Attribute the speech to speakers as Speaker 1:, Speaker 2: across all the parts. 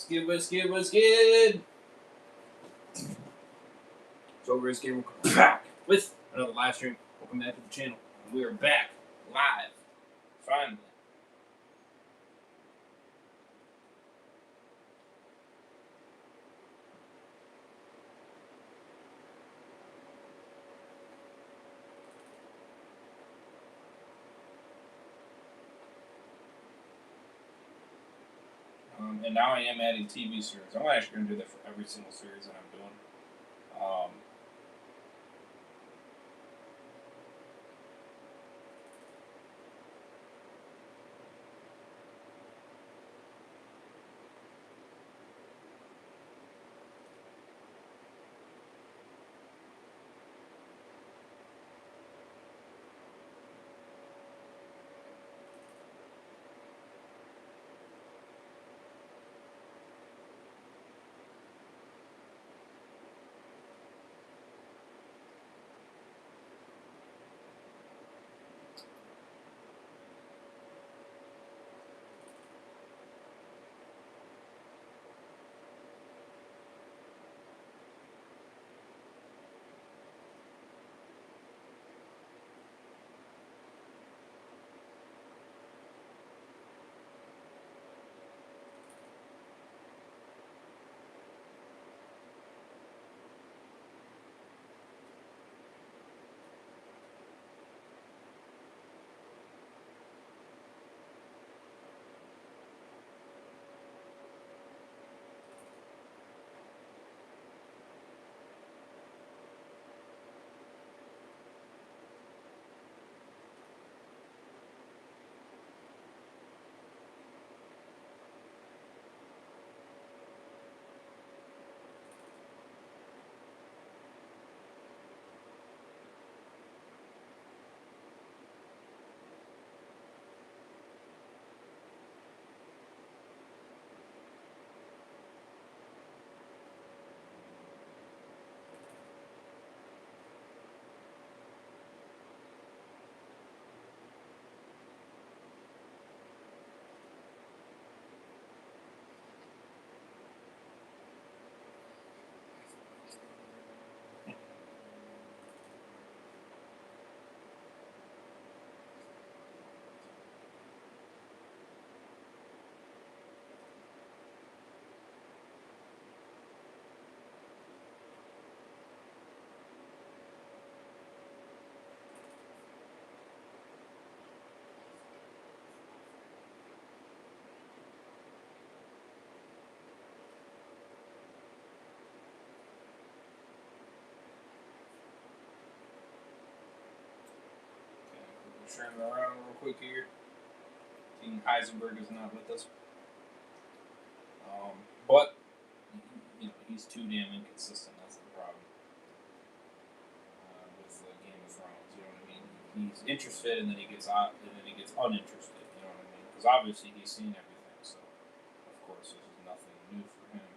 Speaker 1: What's good? So we're going back with another live stream. Welcome back to the channel. We are back live, finally. And now I am adding TV series. I'm actually going to do that for every single series that I'm doing. Sharing around real quick here. Seeing Heisenberg is not with us. But he's too damn inconsistent. That's the problem with Game of Thrones. You know what I mean? He's interested, and then he gets uninterested. You know what I mean? Because obviously he's seen everything, so of course this is nothing new for him.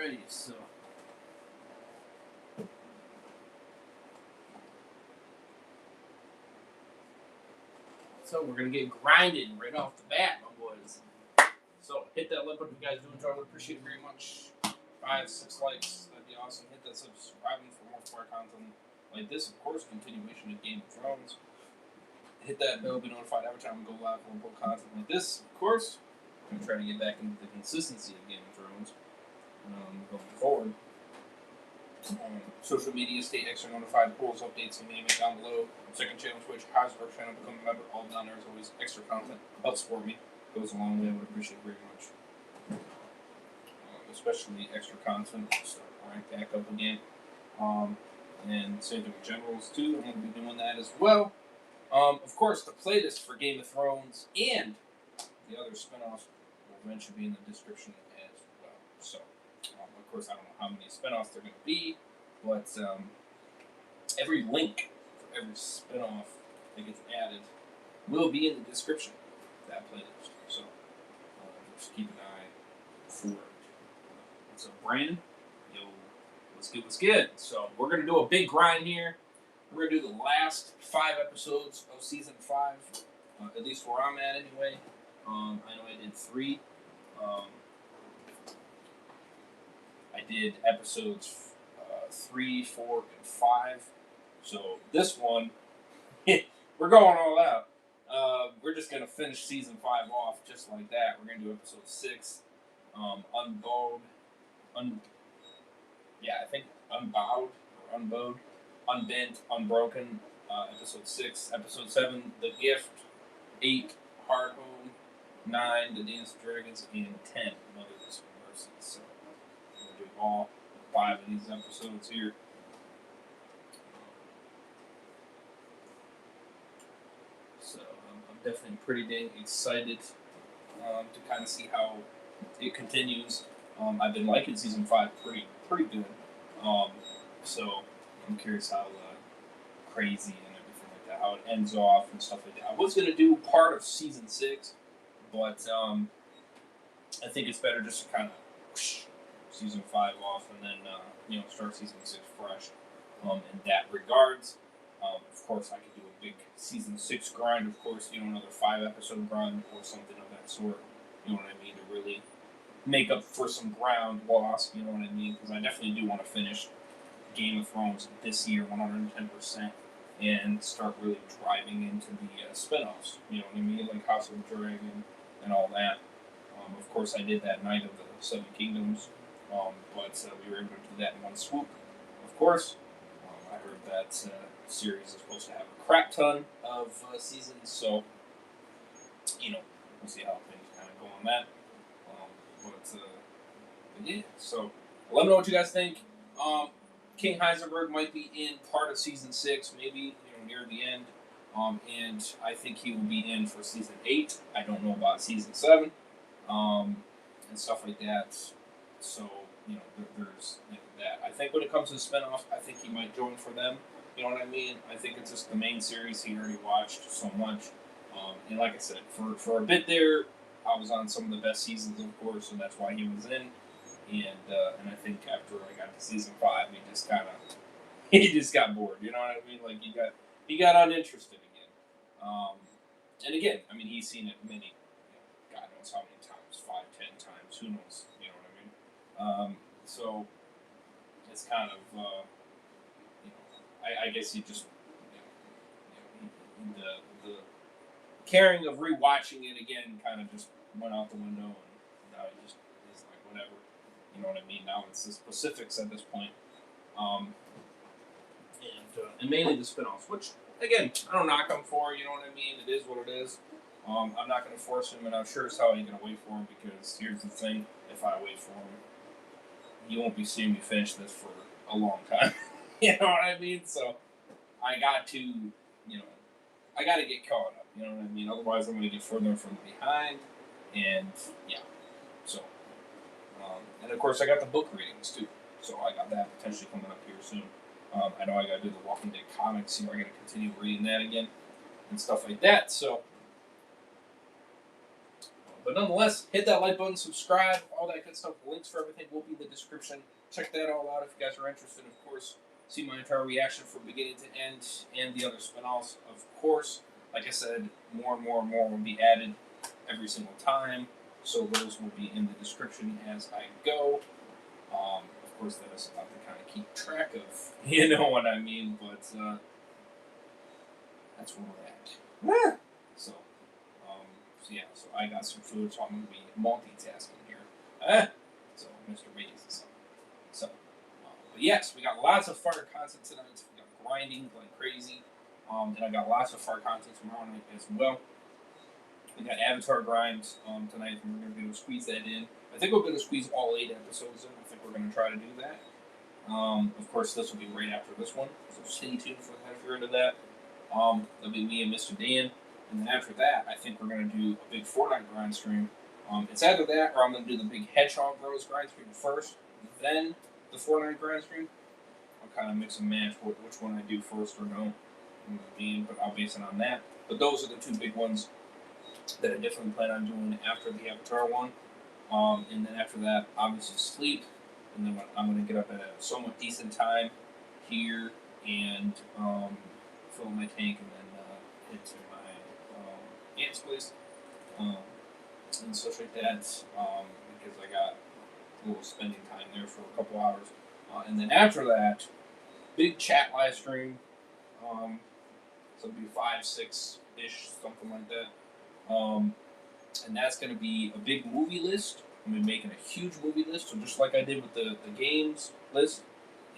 Speaker 1: Alrighty, so we're gonna get grinding right off the bat, my boys. So hit that like button if you guys do enjoy. I would appreciate it very much. 5, 6 likes, that'd be awesome. Hit that subscribe for more fire content like this. Of course, continuation of Game of Thrones. Hit that bell, be notified every time we go live or put content like this. Of course, I'm gonna try to get back into the consistency of Game of Thrones going forward. Social media, stay extra notified, polls, updates, and name it down below. Second channel, Twitch, Highs our channel, become a member, all down there is always extra content. Helps support me, goes a long way, I would appreciate it very much. Especially extra content, start rank back up again. And same thing with generals too, I'm going to be doing that as well. Of course, the playlist for Game of Thrones and the other spinoffs will eventually be in the description as well. So, of course, I don't know how many spinoffs they're going to be, but every link for every spinoff that gets added will be in the description of that playlist. So, just keep an eye for it. So, Brandon, yo, what's good? So, we're going to do a big grind here. We're going to do the last 5 episodes of Season 5, at least where I'm at anyway. I know I did 3. I did episodes 3, 4, and 5. So this one, we're going all out. We're just going to finish Season 5 off just like that. We're going to do episode 6, Unbowed. I think Unbowed or Unbowed. Unbent, Unbroken, episode 6, episode 7, The Gift, 8, Hard Home, 9, The Dance of Dragons, and 10, Mother's Mercy. So, we're going to do all 5 of these episodes here. So, I'm definitely pretty dang excited to kind of see how it continues. I've been liking Season 5 pretty good. So, I'm curious how crazy and everything like that, how it ends off and stuff like that. I was going to do part of Season 6, but I think it's better just to kind of Season 5 off and then, start Season 6 fresh in that regards. Of course, I could do a big Season 6 grind, of course, another 5-episode grind or something of that sort, you know what I mean, to really make up for some ground lost, you know what I mean, because I definitely do want to finish Game of Thrones this year 110% and start really driving into the spinoffs, you know what I mean, like House of the Dragon and all that. Of course, I did that Night of the Seven Kingdoms, but we were able to do that in one swoop. Of course, I heard that series is supposed to have a crap ton of seasons, so we'll see how things kind of go on that. But yeah, so let me know what you guys think. King Heisenberg might be in part of Season 6, maybe near the end, and I think he will be in for Season 8. I don't know about Season 7, and stuff like that. So there's that. I think when it comes to the spinoffs, I think he might join for them. You know what I mean? I think it's just the main series he already watched so much, and like I said, for a bit there, I was on some of the best seasons, of course, and that's why he was in. And I think after I got to Season 5, he just got bored. You know what I mean? Like he got uninterested again. And again, I mean, he's seen it many, God knows how many times, 5, 10 times, who knows? You know what I mean? So it's kind of, I guess he just, the caring of rewatching it again kind of just went out the window, and now he just is like whatever. You know what I mean? Now it's the specifics at this point. And mainly the spinoffs, which, again, I don't knock him for, you know what I mean? It is what it is. I'm not going to force him, and I'm sure as hell I ain't going to wait for him, because here's the thing, if I wait for him, you won't be seeing me finish this for a long time. You know what I mean? So, I got to get caught up, you know what I mean? Otherwise, I'm going to get further and further behind, and, yeah. So, and of course, I got the book readings, too. So, I got that potentially coming up here soon. I know I got to do the Walking Dead comics here. I got to continue reading that again and stuff like that. So, But nonetheless, hit that like button, subscribe, all that good stuff. The links for everything will be in the description. Check that all out if you guys are interested. Of course, see my entire reaction from beginning to end and the other spinoffs. Of course, like I said, more and more and more will be added every single time. So those will be in the description as I go. Of course, that is about to kind of keep track of. You know what I mean? But that's where we're at. So, yeah, so I got some food, so I'm going to be multitasking here. So, Mr. Bates is something. So, but yes, we got lots of fire content tonight. We got grinding like crazy. And I got lots of fire content tomorrow night as well. We got Avatar grinds tonight, and we're going to be able to squeeze that in. I think we're going to squeeze all 8 episodes in. I think we're going to try to do that. Of course, this will be right after this one, so stay tuned for that if you're into that. That'll be me and Mr. Dan. And then after that, I think we're going to do a big Fortnite grind stream. It's either that or I'm going to do the big Hedgehog Bros grind stream first, then the Fortnite grind stream. I'll kind of mix and match which one I do first or no. But I'll base it on that. But those are the 2 big ones that I definitely plan on doing after the Avatar one. And then after that, obviously sleep. And then I'm going to get up at a somewhat decent time here and fill my tank and then head to my aunt's place and such like that because I got a little spending time there for a couple hours. And then after that, big chat live stream. So it'll be 5, 6-ish, something like that. And that's going to be a big movie list. I'm going to be making a huge movie list. So just like I did with the games list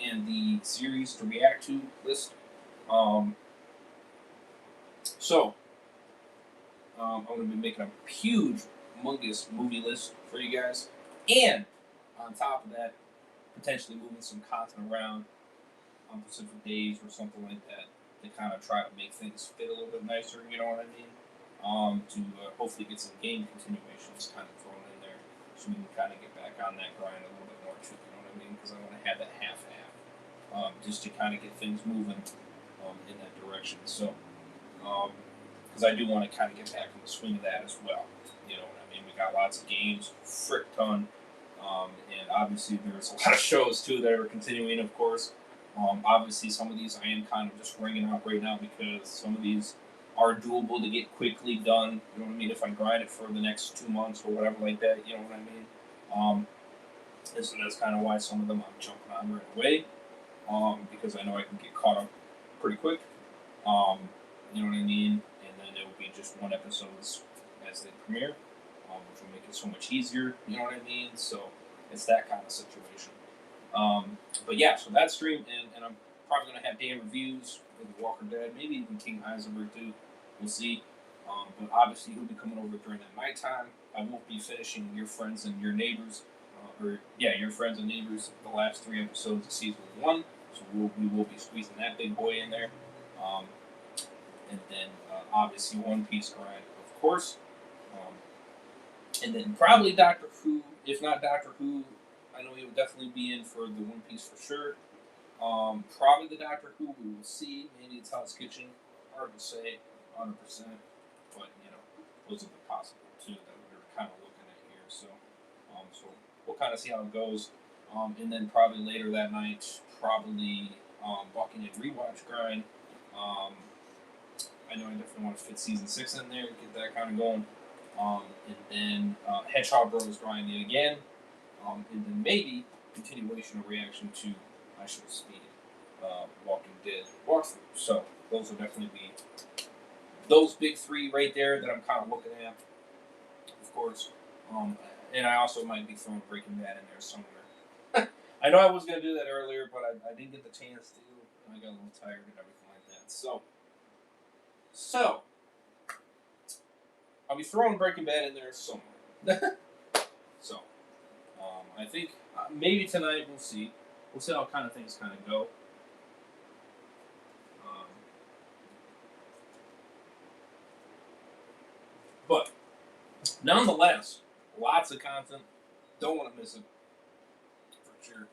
Speaker 1: and the series to react to list. So I'm going to be making a huge, humongous movie list for you guys. And on top of that, potentially moving some content around on Pacific days or something like that to kind of try to make things fit a little bit nicer, you know what I mean? To hopefully get some game continuations kind of thrown in there so we can kind of get back on that grind a little bit more too, you know what I mean? Because I want to have that half-half just to kind of get things moving in that direction. So, because I do want to kind of get back in the swing of that as well, you know what I mean? We got lots of games, frick ton, and obviously there's a lot of shows too that are continuing, of course. Obviously, some of these I am kind of just ringing out right now because some of these are doable to get quickly done. You know what I mean? If I grind it for the next 2 months or whatever like that, you know what I mean? And so that's kind of why some of them I'm jumping on right away because I know I can get caught up pretty quick. You know what I mean? And then it will be just 1 episodes as they premiere, which will make it so much easier. You know what I mean? So it's that kind of situation. But yeah, so that stream, and I'm probably going to have Dan reviews for The Walker Dead, maybe even King Heisenberg too. We'll see. But obviously, he'll be coming over during that nighttime. I won't be finishing Your Friends and Your Neighbors, Your Friends and Neighbors, the last 3 episodes of season 1. So we will be squeezing that big boy in there. And then obviously One Piece grind, of course. And then probably Doctor Who, if not Doctor Who. I know he will definitely be in for the One Piece for sure. Probably the Doctor Who, we will see. Maybe it's Hell's Kitchen. Hard to say, 100%. But, you know, those are the possible too that we're kind of looking at here. So we'll kind of see how it goes. And then probably later that night, probably Walking and Rewatch grind. I know I definitely want to fit season 6 in there, get that kind of going. And then Hedgehog Bros grind yet again. And then maybe continuation of reaction to I Should Speed Walking Dead walkthrough. So those will definitely be those big 3 right there that I'm kind of looking at, of course. And I also might be throwing Breaking Bad in there somewhere. I know I was going to do that earlier, but I didn't get the chance to. I got a little tired and everything like that. So I'll be throwing Breaking Bad in there somewhere. So I think maybe tonight we'll see. We'll see how kind of things kind of go. But nonetheless, lots of content. Don't want to miss it for sure.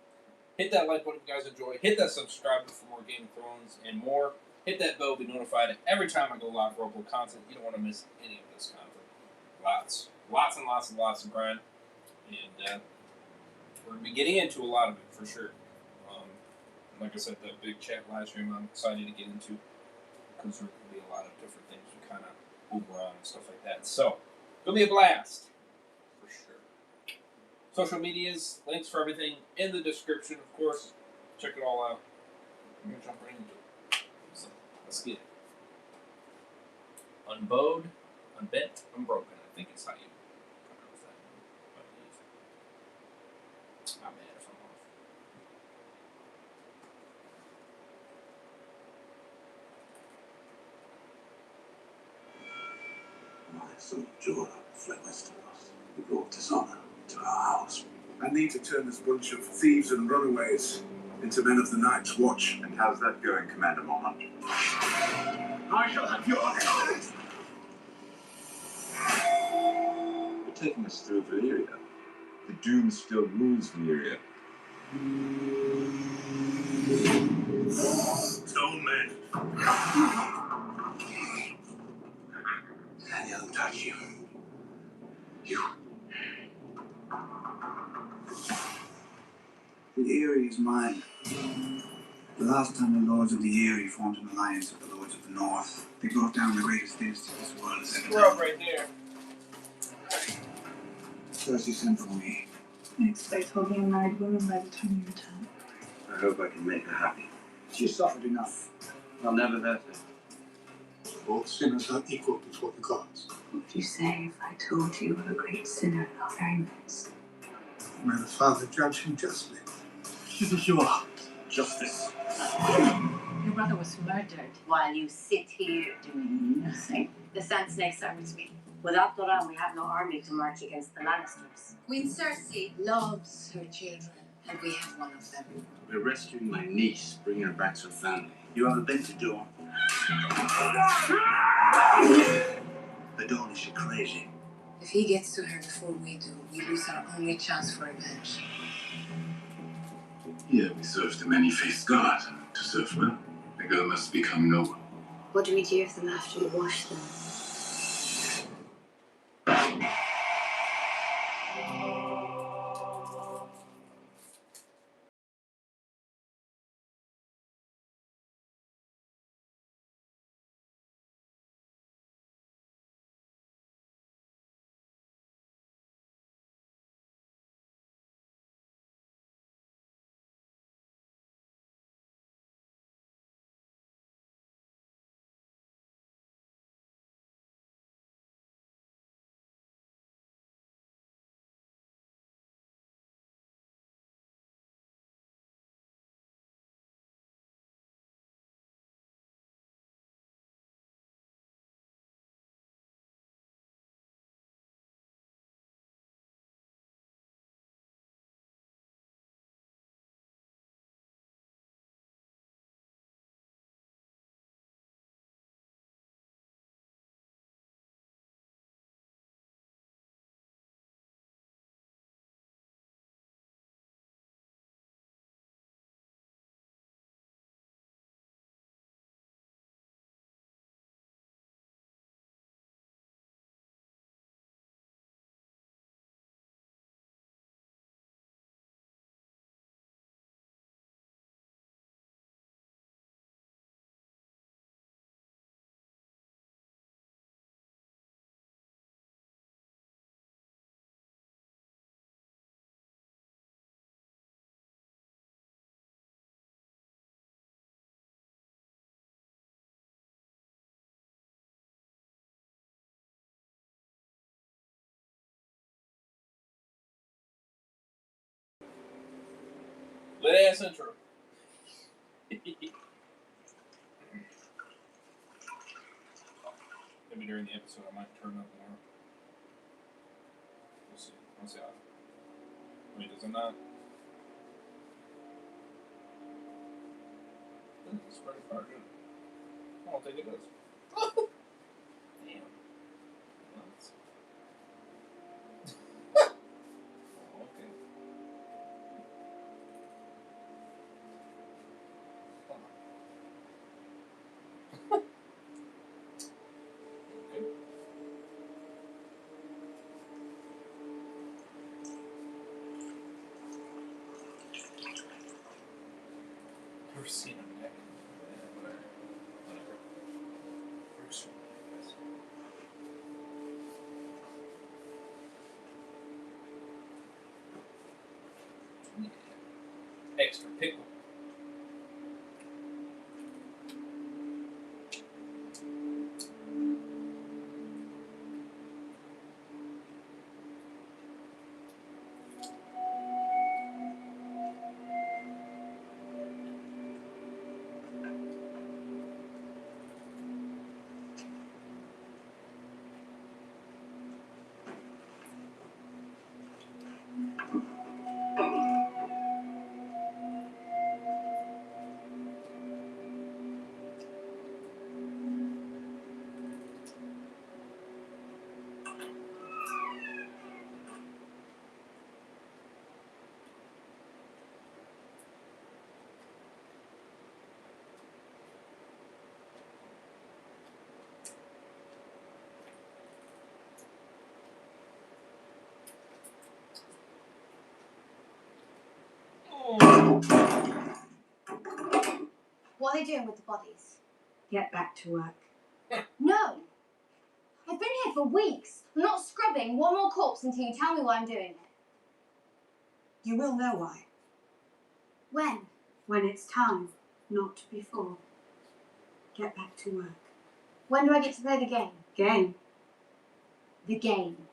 Speaker 1: Hit that like button if you guys enjoy. Hit that subscribe for more Game of Thrones and more. Hit that bell to be notified every time I go live for upload content. You don't want to miss any of this content. lots and lots and lots of grind, and we're gonna be getting into a lot of it for sure. Um, like I said, that big chat live stream, I'm excited to get into because there could be a lot of different things we kind of move around and stuff like that. So it'll be a blast for sure. Social medias, links for everything in the description, of course. Check it all out. I'm gonna jump right into it. So let's get it. Unbowed, unbent, unbroken. I think is how you pronounce that. I believe. Not bad if I'm off.
Speaker 2: My son Jorah fled west of us. He brought dishonor to our house. I need to turn this bunch of thieves and runaways into men of the Night's Watch.
Speaker 3: And how's that going, Commander Mormont?
Speaker 2: I shall have your head!
Speaker 3: You're taking us through Valyria. The Doom still rules Valyria.
Speaker 2: Stone men. Daniel, don't touch you. You. The Eyrie is mine. The last time the Lords of the Eyrie formed an alliance with the Lords of the North, they brought down the greatest dynasty this world has ever
Speaker 1: We're up
Speaker 2: known.
Speaker 1: right there.
Speaker 2: Cersei sent for me.
Speaker 4: I expect he'll be a married woman by the time you return.
Speaker 3: I hope I can make her happy.
Speaker 2: She suffered enough.
Speaker 3: I'll never hurt her.
Speaker 2: Both sinners are equal before the gods.
Speaker 4: What would you say if I told you what a great sinner in our very midst?
Speaker 2: May the Father judge him justly. This is your justice.
Speaker 5: Your brother was murdered while you sit here doing nothing. The Sand Snakes are with me. Without Doran, we have no army to march against the Lannisters.
Speaker 6: Queen Cersei loves her children, and we have one of them.
Speaker 2: We're rescuing my niece, bringing her back to her family. You haven't been to Dawn. The Dawn is she crazy.
Speaker 6: If he gets to her before we do, we lose our only chance for revenge.
Speaker 2: Here we serve the many-faced God. To serve well, the girl must become noble.
Speaker 4: What do we do with them after we wash them?
Speaker 1: Lit ass intro. Maybe during the episode I might turn up more. We'll see. We'll see how. Wait, does it not? It's pretty far good. I don't think it does. Damn. Nuts. Oh, okay. Okay. never seen a neck. Yeah, whatever. First one, I guess. Yeah. Extra pickle.
Speaker 5: What are they doing with the bodies?
Speaker 4: Get back to work.
Speaker 5: No! I've been here for weeks. I'm not scrubbing one more corpse until you tell me why I'm doing it.
Speaker 4: You will know why.
Speaker 5: When?
Speaker 4: When it's time, not before. Get back to work.
Speaker 5: When do I get to play the game?
Speaker 4: Game.
Speaker 5: The game.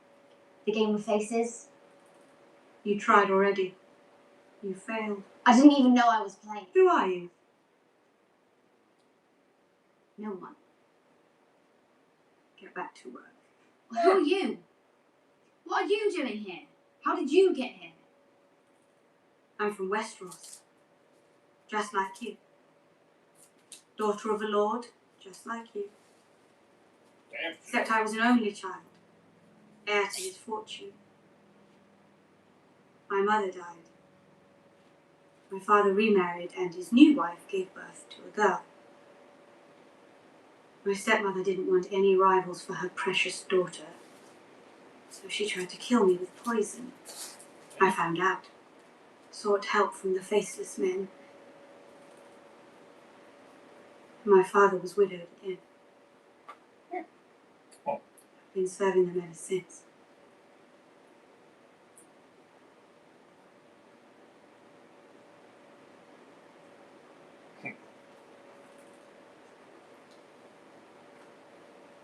Speaker 5: The game with faces?
Speaker 4: You tried already. You failed.
Speaker 5: I didn't even know I was playing.
Speaker 4: Who are you?
Speaker 5: No one.
Speaker 4: Get back to work.
Speaker 5: Who are you? What are you doing here? How did you get here?
Speaker 4: I'm from Westeros. Just like you. Daughter of a lord, just like you.
Speaker 1: Damn.
Speaker 4: Except I was an only child. Heir to his fortune. My mother died. My father remarried and his new wife gave birth to a girl. My stepmother didn't want any rivals for her precious daughter, so she tried to kill me with poison. I found out. Sought help from the faceless men. My father was widowed again.
Speaker 1: Oh.
Speaker 4: I've been serving them ever since.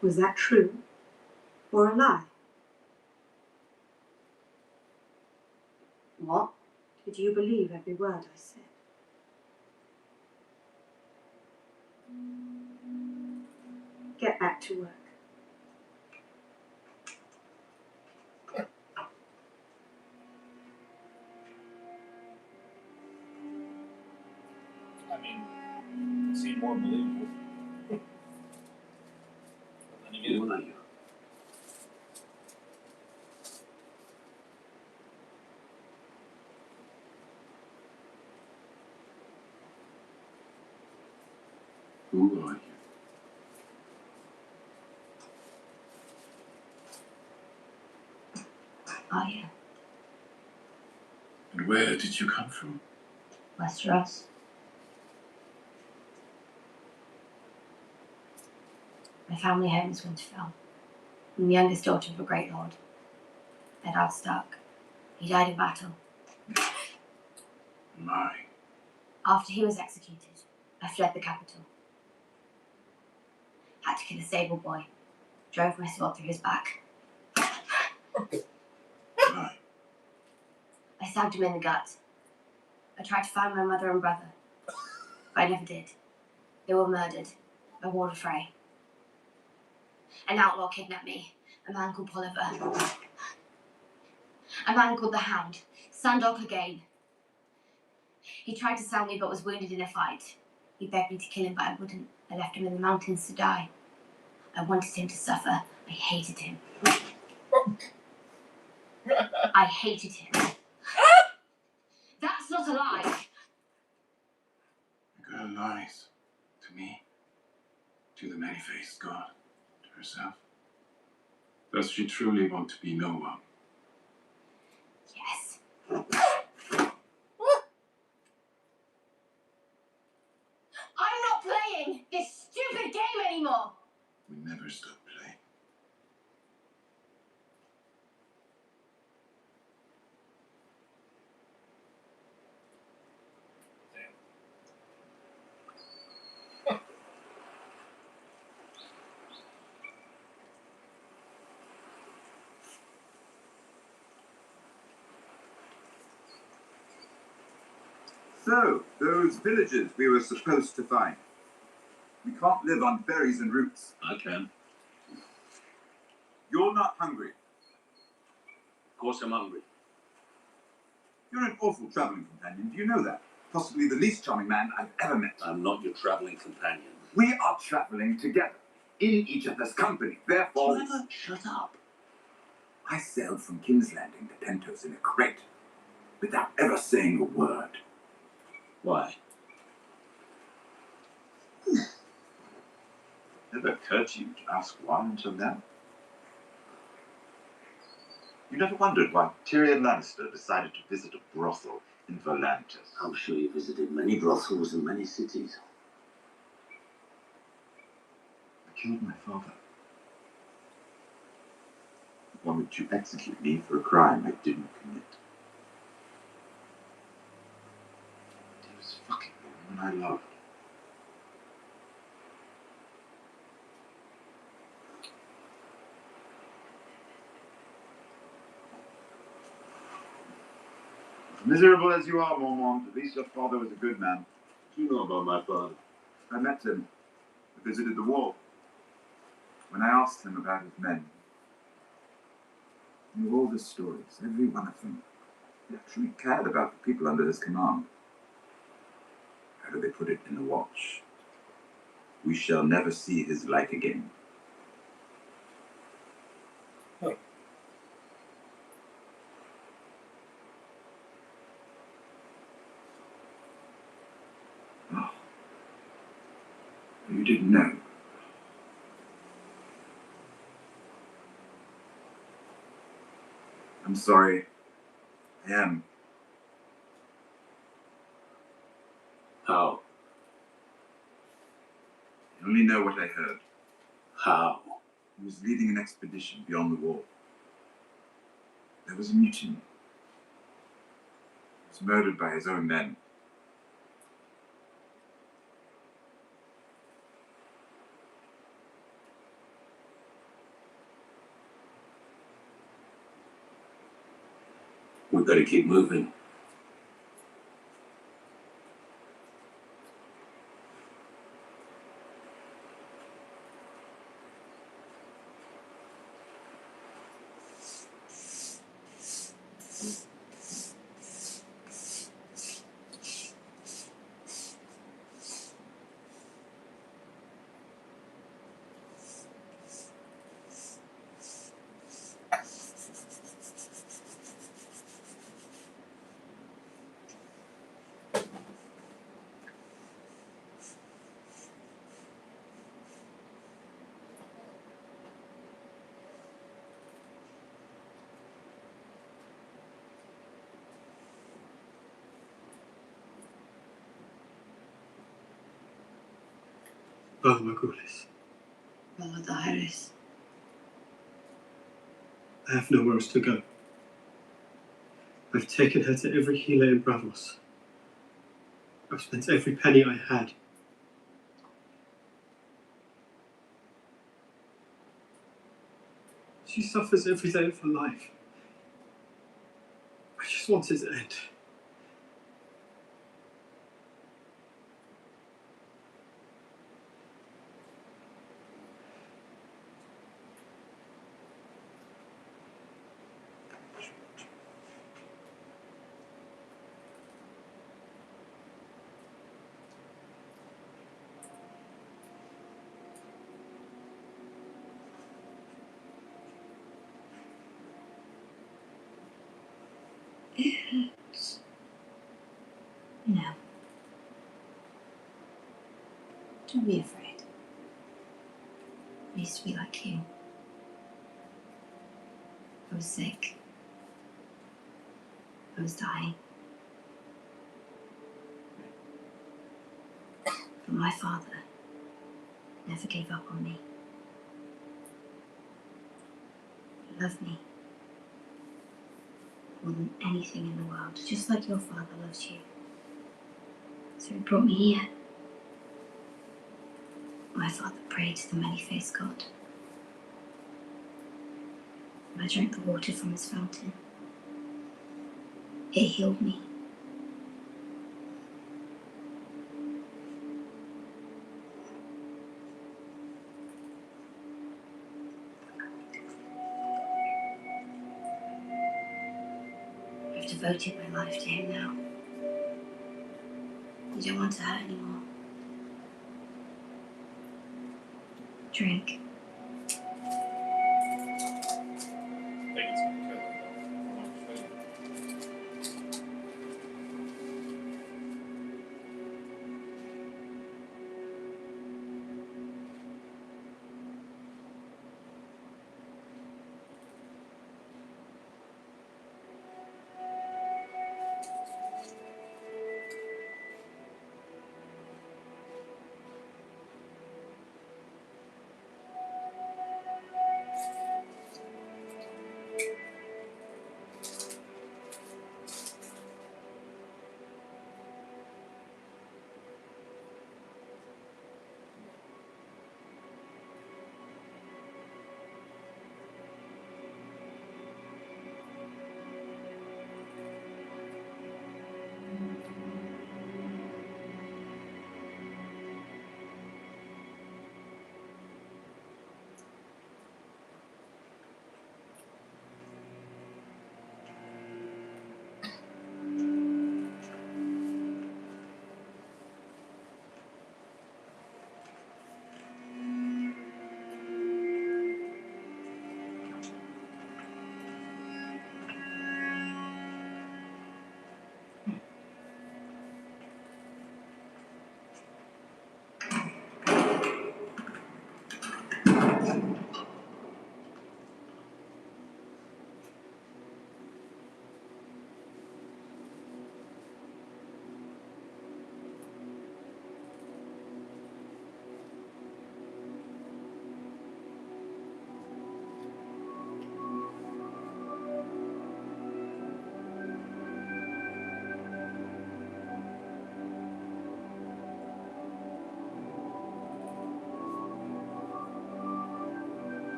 Speaker 4: Was that true or a lie?
Speaker 5: What?
Speaker 4: Did you believe every word I said? Get back to work.
Speaker 1: I mean, it seemed more believable. But then again,
Speaker 2: Who are you? Who are you?
Speaker 5: Are you?
Speaker 2: And where did you come from?
Speaker 5: Westeros. My family home is Winterfell. I'm the youngest daughter of a great lord. My dad Stark. He died in battle.
Speaker 2: My.
Speaker 5: After he was executed, I fled the capital. Had to kill a stable boy. Drove my sword through his back.
Speaker 2: My.
Speaker 5: I stabbed him in the gut. I tried to find my mother and brother, but I never did. They were murdered by Walder Frey. An outlaw kidnapped me, a man called Polliver. A man called the Hound, Sandor again. He tried to sell me but was wounded in a fight. He begged me to kill him, but I wouldn't. I left him in the mountains to die. I wanted him to suffer. I hated him. I hated him. That's not a lie.
Speaker 2: The girl lies. To me. To the many-faced god. To herself. Does she truly want to be no one?
Speaker 5: Yes.
Speaker 2: never stop playing.
Speaker 3: So, those villagers we were supposed to find. We can't live on berries and roots.
Speaker 2: I can.
Speaker 3: You're not hungry.
Speaker 2: Of course I'm hungry.
Speaker 3: You're an awful traveling companion. Do you know that? Possibly the least charming man I've ever met.
Speaker 2: I'm not your traveling companion.
Speaker 3: We are traveling together, in each other's company. Therefore,
Speaker 2: Trevor, shut up.
Speaker 3: I sailed from King's Landing to Pentos in a crate, without ever saying a word.
Speaker 2: Why?
Speaker 3: Never occurred to you to ask why until now? You never wondered why Tyrion Lannister decided to visit a brothel in Volantis?
Speaker 2: I'm sure you visited many brothels in many cities.
Speaker 3: I killed my father. He wanted to execute me for a crime I didn't commit. He was fucking the woman I loved. As miserable as you are, Mormont, at least your father was a good man.
Speaker 2: What do you know about my father?
Speaker 3: I met him. I visited the wall. When I asked him about his men, he knew all the stories, every one of them. He actually cared about the people under his command. How do they put it in the watch? We shall never see his like again.
Speaker 1: Huh.
Speaker 3: Oh. You didn't know. I'm sorry. I am.
Speaker 2: How?
Speaker 3: I only know what I heard.
Speaker 2: How?
Speaker 3: He was leading an expedition beyond the wall. There was a mutiny. He was murdered by his own men.
Speaker 2: We've got to keep moving.
Speaker 7: Brother Margulis,
Speaker 6: Brother Iris.
Speaker 7: I have nowhere else to go. I've taken her to every healer in Bravos. I've spent every penny I had. She suffers every day of her life. I just want it to end.
Speaker 4: No. Don't be afraid. I used to be like you. I was sick. I was dying. But my father never gave up on me. love me more than anything in the world, just like your father loves you. So he brought me here. My father prayed to the many-faced God. I drank the water from his fountain. It healed me. I've devoted my life to him now. I don't want to hurt anymore. Drink.
Speaker 1: I think it's gonna kill it.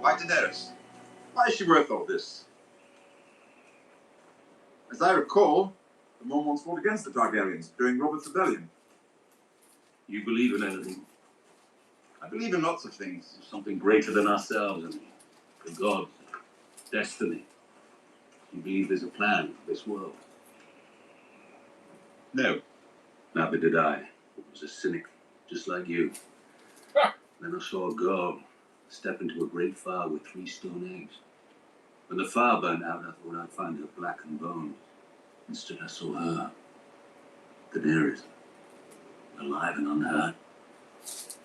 Speaker 3: Why Daenerys? Why is she worth all this? As I recall, the Mormonts fought against the Targaryens during Robert's rebellion.
Speaker 8: You believe in anything?
Speaker 3: I believe in lots of things.
Speaker 8: Something greater than ourselves, and the gods, destiny. You believe there's a plan for this world?
Speaker 3: No.
Speaker 8: Neither did I. I was a cynic, just like you. Then I saw a girl step into a great fire with 3 stone eggs. When the fire burned out, I thought I'd find her blackened bones. Instead, I saw her, Daenerys, alive and unhurt,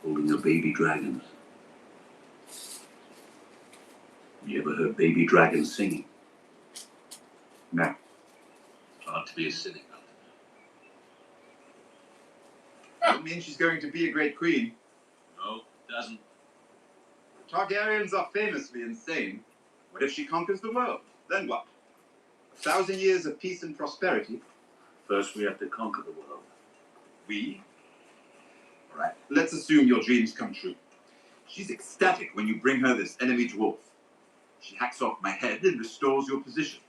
Speaker 8: holding her baby dragons. You ever heard baby dragons singing?
Speaker 3: No.
Speaker 8: Hard to be a cynic.
Speaker 3: Doesn't mean she's going to be a great queen.
Speaker 8: No, doesn't.
Speaker 3: Targaryens are famously insane. What if she conquers the world? Then what? 1,000 years of peace and prosperity?
Speaker 8: First, we have to conquer the world.
Speaker 3: We? All right, let's assume your dreams come true. She's ecstatic when you bring her this enemy dwarf. She hacks off my head and restores your position.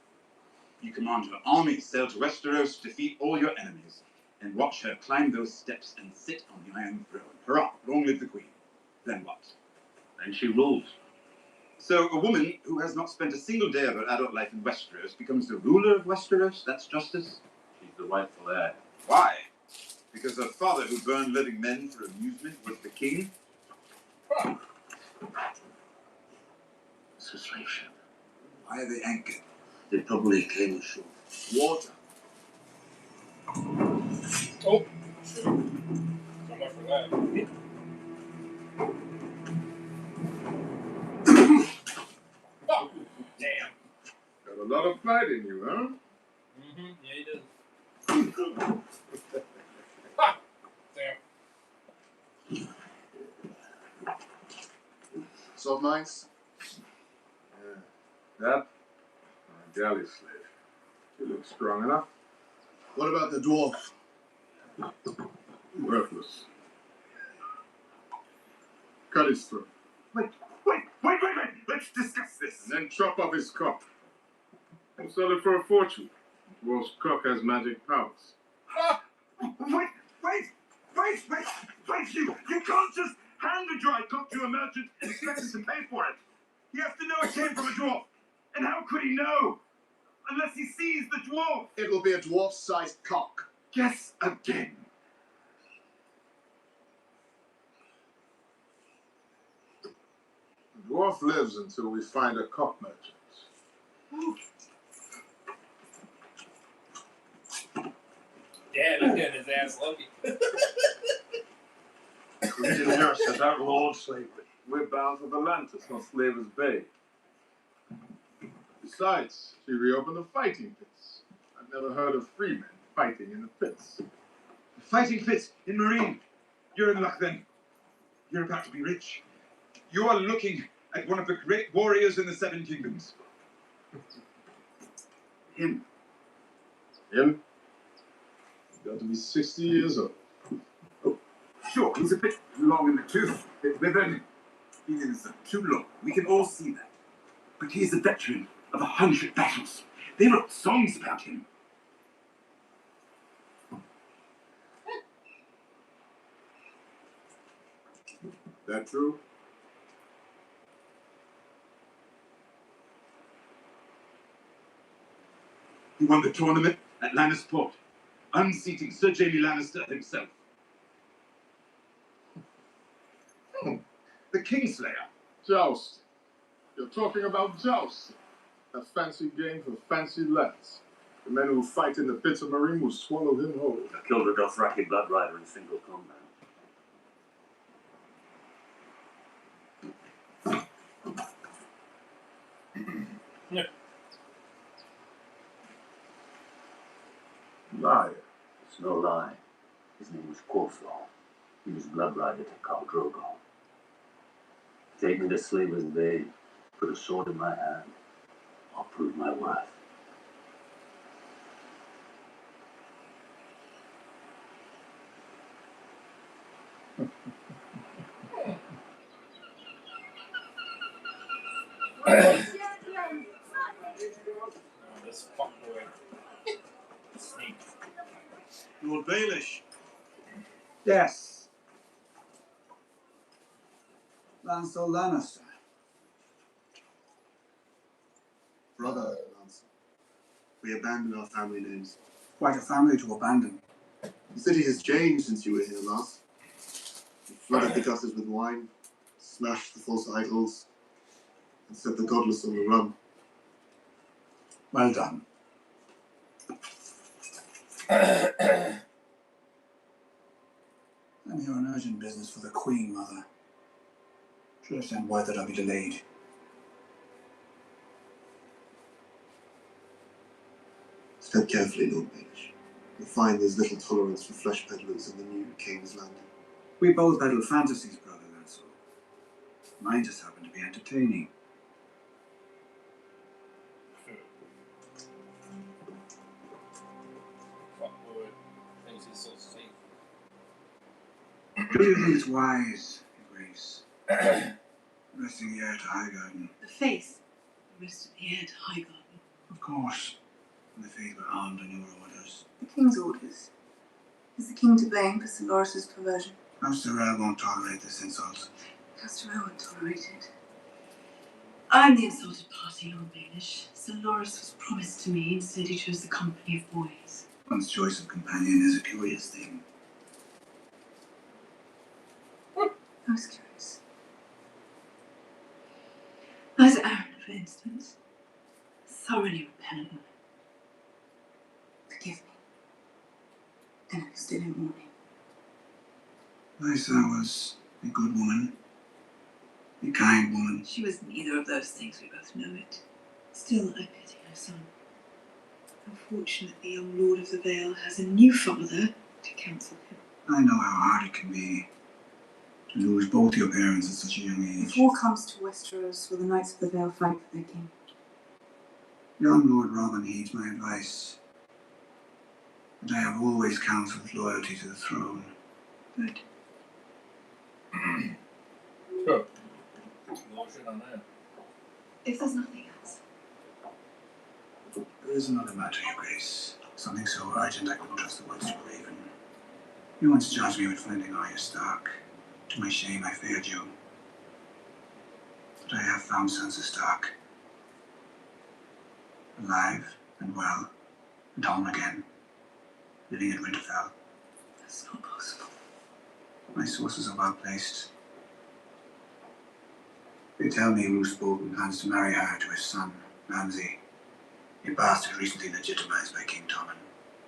Speaker 3: You command her army, sail to Westeros, defeat all your enemies, and watch her climb those steps and sit on the Iron Throne. Hurrah, long live the Queen. Then what?
Speaker 8: Then she rules.
Speaker 3: So a woman who has not spent a single day of her adult life in Westeros becomes the ruler of Westeros? That's justice?
Speaker 8: She's the rightful heir.
Speaker 3: Why? Because her father, who burned living men for amusement, was the king?
Speaker 8: It's a slave ship.
Speaker 3: Why are they anchored?
Speaker 8: They probably came ashore.
Speaker 3: Water.
Speaker 1: Oh, shoot. Come on for that. Oh, damn.
Speaker 2: Got a lot of fight in you, huh?
Speaker 1: Mm-hmm. Yeah, he does. Ha! Damn.
Speaker 2: Salt mines? Yeah. That? A galley slave. He looks strong enough. What about the dwarf? Worthless. Cut his throat.
Speaker 3: Wait! Let's discuss this.
Speaker 2: And then chop off his cock. We'll sell it for a fortune. Dwarf's cock has magic powers.
Speaker 1: Ah!
Speaker 3: Wait! You can't just hand a dry cock to a merchant and expect him to pay for it. He has to know it came from a dwarf. And how could he know? Unless he sees the dwarf.
Speaker 2: It will be a dwarf-sized cock.
Speaker 3: Guess again.
Speaker 2: The dwarf lives until we find a cock merchant.
Speaker 1: Yeah, he's getting his ass lucky.
Speaker 2: We didn't nurse has outlawed slavery. We're bound for Volantis, not Slavers Bay. Besides, she reopened the fighting pits. I've never heard of free men fighting in the pits.
Speaker 3: Fighting pits in Marine. You're in luck then. You're about to be rich. You are looking at one of the great warriors in the Seven Kingdoms. Him.
Speaker 2: Him? He's got to be 60 years old.
Speaker 3: Sure, he's a bit long in the tooth, a bit withered. He's innocent, too long. We can all see that. But he's a veteran of 100 battles. They wrote songs about him.
Speaker 2: That true?
Speaker 3: He won the tournament at Lannisport, unseating Sir Jaime Lannister himself. The Kingslayer.
Speaker 2: Joust. You're talking about joust. A fancy game for fancy lads. The men who fight in the pits of Marine will swallow him whole.
Speaker 8: I killed a Dothraki blood rider in single combat.
Speaker 1: Yeah.
Speaker 2: Liar.
Speaker 8: It's no lie. His name was Corflaw. He was blood rider to Khal Drogo. Take me to Slavers Bay, put a sword in my hand. I'll prove my worth.
Speaker 1: Oh, this fuckboy. Sneak.
Speaker 3: Lord Baelish.
Speaker 9: Yes. Lancel Lannister.
Speaker 2: Brother Lancer.
Speaker 10: We abandoned our family names.
Speaker 9: Quite a family to abandon.
Speaker 10: The city has changed since you were here last. We flooded the gutters with wine, smashed the false idols, and set the godless on the run.
Speaker 9: Well done. I'm here on urgent business for the Queen, Mother. Should have sent word that I'll be delayed.
Speaker 10: Tread carefully, Lord Baelish. You'll find there's little tolerance for flesh peddlers in the new King's Landing.
Speaker 9: We both peddle fantasies, brother, that's all. Mine just happened to be entertaining.
Speaker 1: Fuck boy. Thinks he's so safe.
Speaker 9: Do you think it's wise, Your Grace? Resting the heir to Highgarden.
Speaker 6: The faith rested the heir to Highgarden.
Speaker 9: Of course. And the faith were armed on your orders.
Speaker 6: The King's orders. Is the King to blame for Sir Loris's perversion?
Speaker 9: House Tyrell won't tolerate this insult.
Speaker 6: House Tyrell won't tolerate it. I'm the insulted party, Lord Baelish. Sir Loris was promised to me, instead he chose the company of boys.
Speaker 9: One's choice of companion is a curious thing.
Speaker 6: Most curious. As Aaron, for instance, a thoroughly repentant woman. Forgive me. And I'm still in mourning.
Speaker 9: Lysa was a good woman. A kind woman.
Speaker 6: She was neither of those things, we both know it. Still, I pity her son. Unfortunately, the young Lord of the Vale has a new father to counsel him.
Speaker 9: I know how hard it can be to lose both your parents at such a young age.
Speaker 6: If war comes to Westeros, will the Knights of the Vale fight for their king?
Speaker 9: Young Lord Robin heeds my advice, and I have always counselled loyalty to the throne.
Speaker 6: Good.
Speaker 1: Sure. No shit on that.
Speaker 6: If there's nothing else.
Speaker 9: There is another matter, Your Grace. Something so urgent I couldn't trust the words to a raven. You once judged me with finding Arya Stark. To my shame, I feared you. But I have found Sansa Stark. Alive and well, and home again. Living in Winterfell.
Speaker 6: That's not possible.
Speaker 9: My sources are well placed. They tell me Roose Bolton plans to marry her to his son, Ramsay, a bastard recently legitimized by King Tommen.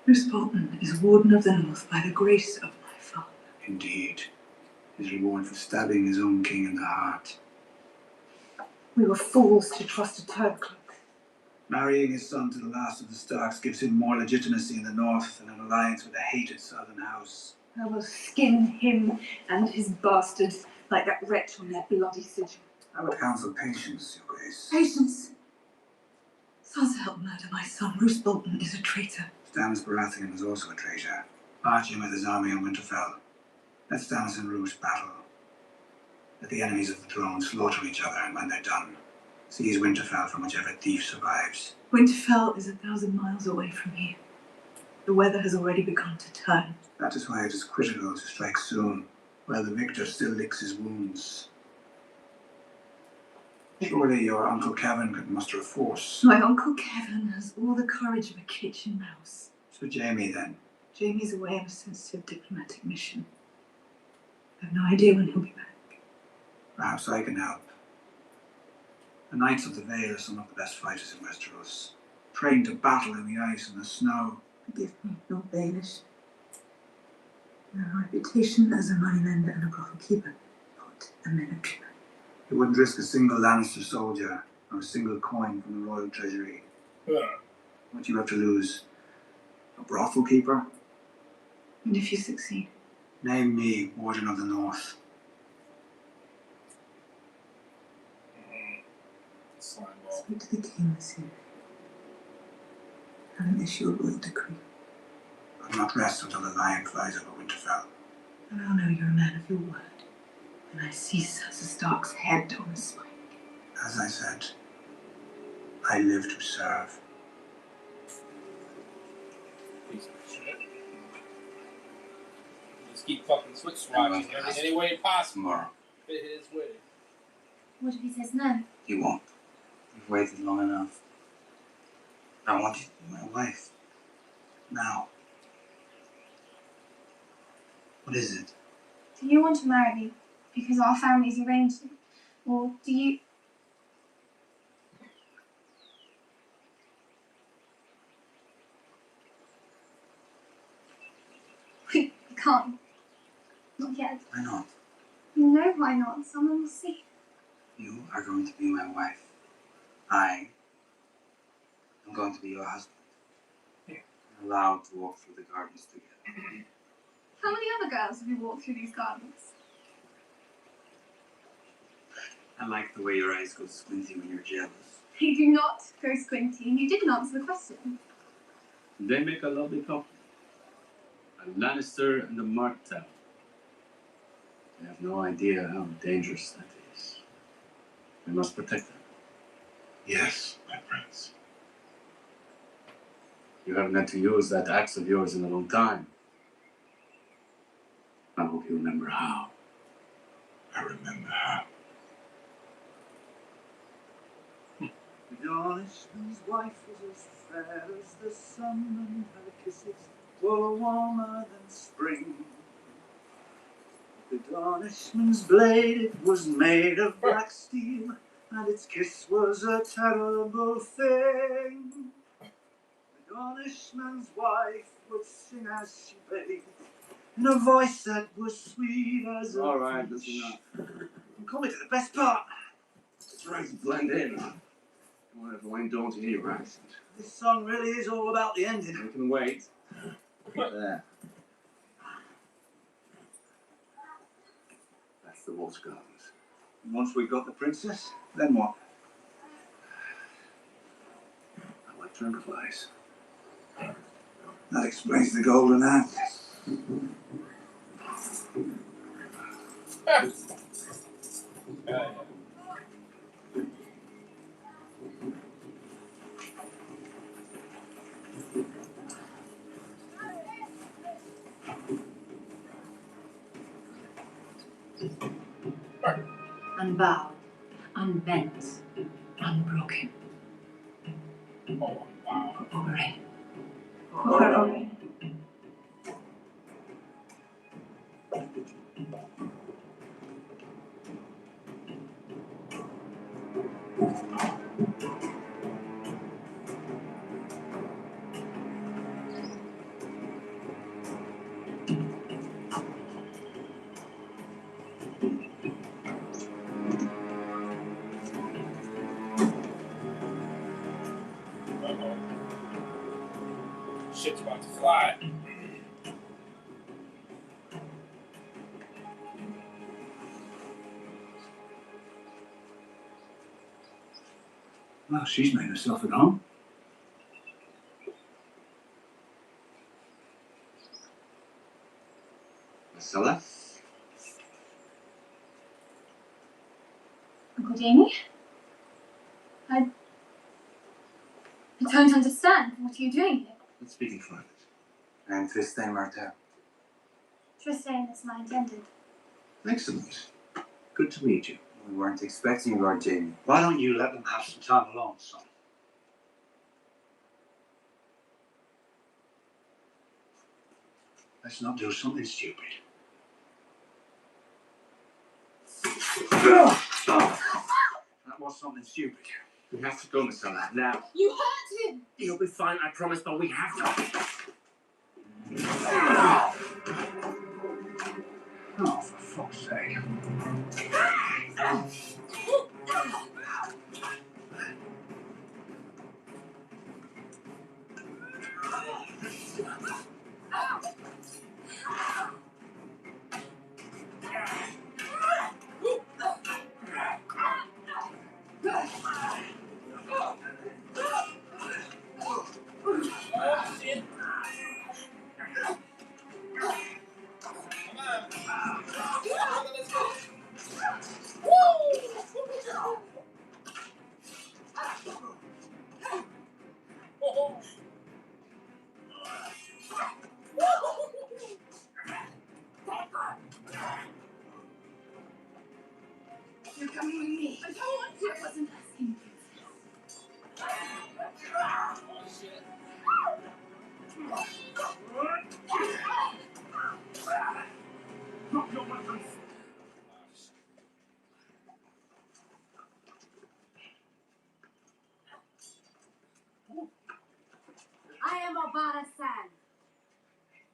Speaker 6: Roose Bolton is Warden of the North by the grace of my father.
Speaker 9: Indeed. His reward for stabbing his own king in the heart.
Speaker 6: We were fools to trust a turncoat.
Speaker 9: Marrying his son to the last of the Starks gives him more legitimacy in the north than an alliance with a hated southern house.
Speaker 6: I will skin him and his bastards like that wretch on their bloody sigil.
Speaker 9: I would counsel patience, Your Grace.
Speaker 6: Patience! Sansa helped murder my son. Roose Bolton is a traitor.
Speaker 9: Stannis Baratheon is also a traitor. March him with his army on Winterfell. Let Stannis and Roose battle. Let the enemies of the throne slaughter each other, and when they're done, seize Winterfell from whichever thief survives.
Speaker 6: Winterfell is 1,000 miles away from here. The weather has already begun to turn.
Speaker 9: That is why it is critical to strike soon, while the victor still licks his wounds. Surely your Uncle Kevin could muster a force.
Speaker 6: My Uncle Kevin has all the courage of a kitchen mouse.
Speaker 9: So Jaime, then.
Speaker 6: Jamie's away on a sensitive diplomatic mission. I have no idea when he'll be back.
Speaker 9: Perhaps I can help. The Knights of the Vale are some of the best fighters in Westeros, trained to battle in the ice and the snow.
Speaker 6: Forgive me, Lord Baelish. Your reputation as a moneylender and a brothel keeper, not a military man.
Speaker 9: You wouldn't risk a single Lannister soldier or a single coin from the royal treasury. What do you have to lose? A brothel keeper?
Speaker 6: And if you succeed?
Speaker 9: Name me Warden of the North.
Speaker 1: Slime ball.
Speaker 6: Speak to the king this evening. Have him issue a royal decree.
Speaker 9: I'll not rest until the lion flies over Winterfell.
Speaker 6: And I'll know you're a man of your word when I see Sansa Stark's head on a spike.
Speaker 9: As I said, I live to serve.
Speaker 1: Piece of shit. Just keep fucking switch swapping any way possible.
Speaker 3: Tomorrow.
Speaker 1: Fit his way.
Speaker 5: What if he says no?
Speaker 3: He won't. You've waited long enough. I want you to be my wife. Now. What is it?
Speaker 5: Do you want to marry me because our families arranged it? Or do you... We can't. Not yet.
Speaker 3: Why not?
Speaker 5: You know why not. Someone will see.
Speaker 3: You are going to be my wife. I am going to be your husband.
Speaker 1: Yeah.
Speaker 9: allowed to walk through the gardens together.
Speaker 11: How many other girls have you walked through these gardens?
Speaker 9: I like the way your eyes go squinty when you're jealous.
Speaker 11: They do not go squinty, and you didn't answer the question.
Speaker 8: They make a lovely couple. A Lannister and a Martell. They have no idea how dangerous that is. We must protect them.
Speaker 9: Yes, my prince.
Speaker 8: You haven't had to use that axe of yours in a long time. I hope you remember how.
Speaker 9: I remember how.
Speaker 12: The Irishman's wife was as fair as the sun, and her kisses were warmer than spring. The Irishman's blade, it was made of black steel, and its kiss was a terrible thing. The Irishman's wife would sing as she bathed, in a voice that was sweet as a
Speaker 10: All right,
Speaker 12: peach.
Speaker 10: that's enough.
Speaker 12: I'm coming to the best part.
Speaker 10: Trying to blend in. Wayne, don't hear your accent.
Speaker 12: This song really is all about the ending.
Speaker 10: We can wait. There. That's the water gardens.
Speaker 12: Once we've got the princess, then what?
Speaker 10: I like dragonflies.
Speaker 9: That explains the golden axe.
Speaker 6: Unbowed, unbent, unbroken.
Speaker 1: Oh, wow.
Speaker 6: Ore. Ore.
Speaker 1: Uh-oh. Shit's about to fly.
Speaker 9: Well, she's made herself at home.
Speaker 3: Marcella?
Speaker 11: Uncle Jamie? I don't understand. What are you doing here?
Speaker 8: Let's speak in private.
Speaker 9: And Tristan Martel.
Speaker 11: Tristan is my intended.
Speaker 8: Excellent. Good to meet you.
Speaker 9: We weren't expecting you, Lord Jamie.
Speaker 12: Why don't you let them have some time alone, son? Let's not do something stupid. That was something stupid.
Speaker 8: We have to go, Marcella. Now.
Speaker 11: You hurt him!
Speaker 8: He'll be fine, I promise, but we have to.
Speaker 12: Oh, for fuck's sake.
Speaker 1: Oh, shit. Come on. Let's go. Oh.
Speaker 11: You're coming with me. I don't want to. I wasn't asking.
Speaker 1: Oh, shit.
Speaker 12: Drop your weapons.
Speaker 5: I am Obara San,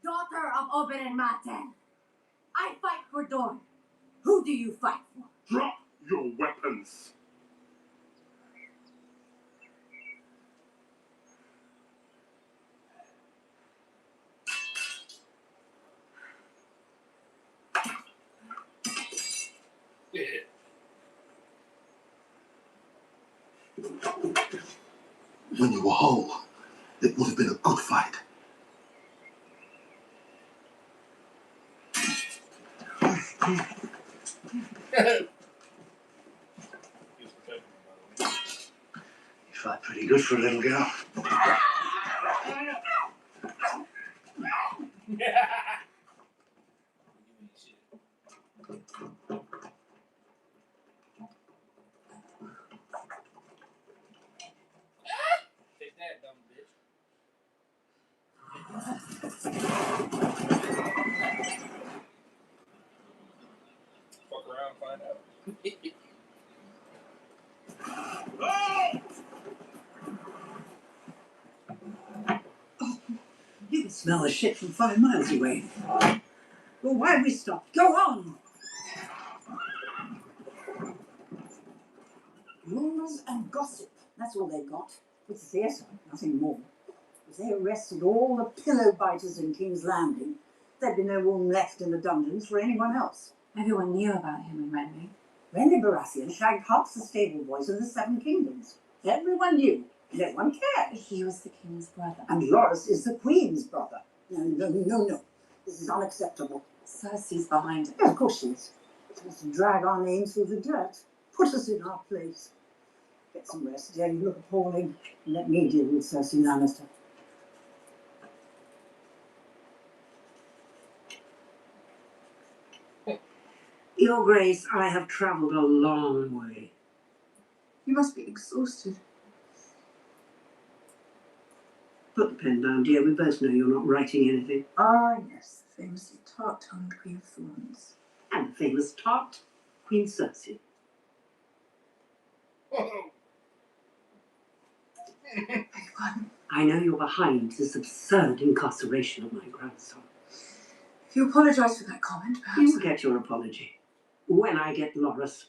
Speaker 5: daughter of Oberyn Martell. I fight for Dorne. Who do you fight for?
Speaker 10: Drop your weapons.
Speaker 2: when you were whole, it would have been a good fight.
Speaker 9: You fight pretty good for a little girl.
Speaker 1: Take that, dumb bitch. Fuck around, find out.
Speaker 11: You can smell the shit from 5 miles away. Well, why have we stopped? Go on! Rumours and gossip. That's all they got. It's theatre, nothing more. If they arrested all the pillow biters in King's Landing, there'd be no room left in the dungeons for anyone else.
Speaker 6: Everyone knew about him and Renly.
Speaker 11: Renly Baratheon shagged half the stable boys in the Seven Kingdoms. Everyone knew. No one cared.
Speaker 6: He was the king's brother.
Speaker 11: And Loras is the Queen's brother. No. This is unacceptable.
Speaker 6: Cersei's behind it.
Speaker 11: Yeah, of course she is. She wants to drag our names through the dirt. Put us in our place. Get some rest, dear. You look appalling. Let me deal with Cersei Lannister. Your Grace, I have travelled a long way.
Speaker 6: You must be exhausted.
Speaker 11: Put the pen down, dear. We both know you're not writing anything.
Speaker 6: Ah, yes, the famously tart-tongued Queen of Thorns.
Speaker 11: And the famous tart, Queen Cersei.
Speaker 6: Beg your pardon?
Speaker 11: I know you're behind this absurd incarceration of my grandson.
Speaker 6: If you apologise for that comment, perhaps...
Speaker 11: You will get your apology. When I get Loras.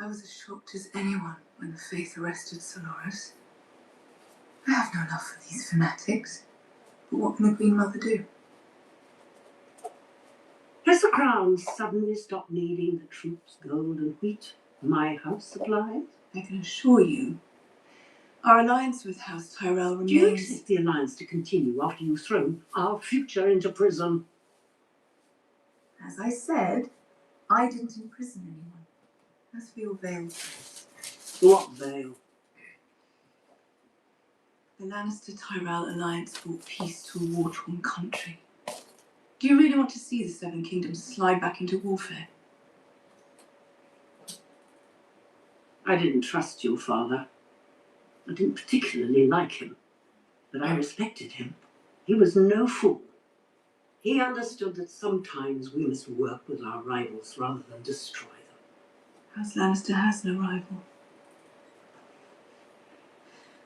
Speaker 6: I was as shocked as anyone when the Faith arrested Sir Loras. I have no love for these fanatics. But what can the Queen Mother do?
Speaker 11: Has the Crown suddenly stopped needing the troops' gold and wheat my house supplies?
Speaker 6: I can assure you, our alliance with House Tyrell remains...
Speaker 11: Do you expect the alliance to continue after you've thrown our future into prison?
Speaker 6: As I said, I didn't imprison anyone. As for your veil...
Speaker 11: What veil?
Speaker 6: The Lannister-Tyrell alliance brought peace to a war-torn country. Do you really want to see the Seven Kingdoms slide back into warfare?
Speaker 11: I didn't trust your father. I didn't particularly like him, but I respected him. He was no fool. He understood that sometimes we must work with our rivals rather than destroy them.
Speaker 6: House Lannister has no rival.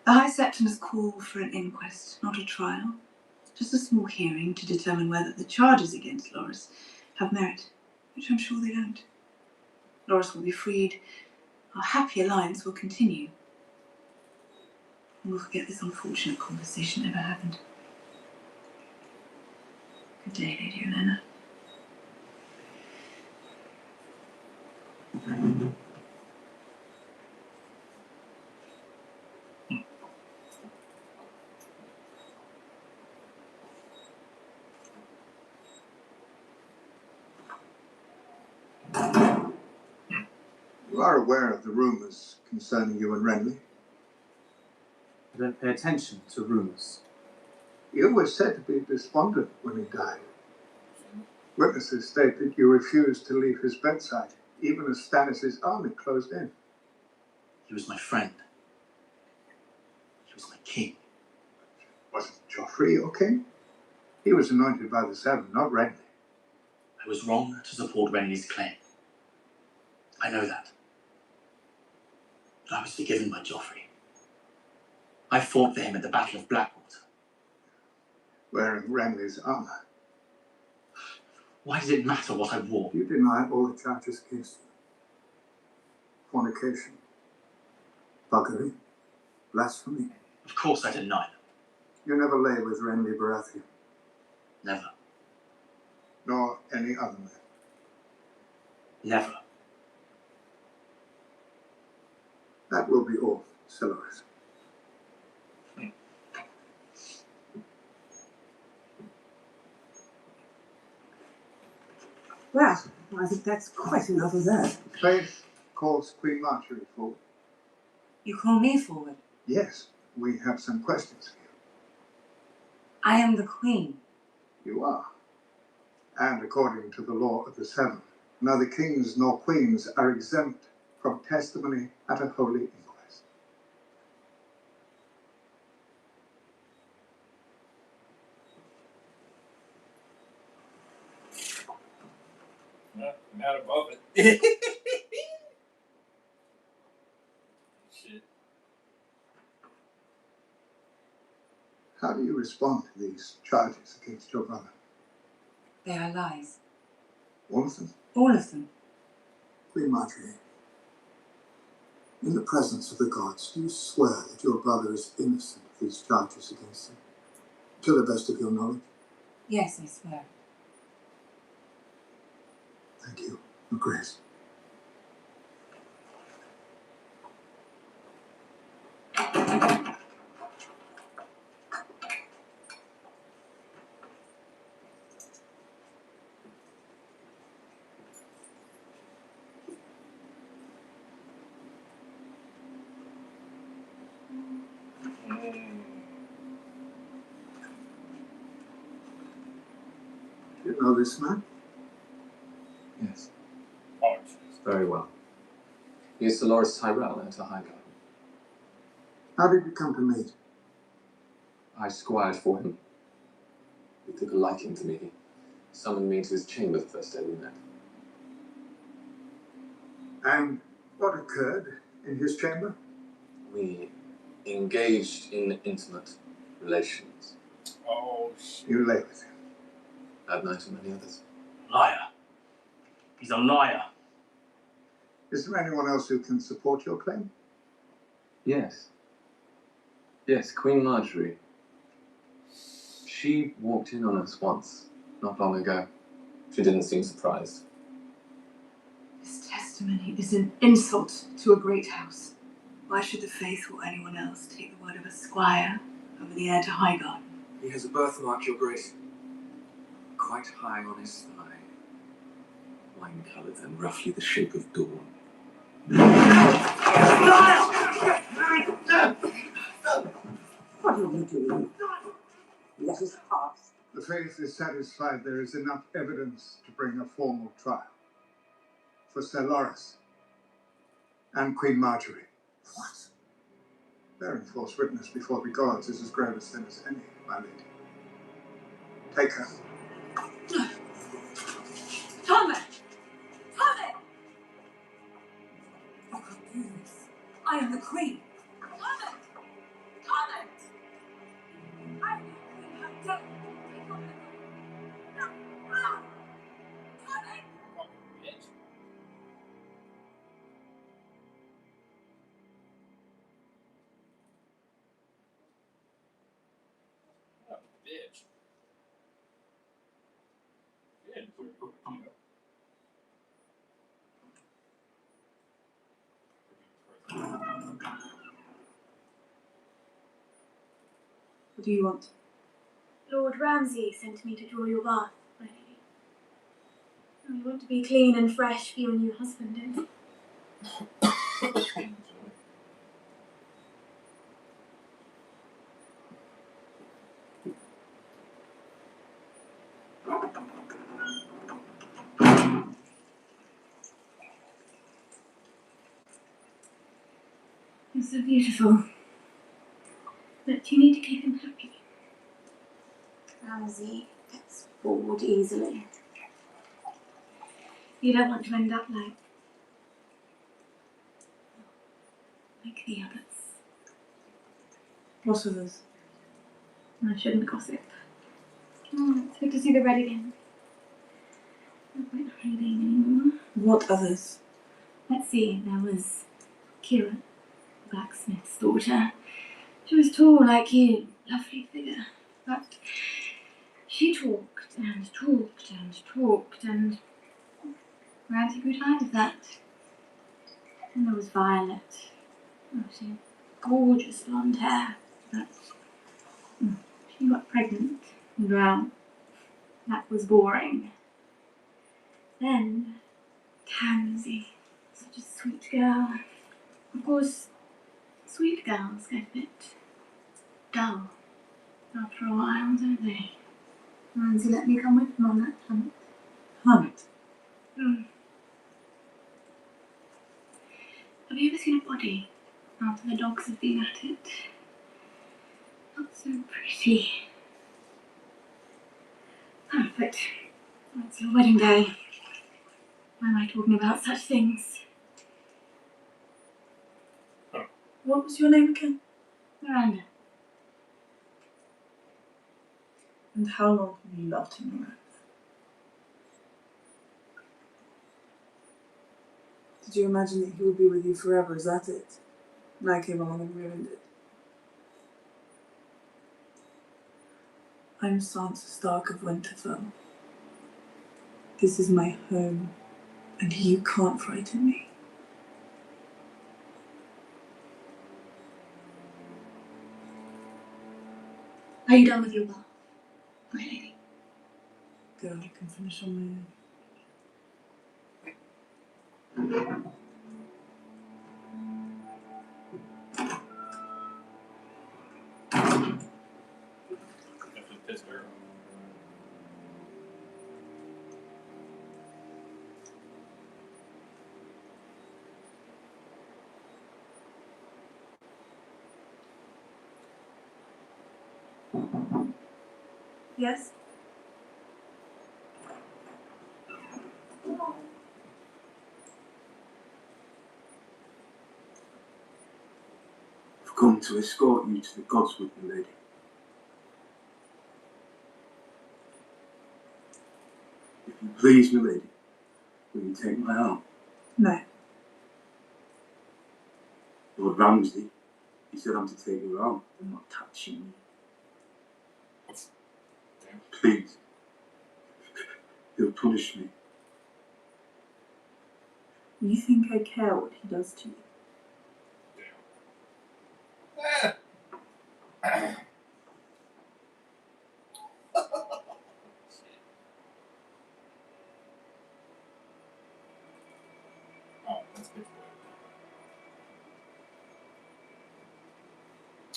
Speaker 6: The High Septimus called for an inquest, not a trial. Just a small hearing to determine whether the charges against Loras have merit, which I'm sure they don't. Loras will be freed. Our happy alliance will continue. And we'll forget this unfortunate conversation ever happened. Good day, Lady Olenna.
Speaker 10: You are aware of the rumours concerning you and Renly?
Speaker 12: I don't pay attention to rumours.
Speaker 9: You were said to be despondent when he died. Witnesses state that you refused to leave his bedside, even as Stannis' army closed in.
Speaker 12: He was my friend. He was my king.
Speaker 9: Wasn't Joffrey your king? He was anointed by the Seven, not Renly.
Speaker 12: I was wrong to support Renly's claim. I know that. But I was forgiven by Joffrey. I fought for him at the Battle of Blackwater.
Speaker 9: Wearing Renly's armour.
Speaker 12: Why does it matter what I wore?
Speaker 9: You deny all the charges against you. Fornication, buggery, blasphemy.
Speaker 12: Of course I deny them.
Speaker 9: You never lay with Renly Baratheon.
Speaker 12: Never.
Speaker 9: Nor any other man.
Speaker 12: Never.
Speaker 9: That will be all, Sir Loras.
Speaker 13: Well, I think that's quite enough of that.
Speaker 9: Faith calls Queen Marjorie forward.
Speaker 6: You call me forward.
Speaker 9: Yes, we have some questions for you.
Speaker 6: I am the queen.
Speaker 9: You are. And according to the law of the Seven, neither kings nor queens are exempt from testimony at a holy inquest.
Speaker 1: I'm not above it. Shit.
Speaker 9: How do you respond to these charges against your brother?
Speaker 6: They are lies.
Speaker 9: All of them?
Speaker 6: All of them.
Speaker 2: Queen Marjorie, in the presence of the gods, do you swear that your brother is innocent of these charges against him? To the best of your knowledge?
Speaker 6: Yes, I swear.
Speaker 2: Thank you, Your Grace. Do you know this man?
Speaker 14: Yes,
Speaker 1: Oh,
Speaker 14: very well. He is Dolores Tyrell at Highgarden.
Speaker 2: How did you come to meet?
Speaker 14: I squired for him. He took a liking to me. He summoned me to his chamber the first day we met.
Speaker 2: And what occurred in his chamber?
Speaker 14: We engaged in intimate relations.
Speaker 1: Oh, shit.
Speaker 2: You lay with him.
Speaker 14: That night and many others.
Speaker 15: Liar. He's a liar.
Speaker 2: Is there anyone else who can support your claim?
Speaker 14: Yes. Yes, Queen Marjorie. She walked in on us once, not long ago. She didn't seem surprised.
Speaker 6: This testimony is an insult to a great house. Why should the faith or anyone else take the word of a squire over the heir to Highgarden?
Speaker 16: He has a birthmark, Your Grace. Quite high on his thigh.
Speaker 14: Wine-coloured and roughly the shape of dawn.
Speaker 13: What are you doing? Let us pass.
Speaker 2: The faith is satisfied there is enough evidence to bring a formal trial for Sir Loris and Queen Marjorie. What? Bearing false witness before the gods is as grave a sin as any, my lady. Take her.
Speaker 6: Tommy! Tommy! You can't do this. I am the queen. Tommy! Tommy! I am the queen. How dare you? No! No! Tommy!
Speaker 1: Bitch. What a bitch.
Speaker 6: What do you want?
Speaker 4: Lord Ramsay sent me to draw your bath, my lady. We want to be clean and fresh for your new husband, don't we? You're so beautiful. But you need to keep him happy. Ramsay gets bored easily. You don't want to end up like the others.
Speaker 6: What others?
Speaker 4: I shouldn't gossip. Oh, it's good to see the red again. Not quite hiding anymore.
Speaker 6: What others?
Speaker 4: Let's see, there was Kira, the blacksmith's daughter. She was tall like you, lovely figure. But she talked and talked and talked, and Ramsay grew tired of that. And there was Violet. Oh, she had gorgeous blonde hair, but she got pregnant and well, that was boring. Then, Tansy, such a sweet girl. Of course, sweet girls get a bit dull after a while, don't they? Tansy let me come with him on that hunt.
Speaker 6: Hunt?
Speaker 4: Have you ever seen a body after the dogs have been at it? Not so pretty. But it's your wedding day. Why am I talking about such things?
Speaker 6: What was your name again?
Speaker 4: Miranda.
Speaker 6: And how long have you loved him, Miranda? Did you imagine that he would be with you forever? Is that it? And I came along and ruined it. I'm Sansa Stark of Winterfell. This is my home, and you can't frighten me.
Speaker 4: Are you done with your bath, my lady?
Speaker 6: Go, I can finish on my own.
Speaker 1: Definitely pissed her off.
Speaker 6: Yes?
Speaker 8: I've come to escort you to the gods with me, lady. If you please, my lady, will you take my arm?
Speaker 6: No.
Speaker 8: Lord Ramsay, he said I'm to take your arm.
Speaker 6: You're not touching me.
Speaker 8: Please. He'll punish me.
Speaker 6: You think I care what he does to you?
Speaker 1: Oh, that's good.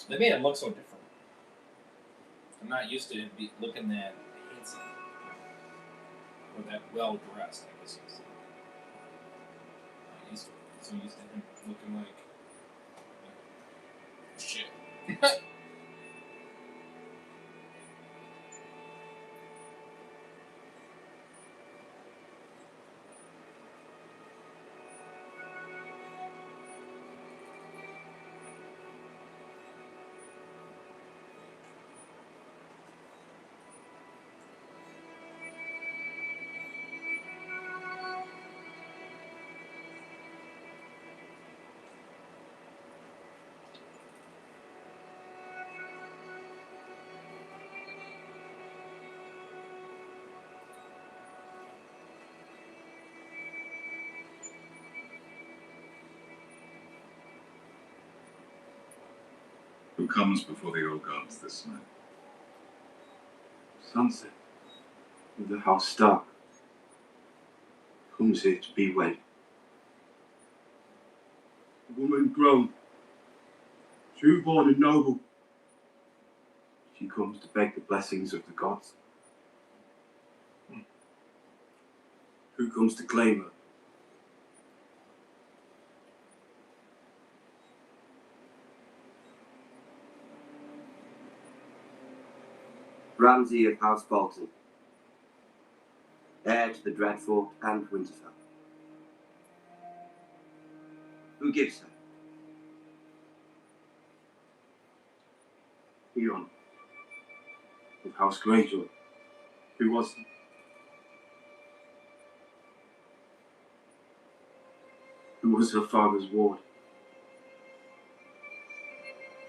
Speaker 1: They made him look so different. I'm not used to him looking that handsome or that well dressed. I guess you say. So used to him looking like shit.
Speaker 3: Who comes before the old gods this night?
Speaker 8: Sunset of the House Stark comes here to be wed. A woman grown, true-born and noble. She comes to beg the blessings of the gods. Who comes to claim her?
Speaker 17: Ramsay of House Bolton, heir to the Dreadfort and Winterfell. Who gives her?
Speaker 8: Leon of House Greyjoy. Who was he? Who was her father's ward?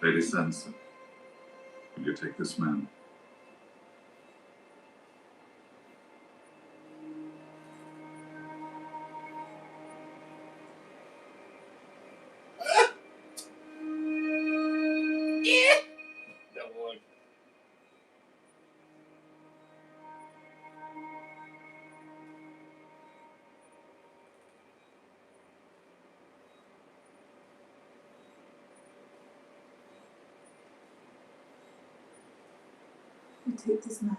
Speaker 3: Lady Sansa, will you take this man?
Speaker 1: That look.
Speaker 6: You take this man.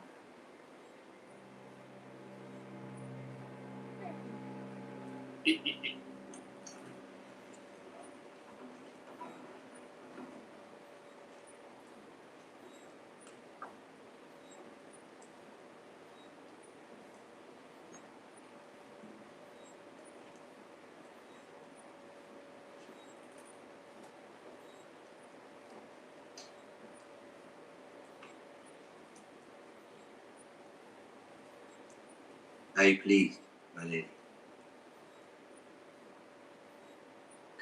Speaker 17: Are you pleased, my lady?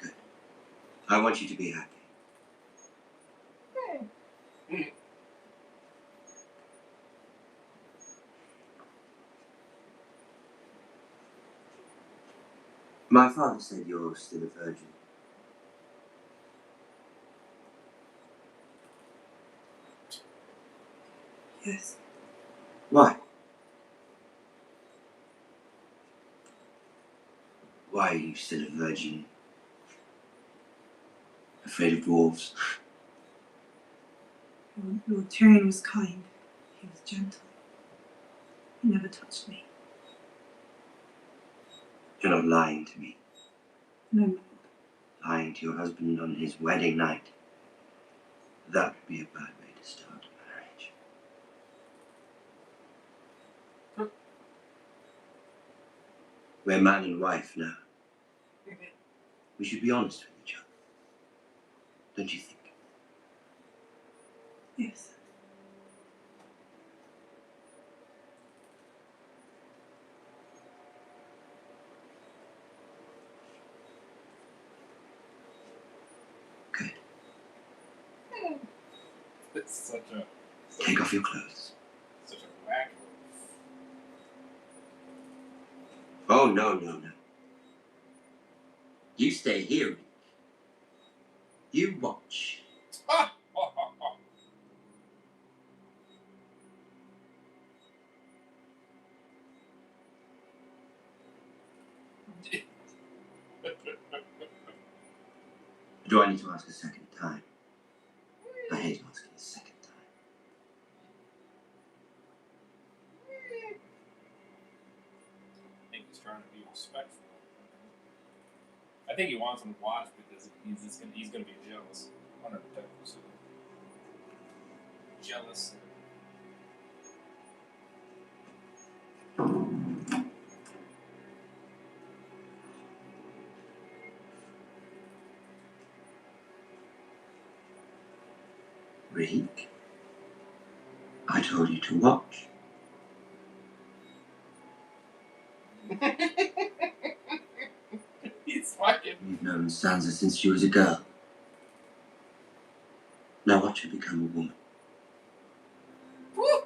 Speaker 17: Good. I want you to be happy. My father said you're still a virgin.
Speaker 6: Yes.
Speaker 17: Why? Why are you still a virgin? Afraid of dwarves?
Speaker 6: Lord Tyrion was kind. He was gentle. He never touched me.
Speaker 17: You're not lying to me.
Speaker 6: No, my lord.
Speaker 17: Lying to your husband on his wedding night. That would be a bad way to start a marriage. We're man and wife now. We should be honest with each other. Don't you think?
Speaker 6: Yes.
Speaker 1: It's such a...
Speaker 17: Take off your clothes.
Speaker 1: Such a whack.
Speaker 17: Oh, no. You stay here, Rick. You watch. Do I need to ask a second time? I hate asking a second time.
Speaker 1: I think he's trying to be respectful. I think he wants him to watch because he's gonna be jealous. 110%. Jealous.
Speaker 17: Rick, I told you to watch.
Speaker 1: He's fucking...
Speaker 17: You've known Sansa since she was a girl. Now watch her become a woman.
Speaker 1: Woo!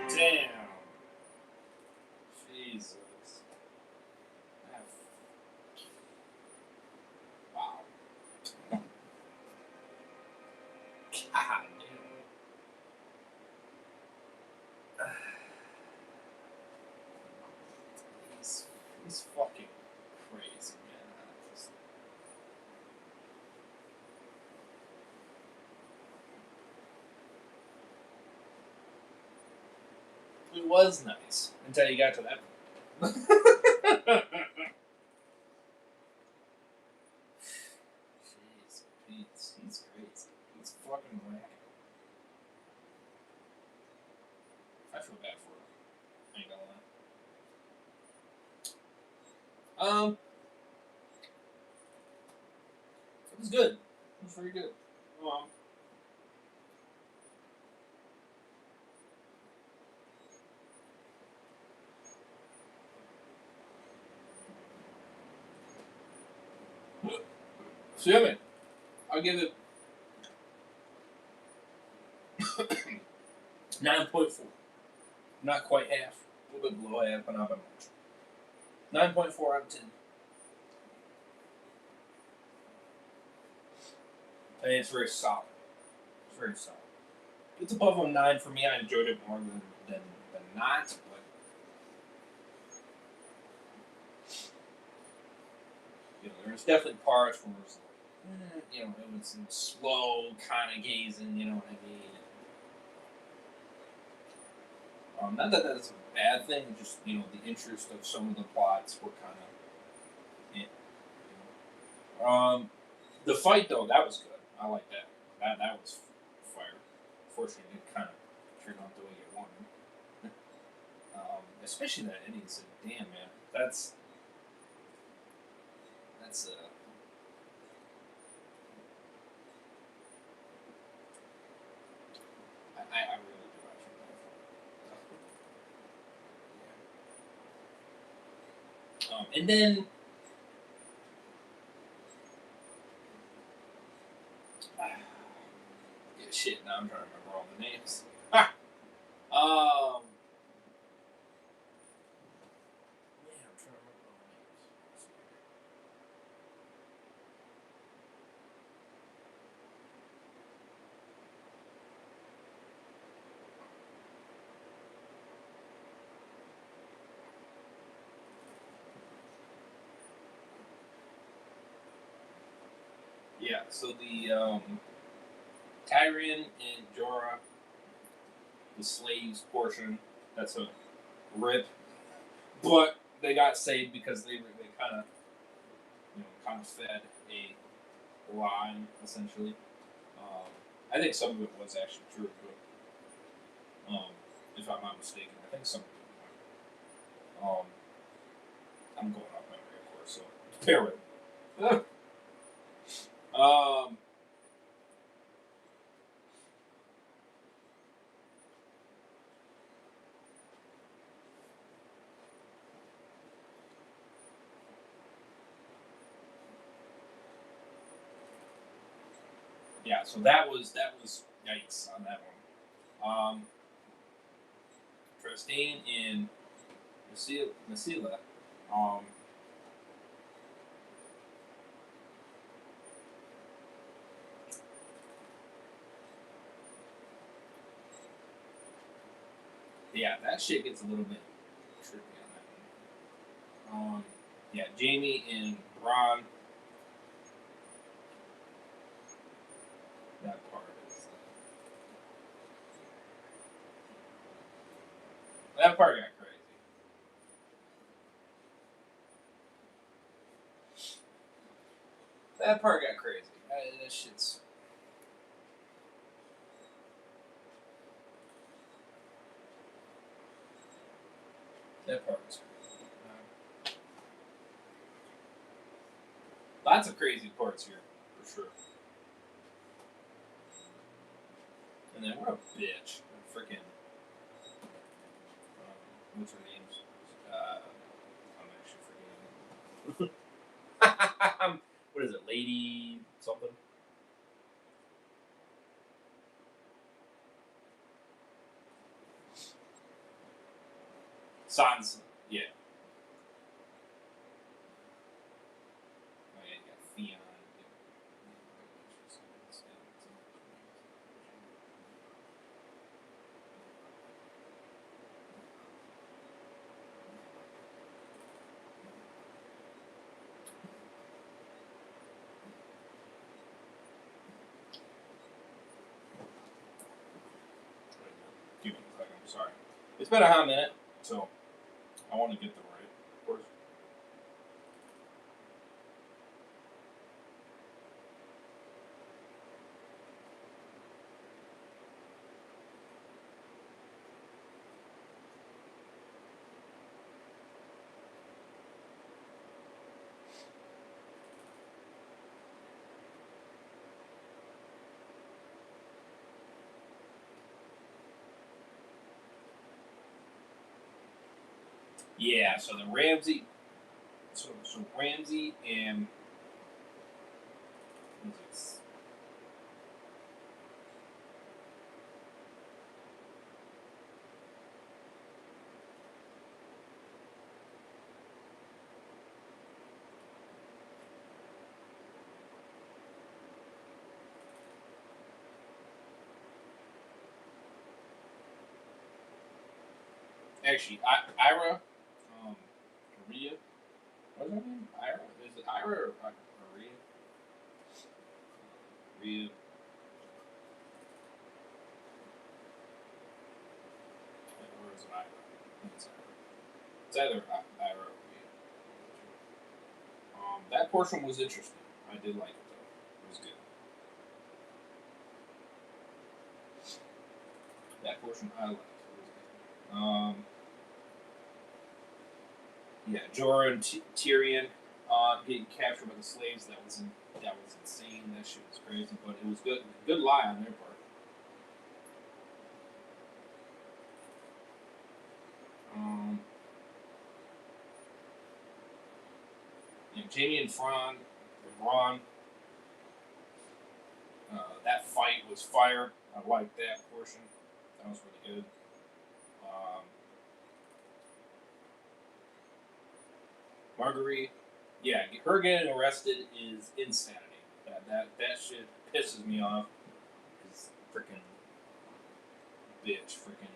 Speaker 1: Damn. Jesus. Wow. God damn. He's fucking crazy, man. It was nice until you got to that point. Jeez, he's crazy. He's fucking whack. I feel bad for him. I ain't gonna lie. It was good. It was very good. So yeah, man, I'll give it 9.4. Not quite half. A little bit below half, but not by much. 9.4 out of 10. And it's very solid. It's very solid. It's above a 9 for me. I enjoyed it more than not, but there's definitely parts where it's like, it was slow kind of gazing, you know what I mean? Not that that's a bad thing, just, the interest of some of the plots were kind of, the fight, though, that was good. I like that. That was fire. Unfortunately, it kind of turned out the way you wanted. Especially that ending. So, damn, man. That's I really do actually like that. And then shit, now I'm trying to remember all the names. Man, I'm trying to remember all the names. Yeah, so the Tyrion and Jorah, the slaves portion, that's a rip. But they got saved because they kind of fed a line essentially. I think some of it was actually true, but if I'm not mistaken, I think some of it. I'm going off memory, of course, so bear with me. Yeah, so that was yikes on that one. Tristane and Nasila. Yeah, that shit gets a little bit trippy on that one. Yeah, Jamie and Bronn. That part is. That part got crazy. That part got crazy. That shit's. That part was crazy. Lots of crazy parts here, for sure. And then what a bitch. Freaking. What's her name? I'm actually forgetting. What is it? Lady something? Sansa. Yeah. Oh, yeah, you got Theon. Give me a second. I'm sorry. It's been a hot minute, so I want to get the right, of course. Yeah, so the Ramsay. So Ramsay and Music's actually Ira, Maria. What's her name? Ira? Is it Ira or Maria? Maria. Or is it Ira? I think it's Ira. It's either Ira or Maria. That portion was interesting. I did like it though. It was good. That portion I liked. It was good. Yeah, Jorah and Tyrion getting captured by the slaves. That was insane. That shit was crazy, but it was good. Good lie on their part. Jamie and Bronn. That fight was fire. I liked that portion. That was really good. Marguerite, yeah, her getting arrested is insanity. That shit pisses me off. It's freaking bitch, freaking.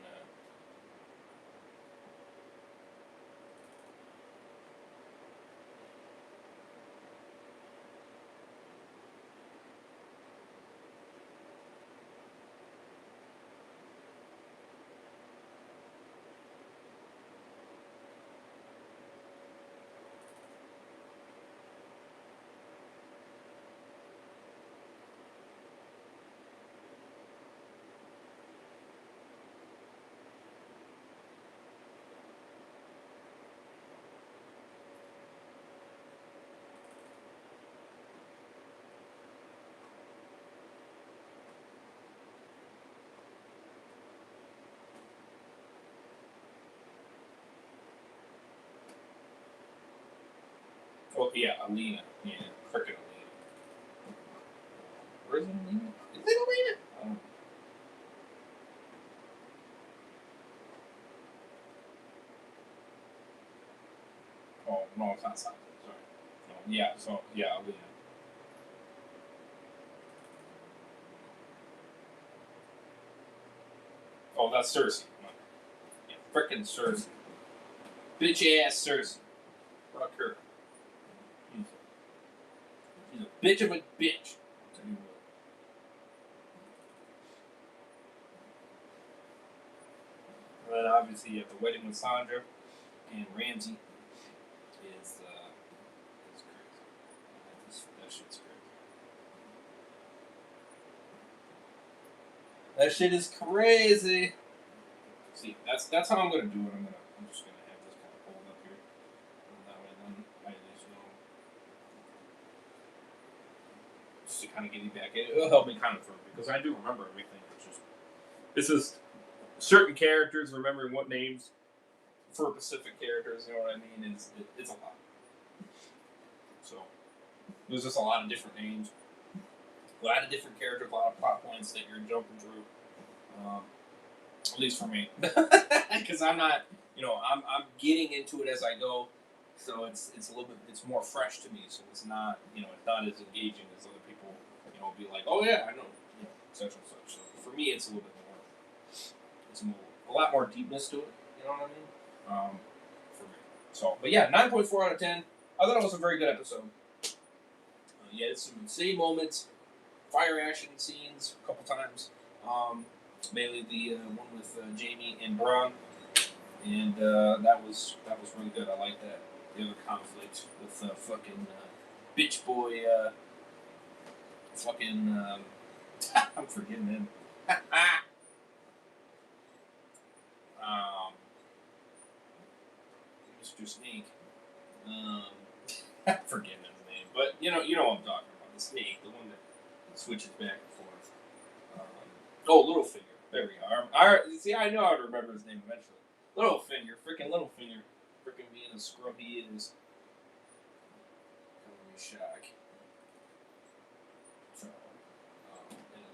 Speaker 1: Oh yeah, Alina. Yeah, freaking Alina. Where is it, Alina? Is it Alina? Oh no, it's not Sansa. Sorry. No, yeah. So yeah, Alina. Oh, that's Cersei. Yeah, freaking Cersei. Bitch ass Cersei. Fuck her. She's a bitch of a bitch. I'll tell you what. And then obviously you have the wedding with Sandra and Ramsay is crazy. That shit's crazy. That shit is crazy. See, that's how I'm gonna do it. I'm just gonna have this kind of pulled up here. And that way then I just know just to kind of get you back. It'll help me kind of through because I do remember everything. It's just certain characters, remembering what names for specific characters, you know what I mean? It's a lot. So there's just a lot of different names, a lot of different characters, a lot of plot points that you're jumping through. At least for me, because I'm not, I'm getting into it as I go, so it's a little bit, it's more fresh to me. So it's not, it's not as engaging as other people, be like, oh yeah, I know, such and such. So for me, it's a little bit more, a lot more deepness to it. You know what I mean? For me. So, but yeah, 9.4 out of 10. I thought it was a very good episode. Yeah, it's some insane moments, fire action scenes a couple times. Mainly the one with Jamie and Bronn, and that was really good. I like that. The other conflict with fucking bitch boy, fucking I'm forgetting him. Mr. Snake. I'm forgetting his name, but you know what I'm talking about. The snake, the one that switches back and forth. Littlefinger. There we go. See, I know how to remember his name eventually. Littlefinger. Freaking Littlefinger. Freaking being a scrub he is. Color me shock.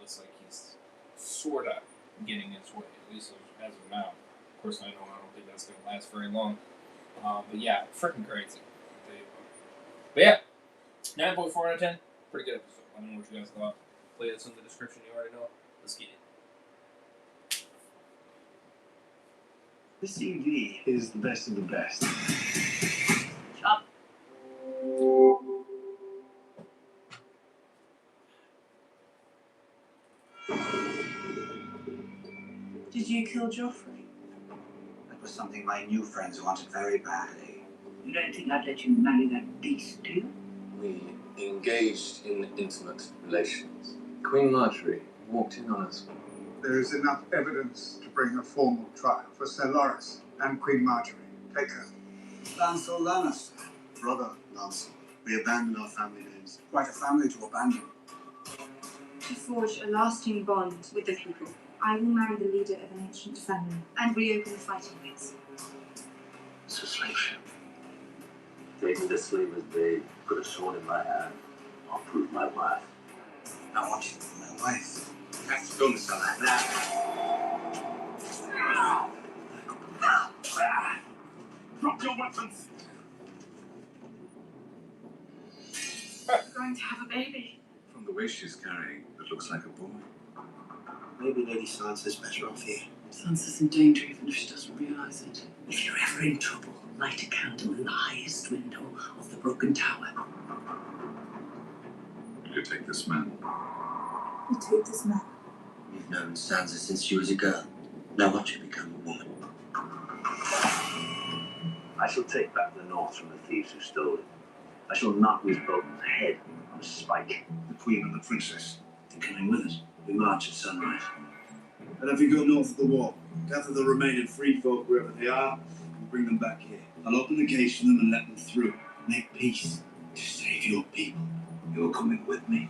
Speaker 1: looks like he's sort of getting his way, at least as of now. Of course, I don't think that's going to last very long. But yeah, freaking crazy. But yeah, 9.4 out of 10. Pretty good episode. I don't know what you guys thought. Play this in the description, you already know. Let's get it.
Speaker 12: This CV is the best of the best.
Speaker 11: Shut.
Speaker 6: Did you kill Joffrey?
Speaker 9: That was something my new friends wanted very badly.
Speaker 11: You don't think I'd let you marry that beast, do you?
Speaker 14: We engaged in intimate relations. Queen Marjorie walked in on us.
Speaker 2: There is enough evidence to bring a formal trial for Sir Loris and Queen Marjorie. Take her.
Speaker 9: Lancel Lannister.
Speaker 10: Brother Lancel, we abandon our family names.
Speaker 9: Quite a family to abandon.
Speaker 6: To forge a lasting bond with the people, I will marry the leader of an ancient family and reopen the fighting ways.
Speaker 8: It's a slave ship. Take me to slaver's bay, put a sword in my hand, I'll prove my worth.
Speaker 9: I want you to be my wife.
Speaker 3: That's done, son.
Speaker 8: Drop your weapons!
Speaker 6: We're going to have a baby.
Speaker 3: From the way she's carrying, it looks like a boy.
Speaker 17: Maybe Lady Sansa's better off here.
Speaker 11: Sansa's in danger even if she doesn't realise it. If you're ever in trouble, light a candle in the highest window of the broken tower.
Speaker 3: Will you take this man?
Speaker 6: You take this man.
Speaker 17: You've known Sansa since she was a girl. Now watch her become a woman.
Speaker 8: I shall take back the north from the thieves who stole it. I shall knock his boat's head on a spike.
Speaker 9: The Queen and the Princess. They're coming with us. We march at sunrise. And if we go north of the wall, gather the remaining free folk wherever they are, and bring them back here. I'll open the gates for them and let them through. Make peace to save your people. You're coming with me.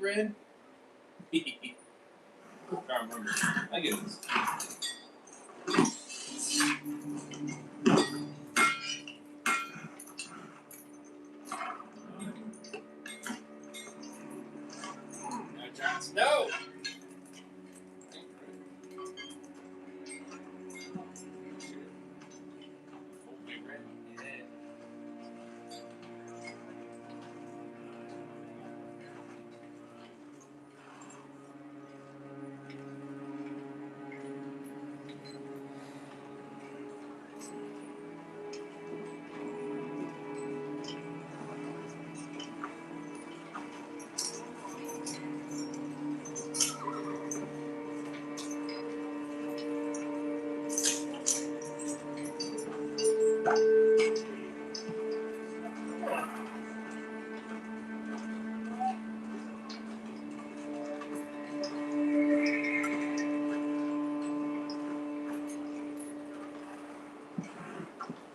Speaker 1: Red? I can't remember. I get this. No, Johnson, no!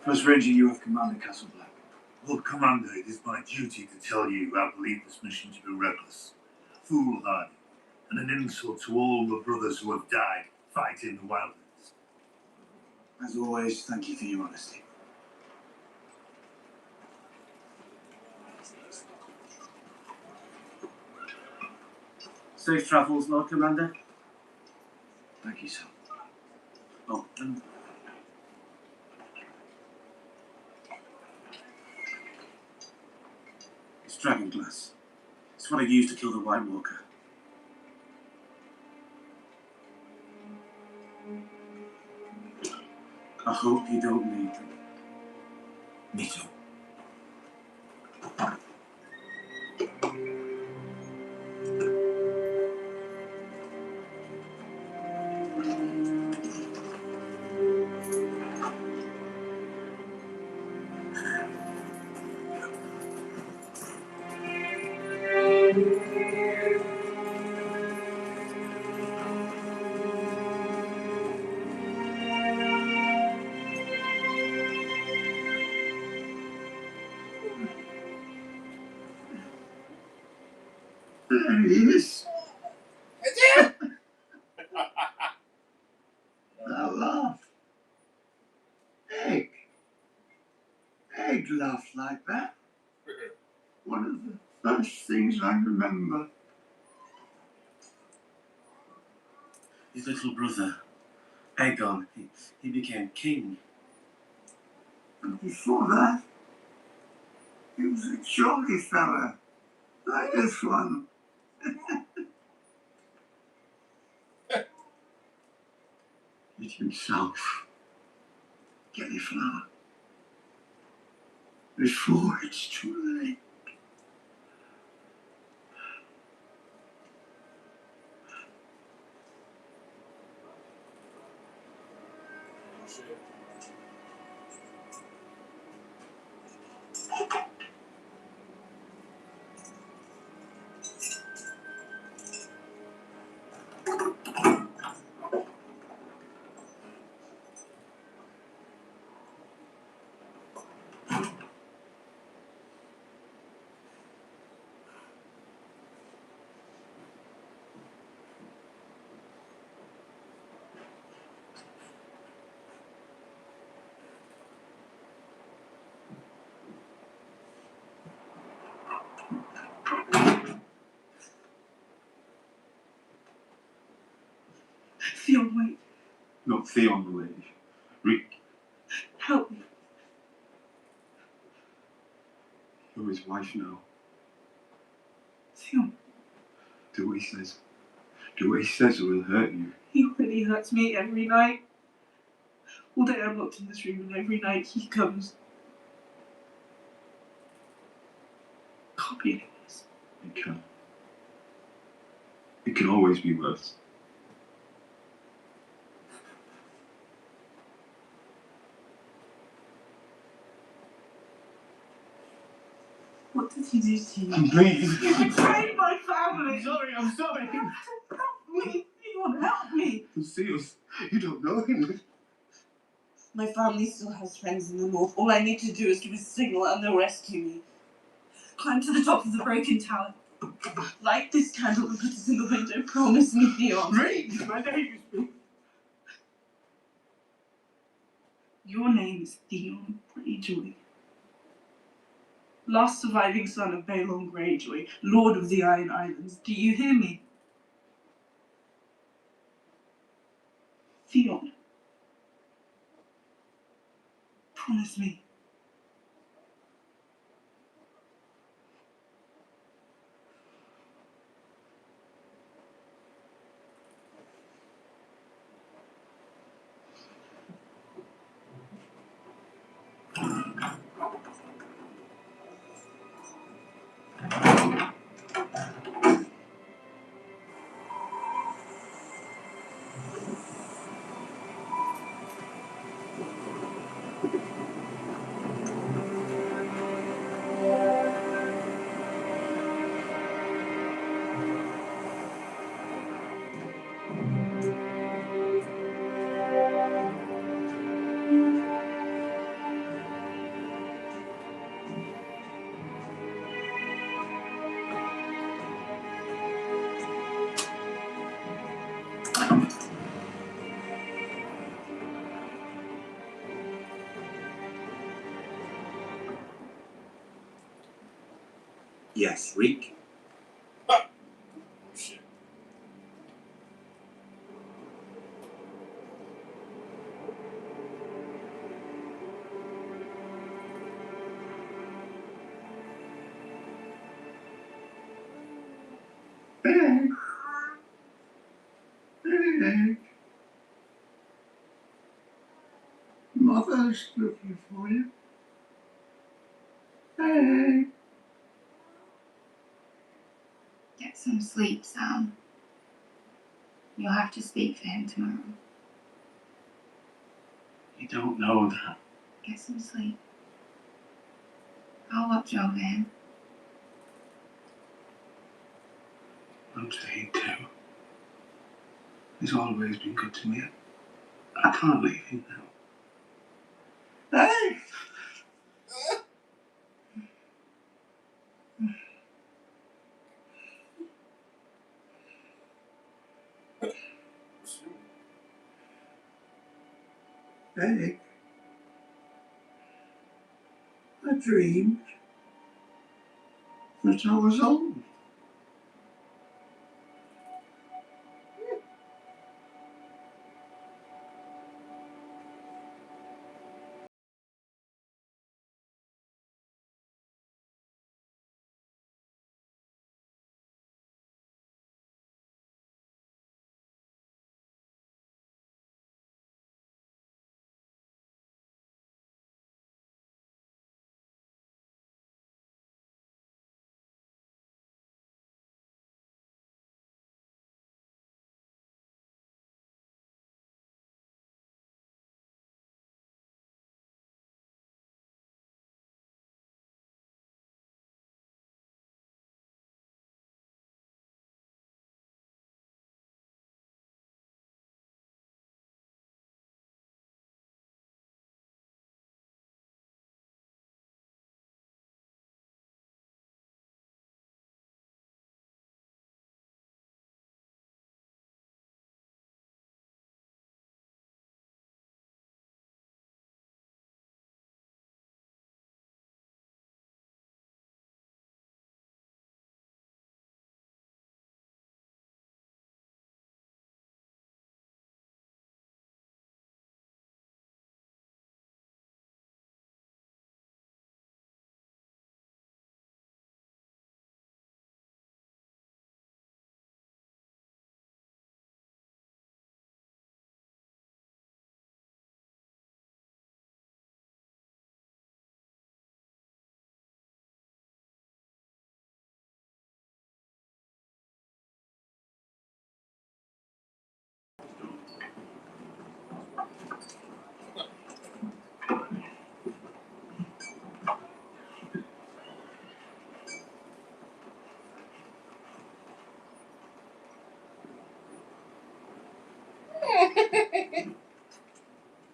Speaker 12: First Ranger, you have commanded Castle Black.
Speaker 18: Lord Commander, it is my duty to tell you I believe this mission to be reckless, foolhardy, and an insult to all the brothers who have died fighting the wildlands.
Speaker 12: As always, thank you for your honesty. Safe travels, Lord Commander.
Speaker 9: Thank you, sir.
Speaker 12: Oh, and it's dragon glass. It's what I used to kill the White Walker. I hope you don't need them.
Speaker 9: Me too.
Speaker 2: There he is. Now laugh. Egg. Egg laughed like that. One of the first things I remember.
Speaker 12: His little brother, Aegon, he became king.
Speaker 2: And before that, he was a jolly fella, like this one. It himself. Gilliflower. Before it's too late.
Speaker 12: Theon, wait.
Speaker 9: Not Theon, the lady. Rick,
Speaker 12: Help me.
Speaker 9: you're his wife now.
Speaker 12: Theon,
Speaker 9: Do what he says. Do what he says or he'll hurt you.
Speaker 12: he already hurts me every night. All day I'm locked in this room and every night he comes. Can't be any worse.
Speaker 9: It can. It can always be worse.
Speaker 12: What did he do to you?
Speaker 9: Please.
Speaker 12: You betrayed my family!
Speaker 9: I'm sorry.
Speaker 12: Help me! Theon, help me!
Speaker 9: See us. You don't know him.
Speaker 12: My family still has friends in the north. All I need to do is give a signal and they'll rescue me. Climb to the top of the broken tower. Light this candle and put it in the window. Promise me, Theon.
Speaker 9: Read my name.
Speaker 12: Your name is Theon Greyjoy. Last surviving son of Balon Greyjoy, Lord of the Iron Islands. Do you hear me? Theon. Promise me.
Speaker 17: Yes, Reek.
Speaker 1: Oh shit.
Speaker 2: Egg. Egg. Mother's looking for you. Egg.
Speaker 4: Get some sleep, Sam. You'll have to speak for him tomorrow.
Speaker 15: You don't know that.
Speaker 4: Get some sleep. I'll watch over him.
Speaker 9: I'm staying too. He's always been good to me. I can't leave him now.
Speaker 2: Egg. Egg. I dreamed that I was old.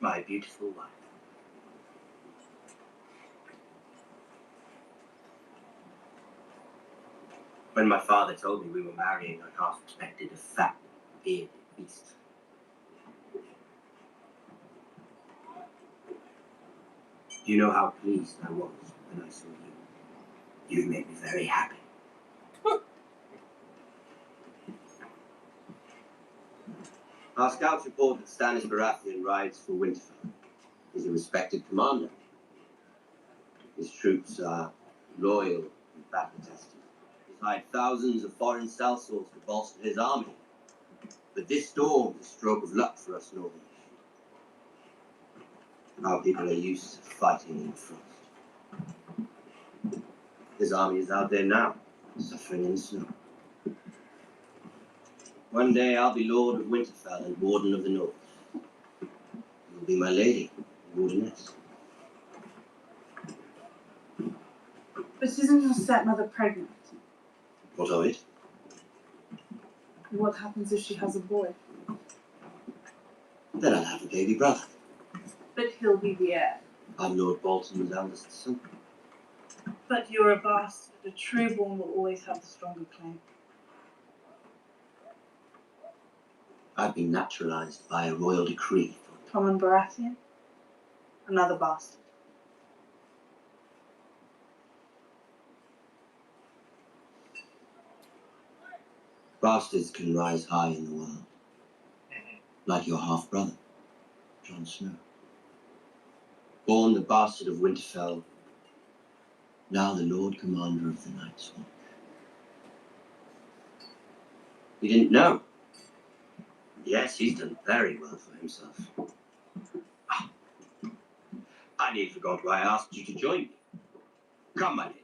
Speaker 17: My beautiful wife. When my father told me we were marrying, I half expected a fat, bearded beast. Do you know how pleased I was when I saw you? You made me very happy. Our scouts report that Stannis Baratheon rides for Winterfell. He's a respected commander. His troops are loyal and battle-tested. He's hired thousands of foreign sellswords to bolster his army. But this storm is a stroke of luck for us Northerners. Our people are used to fighting in the frost. His army is out there now, suffering in the snow. One day I'll be Lord of Winterfell and Warden of the North. You'll be my lady, Wardeness.
Speaker 6: But isn't your stepmother pregnant?
Speaker 17: What of it?
Speaker 6: What happens if she has a boy?
Speaker 17: Then I'll have a baby brother.
Speaker 6: But he'll be the heir.
Speaker 17: I'm Lord Bolton's eldest son.
Speaker 6: But you're a bastard. A trueborn will always have the stronger claim.
Speaker 17: I've been naturalized by a royal decree.
Speaker 6: Tommen Baratheon? Another bastard.
Speaker 17: Bastards can rise high in the world. Like your half-brother, Jon Snow. Born the bastard of Winterfell, now the Lord Commander of the Night's Watch. You didn't know? Yes, he's done very well for himself. I nearly forgot why I asked you to join me. Come, my lady.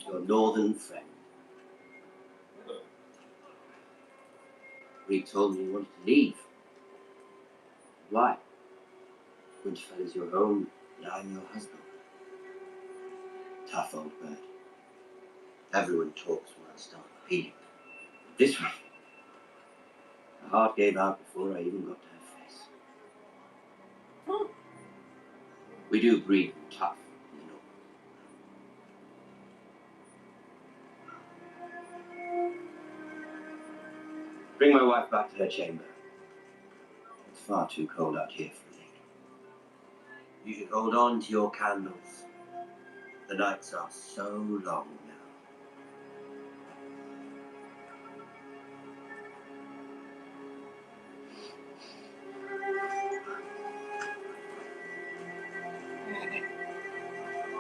Speaker 17: Your northern friend. Reed told me you wanted to leave. Why? Winterfell is your home, and I'm your husband. Tough old bird. Everyone talks when I start repeating. This one, her heart gave out before I even got to her face. We do breed tough, you know. Bring my wife back to her chamber. It's far too cold out here for a lady. You should hold on to your candles. The nights are so long now.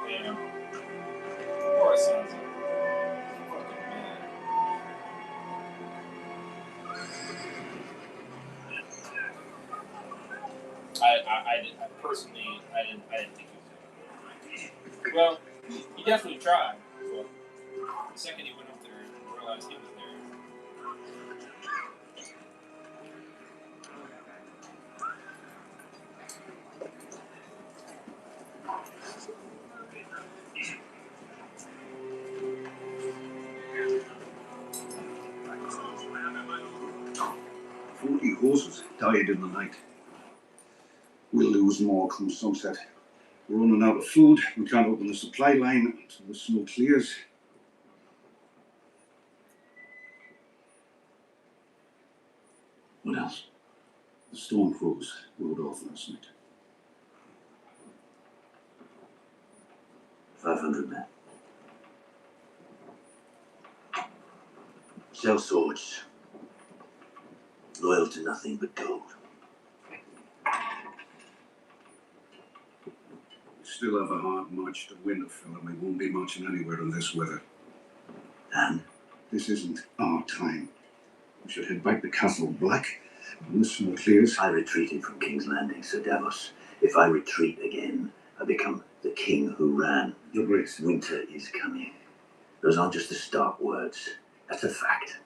Speaker 1: Yeah. Poor Sansa. Fucking man. I personally, I didn't think he was gonna. Well, he definitely tried. But the second he went up there and realized he was there.
Speaker 18: 40 horses died in the night. We'll lose more come sunset. We're running out of food. We can't open the supply line until the snow clears. What else? The storm crows rode off last night.
Speaker 17: 500 men. Sell swords. Loyal to nothing but gold.
Speaker 18: We still have a hard march to Winterfell, and we won't be marching anywhere in this weather.
Speaker 17: And?
Speaker 18: This isn't our time. We should head back to Castle Black when the snow clears.
Speaker 17: I retreated from King's Landing, Sir Davos. If I retreat again, I become the king who ran.
Speaker 18: Your Grace.
Speaker 17: Winter is coming. Those aren't just the stark words. That's a fact.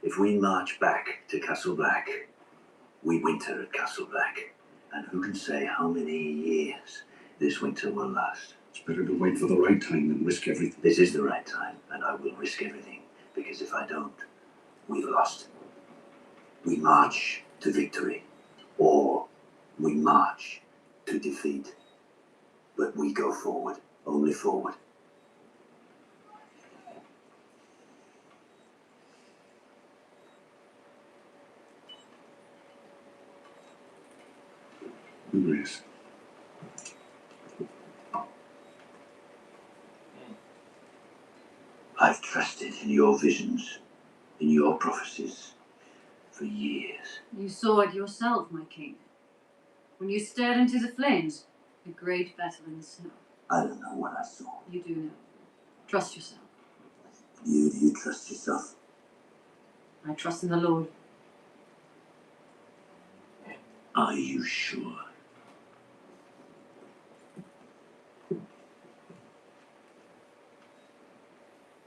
Speaker 17: If we march back to Castle Black, we winter at Castle Black. And who can say how many years this winter will last?
Speaker 18: It's better to wait for the right time than risk everything.
Speaker 17: This is the right time, and I will risk everything. Because if I don't, we've lost. We march to victory, or we march to defeat. But we go forward, only forward.
Speaker 18: Your Grace.
Speaker 17: I've trusted in your visions, in your prophecies, for years.
Speaker 19: You saw it yourself, my king. When you stared into the flames, a great battle in the snow.
Speaker 17: I don't know what I saw.
Speaker 19: You do know. Trust yourself.
Speaker 17: Do you trust yourself?
Speaker 19: I trust in the Lord.
Speaker 17: Are you sure?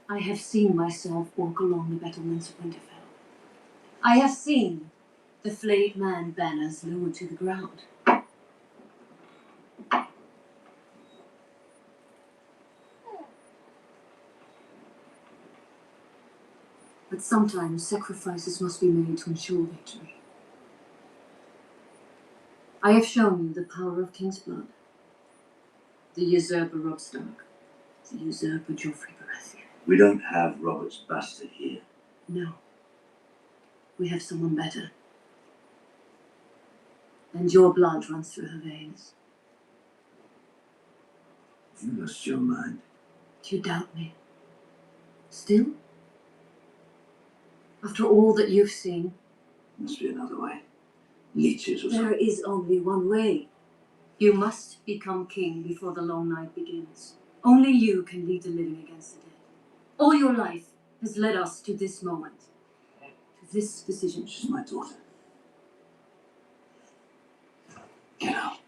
Speaker 19: I have seen myself walk along the battlements of Winterfell. I have seen the flayed man banners lowered to the ground. But sometimes sacrifices must be made to ensure victory. I have shown you the power of King's blood. The usurper Robb Stark. The usurper Joffrey Baratheon.
Speaker 17: We don't have Robert's bastard here.
Speaker 19: No. We have someone better. and your blood runs through her veins.
Speaker 3: You lost your mind.
Speaker 19: Do you doubt me? Still? After all that you've seen?
Speaker 3: Must be another way. Leeches or something.
Speaker 19: There is only one way. You must become king before the long night begins. Only you can lead the living against the dead. All your life has led us to this moment. To this decision.
Speaker 3: She's my daughter. Get out.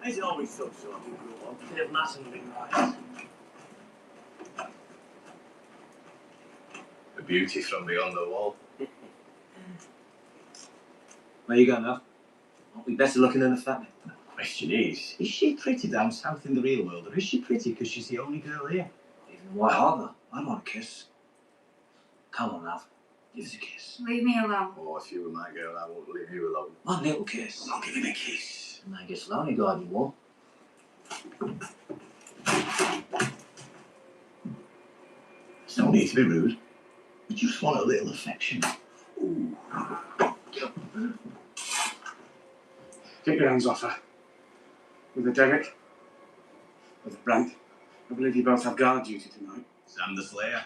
Speaker 15: Is it always so short and cruel? They have massively right.
Speaker 14: The beauty from beyond the wall.
Speaker 16: Where you going, love? Aren't we better looking than the fat man? The question is she pretty down south in the real world, or is she pretty because she's the only girl here? Even why harder? I want a kiss. Come on, love. Give us a kiss.
Speaker 4: Leave me alone.
Speaker 14: Oh, if you were my girl, I won't leave you alone.
Speaker 16: One little kiss. I'll give him a kiss. The man gets lonely guarding war.
Speaker 15: There's no need to be rude. We just want a little affection. Ooh.
Speaker 9: Get your hands off her. With the Derek, with the Brent. I believe you both have guard duty tonight.
Speaker 15: Sam the Slayer.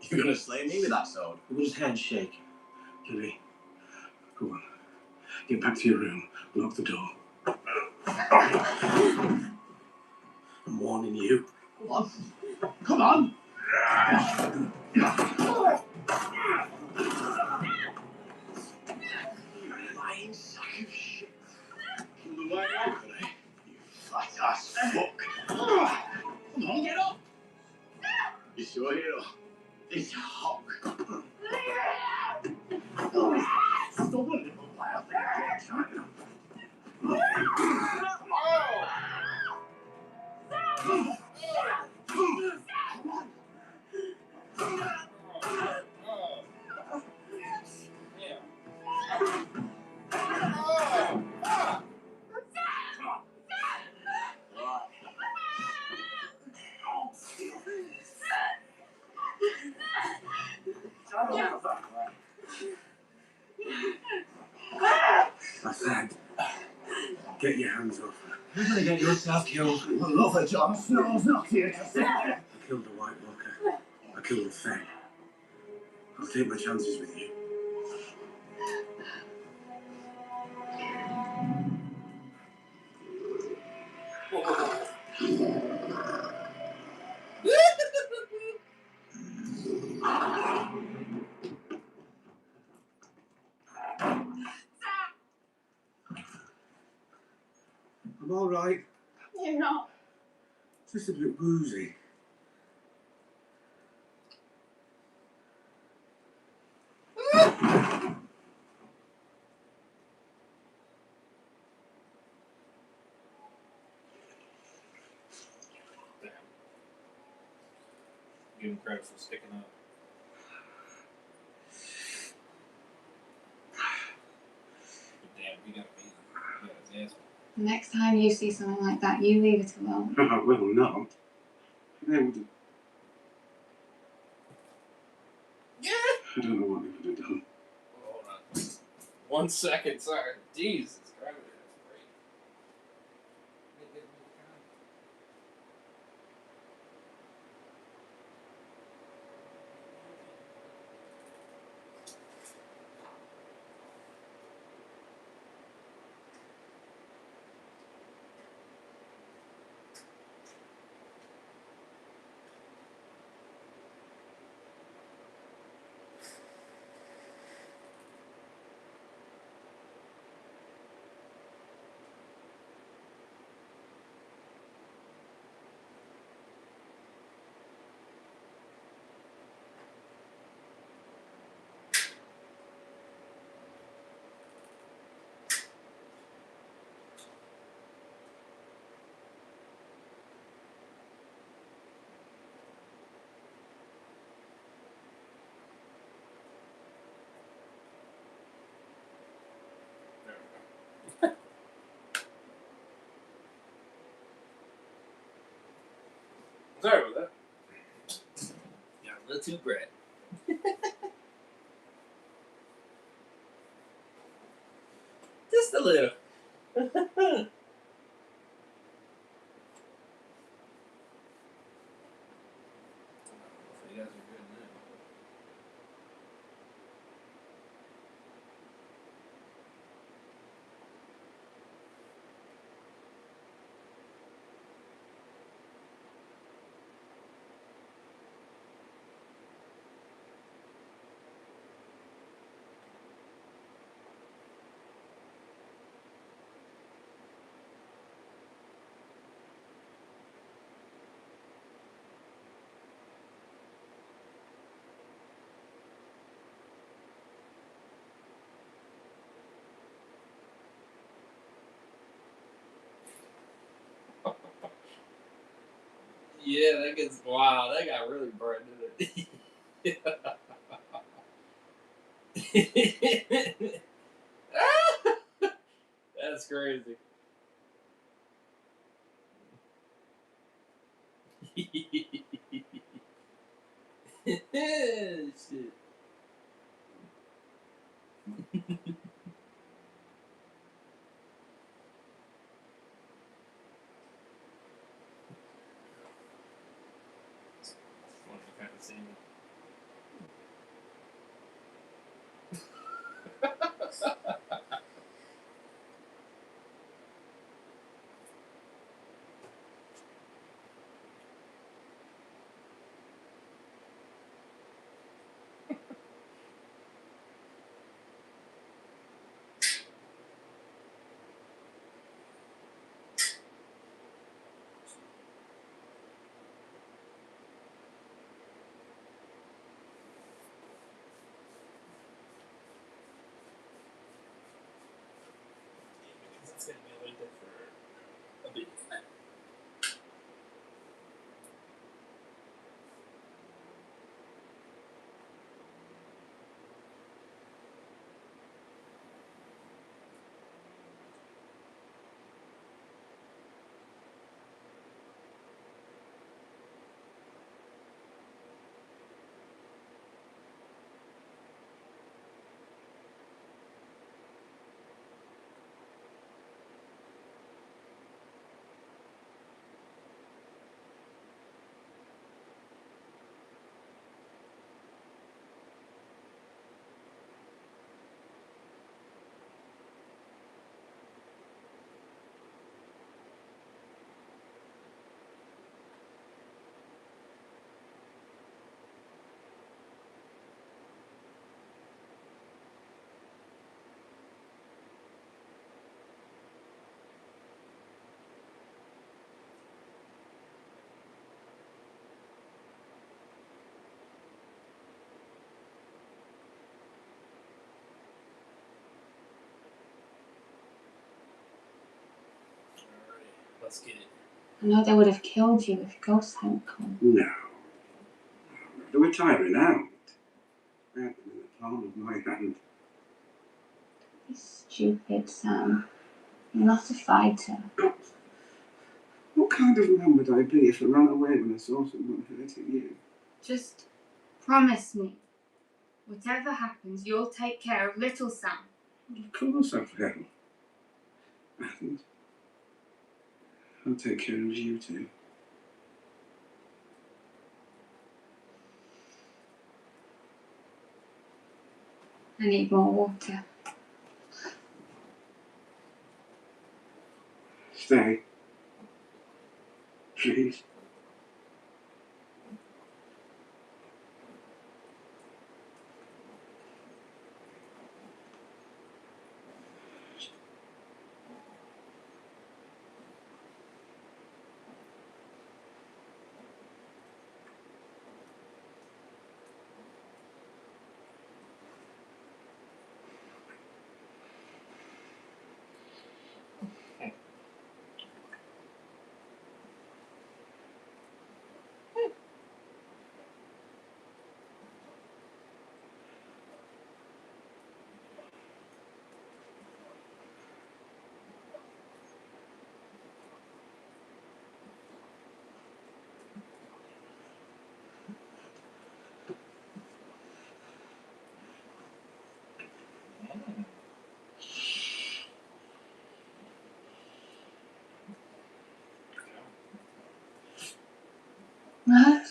Speaker 15: You're gonna slay me with that sword?
Speaker 9: We'll just handshake. Lily, go on. Get back to your room. Lock the door. I'm warning you.
Speaker 15: Come on. Come on. Lying sack of shit. Kill the white walker, eh? You fat ass fuck. Come on, get up. It's your hero. It's Hawk. Stop a little while.
Speaker 9: I said, get your hands off her.
Speaker 15: You're gonna get yourself killed. I love her, Jon Snow's not here to save you.
Speaker 9: I killed the White Walker. I killed the Fang. I'll take my chances with you. I'm all right.
Speaker 5: You're not.
Speaker 9: Just a bit woozy.
Speaker 1: Give him credit for sticking up. But damn, he got beat. He got his ass.
Speaker 4: Next time you see something like that, you leave it alone.
Speaker 9: I will not. They would have.
Speaker 1: Yeah.
Speaker 9: I don't know what they would have done.
Speaker 1: Hold on. 1 second, sorry. Jesus Christ. Sorry about that. Got a little too bright. Just a little. Hopefully you guys are good now. Yeah, that gets wow. That got really bright, didn't it? That's crazy. Shit. Funny kind of scene. It's gonna be like that for a bit. Let's get it.
Speaker 4: I know they would have killed you if ghosts hadn't come.
Speaker 9: No. They were tiring out. I had them in the palm of my hand.
Speaker 4: Be stupid, Sam. You're not a fighter.
Speaker 9: What kind of man would I be if I ran away when I saw someone hurting you?
Speaker 4: Just promise me, whatever happens, you'll take care of little Sam.
Speaker 9: Of course I will. And I'll take care of you too.
Speaker 4: I need more water.
Speaker 9: Stay. Please.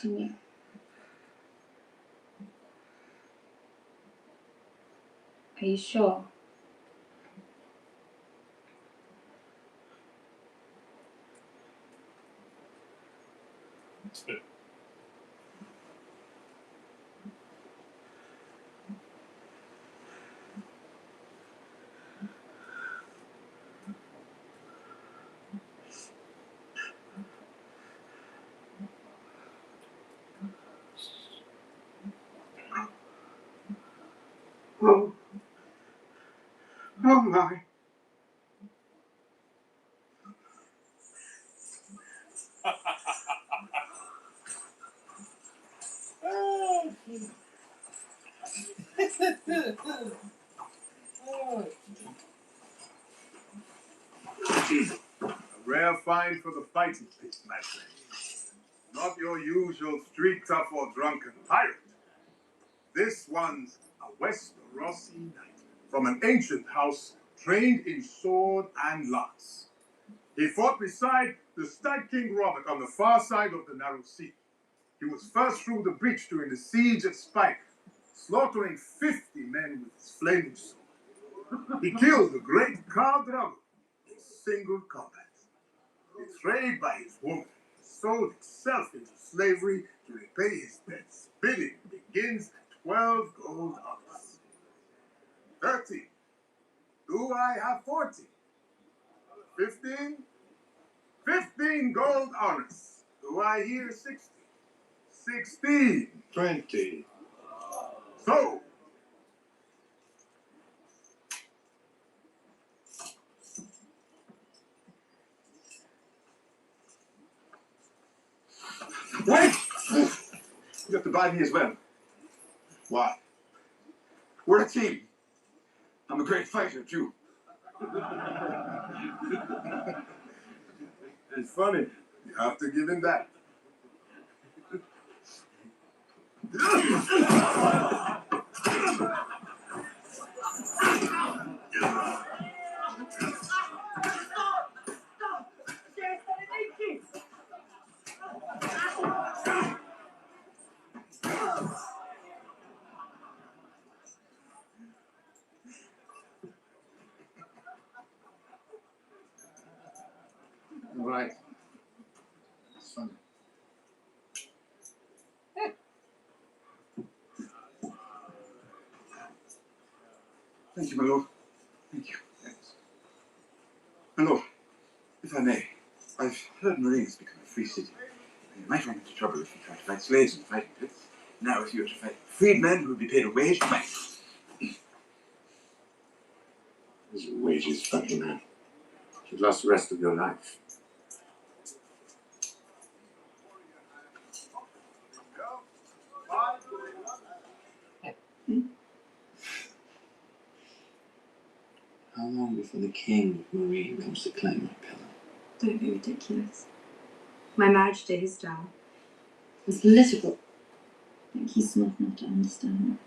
Speaker 4: continue. Are you sure?
Speaker 2: Oh. Oh my.
Speaker 18: A rare find for the fighting pit, my friend. Not your usual street tough or drunken pirate. This one's a Westerosi knight from an ancient house trained in sword and lance. He fought beside the Stag King Robert on the far side of the Narrow Sea. He was first through the breach during the siege of Spike, slaughtering 50 men with his flaming sword. He killed the great Khal Drogo in single combat. Betrayed by his woman, he sold himself into slavery to repay his debts. Bidding begins at 12 gold ounces. 13. Do I have 40? 15? 15 gold honors. Do I hear 60? 16.
Speaker 15: 20.
Speaker 18: So,
Speaker 15: Wait! You have to buy me as well. Why? We're a team. I'm a great fighter, too.
Speaker 18: it's funny. You have to give him that.
Speaker 15: All right. It's funny. Thank you, my lord. Thank you. Yes. My lord, if I may, I've heard Marines become a free city. You might run into trouble if you try to fight slaves in the fighting pits. Now, if you were to fight freedmen who would be paid a wage, His wages, funny man. You've lost the rest of your life.
Speaker 11: How long before the king of Marine comes to claim my pillow?
Speaker 4: Don't be ridiculous. My marriage to his dad was political. I think he's smart enough to understand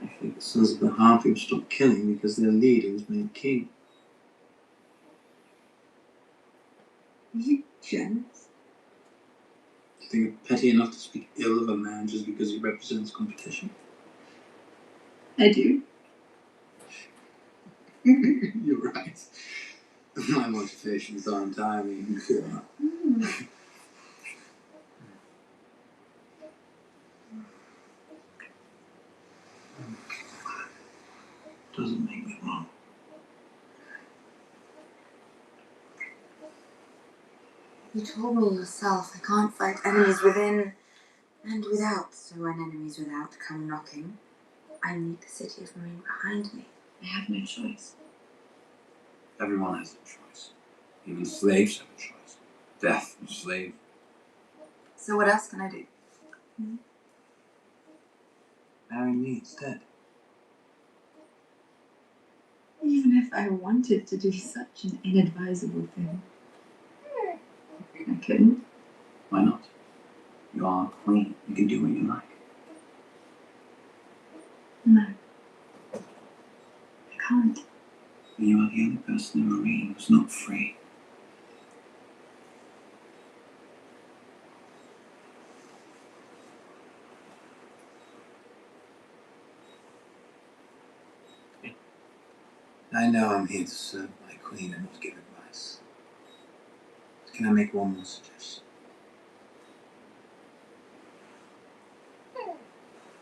Speaker 11: I think the sons of the Harpy stopped killing because their leader was made king.
Speaker 4: that. Are you jealous?
Speaker 11: Do you think you're petty enough to speak ill of a man just because he represents competition?
Speaker 4: I do.
Speaker 11: You're right. My motivations are entirely pure. Doesn't make me wrong.
Speaker 4: You told me yourself I can't fight enemies within and without. So when enemies without come knocking, I need the city of Marine behind me. I have no choice.
Speaker 3: Everyone has a choice. Even slaves have a choice. Death and slave.
Speaker 4: So what else can I do?
Speaker 3: Marry me instead.
Speaker 4: Even if I wanted to do such an inadvisable thing, I couldn't.
Speaker 3: Why not? You are a queen. You can do what you like.
Speaker 4: No. I can't.
Speaker 3: You are the only person in Marine who's not free.
Speaker 9: I know I'm here to serve my queen and not give advice. Can I make one more suggestion?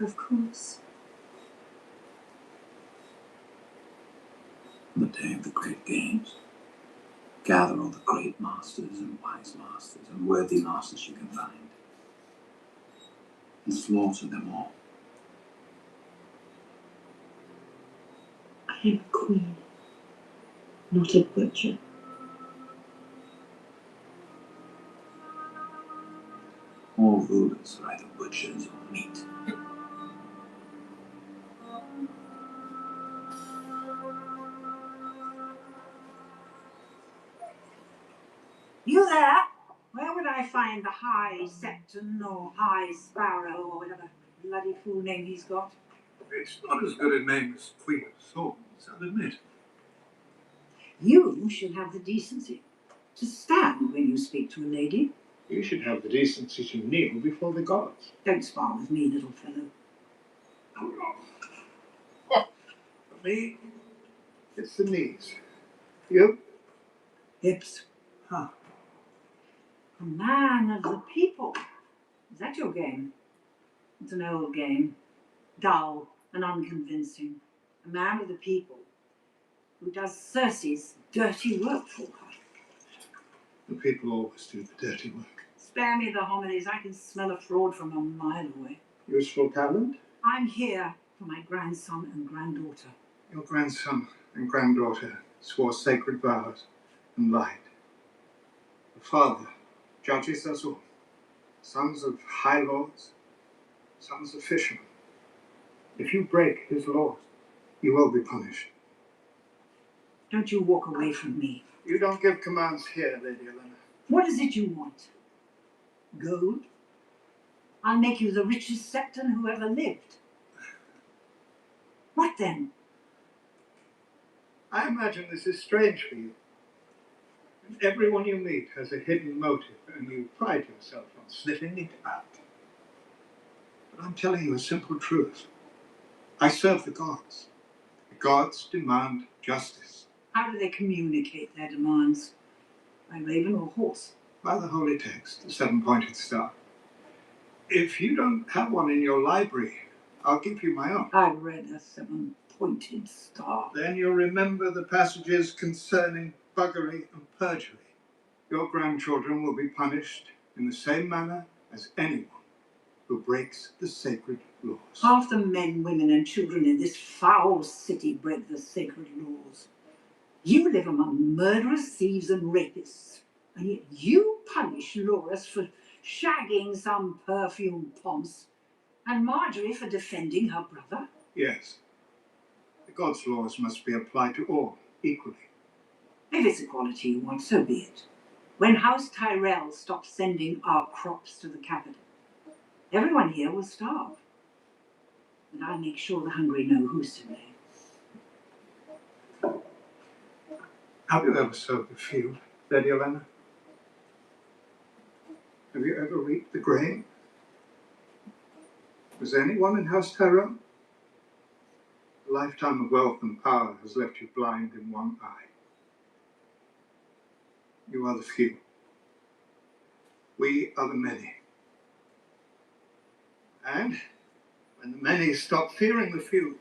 Speaker 19: Of course.
Speaker 9: On the day of the great games, gather all the great masters and wise masters and worthy masters you can find, and slaughter them all.
Speaker 19: I am a queen, not a butcher.
Speaker 9: All rulers are either butchers or meat.
Speaker 13: You there? Where would I find the High Septon or High Sparrow or whatever bloody fool name he's got?
Speaker 2: It's not as good a name as Queen of Swords, I'll admit.
Speaker 13: You should have the decency to stand when you speak to a lady.
Speaker 18: You should have the decency to kneel before the gods.
Speaker 13: Don't spar with me, little fellow.
Speaker 2: For me, it's the knees. You?
Speaker 13: Hips. Huh. A man of the people. Is that your game? It's an old game. Dull and unconvincing. A man of the people who does Circe's dirty work for her.
Speaker 2: The people always do the dirty work.
Speaker 13: Spare me the homilies. I can smell a fraud from a mile away.
Speaker 2: Useful talent?
Speaker 13: I'm here for my grandson and granddaughter.
Speaker 2: Your grandson and granddaughter swore sacred vows and lied. The father judges us all. Sons of high lords, sons of fishermen. If you break his laws, you will be punished.
Speaker 13: Don't you walk away from me.
Speaker 2: You don't give commands here, Lady Helena.
Speaker 13: What is it you want? Gold? I'll make you the richest septon who ever lived. What then?
Speaker 2: I imagine this is strange for you. Everyone you meet has a hidden motive, and you pride yourself on sniffing it out. But I'm telling you a simple truth. I serve the gods. The gods demand justice.
Speaker 13: How do they communicate their demands? By raven or horse?
Speaker 2: By the holy text, the seven-pointed star. If you don't have one in your library, I'll give you my own.
Speaker 13: I've read a seven-pointed star.
Speaker 2: Then you'll remember the passages concerning buggery and perjury. Your grandchildren will be punished in the same manner as anyone who breaks the sacred laws.
Speaker 13: Half the men, women, and children in this foul city break the sacred laws. You live among murderers, thieves, and rapists, and yet you punish Loris for shagging some perfumed ponce, and Marjorie for defending her brother?
Speaker 2: Yes. The gods' laws must be applied to all equally.
Speaker 13: If it's equality you want, so be it. When House Tyrell stops sending our crops to the capital, everyone here will starve. And I'll make sure the hungry know who's to blame.
Speaker 2: Have you ever sowed the field, Lady Helena? Have you ever reaped the grain? Was anyone in House Tyrell? A lifetime of wealth and power has left you blind in one eye. You are the few. We are the many. And when the many stop fearing the few,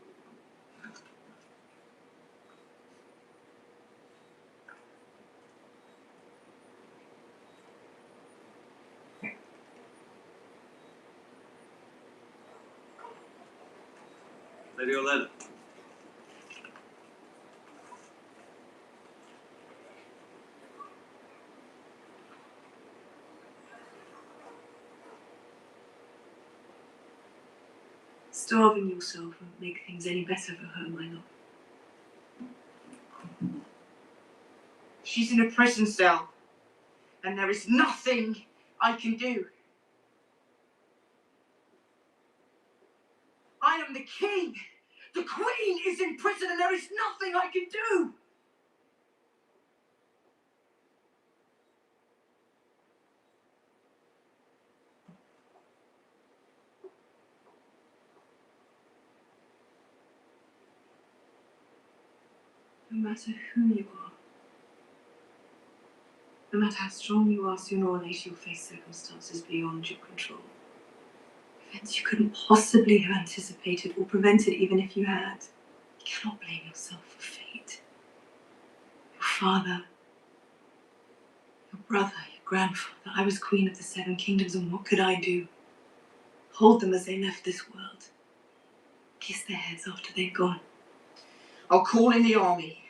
Speaker 8: Lady Helena.
Speaker 6: Starving yourself won't make things any better for her, my love.
Speaker 20: She's in a prison cell, and there is nothing I can do. I am the king. The queen is in prison, and there is nothing I can do.
Speaker 6: No matter who you are, no matter how strong you are, sooner or later you'll face circumstances beyond your control. Events you couldn't possibly have anticipated or prevented even if you had. You cannot blame yourself for fate. Your father, your brother, your grandfather. I was queen of the 7 kingdoms, and what could I do? Hold them as they left this world. Kiss their heads after they've gone.
Speaker 20: I'll call in the army.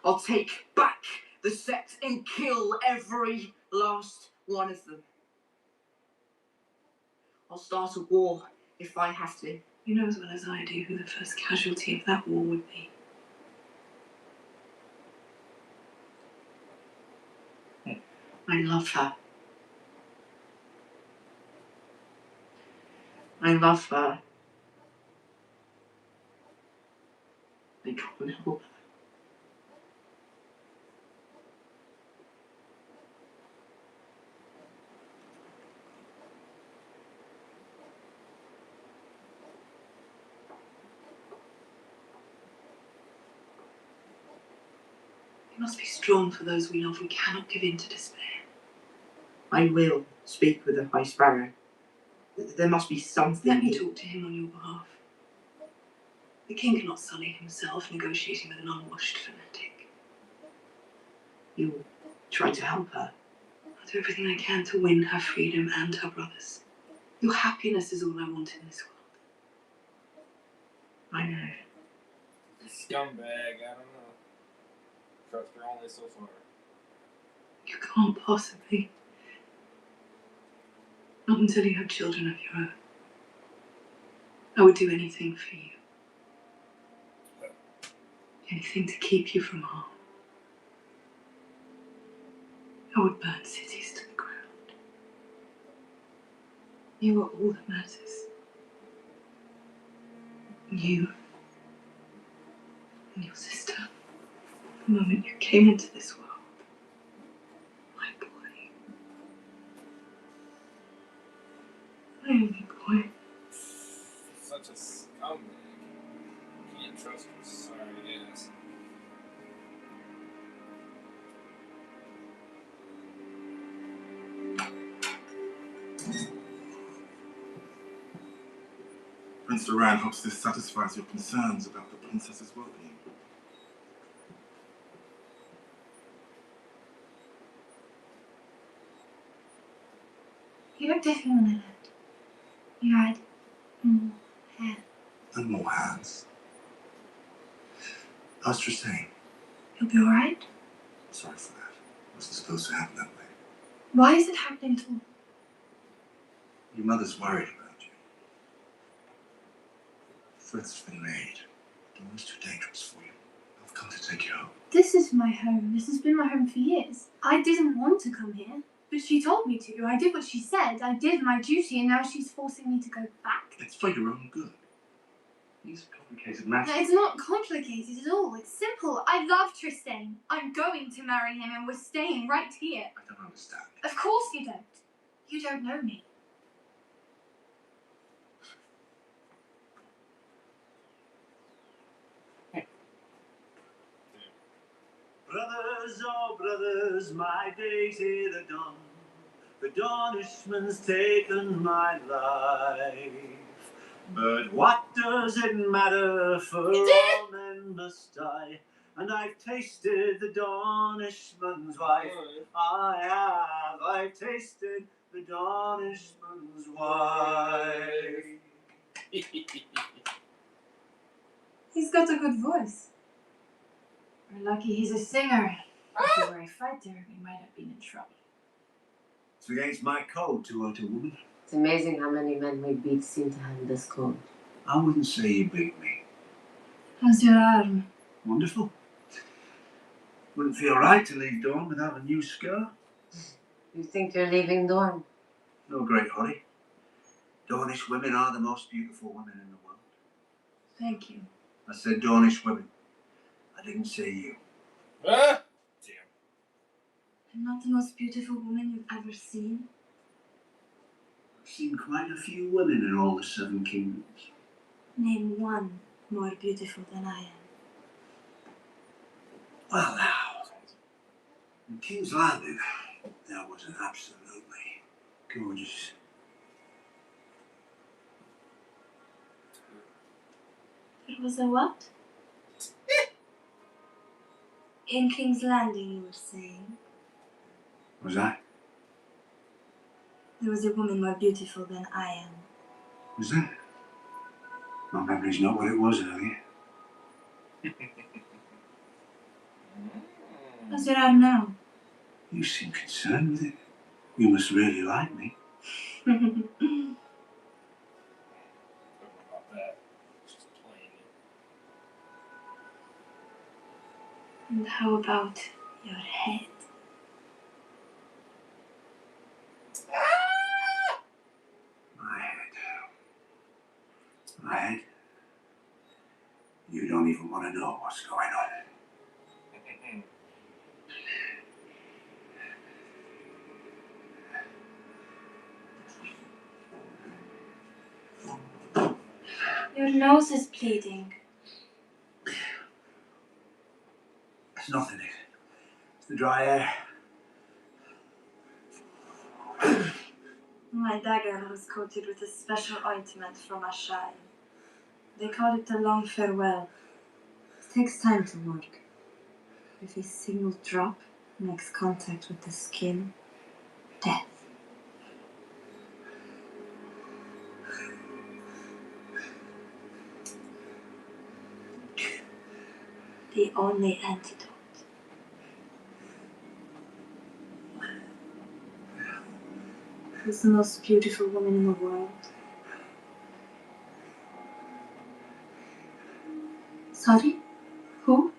Speaker 20: I'll take back the Sept and kill every last one of them. I'll start a war if I have to.
Speaker 6: You know as well as I do who the first casualty of that war would be.
Speaker 20: I love her. I love her. I can't help her.
Speaker 6: We must be strong for those we love. We cannot give in to despair.
Speaker 20: I will speak with the High Sparrow. There must be something.
Speaker 6: Let me talk to him on your behalf. The king cannot sully himself negotiating with an unwashed fanatic.
Speaker 20: You'll try to help her.
Speaker 6: I'll do everything I can to win her freedom and her brother's. Your happiness is all I want in this world.
Speaker 20: I know.
Speaker 1: Scumbag, I don't know. Trust her only so far.
Speaker 6: You can't possibly. Not until you have children of your own. I would do anything for you. Anything to keep you from harm. I would burn cities to the ground. You are all that matters. You and your sister. The moment you came into this world. My boy. My only boy.
Speaker 1: Such a scumbag. Can't trust her sorry ass.
Speaker 18: Prince Duran hopes this satisfies your concerns about the princess's well-being.
Speaker 4: You look different when I left. You had more hair.
Speaker 18: And more hands. How's Tristain?
Speaker 4: You'll be alright?
Speaker 18: Sorry for that. It wasn't supposed to happen that way.
Speaker 4: Why is it happening at all?
Speaker 18: Your mother's worried about you. Threats have been made. The room's too dangerous for you. I've come to take you home.
Speaker 4: This is my home. This has been my home for years. I didn't want to come here, but she told me to. I did what she said. I did my duty, and now she's forcing me to go back.
Speaker 18: It's for your own good. These are complicated matters.
Speaker 4: It's not complicated at all. It's simple. I love Tristain. I'm going to marry him, and we're staying right here.
Speaker 18: I don't understand.
Speaker 4: Of course you don't. You don't know me.
Speaker 12: Brothers, oh brothers, my days here are done. The Dornishman's taken my life. But what does it matter, for all men must die. And I've tasted the Dornishman's wife. I've tasted the Dornishman's wife.
Speaker 4: He's got a good voice. We're lucky he's a singer. If he were a fighter, we might have been in trouble.
Speaker 12: It's against my code to hurt a woman.
Speaker 5: It's amazing how many men we beat seem to have this code.
Speaker 12: I wouldn't say you beat me.
Speaker 4: How's your arm?
Speaker 12: Wonderful. Wouldn't feel right to leave Dawn without a new scar.
Speaker 5: You think you're leaving Dorn?
Speaker 12: No great hurry. Dornish women are the most beautiful women in the world.
Speaker 6: Thank you.
Speaker 12: I said Dornish women. I didn't say you.
Speaker 1: Ah!
Speaker 4: I'm not the most beautiful woman you've ever seen.
Speaker 12: I've seen quite a few women in all the 7 kingdoms.
Speaker 4: Name one more beautiful than I am.
Speaker 9: Well, now, in King's Landing, there was an absolutely gorgeous.
Speaker 4: It was a what? In King's Landing, you were saying?
Speaker 9: Was that?
Speaker 4: There was a woman more beautiful than I am.
Speaker 9: Was that? My memory's not what it was earlier.
Speaker 4: As there are now.
Speaker 9: You seem concerned with it. You must really like me.
Speaker 1: About that. Just playing it.
Speaker 4: And how about your head?
Speaker 9: My head. My head. You don't even want to know what's going on.
Speaker 4: Your nose is bleeding.
Speaker 9: There's nothing in it. It's the dry air.
Speaker 4: My dagger was coated with a special ointment from Ashai. They call it a long farewell. It takes time to work. If a single drop makes contact with the skin, death. The only antidote. Who's the most beautiful woman in the world? Sorry? Who?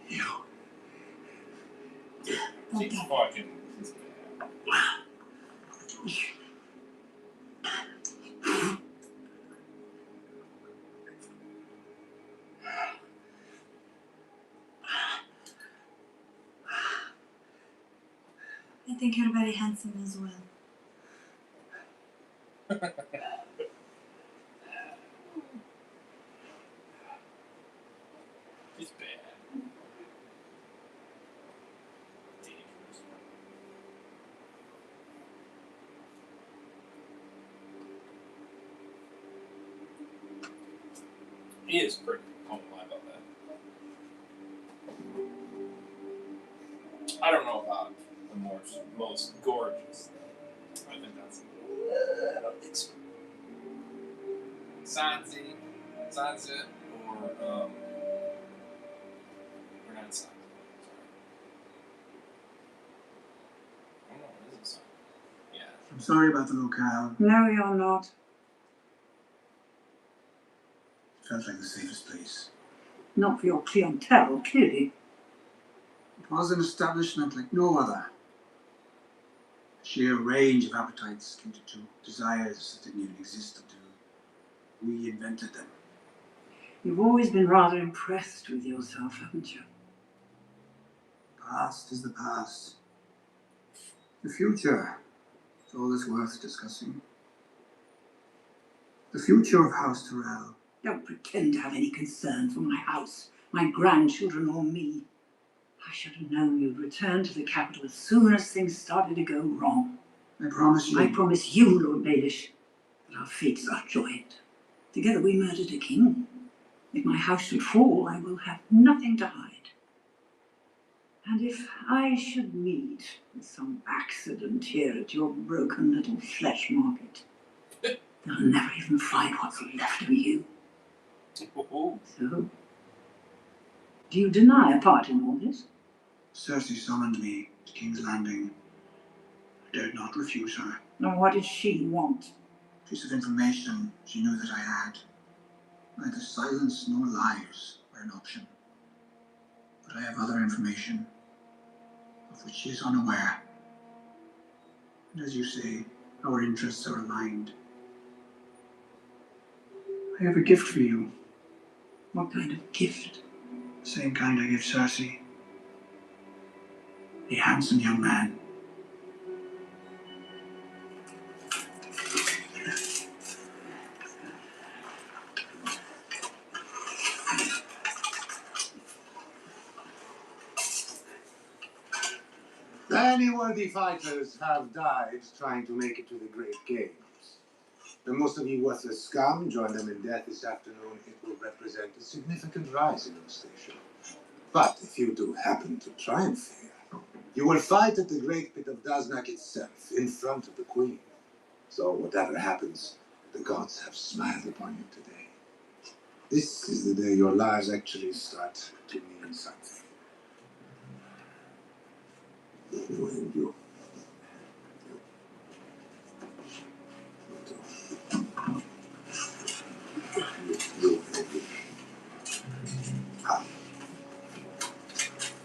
Speaker 9: You.
Speaker 1: She's fucking.
Speaker 4: I think you're very handsome as well.
Speaker 1: He's bad. Dangerous. He is pretty. I won't lie about that. I don't know about the most gorgeous. I think that's a little extreme. Sansa, or not Sansa. Sorry. I don't know. What is it? Sansa? Yeah.
Speaker 9: I'm sorry about the locale.
Speaker 6: No, you're not.
Speaker 9: Felt like the safest place.
Speaker 13: Not for your clientele, clearly.
Speaker 9: It was an establishment like no other. A sheer range of appetites catered to desires that didn't even exist until we invented them.
Speaker 13: You've always been rather impressed with yourself, haven't you?
Speaker 9: Past is the past. The future is all that's worth discussing. The future of House Tyrell.
Speaker 13: Don't pretend to have any concern for my house, my grandchildren, or me. I should have known you'd return to the capital as soon as things started to go wrong.
Speaker 9: I promise you.
Speaker 13: I promise you, Lord Baelish, that our fates are joined. Together we murdered a king. If my house should fall, I will have nothing to hide. And if I should meet with some accident here at your broken little flesh market, they'll never even find what's left of you. So, do you deny a part in all this?
Speaker 9: Cersei summoned me to King's Landing. I dared not refuse her.
Speaker 13: And what did she want?
Speaker 9: A piece of information she knew that I had. Neither silence nor lies were an option. But I have other information of which she is unaware. And as you say, our interests are aligned. I have a gift for you.
Speaker 13: What kind of gift?
Speaker 9: The same kind I gave Cersei. A handsome young man. Many worthy fighters have died trying to make it to the Great Games. And most of you worthless scum join them in death this afternoon. It will represent a significant rise in your station. But if you do happen to triumph here, you will fight at the Great Pit of Daznak itself, in front of the Queen. So whatever happens, the gods have smiled upon you today. This is the day your lives actually start to mean something. You.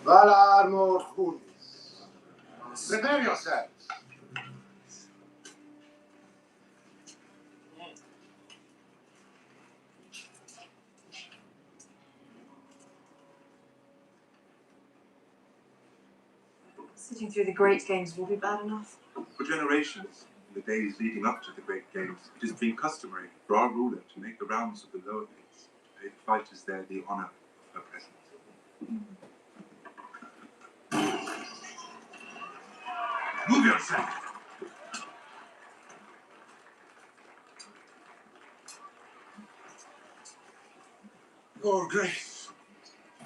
Speaker 9: Valar Morghulis. Prepare yourselves.
Speaker 6: Sitting through the Great Games will be bad enough.
Speaker 3: For generations, in the days leading up to the Great Games, it has been customary for our ruler to make the rounds of the lower gates, to pay the fighters there the honor of her presence. Move yourself!
Speaker 9: Your Grace,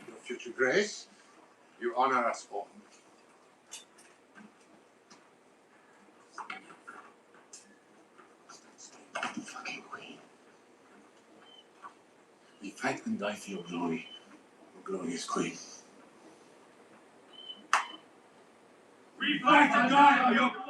Speaker 9: your future Grace, you honor us all.
Speaker 15: Fucking Queen. We fight and die for your glory, your glorious Queen. We fight and die for your glory.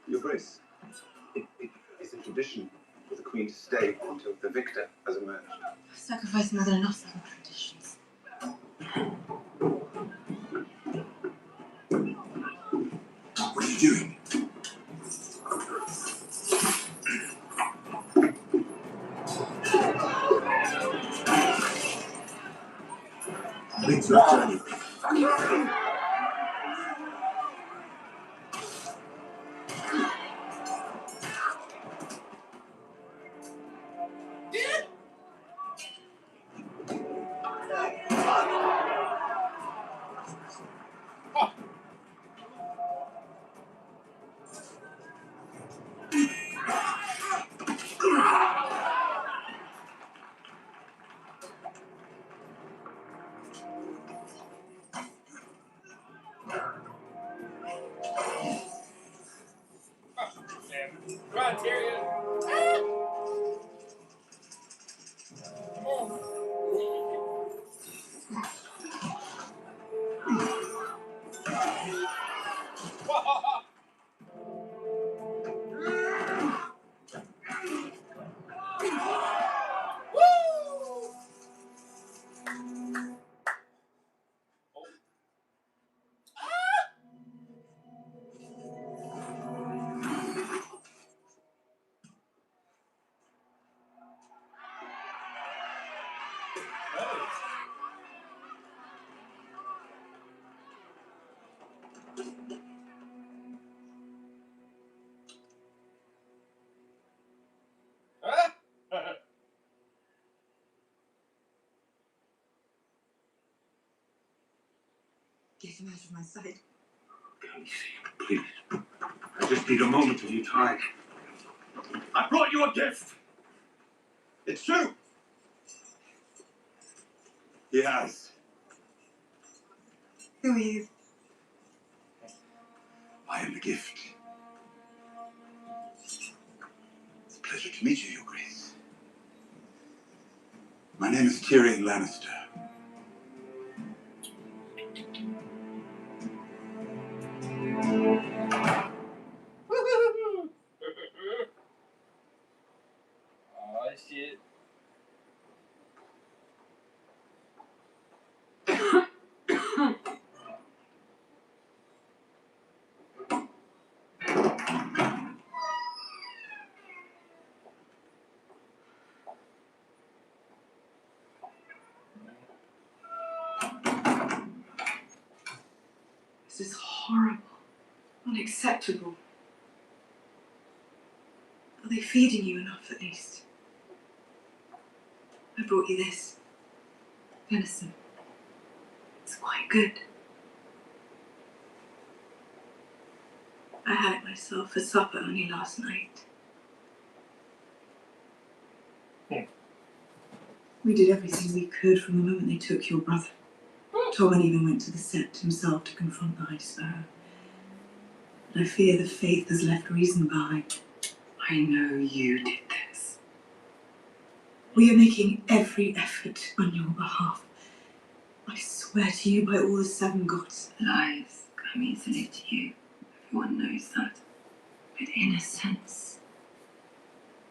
Speaker 3: Your Grace, it is a tradition for the Queen to stay until the victor has emerged.
Speaker 6: Sacrifice more than enough for traditions.
Speaker 15: What are you doing?
Speaker 3: Leads your journey.
Speaker 1: Come on, Tyrion. Come on.
Speaker 6: Get him out of my sight.
Speaker 15: Please. I just need a moment of your time. I brought you a gift. It's true.
Speaker 18: He has.
Speaker 6: Who are you?
Speaker 18: I am the gift. It's a pleasure to meet you, Your Grace. My name is Tyrion Lannister.
Speaker 1: Oh shit.
Speaker 6: This is horrible. Unacceptable. Are they feeding you enough at least? I brought you this. Venison. It's quite good. I had it myself for supper only last night. We did everything we could from the moment they took your brother. Tormund even went to the Sept himself to confront the High Sparrow. But I fear the faith has left reason behind. I know you did this. We are making every effort on your behalf. I swear to you by all the 7 gods.
Speaker 4: Lies come easily to you. Everyone knows that. But innocence,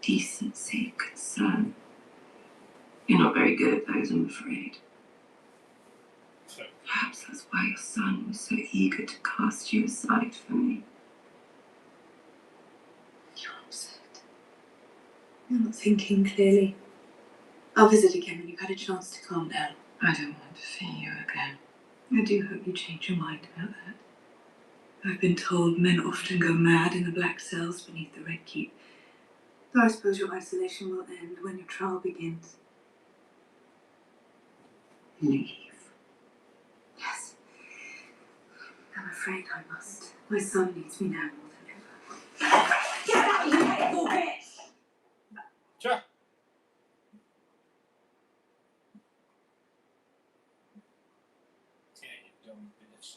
Speaker 4: decency, concern. You're not very good at those, I'm afraid. Perhaps that's why your son was so eager to cast you aside for me.
Speaker 6: You're upset. You're not thinking clearly. I'll visit again when you've had a chance to calm down.
Speaker 4: I don't want to see you again.
Speaker 6: I do hope you change your mind about that. I've been told men often go mad in the black cells beneath the Red Keep. Though I suppose your isolation will end when your trial begins.
Speaker 4: Leave.
Speaker 6: Yes. I'm afraid I must. My son needs me now more than ever. Get out, you hateful bitch!
Speaker 1: Sure. Yeah, you dumb bitch.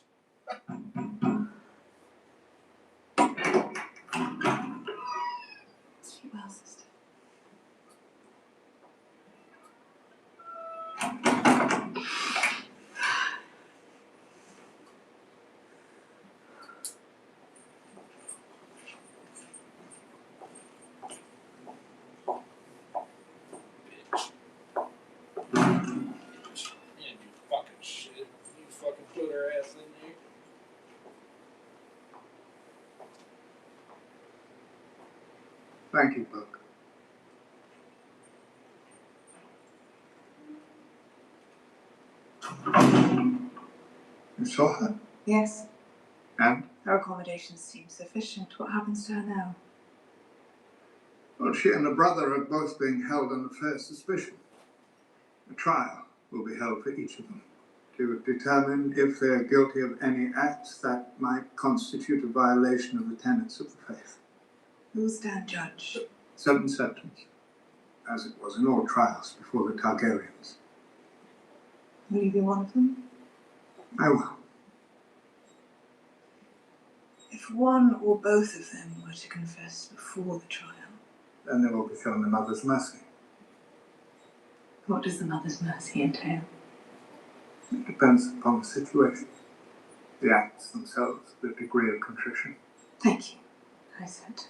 Speaker 6: Sleep well, sister.
Speaker 1: You do fucking shit. You fucking put her ass in there.
Speaker 2: Thank you, Buck. You saw her?
Speaker 6: Yes.
Speaker 2: And?
Speaker 6: Her accommodations seem sufficient. What happens to her now?
Speaker 2: Well, she and her brother are both being held under fair suspicion. A trial will be held for each of them to determine if they're guilty of any acts that might constitute a violation of the tenets of the faith.
Speaker 6: Who will stand judge?
Speaker 2: 7 septons, as it was in all trials before the Targaryens.
Speaker 6: Will you be one of them?
Speaker 2: I will.
Speaker 6: If one or both of them were to confess before the trial,
Speaker 2: Then they will be shown the mother's mercy.
Speaker 6: what does the mother's mercy entail?
Speaker 2: It depends upon the situation, the acts themselves, the degree of contrition.
Speaker 6: Thank you, I said,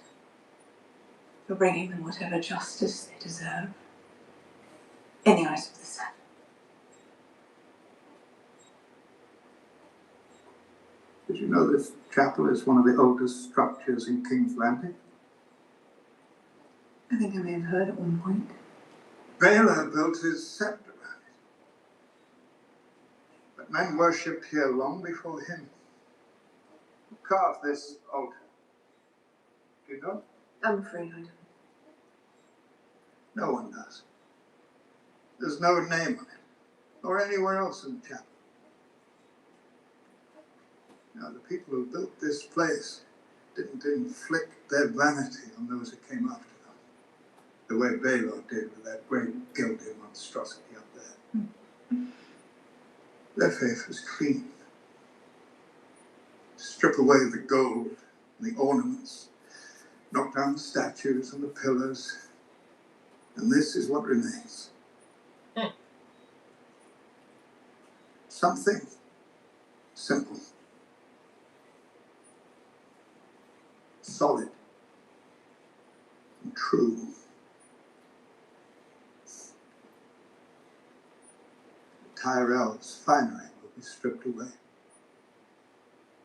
Speaker 6: for bringing them whatever justice they deserve, in the eyes of the Sept.
Speaker 2: Did you know this chapel is one of the oldest structures in King's Landing?
Speaker 6: I think I may have heard at one point.
Speaker 2: Baylor built his scepter around it. But men worshipped here long before him. Who carved this altar? Do you know?
Speaker 6: I'm afraid I don't.
Speaker 2: No one does. There's no name on it, or anywhere else in the chapel. Now, the people who built this place didn't inflict their vanity on those who came after them, the way Baylor did with that great gilded monstrosity up there. Their faith was clean. Strip away the gold and the ornaments, knock down the statues and the pillars, and this is what remains. Something simple, solid, and true. Tyrell's finery will be stripped away.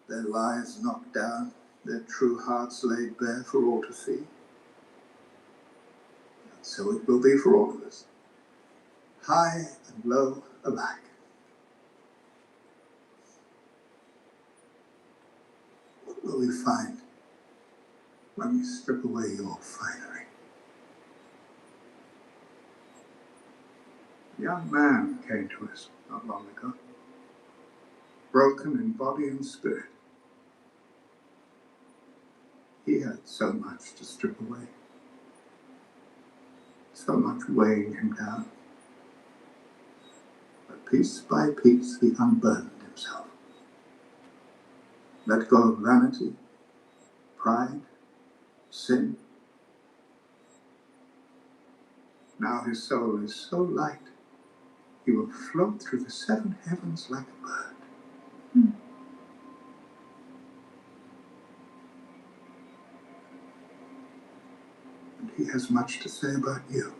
Speaker 2: Their lives knocked down, their true hearts laid bare for all to see. And so it will be for all of us, high and low alike. What will we find when we strip away your finery? A young man came to us not long ago, broken in body and spirit. He had so much to strip away, so much weighing him down. But piece by piece he unburdened himself. Let go of vanity, pride, sin. Now his soul is so light, he will float through the 7 heavens like a bird. And he has much to say about you.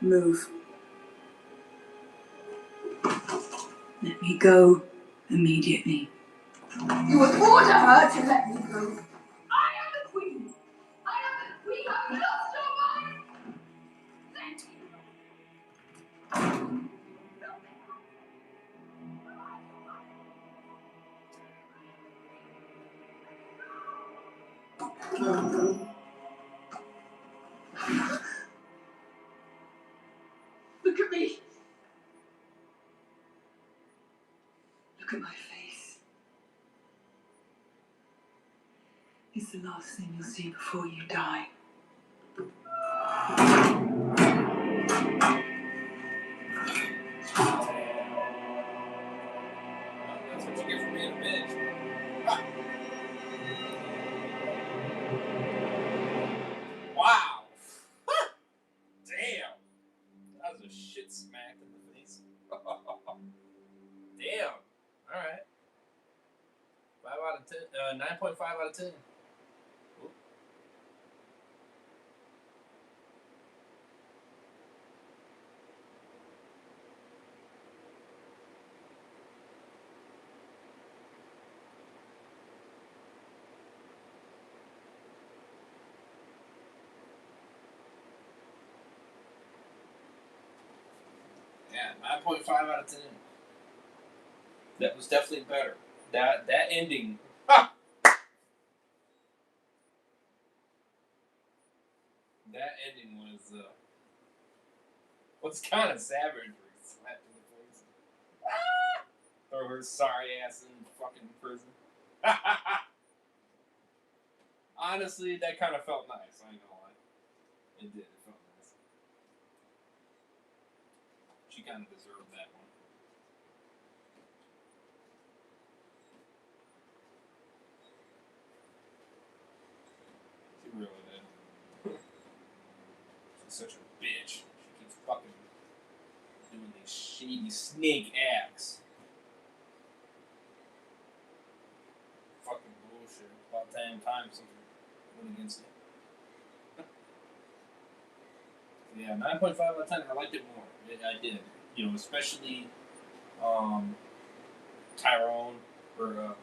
Speaker 6: Move. Let me go immediately.
Speaker 13: You would order her to let me go. I am the queen. I am the queen. I've lost your mind. Thank you. Look at me.
Speaker 6: Look at my face. It's the last thing you'll see before you die.
Speaker 1: That's what you get for being a bitch. Wow. Damn. That was a shit smack in the face. Damn. Alright. 5 out of 10. 9.5 out of 10. Ooh. Yeah, 9.5 out of 10. That was definitely better. That ending. Ha! That ending was kind of savage where he slapped in the face. Ah! Throw her sorry ass in fucking prison. Honestly, that kind of felt nice. I ain't gonna lie. It did. It felt nice. She kind of deserved that one. She really did. She's such a bitch. She keeps fucking doing these shady snake acts. Fucking bullshit. About damn time something went against it. Yeah, 9.5 out of 10. I liked it more. I did. You know, especially Tyrone or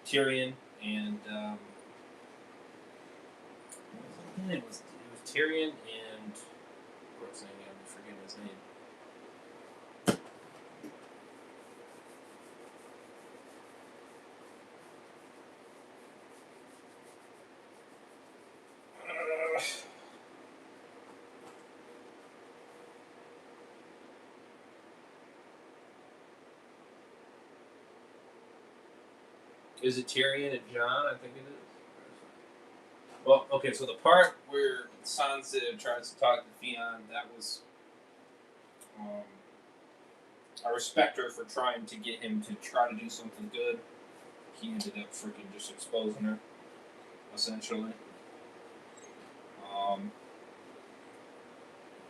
Speaker 1: Tyrion and it was Tyrion and of course I'm forgetting his name. Is it Tyrion and Jon? I think it is. Well, okay, so the part where Sansa tries to talk to Theon, that was... I respect her for trying to get him to try to do something good. He ended up freaking just exposing her, essentially.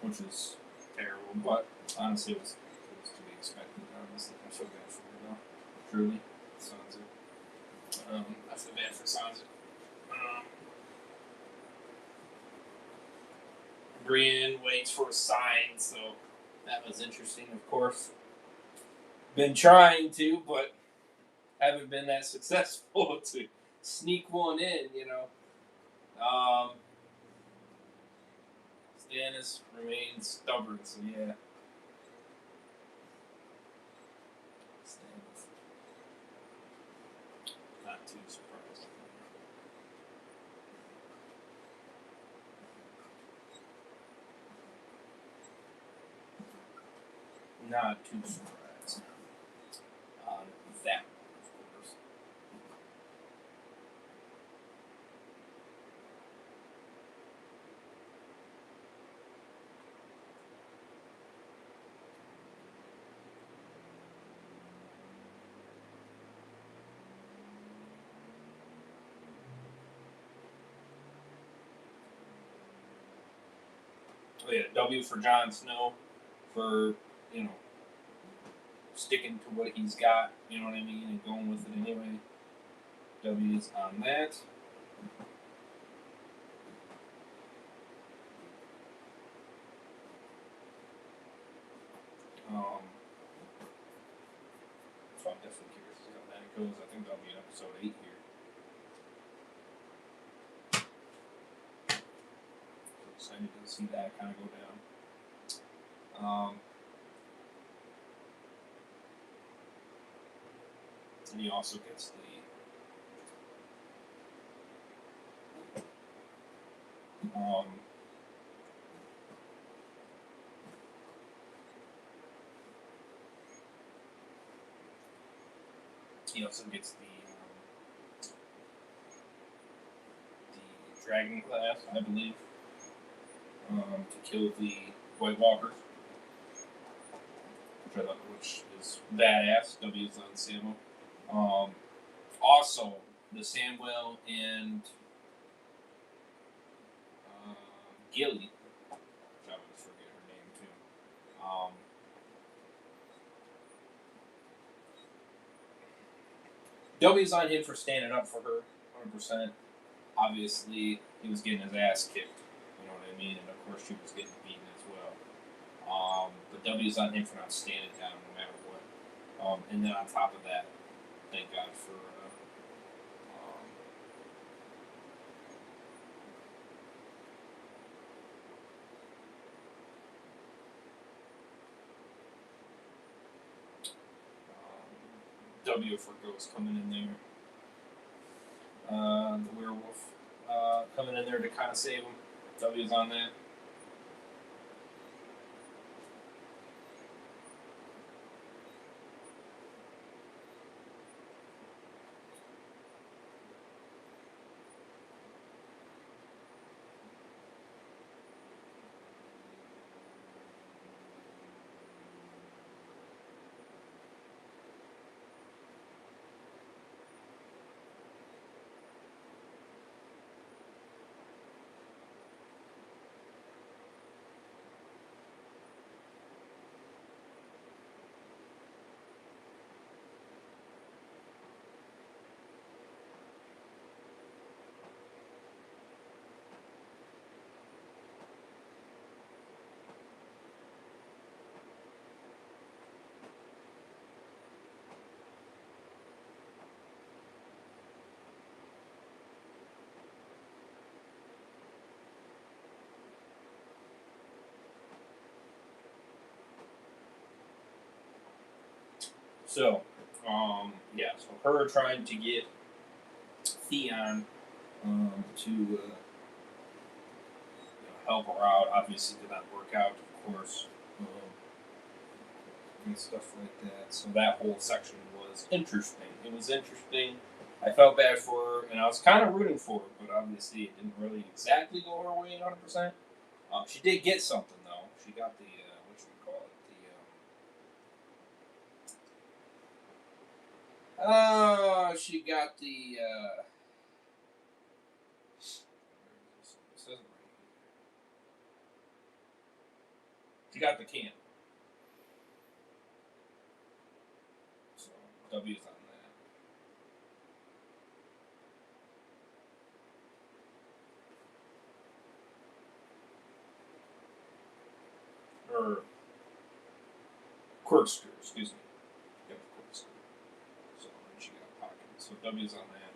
Speaker 1: Which is terrible, but honestly it was to be expected, honestly. I feel bad for her, though. Truly. Sansa. I feel bad for Sansa. Brienne waits for a sign, so that was interesting, of course. Been trying to, but haven't been that successful to sneak one in, you know. Stannis remains stubborn, so yeah. Stannis. Not too surprised. Not too surprised on that one, of course. Oh yeah, W for Jon Snow for, you know, sticking to what he's got, you know what I mean, and going with it anyway. W's on that. So I'm definitely curious to see how that goes. I think that'll be episode 8 here. So excited to see that kind of go down. And he also gets the dragon glass, I believe, to kill the White Walkers, which is badass. W's on Samwell. Also, the Samwell and Gilly, which I always forget her name too. W's on him for standing up for her, 100%. Obviously, he was getting his ass kicked, you know what I mean? And of course, she was getting beaten as well. But W's on him for not standing down no matter what. And then on top of that, thank God for W for Ghost coming in there. The werewolf coming in there to kind of save him. W's on that. So, so her trying to get Theon to help her out obviously did not work out, of course, and stuff like that. So that whole section was interesting. It was interesting. I felt bad for her, and I was kind of rooting for her, but obviously it didn't really exactly go her way 100%. She did get something though. She got the what should we call it? She got the she got the can. So W's on that. Or corkscrew, excuse me. Yep, corkscrew. So and she got a pocket. So W's on that.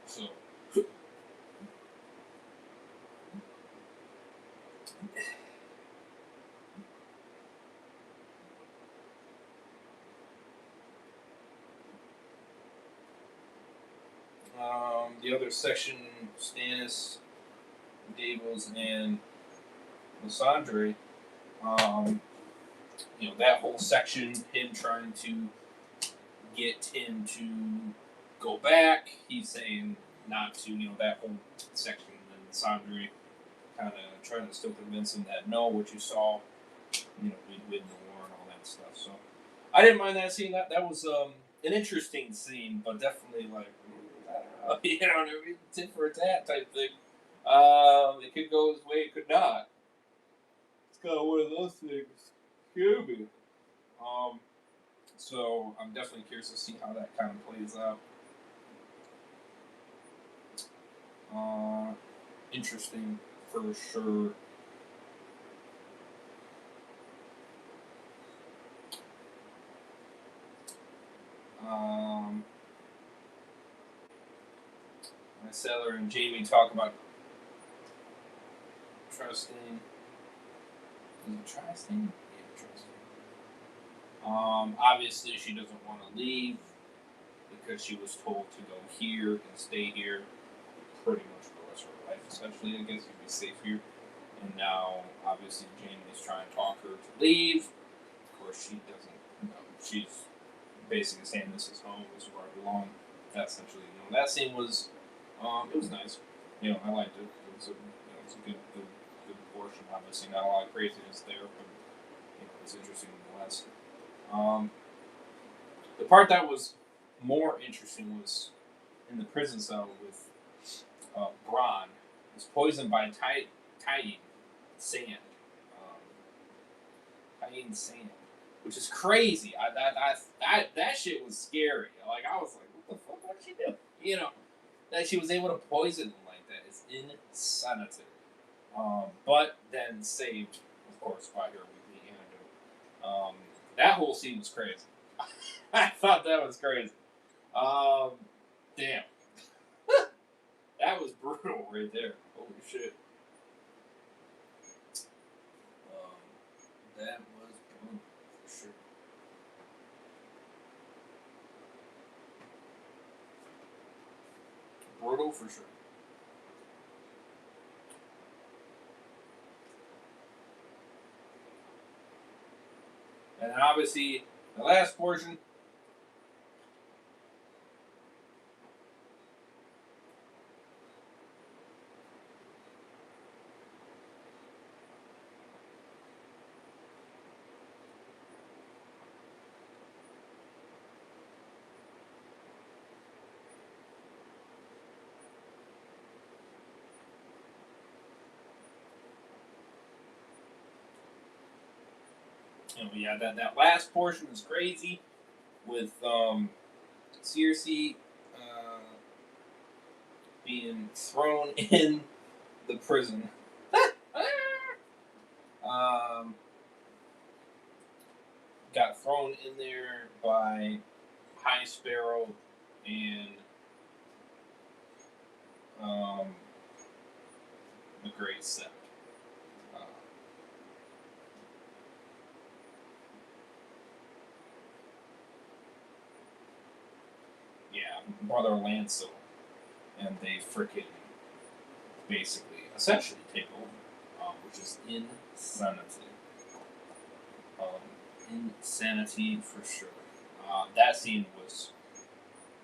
Speaker 1: So the other section, Stannis, Davos, and Lysandre, that whole section, him trying to get him to go back. He's saying not to, that whole section, and Lysandre kind of trying to still convince him that no, what you saw, we'd win the war and all that stuff. So I didn't mind that scene. That was an interesting scene, but definitely like, I don't know, tit for a tat type thing. It could go his way, it could not. It's kind of one of those things. Excuse me. So I'm definitely curious to see how that kind of plays out. Interesting for sure. Seller and Jamie talk about trusting. Is it trusting? Yeah, trusting. Obviously, she doesn't want to leave because she was told to go here and stay here pretty much for the rest of her life, essentially. I guess you'd be safe here. And now, obviously, Jamie is trying to talk her to leave. Of course, she doesn't. She's basically saying this is home, this is where I belong. That essentially, that scene was, it was nice. I liked it. It was a good portion. Obviously, not a lot of craziness there, but it was interesting nonetheless. The part that was more interesting was in the prison cell with Bronn. Was poisoned by Tyene sand. Tyene sand, which is crazy. That shit was scary. Like I was like, what the fuck? What did she do? That she was able to poison him like that is insanity. But then saved, of course, by her weekly antidote. That whole scene was crazy. I thought that was crazy. Damn. That was brutal right there. Holy shit. That was brutal for sure. Brutal for sure. And then obviously, the last portion. That last portion was crazy with Cersei being thrown in the prison. Got thrown in there by High Sparrow and the Great Sept. Brother Lancel, and they freaking basically essentially take over. which is insanity. Insanity for sure. That scene was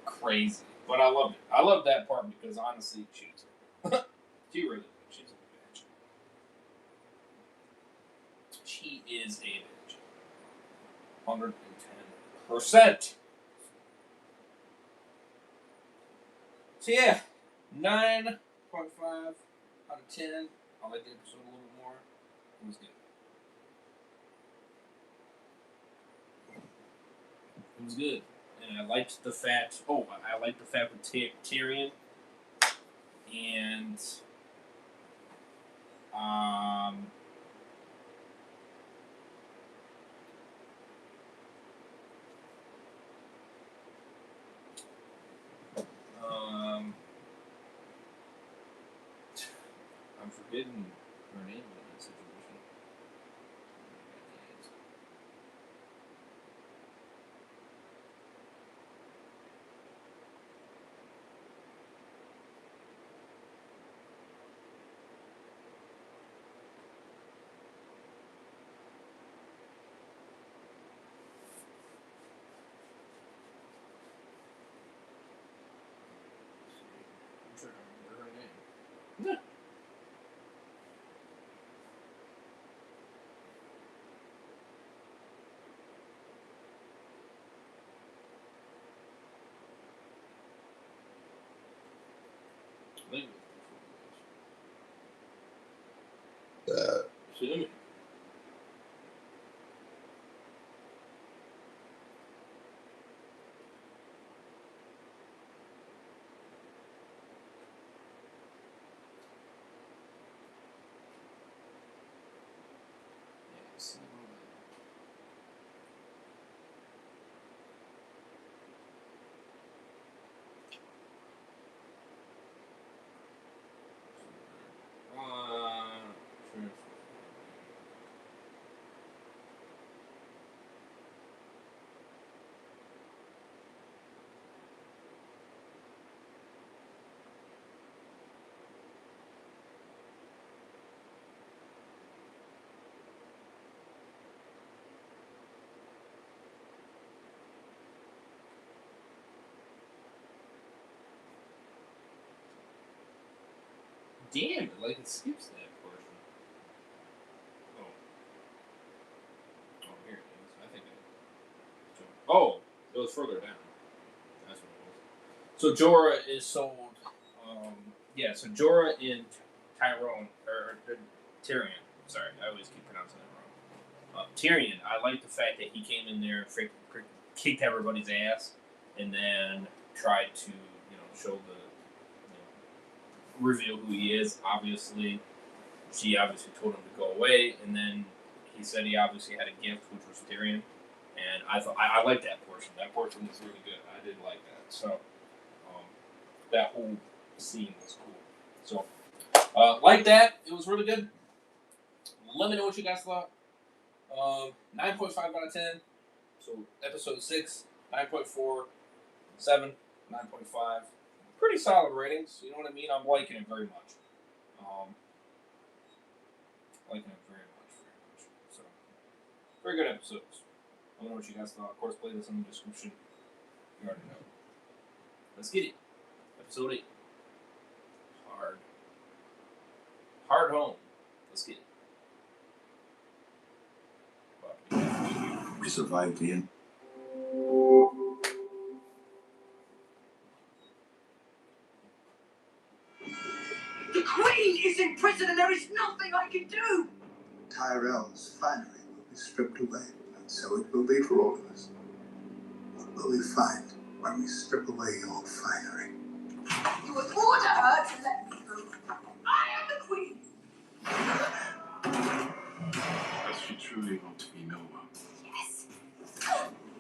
Speaker 1: crazy, but I loved it. I loved that part because honestly, she really is. She's a bitch. She is a bitch. 110%. So yeah, 9.5 out of 10. I like the episode a little bit more. It was good. It was good, and I liked the fact. Oh, I liked the fact with Tyrion, and um, I'm forgetting her name in that situation. I'm trying to remember her name. Yeah. See? Yes. Sure. Damn it! Like it skips that portion. Oh. Oh, here it is. I think oh, it was further down. That's what it was. So Jorah is sold. Yeah, so Jorah and Tyrone, or Tyrion. Sorry, I always keep pronouncing that wrong. Tyrion, I like the fact that he came in there and kicked everybody's ass, and then tried to, show the, reveal who he is. Obviously, she obviously told him to go away, and then he said he obviously had a gift, which was Tyrion. And I thought I liked that portion. That portion was really good. I did like that. So that whole scene was cool. So like that, it was really good. Let me know what you guys thought. 9.5 out of 10. So episode 6, 9.4, 7, 9.5. Pretty solid ratings. You know what I mean? I'm liking it very much. Liking it very much. So very good episodes. Let me know what you guys thought. Of course, play this in the description. You already know. Let's get it. Episode 8. Hard home. Let's get it.
Speaker 3: We survived, Ian.
Speaker 20: The Queen is in prison and there is nothing I can do!
Speaker 2: Tyrell's finery will be stripped away, and so it will be for all of us. What will we find when we strip away your finery?
Speaker 20: You would order her to let me go. I am the Queen!
Speaker 18: Does she truly want to be no one?
Speaker 20: Yes.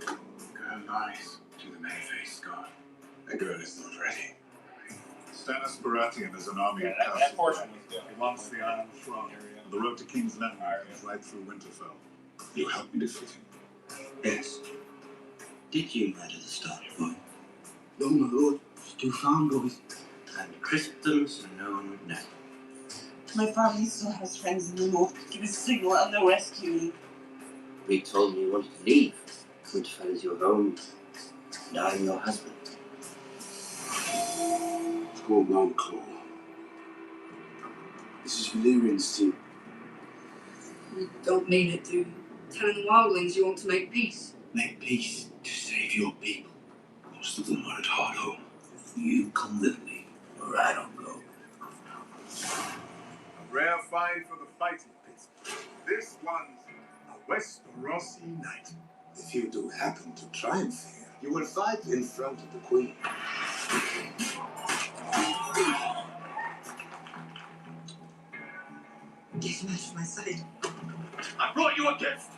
Speaker 18: Girl lies to the many-faced god. The girl is not ready. Stannis Baratheon is an army of castles. That portion was good. He wants the Iron Throne. The road to King's Landing is right through Winterfell. You help me defeat him.
Speaker 9: Yes. Did you murder the Starry Boy? No, my lord. It's too found, boys. And crisped them so no one would know.
Speaker 20: My family still has friends in the north. Give a signal and they'll rescue me.
Speaker 17: We told me you wanted to leave. Winterfell is your home, and I'm your husband.
Speaker 15: It's called Nightclaw. This is Valyrian's team.
Speaker 20: You don't mean it, do you? Telling the wildlings you want to make peace.
Speaker 15: Make peace to save your people. Most of them are at hard home. You come with me, or I don't go.
Speaker 18: A rare find for the fighting pits. This one's a Westerosi knight.
Speaker 15: If you do happen to triumph here, you will fight in front of the Queen.
Speaker 20: Get him out of my sight.
Speaker 15: I brought you a gift.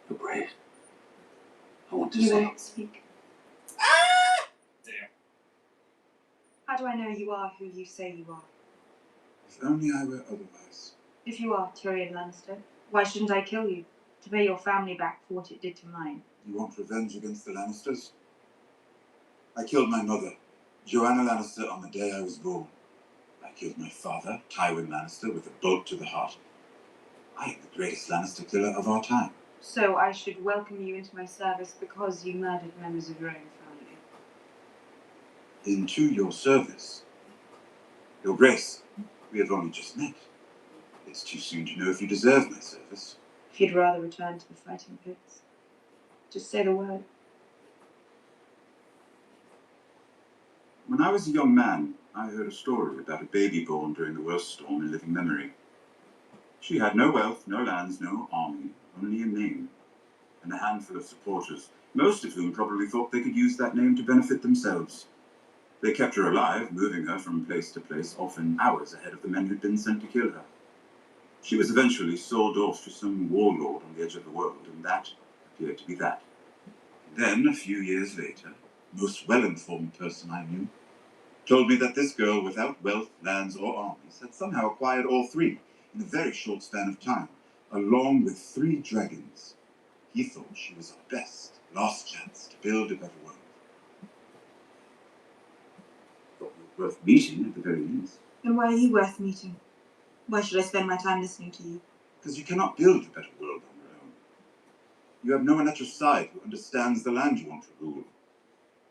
Speaker 15: You're brave. I want to
Speaker 6: You
Speaker 15: say.
Speaker 6: won't speak.
Speaker 1: Damn.
Speaker 6: How do I know you are who you say you are?
Speaker 3: If only I were otherwise.
Speaker 6: If you are Tyrion Lannister, why shouldn't I kill you? To pay your family back for what it did to mine.
Speaker 3: You want revenge against the Lannisters? I killed my mother, Joanna Lannister, on the day I was born. I killed my father, Tywin Lannister, with a bolt to the heart. I am the greatest Lannister killer of our time.
Speaker 6: So I should welcome you into my service because you murdered members of your own family.
Speaker 3: Into your service. Your Grace, we have only just met. It's too soon to know if you deserve my service.
Speaker 6: If you'd rather return to the fighting pits, just say the word.
Speaker 3: When I was a young man, I heard a story about a baby born during the worst storm in living memory. She had no wealth, no lands, no army, only a name, and a handful of supporters, most of whom probably thought they could use that name to benefit themselves. They kept her alive, moving her from place to place, often hours ahead of the men who'd been sent to kill her. She was eventually sold off to some warlord on the edge of the world, and that appeared to be that. Then, a few years later, the most well-informed person I knew told me that this girl, without wealth, lands, or armies, had somehow acquired all three in a very short span of time, along with 3 dragons. He thought she was our best, last chance to build a better world. Thought you were worth meeting at the very least.
Speaker 6: Then why are you worth meeting? Why should I spend my time listening to you?
Speaker 3: Because you cannot build a better world on your own. You have no one at your side who understands the land you want to rule,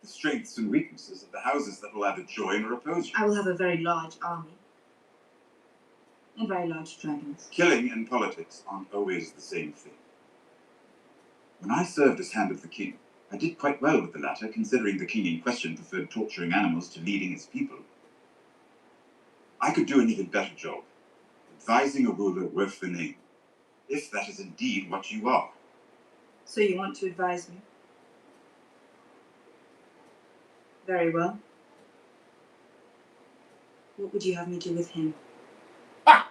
Speaker 3: the strengths and weaknesses of the houses that will either join or oppose you.
Speaker 6: I will have a very large army. And very large dragons.
Speaker 3: Killing and politics aren't always the same thing. When I served as Hand of the King, I did quite well with the latter, considering the king in question preferred torturing animals to leading his people. I could do an even better job, advising a ruler worth the name, if that is indeed what you are.
Speaker 6: So you want to advise me? Very well. What would you have me do with him?
Speaker 1: Ah!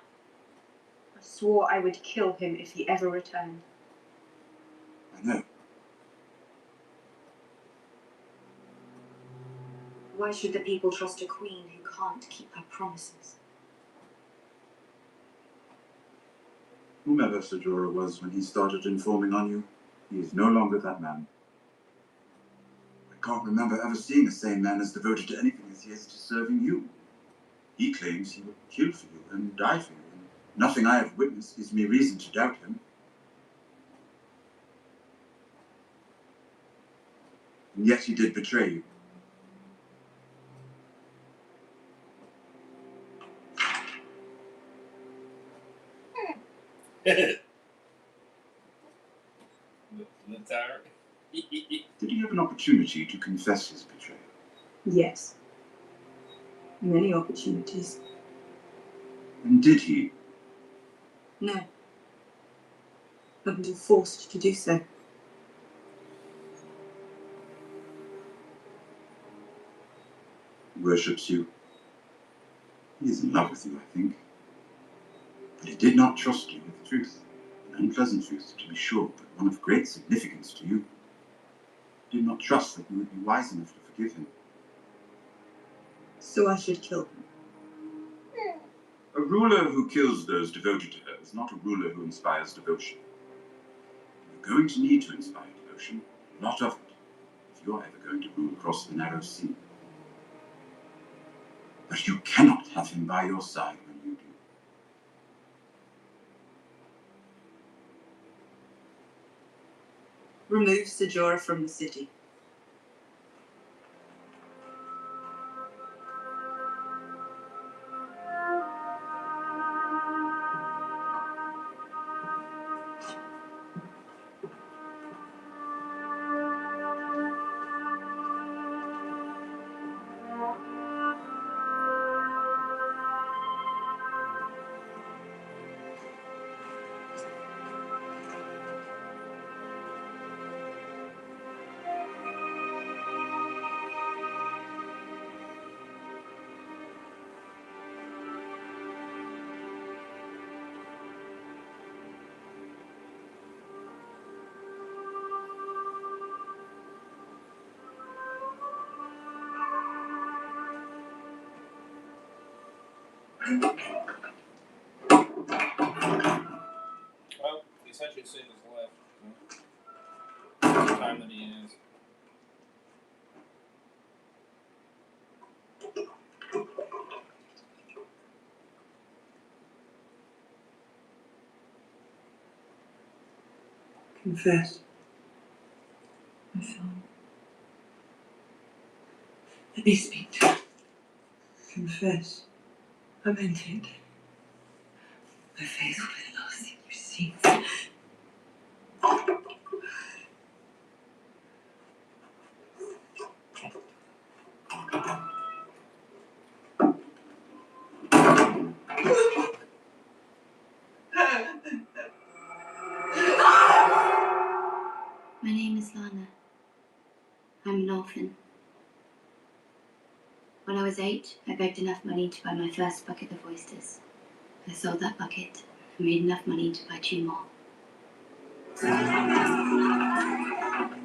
Speaker 6: I swore I would kill him if he ever returned.
Speaker 3: I know.
Speaker 6: Why should the people trust a queen who can't keep her promises?
Speaker 3: Whomever Ser Jorah was when he started informing on you, he is no longer that man. I can't remember ever seeing a sane man as devoted to anything as he is to serving you. He claims he would kill for you and die for you, and nothing I have witnessed gives me reason to doubt him. And yet he did betray you. Did he have an opportunity to confess his betrayal?
Speaker 6: Yes. Many opportunities.
Speaker 3: And did he?
Speaker 6: No. Not until forced to do so.
Speaker 3: He worships you. He is in love with you, I think. But he did not trust you with the truth. An unpleasant truth, to be sure, but one of great significance to you. He did not trust that you would be wise enough to forgive him.
Speaker 6: So I should kill him.
Speaker 3: A ruler who kills those devoted to her is not a ruler who inspires devotion. You're going to need to inspire devotion, a lot of it, if you're ever going to rule across the narrow sea. But you cannot have him by your side when you do.
Speaker 6: Remove Ser Jorah from the city.
Speaker 1: Well, he essentially saved his life. The time that he is.
Speaker 6: Confess. My son. Let me speak to him. Confess. I meant it. My face will be the last thing you see.
Speaker 4: My name is Lana. I'm an orphan. When I was 8, I begged enough money to buy my first bucket of oysters. I sold that bucket and made enough money to buy 2 more.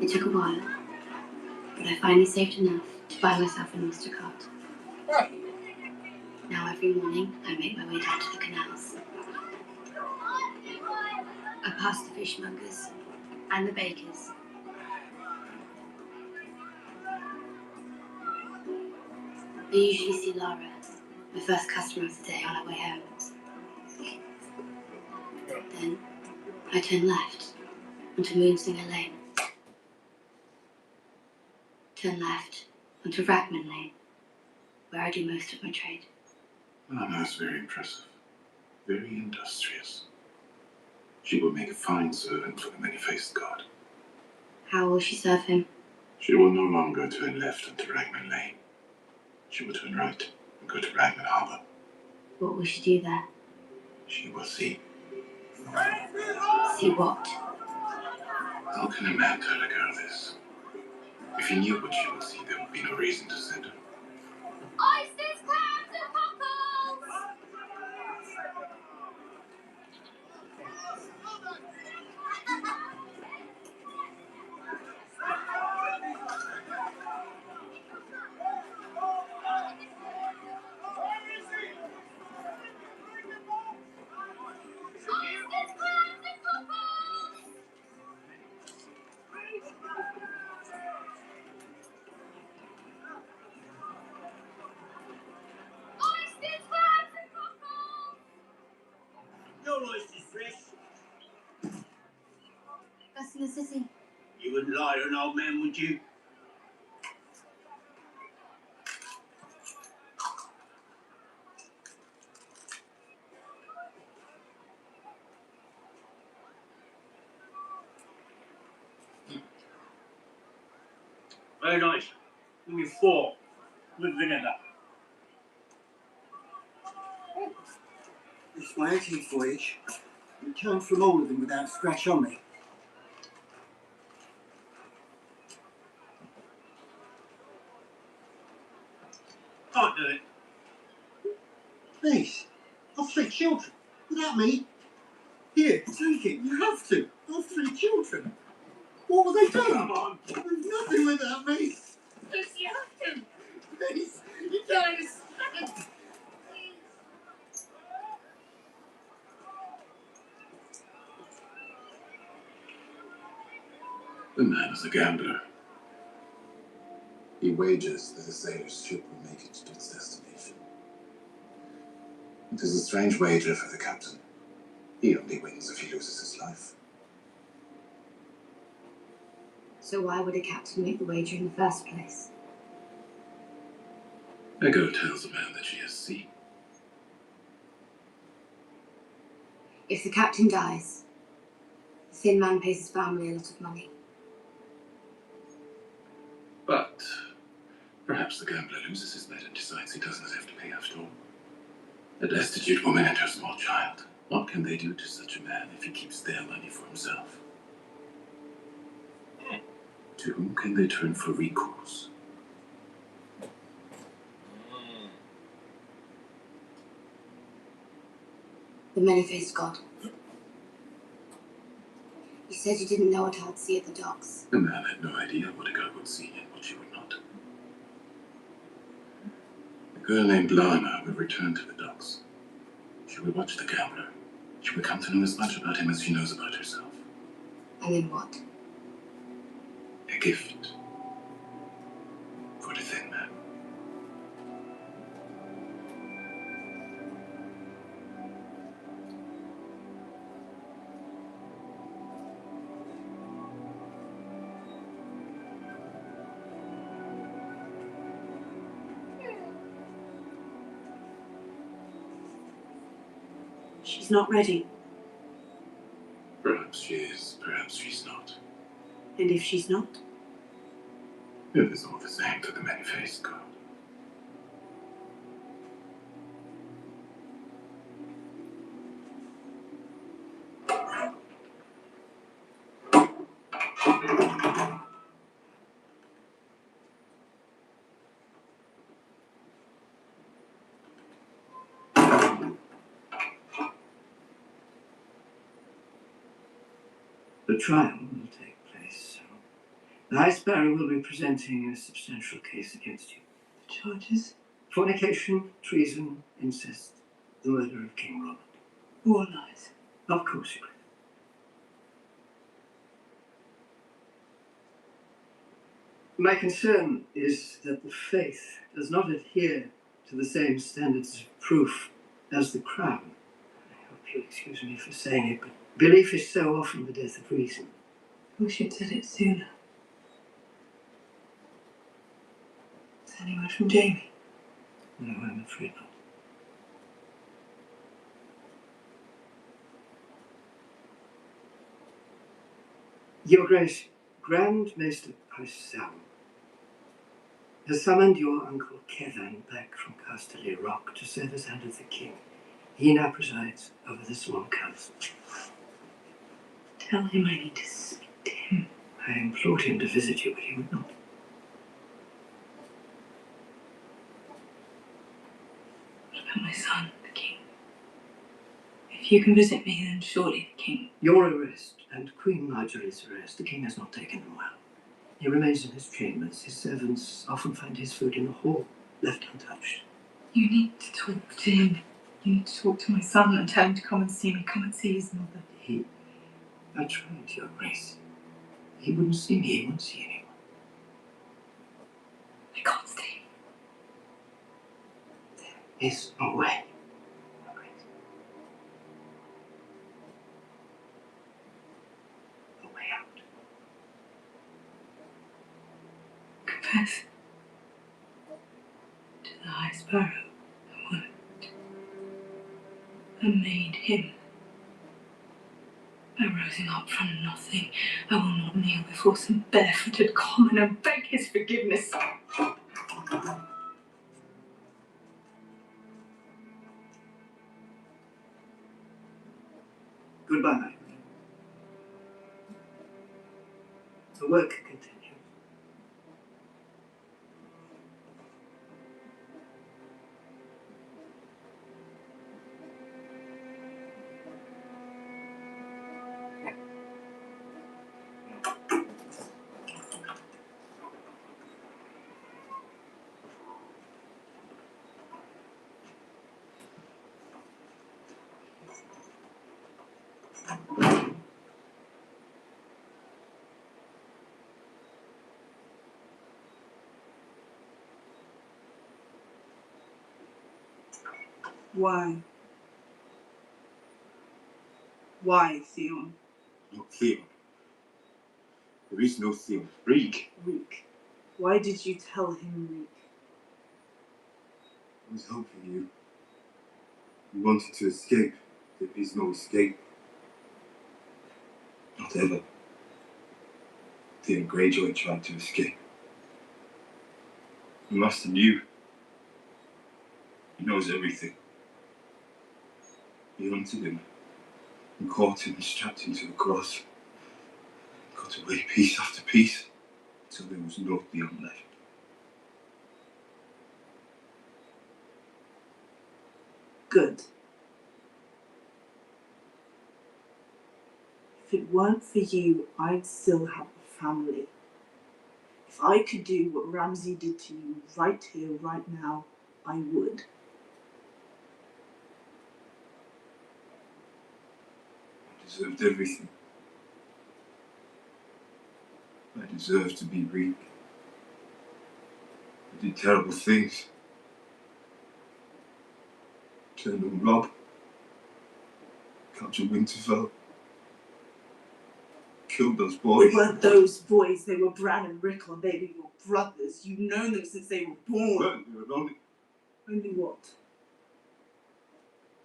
Speaker 4: It took a while, but I finally saved enough to buy myself an oyster cart. Now every morning, I make my way down to the canals. I pass the fishmongers and the bakers. I usually see Lara, my first customer of the day, on her way home. Then I turn left onto Moonsinger Lane. Turn left onto Rackman Lane, where I do most of my trade.
Speaker 3: Lana is very impressive. Very industrious. She will make a fine servant for the many-faced god.
Speaker 4: How will she serve him?
Speaker 18: She will no longer turn left onto Ragman Lane. She will turn right and go to Ragman Harbour.
Speaker 5: What will she do there?
Speaker 18: She will see.
Speaker 5: See what?
Speaker 18: How can a man tell a girl this? If he knew what she would see, there would be no reason to send her.
Speaker 5: Oysters, crabs, and cockles!
Speaker 15: Your oysters fresh.
Speaker 5: Best in the city.
Speaker 15: You wouldn't lie to an old man, would you? Very nice. Give me 4 with vinegar.
Speaker 9: This is my 18th voyage. Returned from all of them without a scratch on me.
Speaker 15: Can't do it.
Speaker 9: Please, I've 3 children. Without me. Here, take it. You have to. I've 3 children. What will they do?
Speaker 15: Come on.
Speaker 9: There's nothing without me.
Speaker 15: Yes, you have to.
Speaker 9: Please, you don't understand.
Speaker 18: The man is a gambler. He wagers that a sailor's ship will make it to its destination. It is a strange wager for the captain. He only wins if he loses his life.
Speaker 5: So why would a captain make the wager in the first place?
Speaker 18: A girl tells a man that she has seen.
Speaker 5: If the captain dies, the thin man pays his family a lot of money.
Speaker 18: But perhaps the gambler loses his bet and decides he does not have to pay after all. A destitute woman and her small child. What can they do to such a man if he keeps their money for himself? To whom can they turn for recourse?
Speaker 5: The many-faced god. You said you didn't know what I'd see at the docks.
Speaker 18: The man had no idea what a girl would see and what she would not. A girl named Lana will return to the docks. She will watch the gambler. She will come to know as much about him as she knows about herself.
Speaker 5: And then what?
Speaker 18: A gift for the thin man.
Speaker 11: She's not ready.
Speaker 18: Perhaps she is, perhaps she's not.
Speaker 11: And if she's not?
Speaker 18: It is all the same to the many-faced god.
Speaker 9: The trial will take place. The High Sparrow will be presenting a substantial case against you.
Speaker 6: The charges?
Speaker 9: Fornication, treason, incest, the murder of King Robert.
Speaker 6: All lies.
Speaker 9: Of course you will. My concern is that the faith does not adhere to the same standards of proof as the Crown. I hope you'll excuse me for saying it, but belief is so often the death of reason.
Speaker 6: I wish you'd said it sooner. Is there any word from Jamie?
Speaker 9: No, I'm afraid not. Your Grace, Grand Maester Paisal
Speaker 21: has summoned your uncle Kevin back from Casterly Rock to serve as hand of the king. He now presides over the small council.
Speaker 6: Tell him I need to speak to him.
Speaker 21: I implored him to visit you, but he would not.
Speaker 6: What about my son, the king? If you can visit me, then surely the king.
Speaker 21: Your arrest and Queen Marjorie's arrest, the king has not taken them well. He remains in his chambers. His servants often find his food in the hall, left untouched.
Speaker 6: You need to talk to him. You need to talk to my son and tell him to come and see me. Come and see his mother.
Speaker 21: I tried, Your Grace. He wouldn't see me. He wouldn't see anyone.
Speaker 6: I can't stay.
Speaker 21: There is a way. Your Grace. A way out.
Speaker 6: Confess to the High Sparrow I worked and made him. By rising up from nothing, I will not kneel before some barefooted common and beg his forgiveness.
Speaker 21: Goodbye, my friend. The work continues.
Speaker 6: Why? Why, Theon?
Speaker 18: Not Theon. There is no Theon. Reek.
Speaker 6: Reek. Why did you tell him Reek?
Speaker 18: I was helping you. You wanted to escape. There is no escape. Not ever. Theon Greyjoy tried to escape. The Master knew. He knows everything. He hunted him and caught him and strapped him to the cross. Cut away piece after piece until there was no Theon left.
Speaker 6: Good. If it weren't for you, I'd still have a family. If I could do what Ramsay did to you right here, right now, I would.
Speaker 18: I deserved everything. I deserved to be Reek. I did terrible things. Turned on Rob. Captured Winterfell. Killed those boys.
Speaker 6: They weren't those boys, they were Bran and Rickle, and they were your brothers. You've known them since they were born.
Speaker 18: They were only...
Speaker 6: Only what?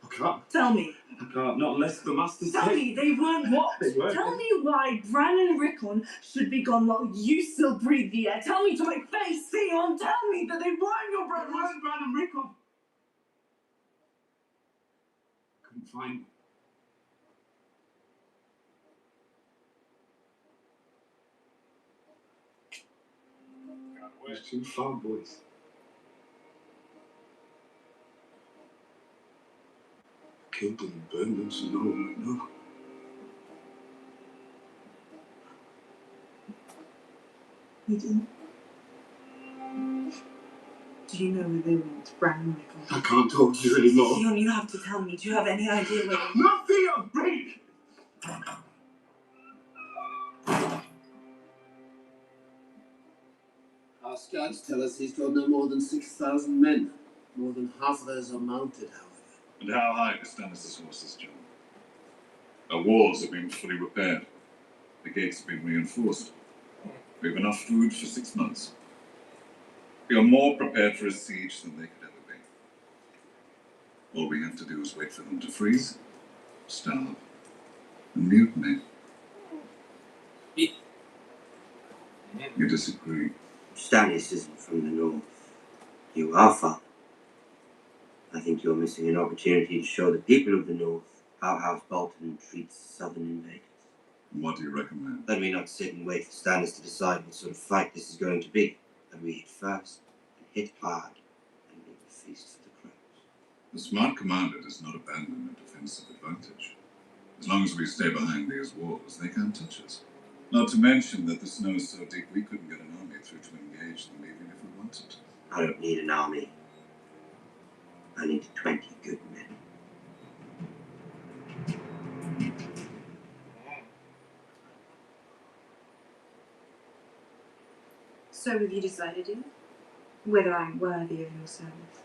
Speaker 18: I can't.
Speaker 6: Tell me.
Speaker 18: I can't, not unless the Master's
Speaker 6: Tell me, they weren't what?
Speaker 18: They weren't.
Speaker 6: Tell me why Bran and Rickon should be gone while you still breathe the air. Tell me to my face, Theon. Tell me that they weren't your brothers.
Speaker 18: They weren't Bran and Rickon. Couldn't find them. There's 2 farm boys. Killed them and burned them so no one would know.
Speaker 6: You didn't? Do you know where they went, Bran and Rickon?
Speaker 18: I can't talk to you anymore.
Speaker 6: Theon, you have to tell me. Do you have any idea where they...
Speaker 18: Not Theon! Break!
Speaker 8: Our scouts tell us he's got no more than 6,000 men. More than half of those are mounted, however.
Speaker 22: And how high are Stannis' horses, John? Our walls have been fully repaired. The gates have been reinforced. We have enough food for 6 months. We are more prepared for a siege than they could ever be. All we have to do is wait for them to freeze, starve, and mutiny. You disagree?
Speaker 17: Stannis isn't from the north. You are, Father. I think you're missing an opportunity to show the people of the north how House Bolton treats southern invaders.
Speaker 22: What do you recommend?
Speaker 17: That we not sit and wait for Stannis to decide what sort of fight this is going to be. That we hit first, and hit hard, and leave a feast for the crows.
Speaker 22: The smart commander does not abandon a defensive advantage. As long as we stay behind these walls, they can't touch us. Not to mention that the snow is so deep we couldn't get an army through to engage them even if we wanted to.
Speaker 17: I don't need an army. I need 20 good men.
Speaker 6: So have you decided yet? Whether I'm worthy of your service?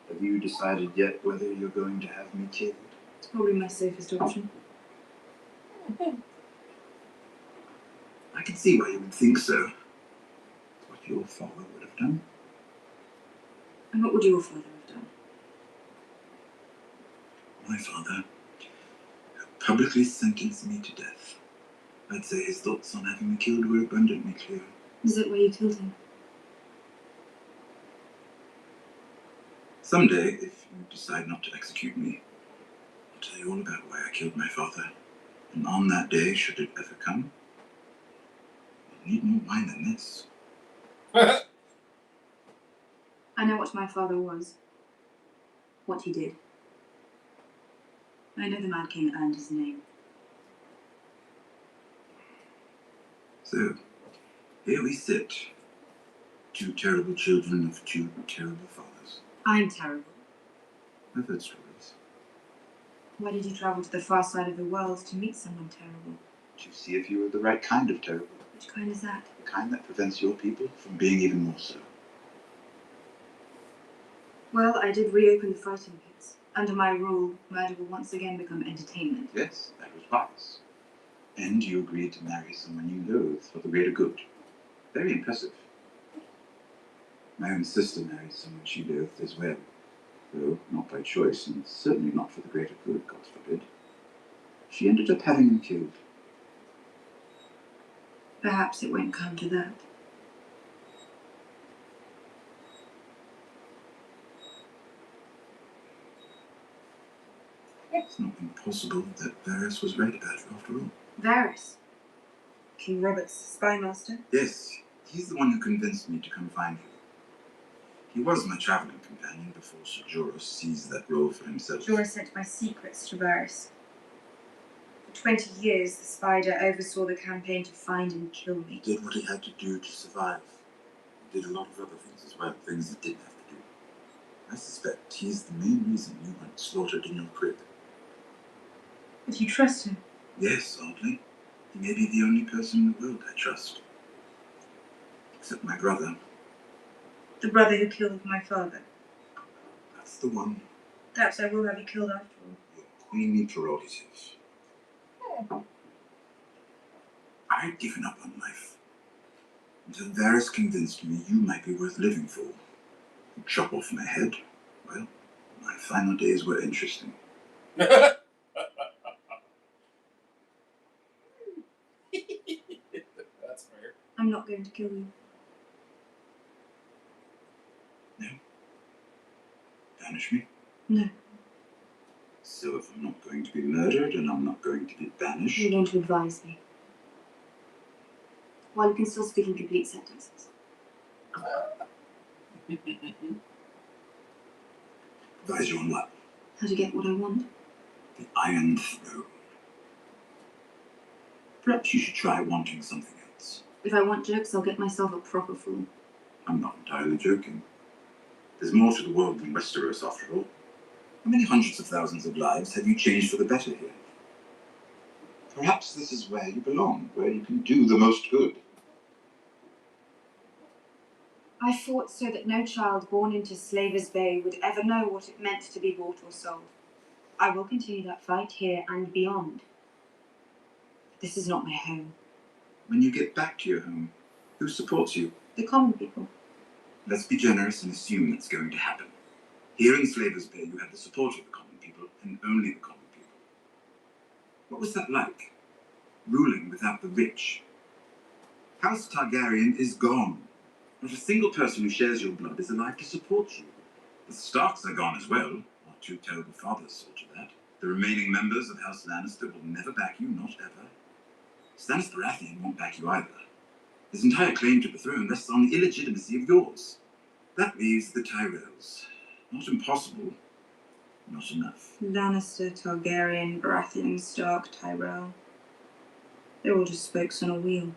Speaker 9: Have you decided yet whether you're going to have me killed?
Speaker 6: It's probably my safest option.
Speaker 9: I can see why you would think so. It's what your father would have done.
Speaker 6: And what would your father have done?
Speaker 9: My father publicly sentenced me to death. I'd say his thoughts on having me killed were abundantly clear.
Speaker 6: Is that why you killed him?
Speaker 9: Someday, if you decide not to execute me, I'll tell you all about why I killed my father. And on that day, should it ever come, you'll need more wine than this.
Speaker 6: I know what my father was. What he did. I know the Mad King earned his name.
Speaker 9: So, here we sit. Two terrible children of two terrible fathers.
Speaker 6: I'm terrible.
Speaker 9: I've heard stories.
Speaker 6: Why did you travel to the far side of the world to meet someone terrible?
Speaker 9: To see if you were the right kind of terrible.
Speaker 6: Which kind is that?
Speaker 9: The kind that prevents your people from being even more so.
Speaker 6: Well, I did reopen the fighting pits. Under my rule, murder will once again become entertainment.
Speaker 9: Yes, that was wise. And you agreed to marry someone you loathe for the greater good. Very impressive. My own sister married someone she loathed as well. Though not by choice, and certainly not for the greater good, God forbid. She ended up having him killed.
Speaker 6: Perhaps it won't come to that.
Speaker 9: It's not impossible that Varys was right about her after all.
Speaker 6: Varys? King Robert's spy master?
Speaker 9: Yes, he's the one who convinced me to come find you. He was my traveling companion before Sir Jorah seized that role for himself.
Speaker 6: Jorah sent my secrets to Varys. For 20 years, the Spider oversaw the campaign to find and kill me.
Speaker 9: He did what he had to do to survive. He did a lot of other things as well, things he didn't have to do. I suspect he's the main reason you weren't slaughtered in your crib.
Speaker 6: But you trust him?
Speaker 9: Yes, oddly. He may be the only person in the world I trust. Except my brother.
Speaker 6: The brother who killed my father?
Speaker 9: That's the one.
Speaker 6: Perhaps I will have you killed after all.
Speaker 9: Your queenly prerogative. I had given up on life. Until Varys convinced me you might be worth living for. You chop off my head. Well, my final days were interesting.
Speaker 1: That's fair.
Speaker 6: I'm not going to kill you.
Speaker 9: No? Banish me?
Speaker 6: No.
Speaker 9: So if I'm not going to be murdered and I'm not going to be banished...
Speaker 6: You're going to advise me. While you can still speak in complete sentences.
Speaker 9: Advise you on what?
Speaker 6: How to get what I want.
Speaker 9: The Iron Throne. Perhaps you should try wanting something else.
Speaker 6: If I want jokes, I'll get myself a proper fool.
Speaker 9: I'm not entirely joking. There's more to the world than Westeros, after all. How many hundreds of thousands of lives have you changed for the better here? Perhaps this is where you belong, where you can do the most good.
Speaker 6: I fought so that no child born into Slaver's Bay would ever know what it meant to be bought or sold. I will continue that fight here and beyond. This is not my home.
Speaker 9: When you get back to your home, who supports you?
Speaker 6: The common people.
Speaker 9: Let's be generous and assume that's going to happen. Here in Slaver's Bay, you have the support of the common people, and only the common people. What was that like? Ruling without the rich?
Speaker 3: House Targaryen is gone. Not a single person who shares your blood is alive to support you. The Starks are gone as well. Our two terrible fathers saw to that. The remaining members of House Lannister will never back you, not ever. Stannis Baratheon won't back you either. His entire claim to the throne rests on the illegitimacy of yours. That leaves the Tyrells. Not impossible, not enough.
Speaker 6: Lannister, Targaryen, Baratheon, Stark, Tyrell. They're all just spokes on a wheel.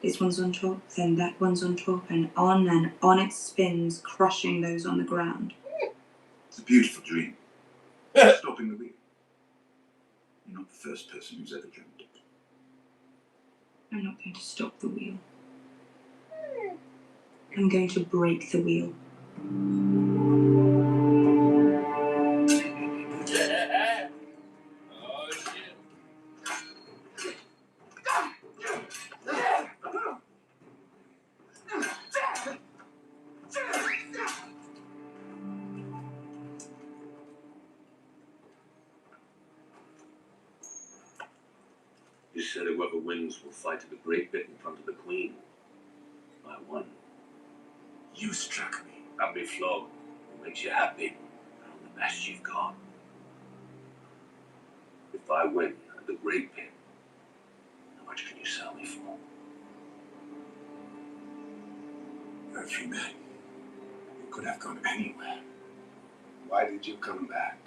Speaker 6: This one's on top, then that one's on top, and on it spins, crushing those on the ground.
Speaker 3: It's a beautiful dream. Stopping the wheel. You're not the first person who's ever dreamed it.
Speaker 6: I'm not going to stop the wheel. I'm going to break the wheel.
Speaker 1: Oh shit.
Speaker 8: You said whoever wins will fight to the great bit in front of the Queen. I won.
Speaker 3: You struck me.
Speaker 8: Have me flogged. What makes you happy? I'm the best you've got. If I win at the great pit, how much can you sell me for?
Speaker 9: You're a free man. You could have gone anywhere. Why did you come back?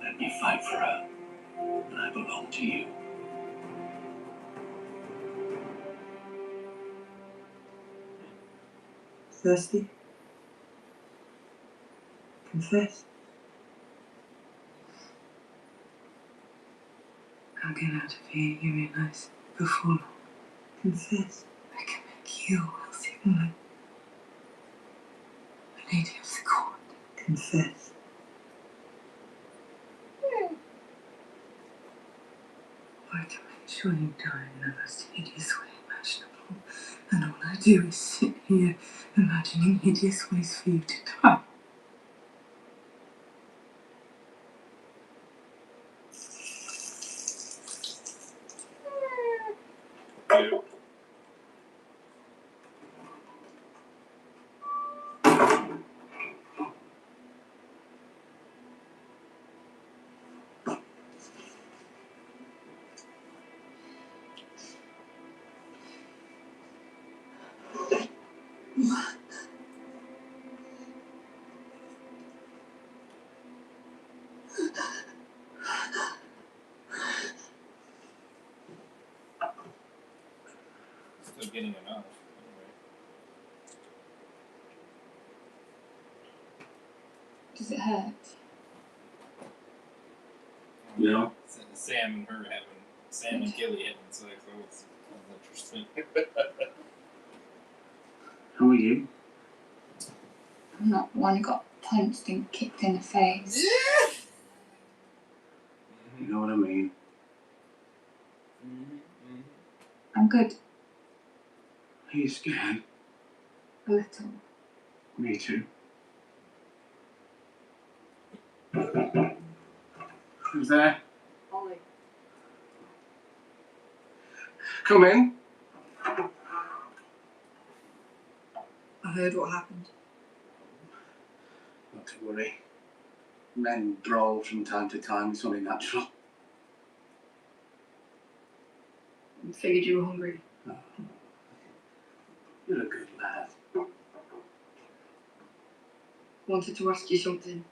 Speaker 8: Let me fight for her, and I belong to you.
Speaker 6: Thirsty? Confess.
Speaker 11: I'll get out of here, you realize, before long.
Speaker 6: Confess.
Speaker 11: I can make you wealthy woman. A lady of the court.
Speaker 6: Confess.
Speaker 11: I can make sure you die in the most hideous way imaginable. And all I do is sit here imagining hideous ways for you to die.
Speaker 1: Still getting enough.
Speaker 4: Does it hurt?
Speaker 8: Yeah.
Speaker 1: Sam and her having, Sam and Gilly having sex. That was interesting.
Speaker 8: How are you?
Speaker 4: I'm not the one who got punched and kicked in the face.
Speaker 8: You know what I mean?
Speaker 4: I'm good.
Speaker 8: Are you scared?
Speaker 4: A little.
Speaker 8: Me too. Who's there?
Speaker 20: Ollie.
Speaker 8: Come in.
Speaker 6: I heard what happened.
Speaker 8: Not to worry. Men brawl from time to time. It's only natural.
Speaker 20: I figured you were hungry.
Speaker 8: Oh. You're a good lad.
Speaker 20: Wanted to ask you something.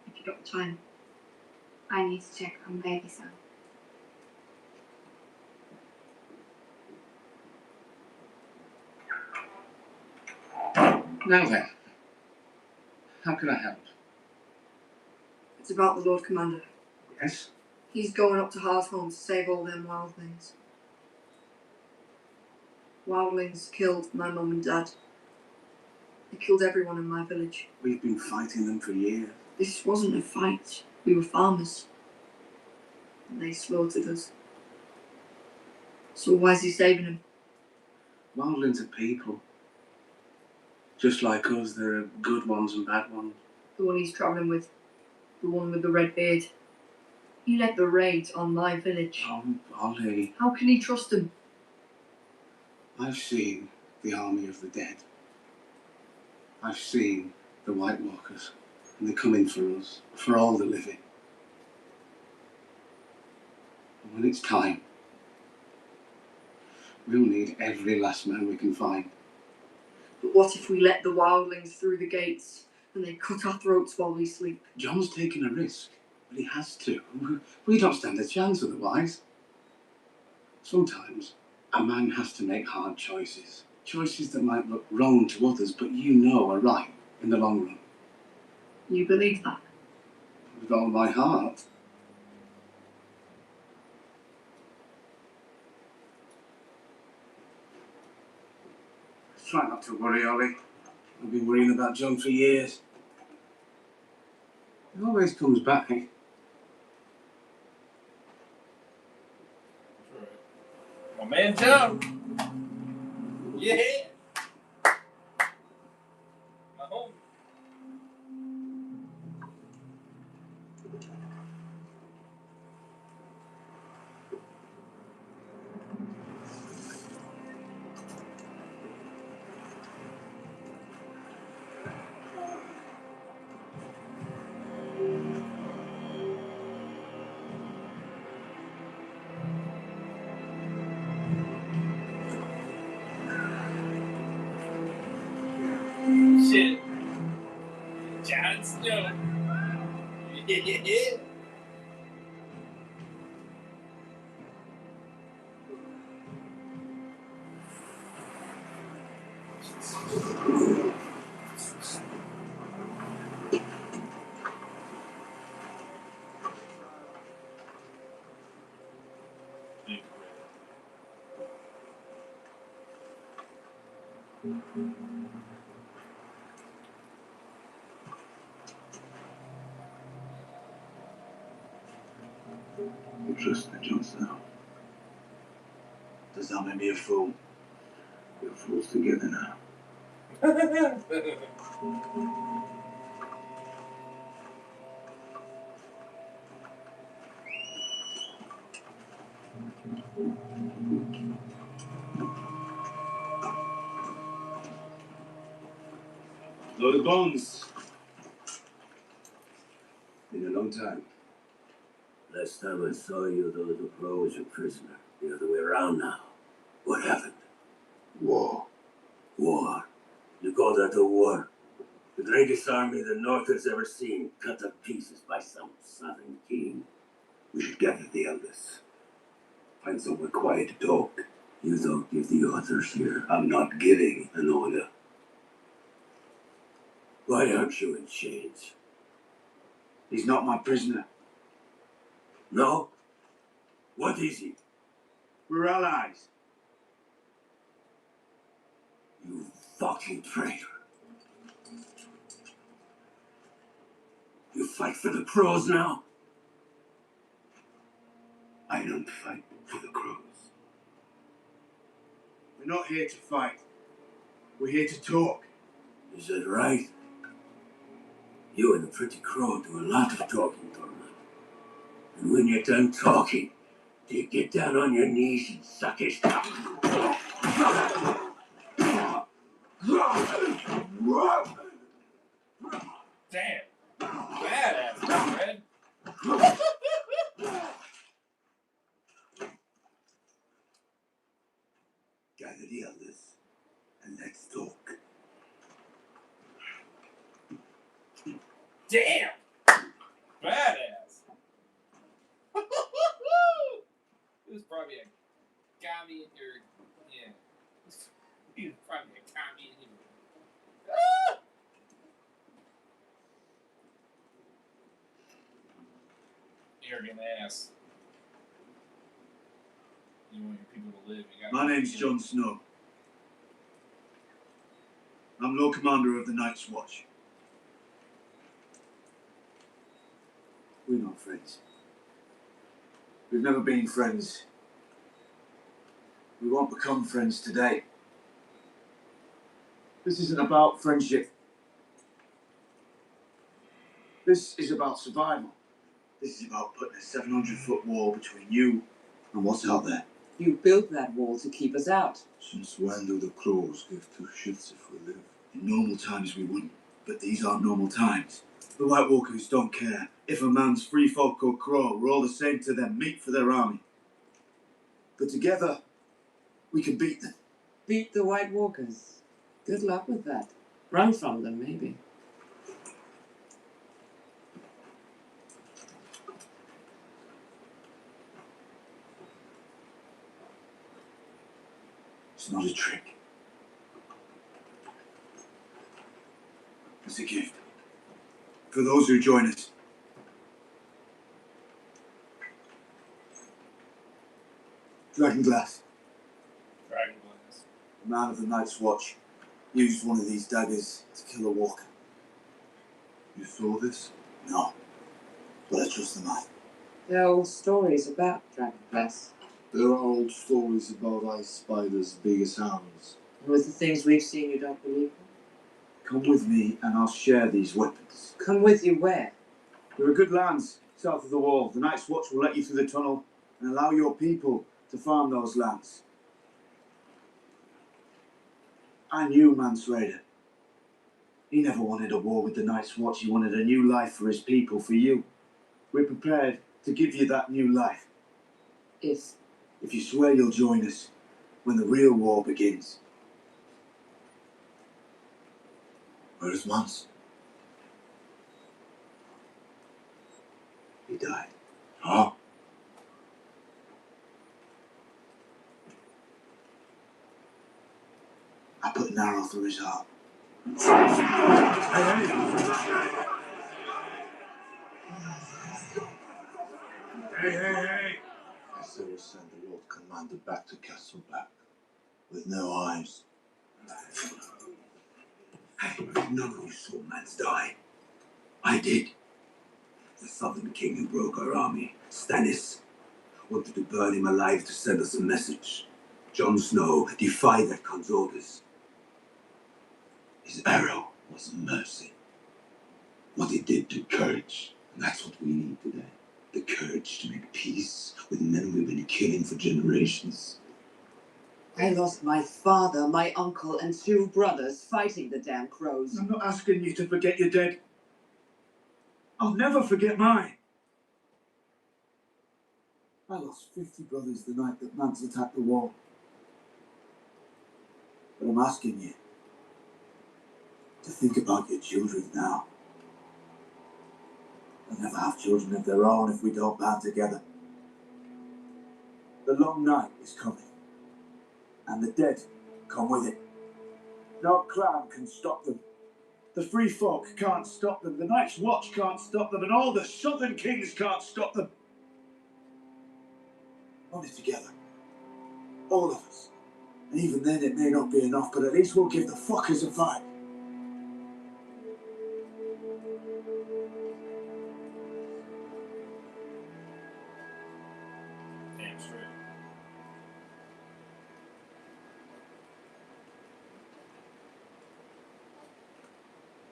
Speaker 20: If you got the time.
Speaker 4: I need to check on baby son.
Speaker 8: Now then. How can I help?
Speaker 20: It's about the Lord Commander.
Speaker 8: Yes?
Speaker 20: He's going up to Hard's home to save all them wildlings. Wildlings killed my mum and dad. They killed everyone in my village.
Speaker 8: We've been fighting them for years.
Speaker 20: This wasn't a fight. We were farmers. And they slaughtered us. So why is he saving them?
Speaker 8: Wildlings are people. Just like us, there are good ones and bad ones.
Speaker 20: The one he's travelling with. The one with the red beard. He led the raid on my village.
Speaker 9: Oh, Ollie.
Speaker 20: How can he trust him?
Speaker 9: I've seen the army of the dead. I've seen the White Walkers, and they're coming for us, for all the living. And when it's time, we'll need every last man we can find.
Speaker 20: But what if we let the wildlings through the gates and they cut our throats while we sleep?
Speaker 9: John's taking a risk, but he has to. We don't stand a chance otherwise. Sometimes a man has to make hard choices. Choices that might look wrong to others, but you know are right in the long run.
Speaker 20: You believe that?
Speaker 9: With all my heart. Try not to worry, Ollie. I've been worrying about John for years. He always comes back.
Speaker 1: My man John. Yeah. My home. Shit. Jon Snow. Yeah.
Speaker 8: You trust me, Jon Snow?
Speaker 9: Does that make me a fool?
Speaker 8: We're fools together now.
Speaker 9: Load of bones.
Speaker 8: Been a long time. Last time I saw you, the little crow was a prisoner. The other way around now. What happened? War. War. You call that a war? The greatest army the North has ever seen, cut to pieces by some southern king. We should gather the elders. Find somewhere quiet to talk. You don't give the orders here. I'm not giving an order. Why aren't you in chains?
Speaker 9: He's not my prisoner.
Speaker 8: No? What is he?
Speaker 9: We're allies.
Speaker 8: You fucking traitor. You fight for the crows now? I don't fight for the crows.
Speaker 9: We're not here to fight. We're here to talk.
Speaker 8: Is that right? You and the pretty crow do a lot of talking, Tormund. And when you're done talking, do you get down on your knees and suck his cock?
Speaker 1: Damn. Badass, man.
Speaker 8: Gather the elders and let's talk.
Speaker 1: Damn. Badass. It was probably a commie in your. Yeah. He was probably a commie in your. Ah! Arrogant ass. You want your people to live. You
Speaker 9: My name's Jon Snow. I'm Lord Commander of the Night's Watch. We're not friends. We've never been friends. We won't become friends today. This isn't about friendship. This is about survival. This is about putting a 700-foot wall between you and what's out there.
Speaker 20: You built that wall to keep us out.
Speaker 9: Since when do the crows give two shits if we live? In normal times we wouldn't, but these aren't normal times. The White Walkers don't care. If a man's free folk or crow, we're all the same to them, meat for their army. But together, we can beat them.
Speaker 20: Beat the White Walkers. Good luck with that. Run from them, maybe.
Speaker 9: It's not a trick. It's a gift. For those who join us. Dragonglass.
Speaker 1: Dragonglass.
Speaker 9: The man of the Night's Watch used one of these daggers to kill a walker. You saw this? No. But I trust the man.
Speaker 20: There are old stories about Dragonglass.
Speaker 9: There are old stories about ice spiders big as hounds.
Speaker 20: And with the things we've seen, you don't believe them?
Speaker 9: Come with me and I'll share these weapons.
Speaker 20: Come with you where?
Speaker 9: There are good lands south of the wall. The Night's Watch will let you through the tunnel and allow your people to farm those lands. I knew Mance Rayder. He never wanted a war with the Night's Watch. He wanted a new life for his people, for you. We're prepared to give you that new life. If you swear you'll join us when the real war begins. Where is Mance? He died. Huh? I put an arrow through his heart. Hey. I said we'll send the Lord Commander back to Castle Black with no eyes. Hey, none of you saw Mance die. I did. The Southern King who broke our army, Stannis, wanted to burn him alive to send us a message. Jon Snow defied that Khan's orders. His arrow was mercy. What it did to courage. And that's what we need today. The courage to make peace with men we've been killing for generations.
Speaker 20: I lost my father, my uncle, and 2 brothers fighting the damn crows.
Speaker 9: I'm not asking you to forget your dead. I'll never forget mine. I lost 50 brothers the night that Mance attacked the wall. But I'm asking you to think about your children now. They'll never have children of their own if we don't band together. The long night is coming, and the dead come with it. No clan can stop them. The free folk can't stop them. The Night's Watch can't stop them, and all the Southern Kings can't stop them. Only together. All of us. And even then it may not be enough, but at least we'll give the fuckers a fight.
Speaker 1: Damn straight.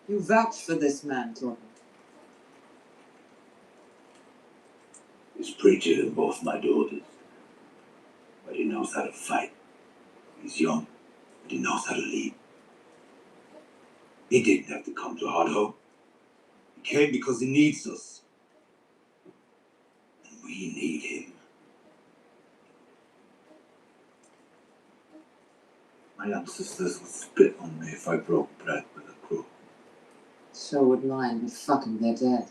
Speaker 20: You vouch for this man, Tormund.
Speaker 9: He's prettier than both my daughters. But he knows how to fight. He's young, but he knows how to lead. He didn't have to come to Hardhome. He came because he needs us. And we need him. My ancestors would spit on me if I broke bread with a crow.
Speaker 20: So would mine, but fucking they're dead.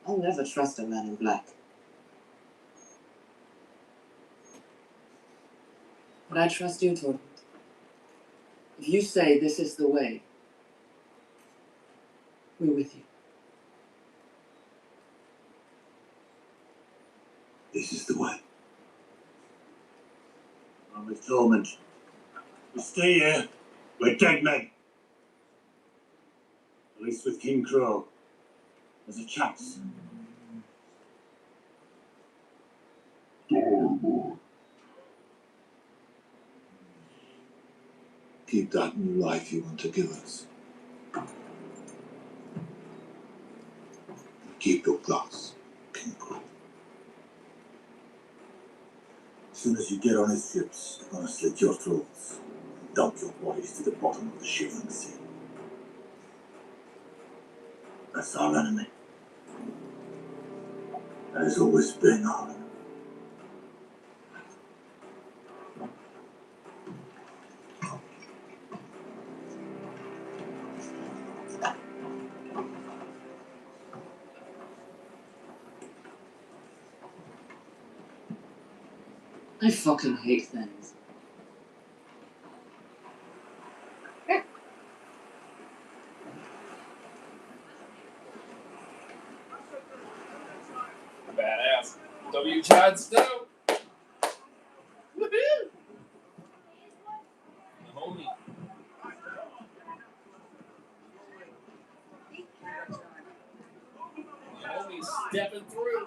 Speaker 20: I'll never trust a man in black. But I trust you, Tormund. If you say this is the way, we're with you.
Speaker 9: This is the way. I'm with Tormund. We stay here. We're dead men. At least with King Crow, there's a chance.
Speaker 15: keep that new life you want to give us. Keep your class, King Crow. As soon as you get on his ships, I'm gonna slit your throats and dump your bodies to the bottom of the shivering sea. That's our enemy. That has always been our enemy.
Speaker 11: I fucking hate things.
Speaker 1: Badass. W. Jon Snow. Woohoo! The homie. The homie's stepping through.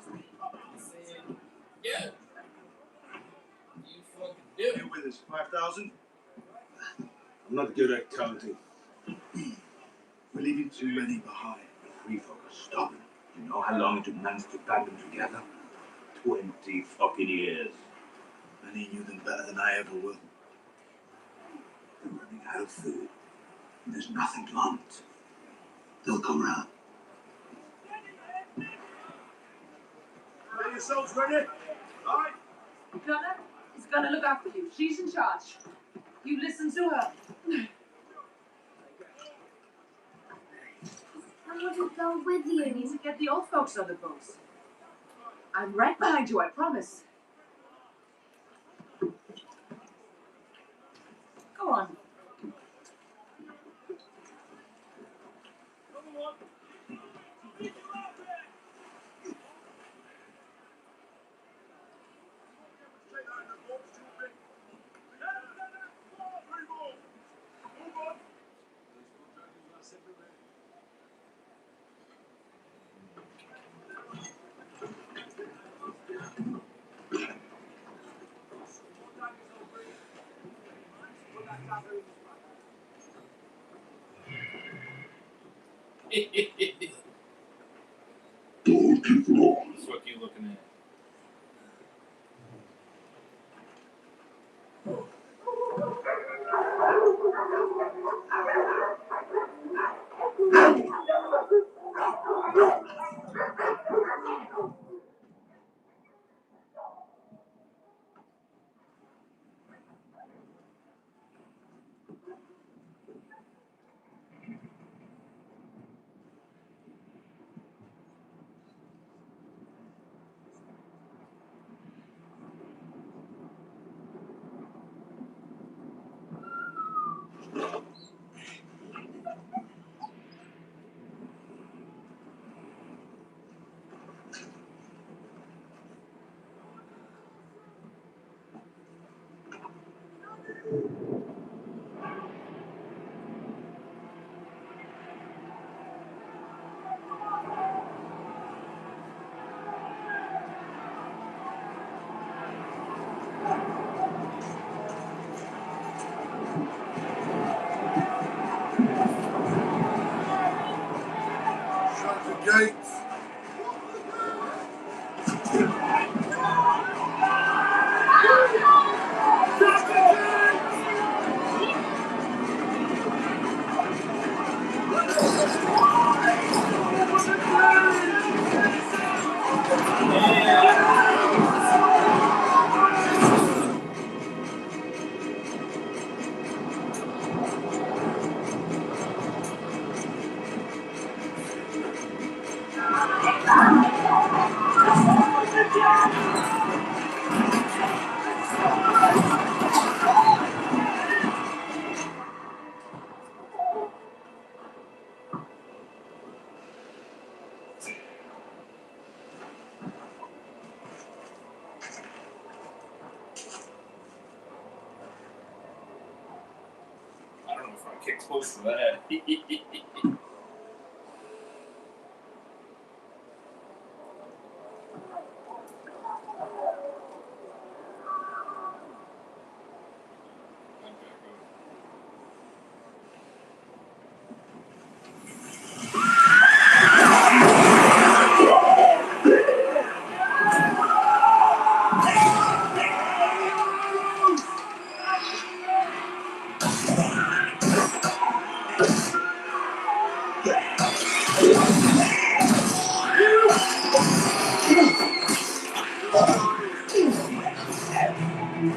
Speaker 1: He's saying, yeah. You fucking do it.
Speaker 15: You with us, 5,000?
Speaker 16: I'm not good at counting.
Speaker 15: We're leaving too many behind.
Speaker 3: Free folk are stubborn. You know how long it took man's to band them together? 20 fucking years.
Speaker 15: And he knew them better than I ever will. They're running out of food. And there's nothing to hunt. They'll come round. Get yourselves ready. Right?
Speaker 6: Gunner is gonna look after you. She's in charge. You listen to her.
Speaker 5: I want to go with you.
Speaker 6: I need to get the old folks on the boats. I'm right behind you, I promise. Go on.
Speaker 1: That's what you're looking at.
Speaker 15: Shut the gates.
Speaker 1: I don't know if I get close to that.
Speaker 15: Lord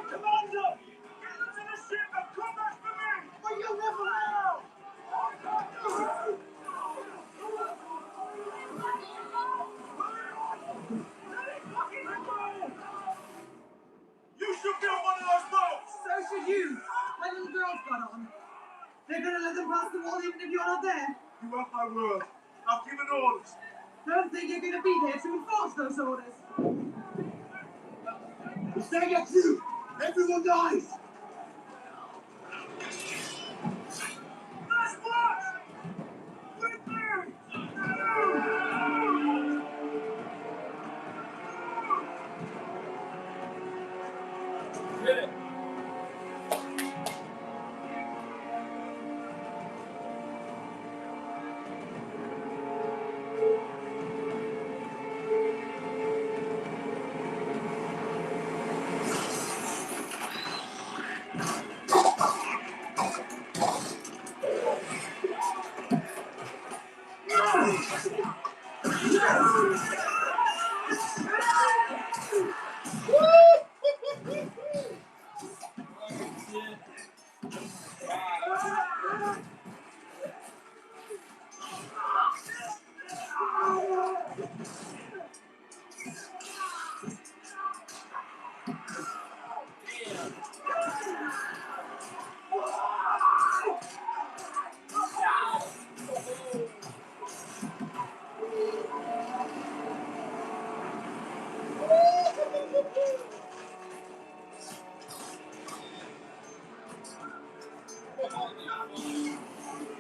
Speaker 15: Commander! Get them to the ship and come back for me! But you'll never know! You should be on one of those boats!
Speaker 20: So should you. My little girl's got on. They're gonna let them pass the wall even if you're not there.
Speaker 18: You have my word. I've given orders.
Speaker 20: Don't think you're gonna be there to enforce those orders.
Speaker 15: If they get you, everyone dies! Let's watch! With me!
Speaker 1: Hit it.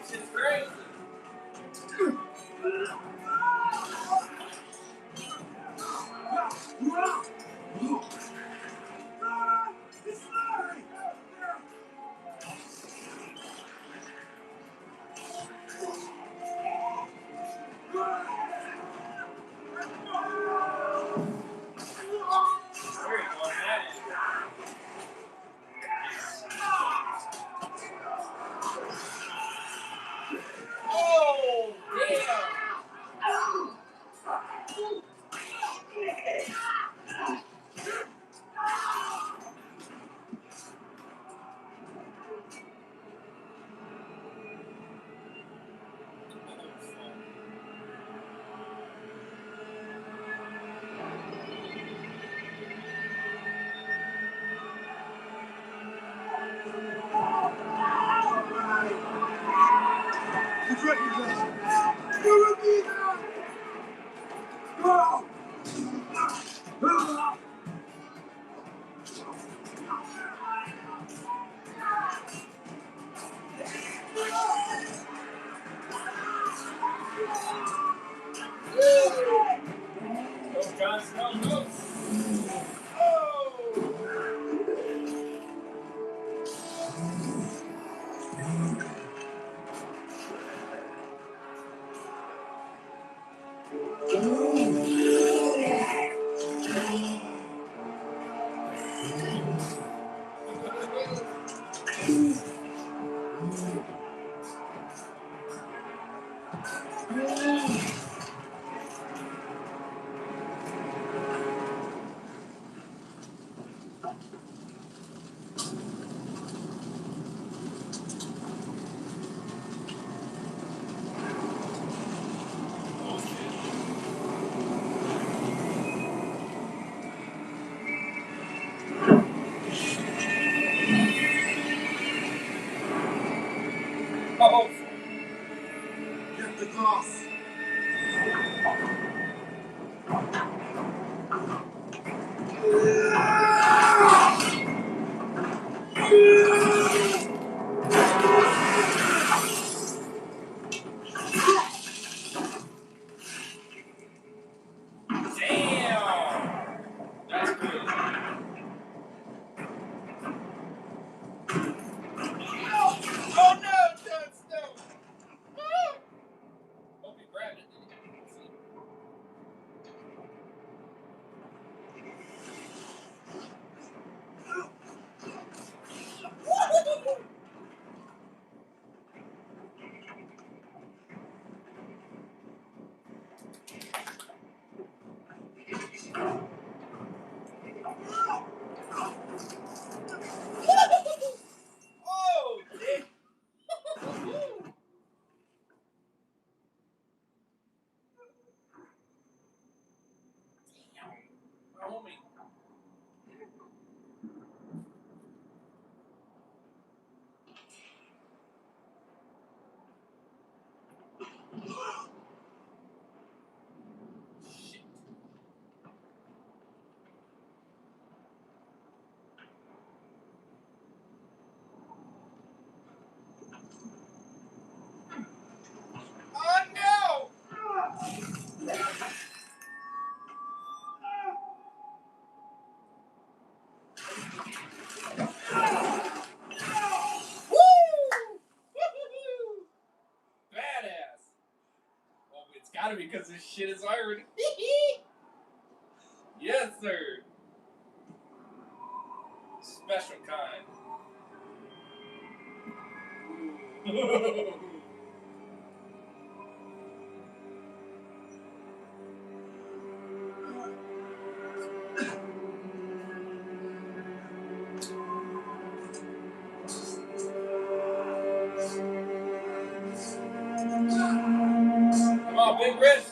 Speaker 1: This is crazy. Oh,
Speaker 15: It's right here. You're with me now! Go!
Speaker 1: Go, Jon Snow, go. Badass. Oh, it's gotta be because this shit is iron. Yes, sir. Special kind. Come on, Big Rich.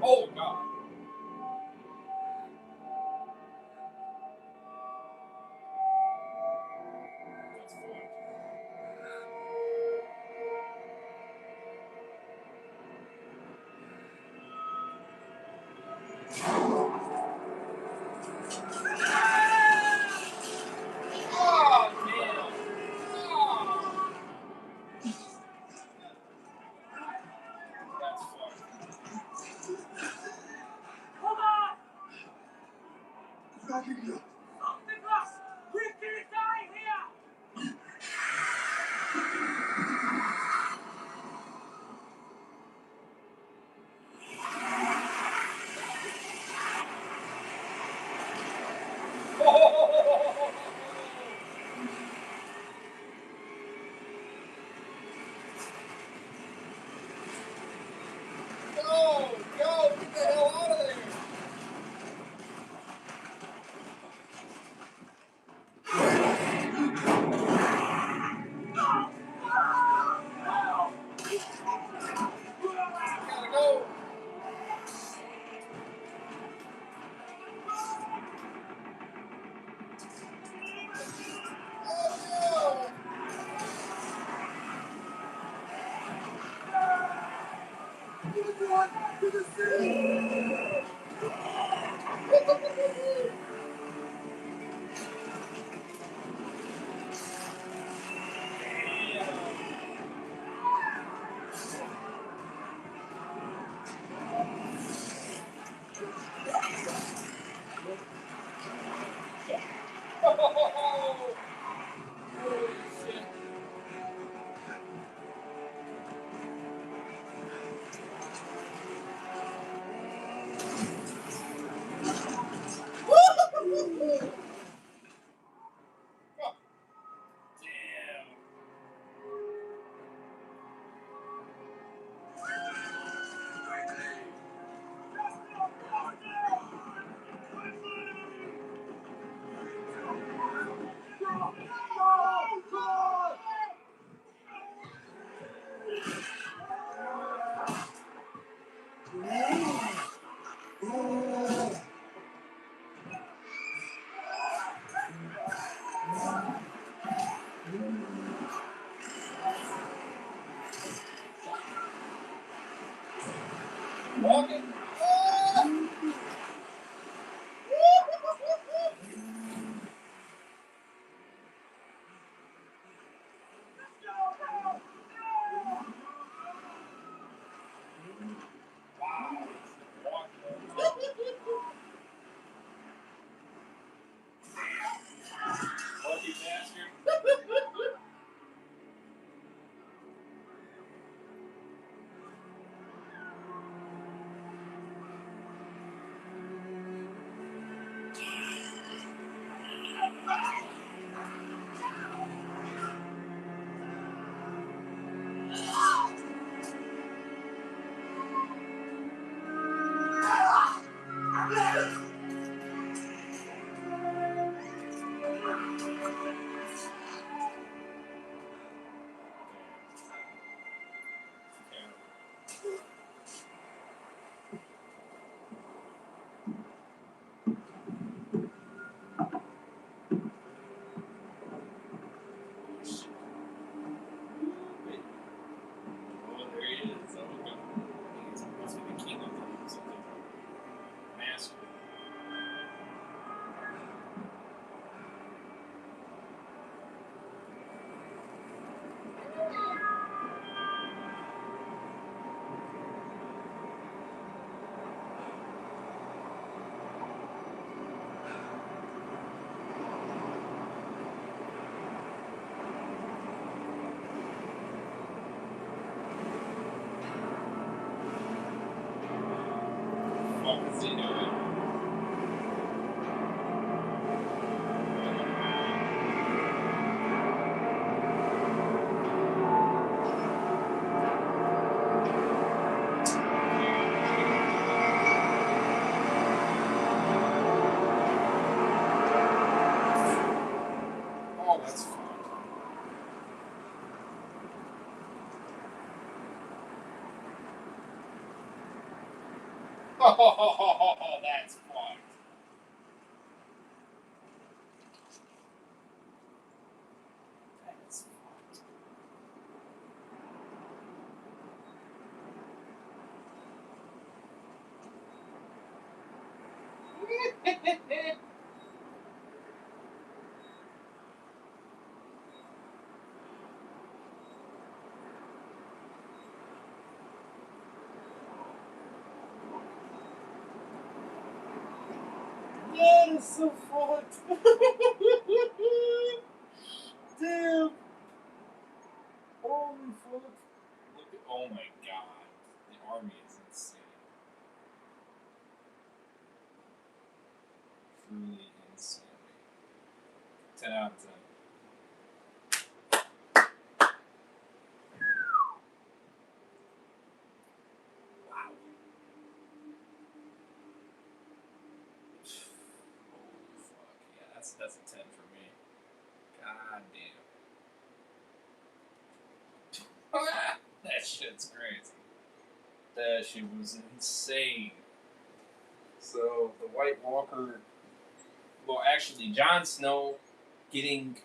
Speaker 1: Oh, God. Oh, damn. Oh. That's
Speaker 15: Something else! We're gonna die here!
Speaker 1: Go! Go! Get the hell out of there! Gotta go! Oh, no! Holy shit. See, no, oh, that's fun. Oh, that's fun. That's fun. That is so fun. Damn. Holy fuck. Look at, oh my god. The army is insane. Truly insane. 10 out of 10. Wow. Holy fuck. Yeah, that's a 10 for me. God damn. That shit's crazy. That shit was insane. So, the White Walker... Well, actually, Jon Snow getting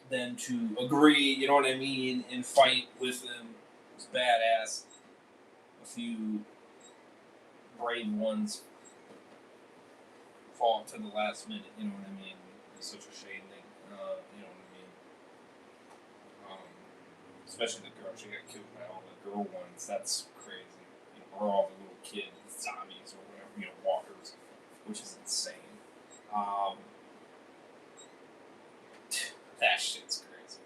Speaker 1: them to agree, you know what I mean, and fight with them was badass. A few brave ones fall to the last minute, you know what I mean? It's such a shame thing, you know what I mean? Especially the girl, she got killed by all the girl ones, that's crazy. You know, or all the little kid zombies or whatever, you know, walkers, which is insane. That shit's crazy.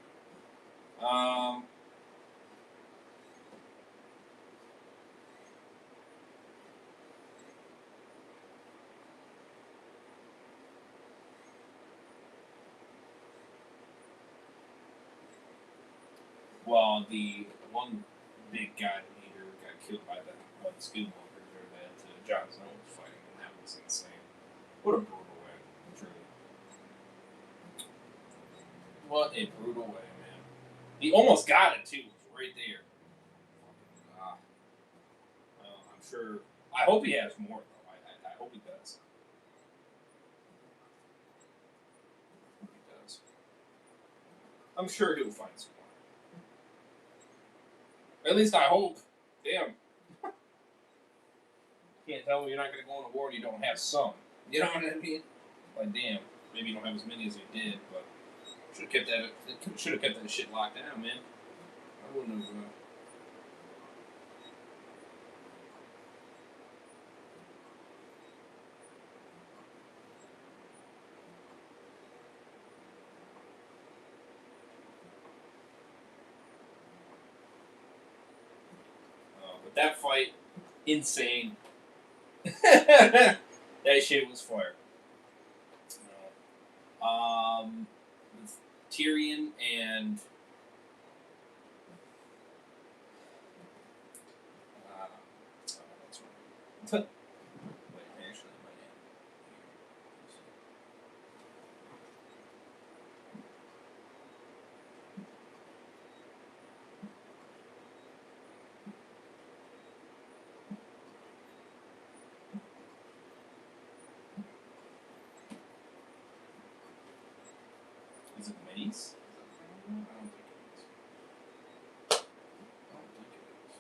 Speaker 1: Well, the one big guy leader got killed by that one skinwalker there that Jon Snow was fighting, and that was insane. What a brutal way, truly. What a brutal way, man. He almost got it, too. It was right there. Well, I'm sure... I hope he has more, though. I hope he does. I hope he does. I'm sure he'll find some more. At least I hope. Damn. Can't tell me you're not going to go on a war and you don't have some. You know what I mean? Like, damn. Maybe you don't have as many as you did, but... Should have kept that shit locked down, man. I wouldn't have... But that fight, insane. That shit was fire. With Tyrion and wait, actually, is it Mace? I don't think it is. I don't think it is.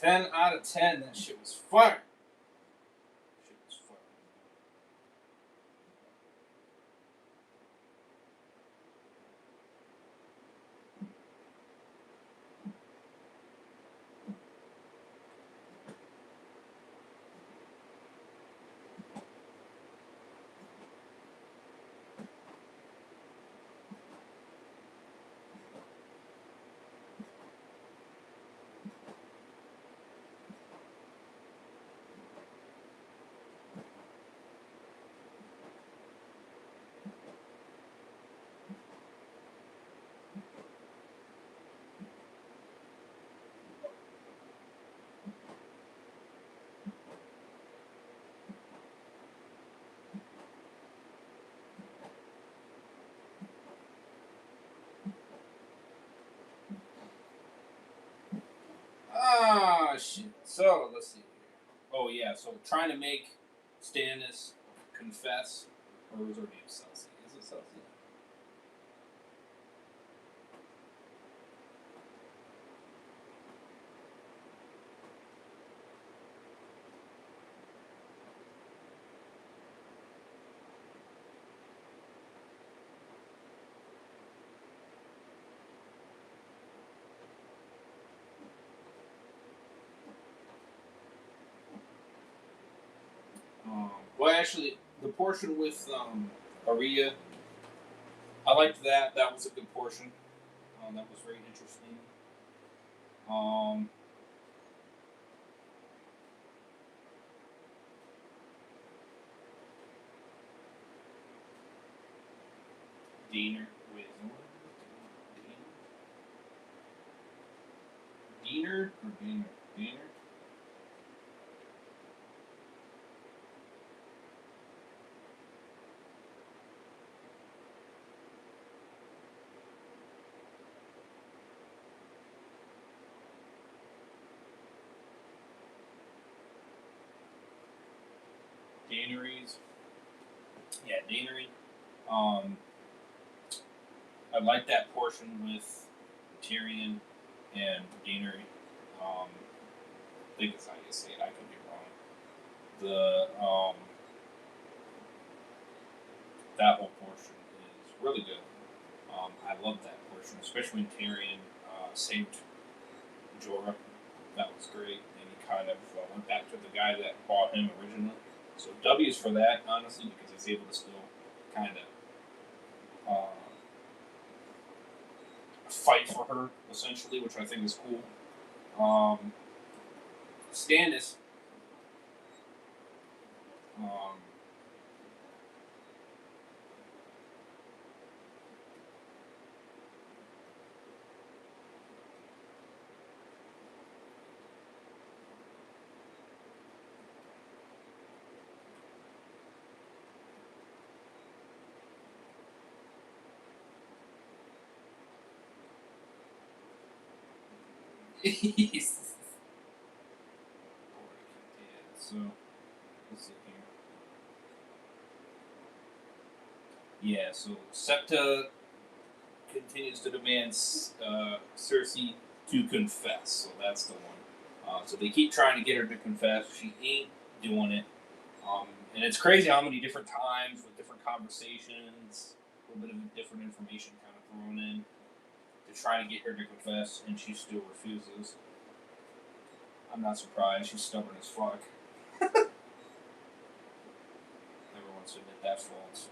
Speaker 1: 10 out of 10. That shit was fire. Shit was fire. Ah, shit. So, let's see here. Oh, yeah, so trying to make Stannis confess. Or was her name Cersei? Is it Cersei? Well, actually, the portion with Arya, I liked that. That was a good portion. That was very interesting. Um, Diener. Wait, is it Diener or Diener? Diener? Daenerys. Yeah, Daenerys. Um, I like that portion with Tyrion and Daenerys. I think it's how you say it. I could be wrong. That whole portion is really good. I love that portion, especially when Tyrion saved Jorah. That was great, and he kind of went back to the guy that bought him originally. So W's for that, honestly, because he's able to still kind of fight for her, essentially, which I think is cool. Stannis. Um, yeah, so let's see here. Yeah, so Septa continues to demand Cersei to confess. So that's the one. So they keep trying to get her to confess. She ain't doing it. And it's crazy how many different times with different conversations, a little bit of different information kind of thrown in to try to get her to confess, and she still refuses. I'm not surprised. She's stubborn as fuck. Never wants to admit that fault.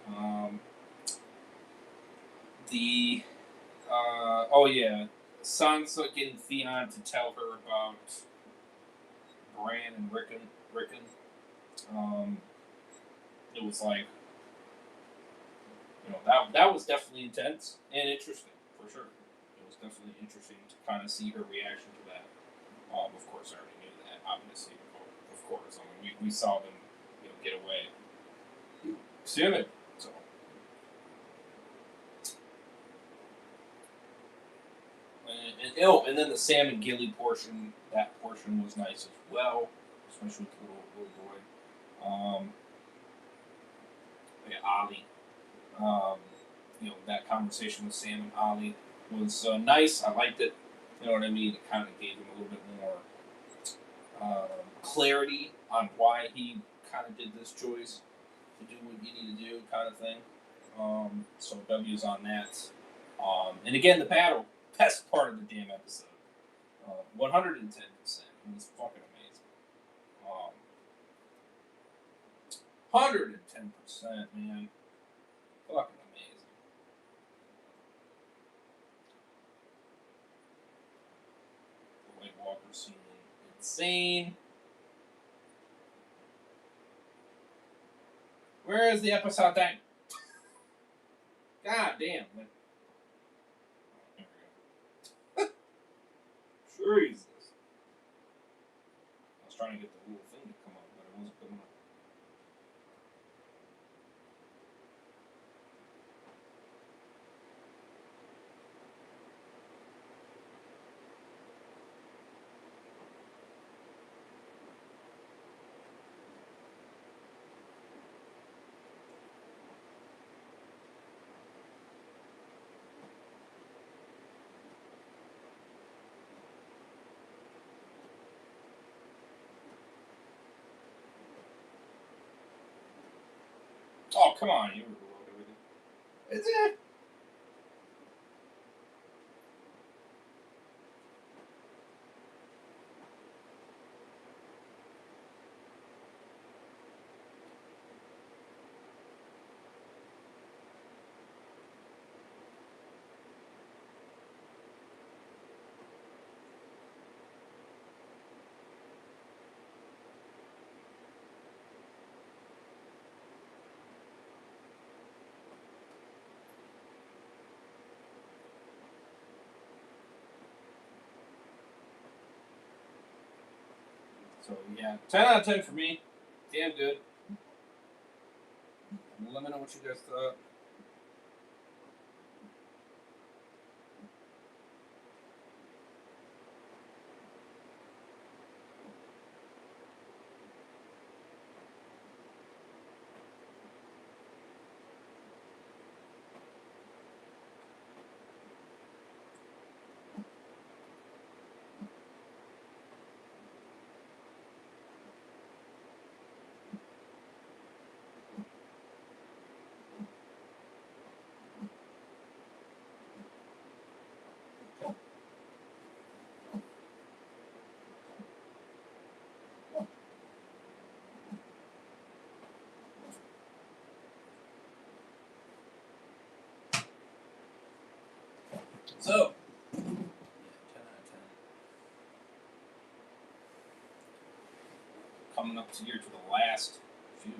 Speaker 1: Oh yeah, Sansa getting Theon to tell her about Bran and Rickon. It was like, that was definitely intense and interesting for sure. It was definitely interesting to kind of see her reaction to that. Of course, I already knew that. Obviously, of course. I mean, we saw them, get away. Soon it. So. And then the Sam and Gilly portion. That portion was nice as well, especially with the little boy. Ali. That conversation with Sam and Ali was nice. I liked it. You know what I mean? It kind of gave him a little bit more clarity on why he kind of did this choice to do what you need to do, kind of thing. So W's on that. And again, the battle, best part of the damn episode. 110%. It was fucking amazing. 110%, man. Fucking amazing. The White Walker scene, insane. Where is the episode thing? God damn. Jesus. I was trying to get the little thing to come up, but it wasn't coming up. Oh, come on. You overload everything. Is it? So, yeah. 10 out of 10 for me. Damn good. Let me know what you guys thought. So, 10 out of 10. Coming up to here to the last few.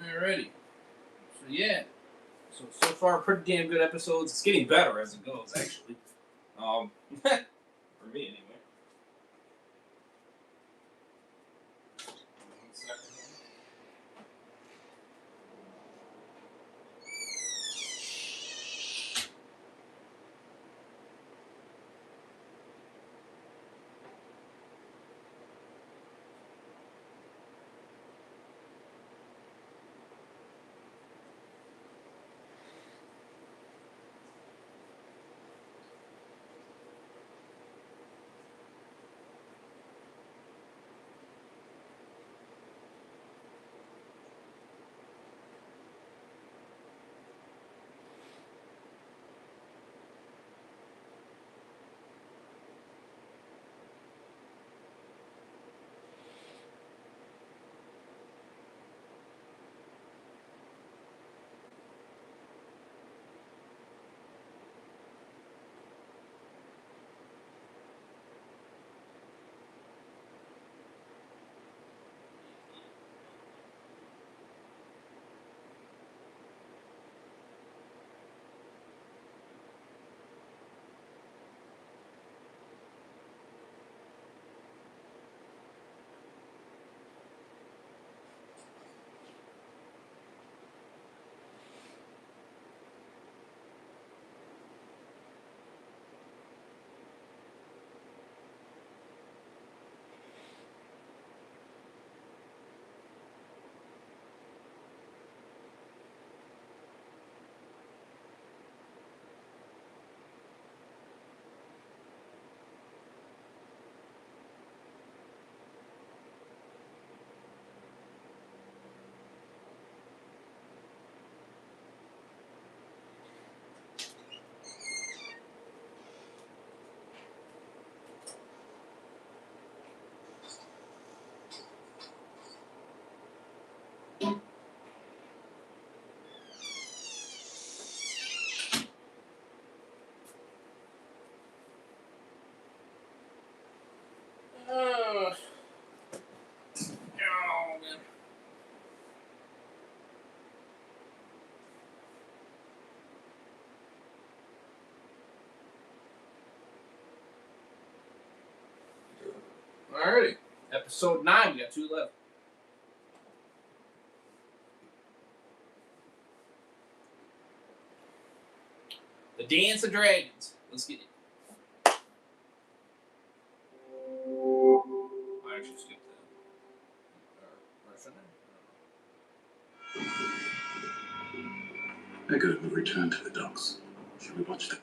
Speaker 1: Alrighty. So, yeah. So far, pretty damn good episodes. It's getting better as it goes, actually. For me, anyway. 1 second. Alrighty. Episode 9, we got 2 left. The Dance of Dragons. Let's get it. I actually skipped that.
Speaker 22: They're good. We've returned to the docks. Shall we watch them?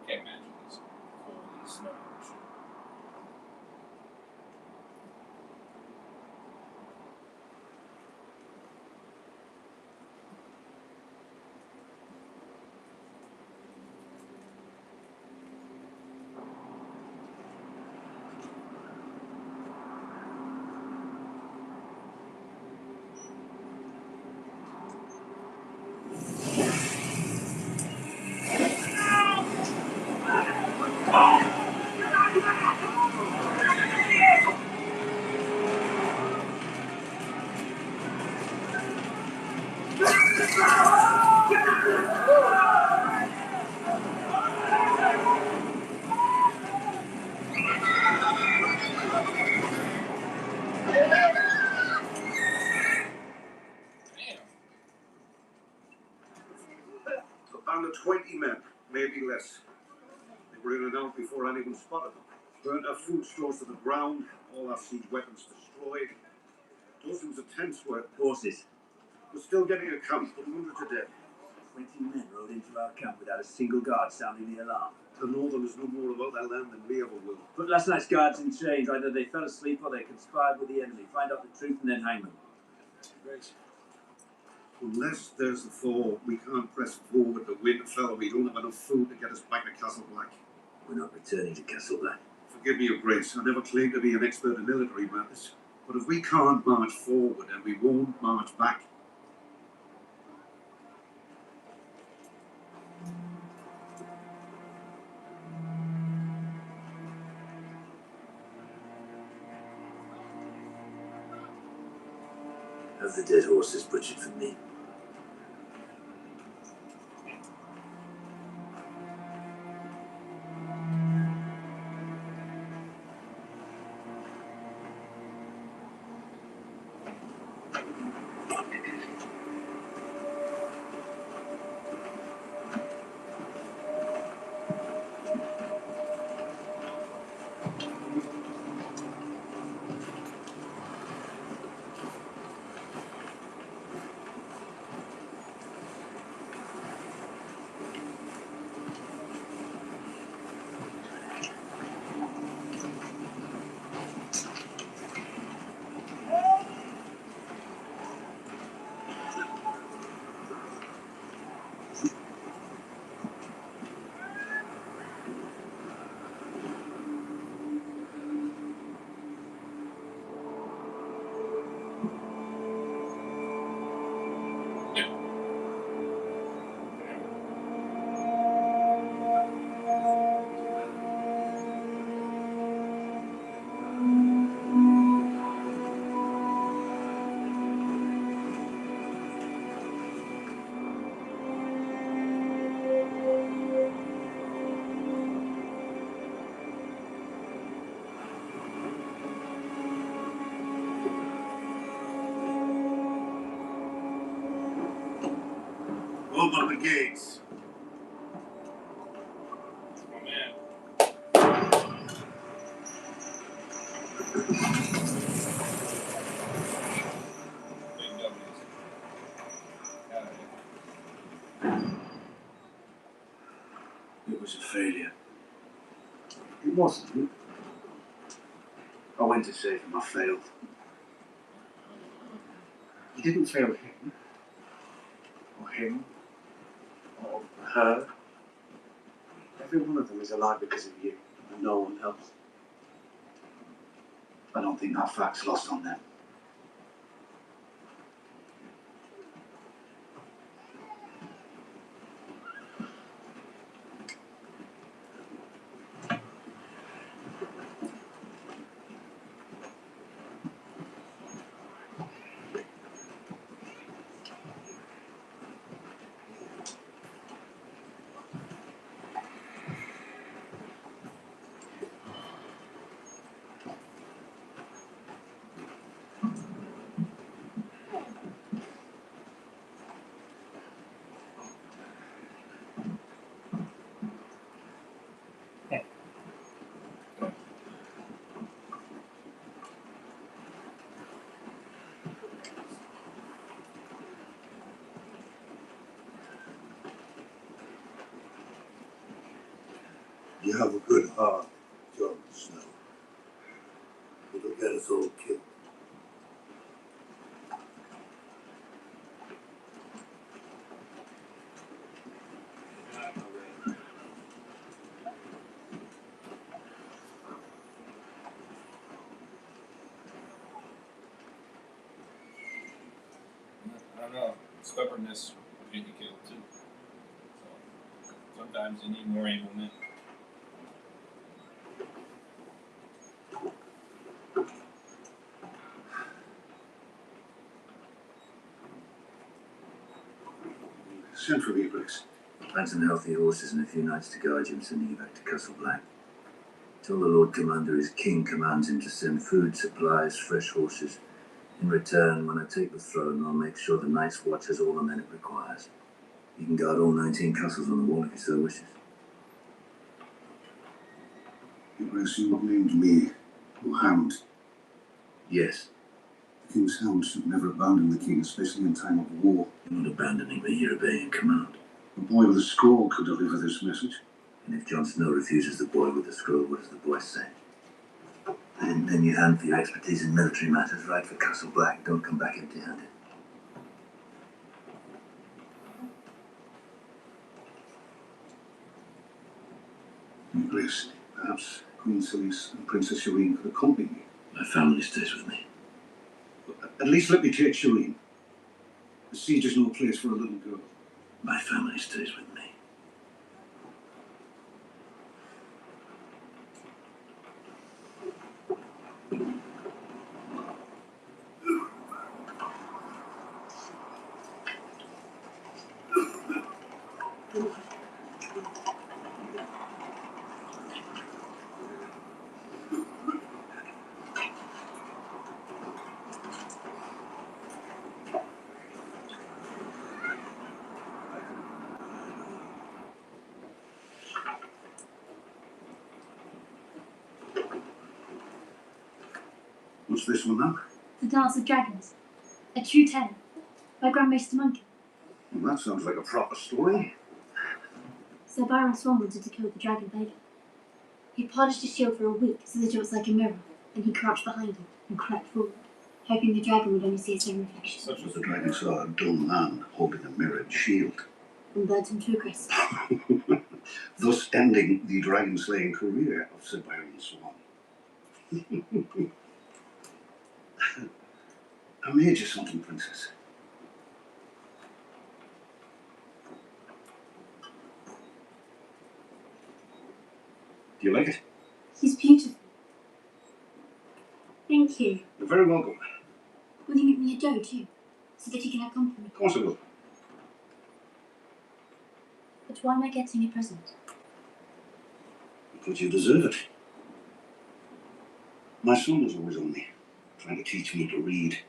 Speaker 1: Can't imagine this cold and snow.
Speaker 18: A band of 20 men, maybe less. They were in and out before anyone spotted them. Burnt our food stores to the ground, all our siege weapons destroyed. Dozens of tents were.
Speaker 9: Horses.
Speaker 18: We're still getting a count, but hundreds are dead.
Speaker 9: 20 men rode into our camp without a single guard sounding the alarm.
Speaker 18: The Northerners know more about their land than we ever will.
Speaker 9: Put last night's guards in chains. Either they fell asleep or they conspired with the enemy. Find out the truth and then hang them.
Speaker 18: Great. Unless there's a thaw, we can't press forward to Winterfell. We don't have enough food to get us back to Castle Black.
Speaker 9: We're not returning to Castle Black.
Speaker 18: Forgive me, Your Grace. I never claimed to be an expert in military matters. But if we can't march forward, then we won't march back.
Speaker 9: Have the dead horses butchered for me.
Speaker 18: sealed on the gates.
Speaker 1: My man. Big W's. Got it.
Speaker 16: It was a failure. It wasn't. I went to save him, I failed. You didn't fail him. Or him. Or her. Every one of them is alive because of you, and no one else. I don't think that fact's lost on them.
Speaker 18: You have a good heart, Jon Snow. It'll get us all killed.
Speaker 1: I don't know. Stubbornness will get you killed too. So sometimes you need more able men.
Speaker 16: Send for me, Briggs.
Speaker 7: Plant some healthy horses and a few nights to guide you. I'm sending you back to Castle Black. Tell the Lord Commander his king commands him to send food, supplies, fresh horses. In return, when I take the throne, I'll make sure the Night's Watch has all the men it requires. You can guard all 19 castles on the wall if you so wishes.
Speaker 18: Briggs, you named me your hound.
Speaker 7: Yes.
Speaker 18: The king's hound should never abandon the king, especially in time of war.
Speaker 7: You're not abandoning me, you're obeying command.
Speaker 18: A boy with a scroll could deliver this message.
Speaker 7: And if Jon Snow refuses the boy with the scroll, what does the boy say? I didn't name you hand for your expertise in military matters. Ride for Castle Black. Don't come back empty-handed.
Speaker 18: Briggs, perhaps Queen Selyse and Princess Shireen could accompany me.
Speaker 7: My family stays with me.
Speaker 18: At least let me take Shireen. The siege is no place for a little girl.
Speaker 7: My family stays with me.
Speaker 18: What's this one now?
Speaker 19: The Dance of Dragons. A true tale. By Grand Maester Monkey.
Speaker 18: Well, that sounds like a proper story.
Speaker 19: Sir Byron Swan wanted to kill the dragon Vega. He polished his shield for a week so that it was like a mirror. Then he crouched behind him and crept forward, hoping the dragon would only see its own reflection.
Speaker 18: But the dragon saw a dull man holding a mirrored shield.
Speaker 19: And burnt him to a crisp.
Speaker 18: Thus ending the dragon-slaying career of Sir Byron Swan. I made you something, Princess. Do you like it?
Speaker 19: He's beautiful. Thank you.
Speaker 18: You're very welcome.
Speaker 19: Will you make me a doe too? So that he can accompany me?
Speaker 18: Of course I will.
Speaker 19: But why am I getting a present?
Speaker 18: Because you deserve it. My son was always on me, trying to teach me to read.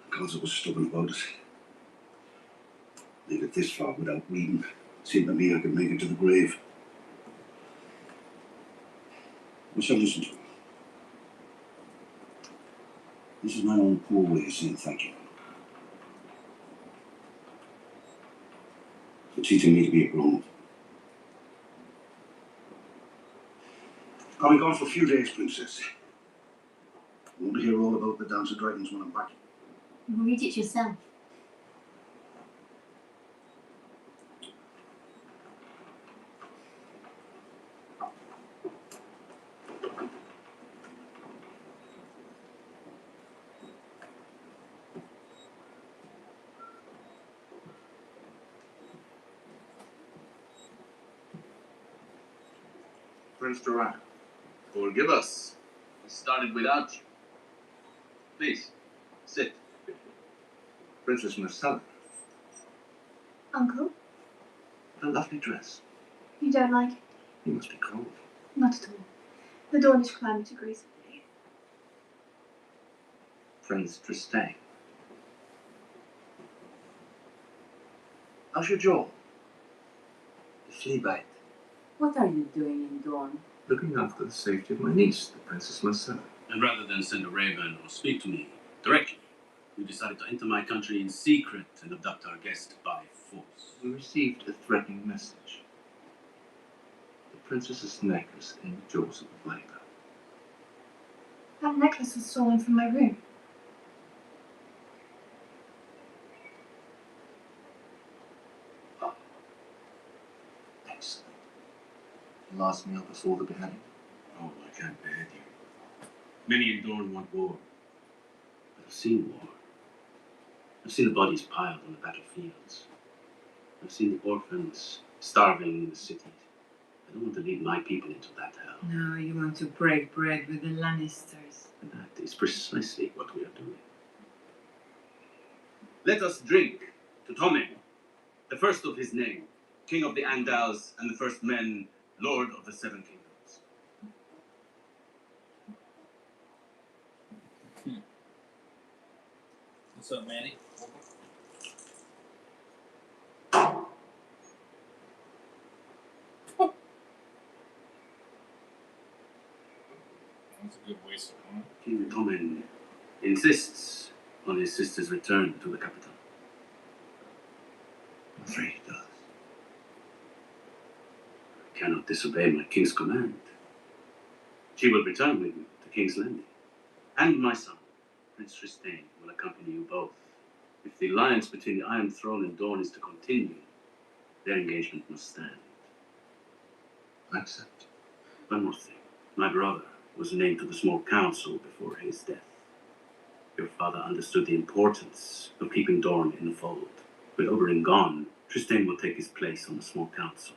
Speaker 18: Because I was stubborn about it.
Speaker 15: Made it this far without reading. Seemed to me I could make it to the grave. I shall listen to her. This is my own poor way of saying thank you. For teaching me to be a grown-up. I'll be gone for a few days, Princess. I want to hear all about the Dance of Dragons when I'm back.
Speaker 5: You read it yourself.
Speaker 8: Prince Duran, forgive us. We started without you. Please, sit. Princess Marcella,
Speaker 4: Uncle,
Speaker 8: what a lovely dress.
Speaker 4: you don't like it?
Speaker 8: You must be cold.
Speaker 4: Not at all. The Dornish climate agrees with me.
Speaker 8: Prince Tristane. How's your jaw? The flea bite.
Speaker 11: What are you doing in Dawn?
Speaker 8: Looking after the safety of my niece, the Princess Marcella. And rather than send a raven or speak to me directly, you decided to enter my country in secret and abduct our guest by force. We received a threatening message. The princess's necklace in the jaws of the viper.
Speaker 4: That necklace was stolen from my room.
Speaker 8: Excellent. The last meal before the beheading? Oh, I can't behead you. Many in Dorne want war. But I've seen war. I've seen the bodies piled on the battlefields. I've seen the orphans starving in the cities. I don't want to lead my people into that hell.
Speaker 6: No, you want to break bread with the Lannisters.
Speaker 8: And that is precisely what we are doing. Let us drink to Tommen, the first of his name, King of the Andals and the first men, Lord of the Seven Kingdoms.
Speaker 1: What's up, Manny? That's a good waste of one.
Speaker 8: King Tommen insists on his sister's return to the capital. I'm afraid he does. I cannot disobey my king's command. She will return with me to King's Landing. And my son, Prince Tristane, will accompany you both. If the alliance between the Iron Throne and Dorne is to continue, their engagement must stand. I accept. One more thing. My brother was named to the small council before his death. Your father understood the importance of keeping Dorne in the fold. With Oberyn gone, Tristane will take his place on the small council.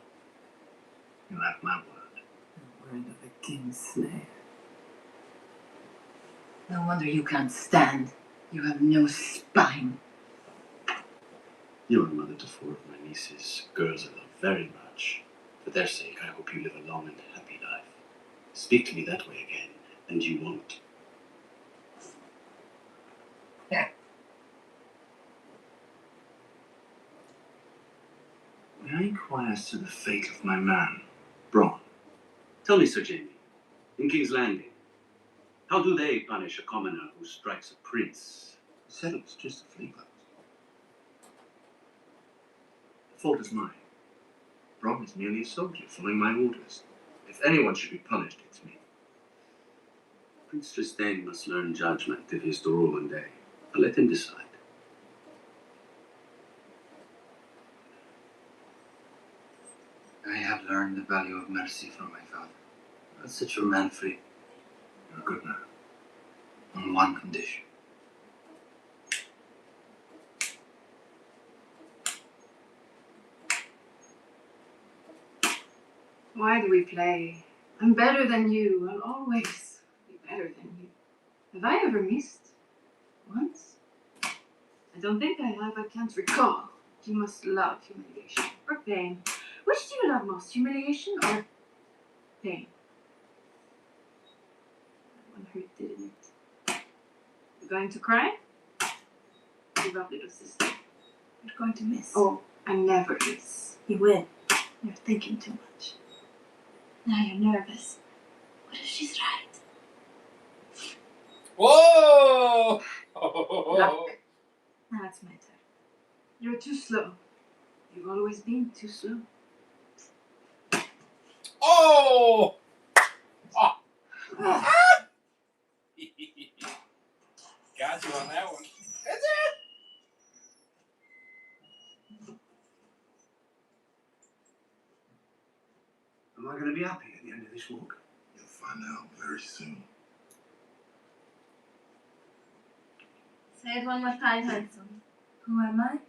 Speaker 8: You have my word.
Speaker 6: The word of a Kingslayer. No wonder you can't stand. You have no spine.
Speaker 8: You are mother to 4 of my nieces, girls I love very much. For their sake, I hope you live a long and happy life. Speak to me that way again, and you won't. May I inquire as to the fate of my man, Bronn? Tell me, Sir Jaime, in King's Landing, how do they punish a commoner who strikes a prince? He said it was just a flea bite. The fault is mine. Bronn is merely a soldier following my orders. If anyone should be punished, it's me. Prince Tristane must learn judgment if he is to rule one day. I'll let him decide.
Speaker 9: I have learned the value of mercy from my father. I'll set your man free. You're a good man. On one condition.
Speaker 6: Why do we play? I'm better than you. I'll always be better than you. Have I ever missed? Once? I don't think I have. I can't recall. You must love humiliation or pain. Which do you love most, humiliation or pain? That one hurt, didn't it? You going to cry? Give up, little sister. You're going to miss. Oh, I never is. You will. You're thinking too much. Now you're nervous. What if she's right?
Speaker 1: Whoa!
Speaker 6: Luck. Now it's my turn. You're too slow. You've always been too slow.
Speaker 1: Oh! Oh! Got you on that one. That's it!
Speaker 9: Am I going to be happy at the end of this walk?
Speaker 18: You'll find out very soon.
Speaker 4: Say it one more time, handsome. Who am I?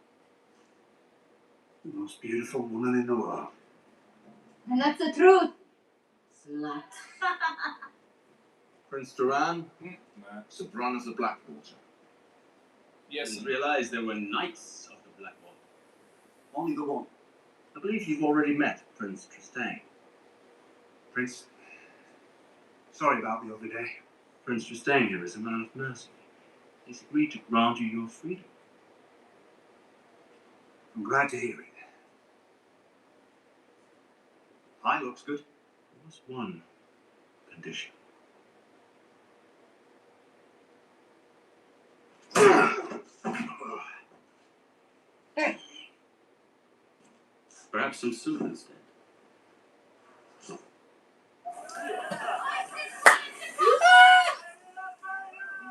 Speaker 9: The most beautiful woman in the world.
Speaker 4: And that's the truth. Slut.
Speaker 15: Prince Duran, Sopranos of Blackwater.
Speaker 1: Yes.
Speaker 8: I didn't realise there were knights of the Blackwater.
Speaker 9: Only the one.
Speaker 8: I believe you've already met Prince Tristane.
Speaker 9: Prince, sorry about the other day.
Speaker 8: Prince Tristane here is a man of mercy. He's agreed to grant you your freedom.
Speaker 9: I'm glad to hear it. Eye looks good.
Speaker 8: There was one condition. Perhaps some soup instead.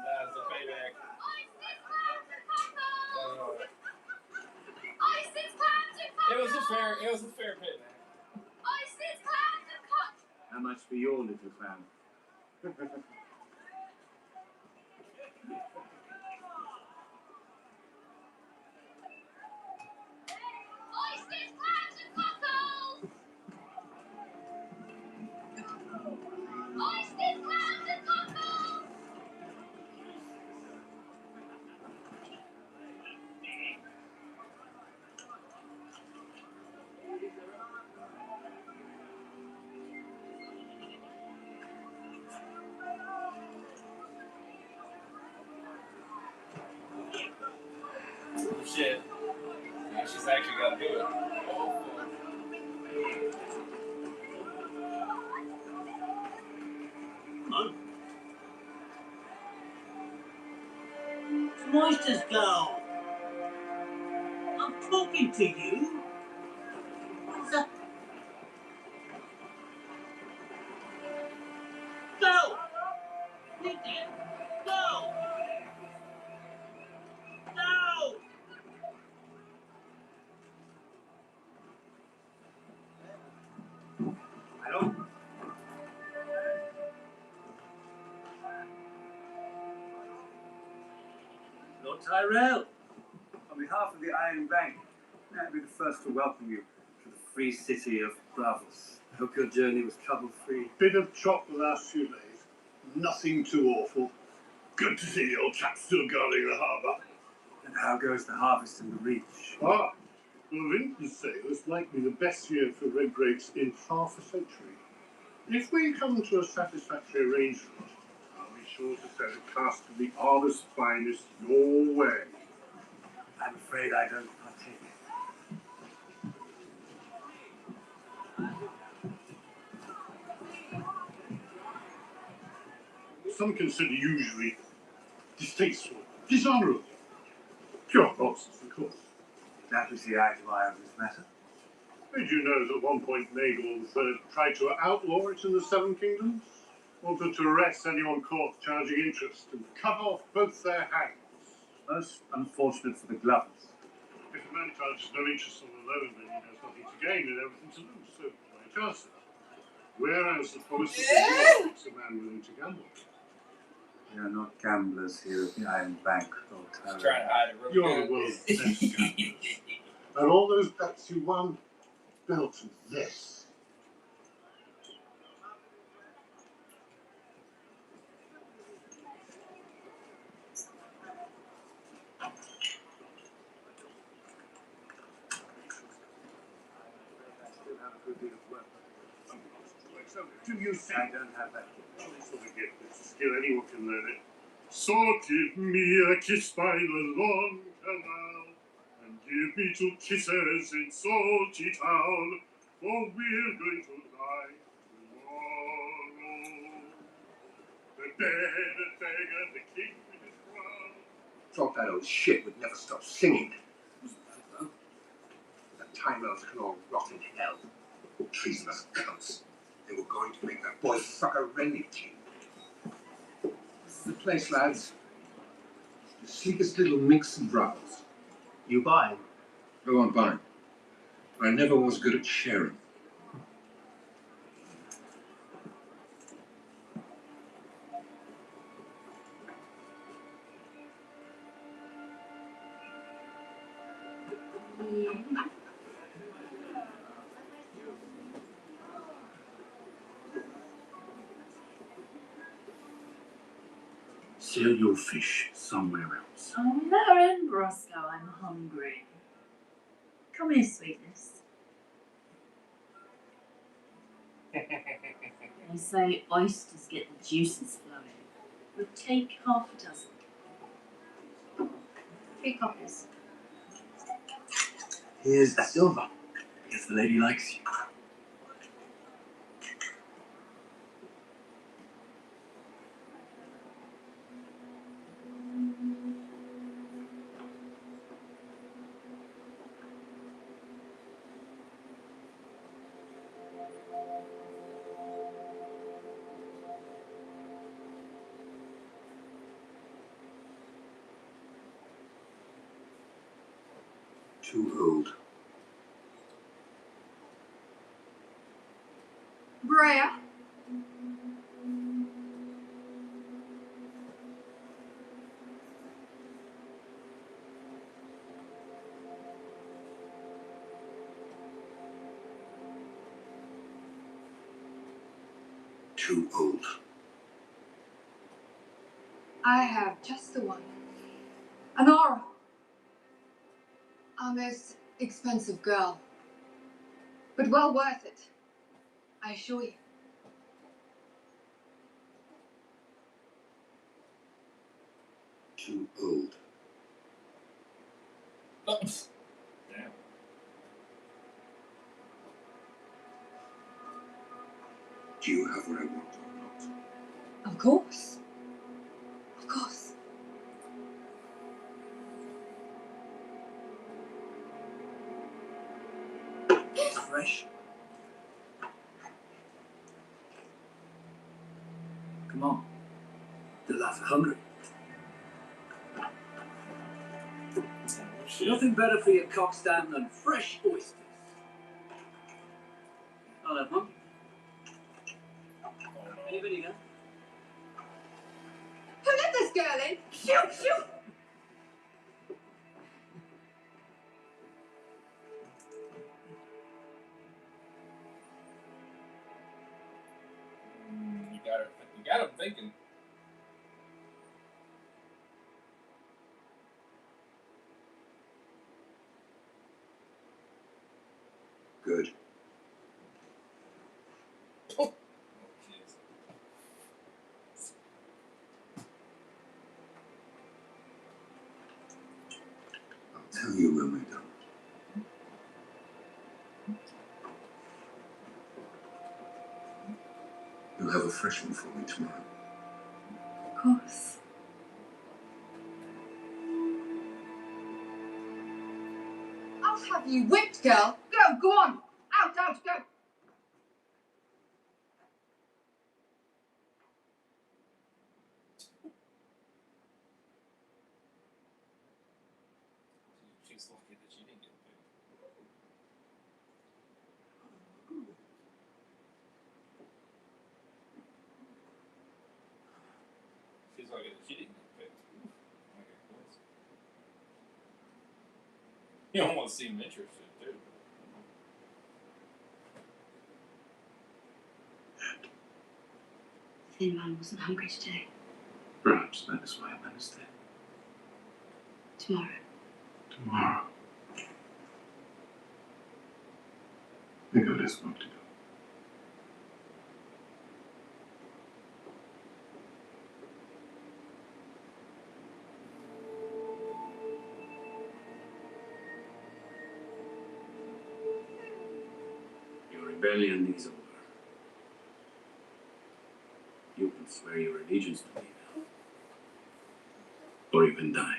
Speaker 1: That's the payback. It was a fair payback.
Speaker 15: How much for your little fan?
Speaker 1: Oh, shit. Now she's actually got to do it.
Speaker 11: Moistest girl. I'm talking to you. What's up? Go! Idiot! Go! Go!
Speaker 9: Hello?
Speaker 12: Lord Tyrell, on behalf of the Iron Bank, may I be the first to welcome you to the free city of Bravos. I hope your journey was trouble-free.
Speaker 18: Bit of chop the last few days. Nothing too awful. Good to see the old chap still guarding the harbour.
Speaker 12: And how goes the harvest in the Reach?
Speaker 18: Ah, well, Vinton's sale is likely the best year for red grapes in half a century. If we come to a satisfactory arrangement, I'll be sure to send a cask of the harvest's finest your way.
Speaker 12: I'm afraid I don't partake.
Speaker 18: Some consider usually distasteful, dishonourable. Pure nonsense, of course.
Speaker 12: That was the eye to eye on this matter.
Speaker 18: Did you know that at one point Nagel III tried to outlaw it in the Seven Kingdoms? Wanted to arrest anyone caught charging interest and cut off both their hands.
Speaker 12: Most unfortunate for the Glovers.
Speaker 18: If a man charges no interest on a loan, then he has nothing to gain and everything to lose, so why chance it? Whereas the promise of the law makes a man willing to gamble.
Speaker 12: We are not gamblers here at the Iron Bank, Lord Tyrell.
Speaker 1: He's trying to hide it real
Speaker 18: You're
Speaker 1: good.
Speaker 18: the world's best gamblers. And all those bets you won built this. Do you see?
Speaker 12: I don't have that gift.
Speaker 18: It's not a gift, it's a skill, anyone can learn it. So give me a kiss by the long canal, and Give me 2 kisses in Salty Town, for we're going to die tomorrow. The dead beggar, the king with his crown.
Speaker 15: Thought that old shit would never stop singing. That time elves can all rot in hell. Treasonous cunts. They were going to make that boy suck a rennie king. This is the place, lads. The sleekest little mix of brothers.
Speaker 16: You buying?
Speaker 15: Go on buying. I never was good at sharing.
Speaker 7: Sell your fish somewhere else.
Speaker 10: Oh, let her in, Brosco. I'm hungry. Come here, sweetness. They say oysters get the juices flowing. We'll take half a dozen. 3 copies.
Speaker 7: Here's a silver, if the lady likes you.
Speaker 15: Too old.
Speaker 6: Brea.
Speaker 15: Too old.
Speaker 6: I have just the one. Honora. Our most expensive girl. But well worth it. I assure you.
Speaker 15: Too old.
Speaker 1: Oops. Damn.
Speaker 15: Do you have what I want or not?
Speaker 6: Of course. Of course.
Speaker 7: It's fresh. Come on. The lads are hungry. Nothing better for your cockstand than fresh oysters. I'll have one. Any vinegar?
Speaker 6: Who let this girl in? Shoot, shoot!
Speaker 1: You got him thinking.
Speaker 15: Good.
Speaker 1: Oh, jeez.
Speaker 15: I'll tell you when we're done. You'll have a fresh one for me tomorrow.
Speaker 6: Of course. I'll have you whipped, girl. Go on. Out, go.
Speaker 1: She's lucky that she didn't get picked. She's lucky that she didn't get picked. Okay, nice. You almost seem interested, too.
Speaker 4: The thin man wasn't hungry today.
Speaker 7: Perhaps that is why I menaced it.
Speaker 4: Tomorrow.
Speaker 7: Tomorrow. I got his work to do. rebellion is over. You can swear your allegiance to me now. Or you can die.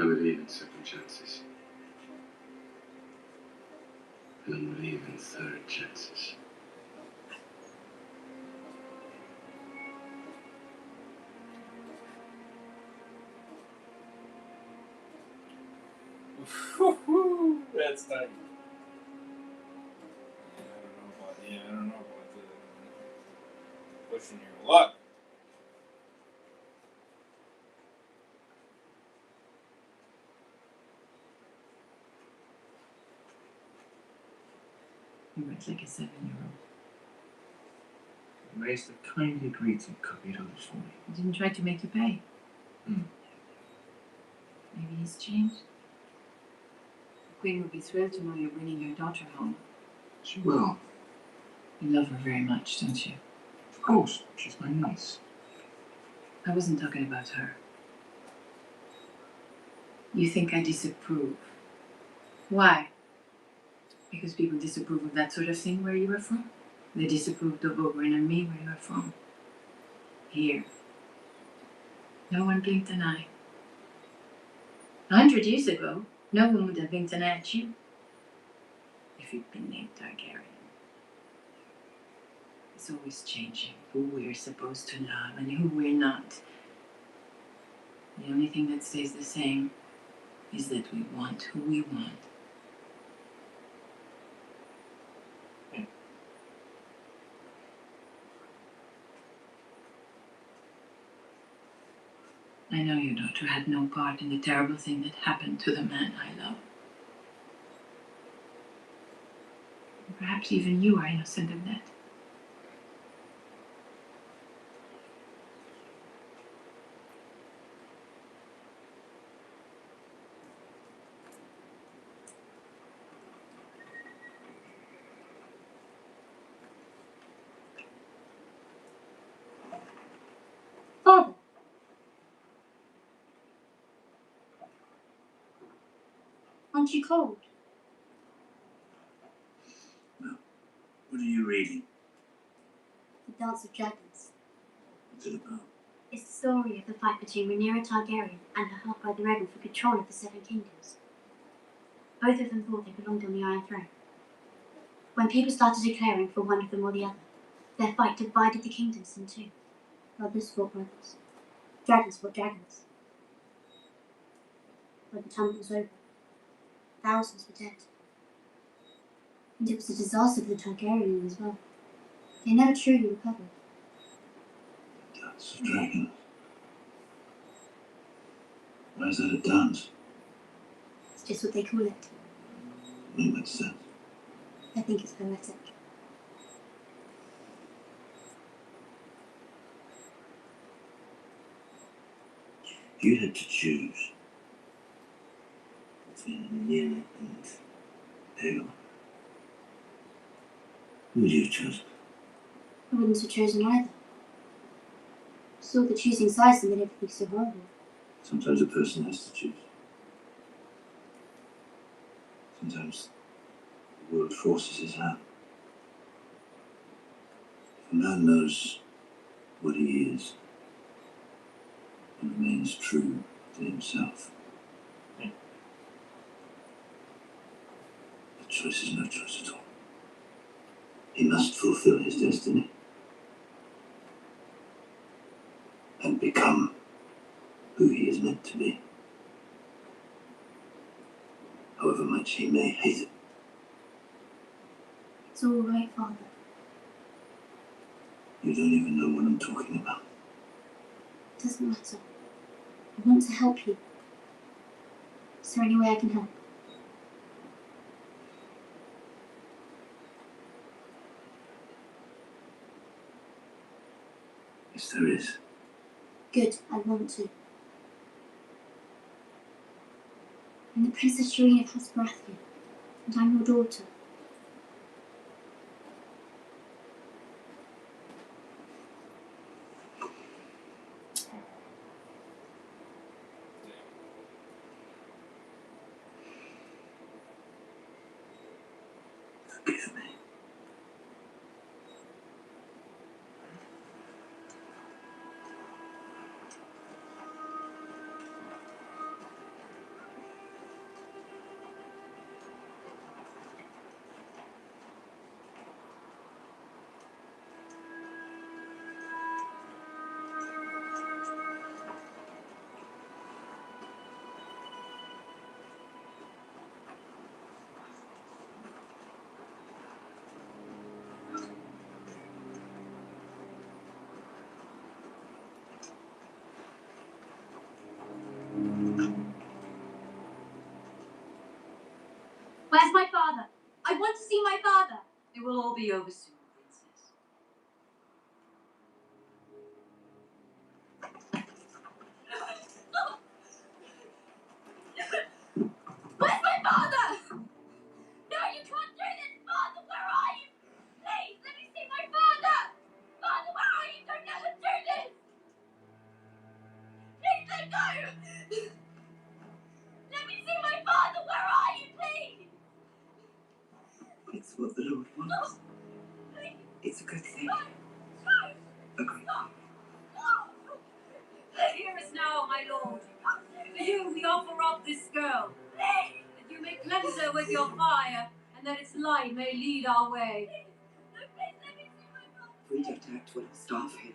Speaker 8: I believe in second chances. And I believe in third chances.
Speaker 1: That's tight. I don't know about pushing your luck.
Speaker 21: You read like a 7-year-old. You raised a kindly greeting copied others for me. He didn't try to make you pay. Maybe he's changed. The Queen would be thrilled to know you're bringing your daughter home.
Speaker 7: She will.
Speaker 21: You love her very much, don't you?
Speaker 7: Of course. She's my niece.
Speaker 21: I wasn't talking about her. You think I disapprove. Why? Because people disapprove of that sort of thing where you are from? They disapproved of Oberyn and me where you are from. Here. No one blinked an eye. 100 years ago, no one would have blinked an eye at you. If you'd been named Targaryen. It's always changing who we're supposed to love and who we're not. The only thing that stays the same is that we want who we want. I know your daughter had no part in the terrible thing that happened to the man I love. Perhaps even you are innocent of that.
Speaker 5: Father. Aren't you cold?
Speaker 7: What are you reading?
Speaker 5: The Dance of Dragons.
Speaker 7: What's it about?
Speaker 5: It's the story of the fight between Rhaenyra Targaryen and her half-brother Aegon for control of the Seven Kingdoms. Both of them thought they belonged on the Iron Throne. When people started declaring for one of them or the other, their fight divided the kingdoms in two. Brothers fought brothers. Dragons fought dragons. By the time it was over, thousands were dead. And it was a disaster for the Targaryen as well. They never truly recovered.
Speaker 7: Dance of Dragons. Why is that a dance?
Speaker 5: It's just what they call it.
Speaker 7: That makes sense.
Speaker 5: I think it's poetic.
Speaker 7: If you had to choose between Rhaenyra and Aegon, who would you have chosen?
Speaker 5: I wouldn't have chosen either. I saw that choosing sides made everything so horrible.
Speaker 7: Sometimes a person has to choose. Sometimes the world forces his hand. If a man knows what he is and remains true to himself, the choice is no choice at all. He must fulfill his destiny and become who he is meant to be, however much he may hate it.
Speaker 5: It's all right, Father.
Speaker 7: You don't even know what I'm talking about.
Speaker 5: It doesn't matter. I want to help you. Is there any way I can help?
Speaker 7: Yes, there is.
Speaker 5: Good, I want to. I'm the Princess Serena across Baratheon, and I'm your daughter.
Speaker 7: Forgive me.
Speaker 5: Where's my father? I want to see my father.
Speaker 19: It will all be over soon, Princess.
Speaker 5: Where's my father? No, you can't do this! Father, where are you? Please, let me see my father! Father, where are you? Don't let them do this! Please, let go! Let me see my father! Where are you, please?
Speaker 20: It's what the Lord wants. It's a good thing. A great thing.
Speaker 19: Hear us now, my lord. To you we offer up this girl, that you may cleanse her with your fire, and that its light may lead our way.
Speaker 20: We don't act well starve here,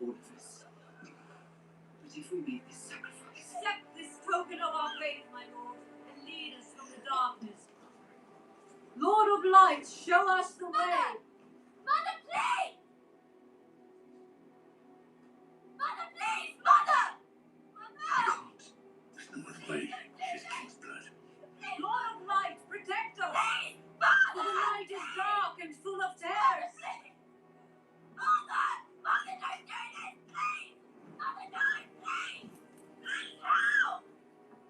Speaker 20: all of us. But if we make this sacrifice,
Speaker 19: Accept this token of our faith, my lord, and lead us from the darkness. Lord of light, show us the way.
Speaker 5: Mother, please! Mother, please! Mother! Mother!
Speaker 7: There's no other way. She's king's blood.
Speaker 19: Lord of light, protect us.
Speaker 5: Please!
Speaker 19: For
Speaker 5: Mother!
Speaker 19: the night is dark and full of terrors.
Speaker 5: Mother! Mother, don't do this! Please! Mother, no! Please! Please, help!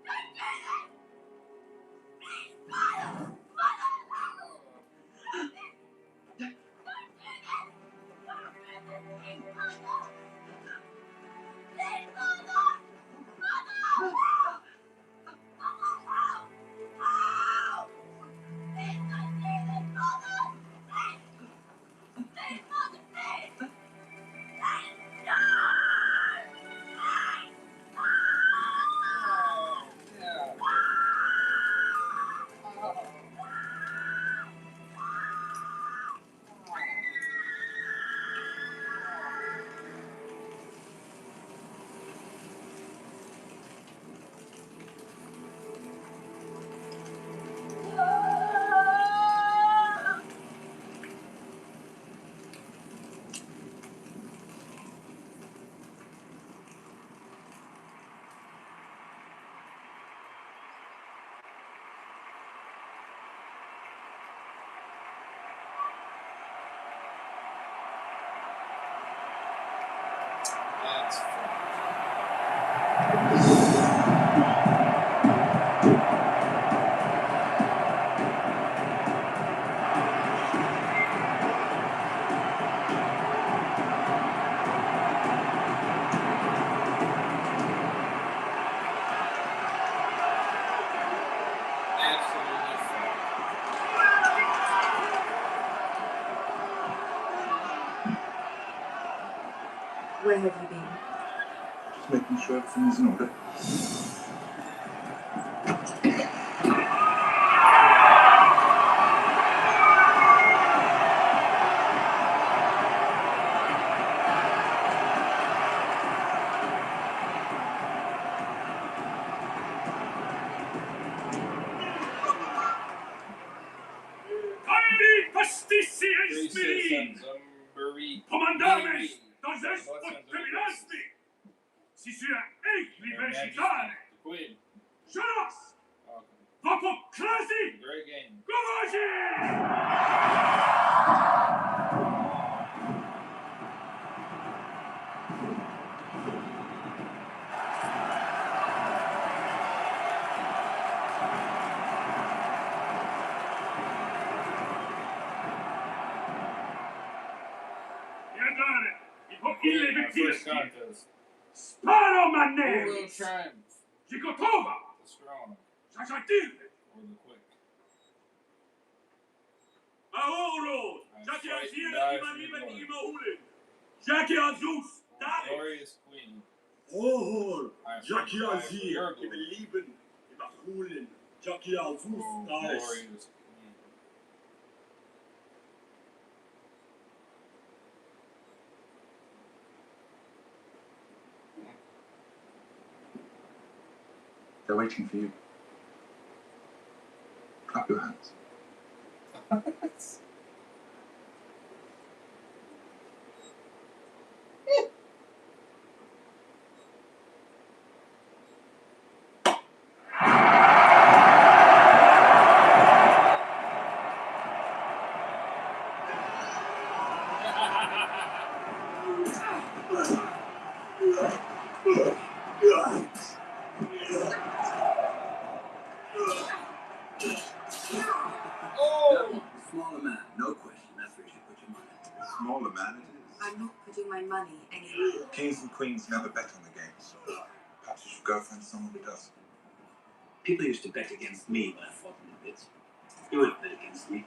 Speaker 5: Don't do this! Please, Mother! Mother, no! Don't do this! Don't do this! Please, Mother! Please, Mother! Mother! Help! Mother, help! Help! Please, don't do this, Mother! Please! Please, Mother, please! Please, no! Please!
Speaker 1: That's fun. Absolutely fun.
Speaker 6: Where have you been?
Speaker 18: Just making sure everything's in order.
Speaker 15: Comandarmes, dos'è terminasti? Si sia egli
Speaker 1: Her Majesty,
Speaker 15: recitare.
Speaker 1: the Queen.
Speaker 15: Jonas,
Speaker 12: Classy!
Speaker 1: Great game. First contest.
Speaker 12: Sparo
Speaker 1: Who will
Speaker 12: maneri!
Speaker 1: triumph?
Speaker 12: Zikotova!
Speaker 1: The strong
Speaker 12: Zachatil!
Speaker 1: or the quick?
Speaker 12: Aoro! Jackie Azira, Iman, Imahulin! Jackie Azus!
Speaker 1: Glorious queen.
Speaker 15: Oh, Jackie
Speaker 1: die for
Speaker 15: Azir,
Speaker 1: your
Speaker 15: im
Speaker 1: glory.
Speaker 15: Leben, im Erholen. Jackie Azus,
Speaker 1: Oh,
Speaker 15: das.
Speaker 1: glorious queen.
Speaker 3: They're waiting for you. Clap your hands.
Speaker 1: Oh!
Speaker 7: Smaller man, no question. That's where you should put your money.
Speaker 3: Smaller man it is.
Speaker 6: I'm not putting my money anywhere.
Speaker 3: Kings and queens never bet on the game, so perhaps you should go find someone who does.
Speaker 16: People used to bet against me when I fought in the pits. You would have bet against me.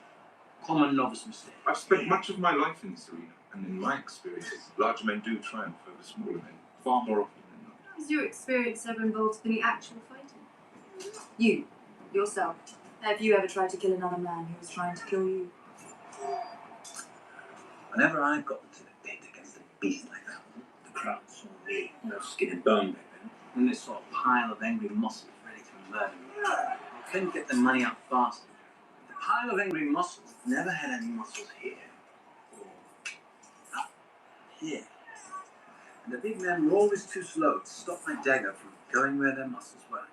Speaker 16: Common novice mistake.
Speaker 3: I've spent much of my life in this arena, and in my experience, large men do triumph over smaller men, far more often than not.
Speaker 6: Has your experience ever involved any actual fighting? You, yourself, have you ever tried to kill another man who was trying to kill you?
Speaker 16: Whenever I got into a pit against a beast like that one, the crowd saw me, no skin and bone back then, and they saw a pile of angry muscles ready to murder me. They couldn't get the money out fast. The pile of angry muscles never had any muscles here, or up here. And the big men were always too slow to stop my dagger from going where their muscles weren't.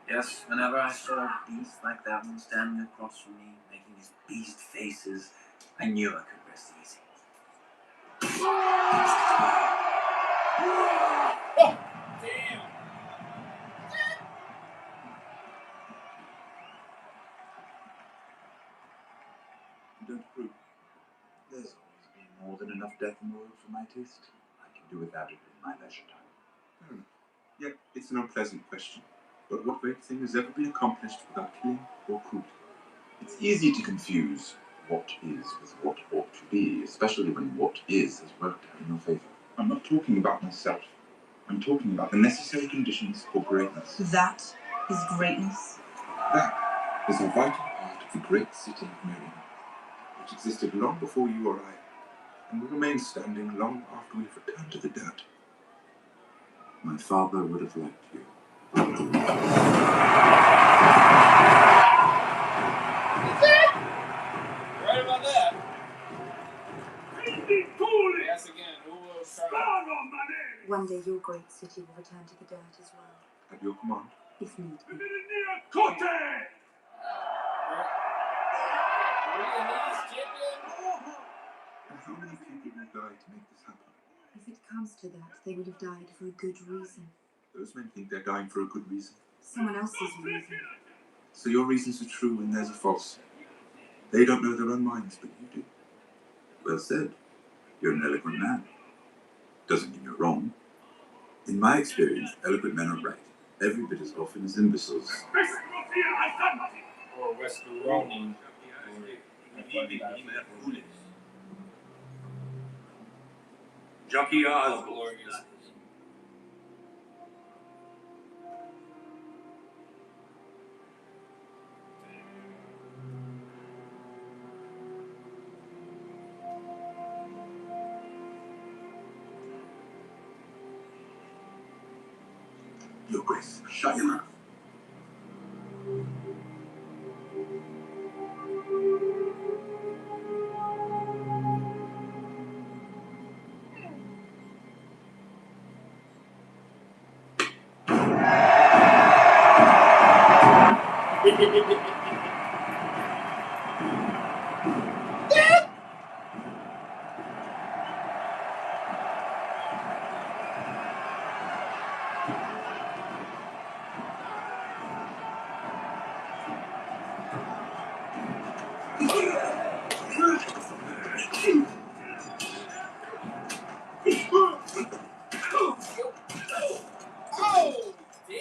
Speaker 16: Yes, whenever I saw a beast like that one standing across from me, making his beast faces, I knew I could rest easy.
Speaker 1: Oh, damn.
Speaker 3: You don't approve? There's always been more than enough death in the world for my taste. I can do without it in my leisure time. Yet, it's an unpleasant question. But what great thing has ever been accomplished without killing or cruelty? It's easy to confuse what is with what ought to be, especially when what is has worked out in your favor. I'm not talking about myself. I'm talking about the necessary conditions for greatness.
Speaker 6: That is greatness.
Speaker 3: That is a vital part of the great city of Miriam, which existed long before you or I, and will remain standing long after we've returned to the dirt. My father would have liked you.
Speaker 1: Right about that. Yes, again, who will triumph?
Speaker 6: One day your great city will return to the dirt as well,
Speaker 3: At your command.
Speaker 6: if need be.
Speaker 3: And how many people will die to make this happen?
Speaker 6: If it comes to that, they will have died for a good reason.
Speaker 3: Those men think they're dying for a good reason.
Speaker 6: Someone else's reason.
Speaker 3: So your reasons are true and theirs are false. They don't know their own minds, but you do. Well said. You're an eloquent man. Doesn't mean you're wrong. In my experience, eloquent men are right. Every bit as often as imbeciles.
Speaker 1: Or Weskeroni.
Speaker 12: Jackie Azus.
Speaker 1: Glorious.
Speaker 3: Your Grace, shut your mouth.
Speaker 1: Oh, damn.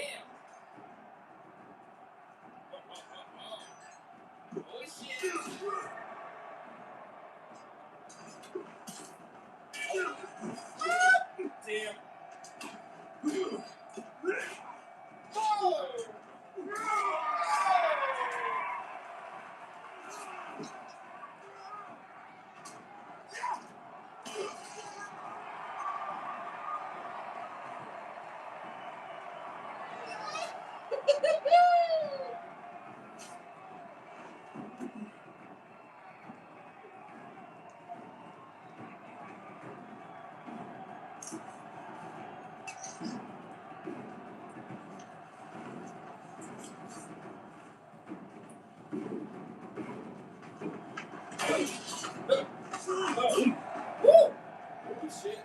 Speaker 1: Oh, shit. Damn. Oh. Woo! Holy shit.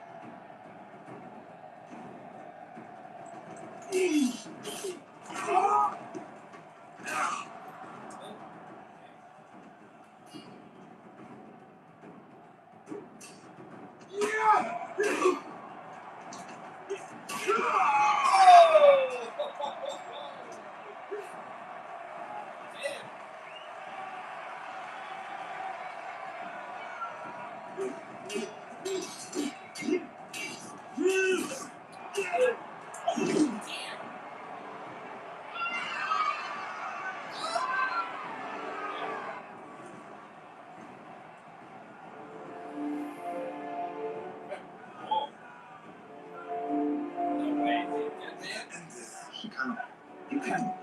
Speaker 3: She cannot. You can.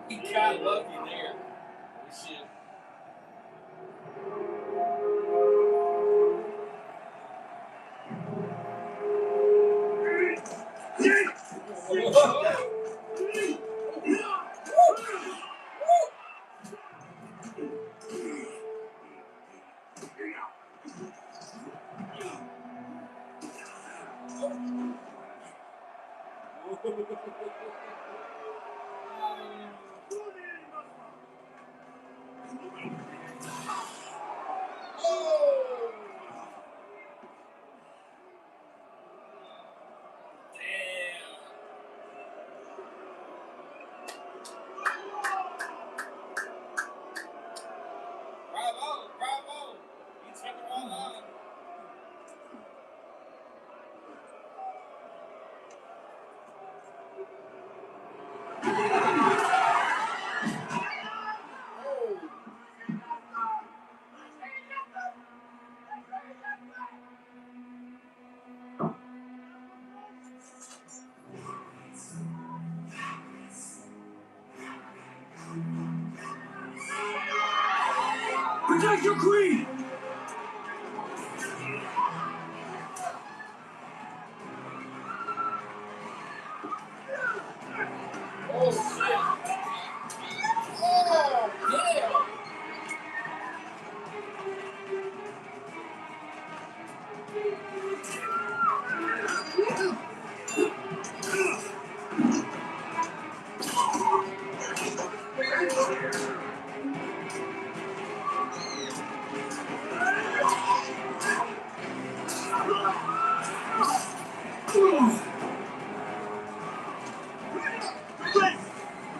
Speaker 1: He got lucky there. Holy shit. Bravo, bravo. You turned the wrong on.
Speaker 15: Protect your queen!
Speaker 1: Oh, shit. Oh, damn.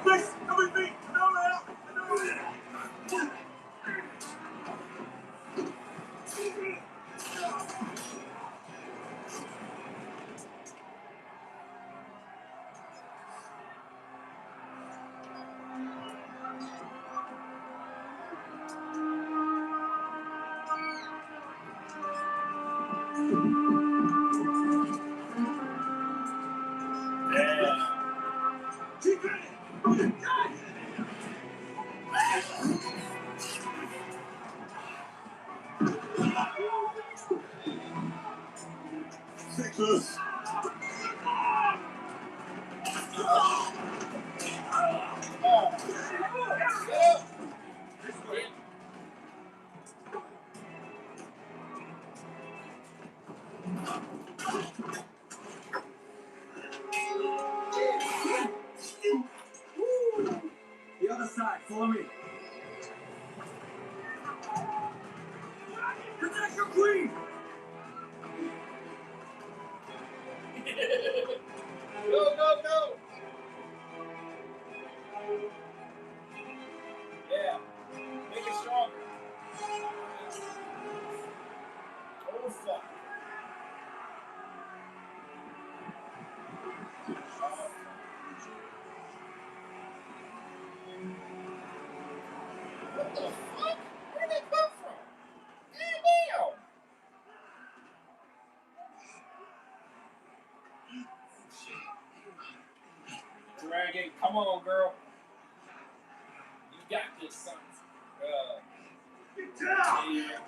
Speaker 15: Please, come with me! No, Follow me. Protect your queen!
Speaker 1: Go, go, go! Yeah. Make it stronger. Oh, fuck. What the fuck? Where did they come from? Damn! Dragon, come on, girl. You got this, son.
Speaker 15: Get down!
Speaker 1: Yeah.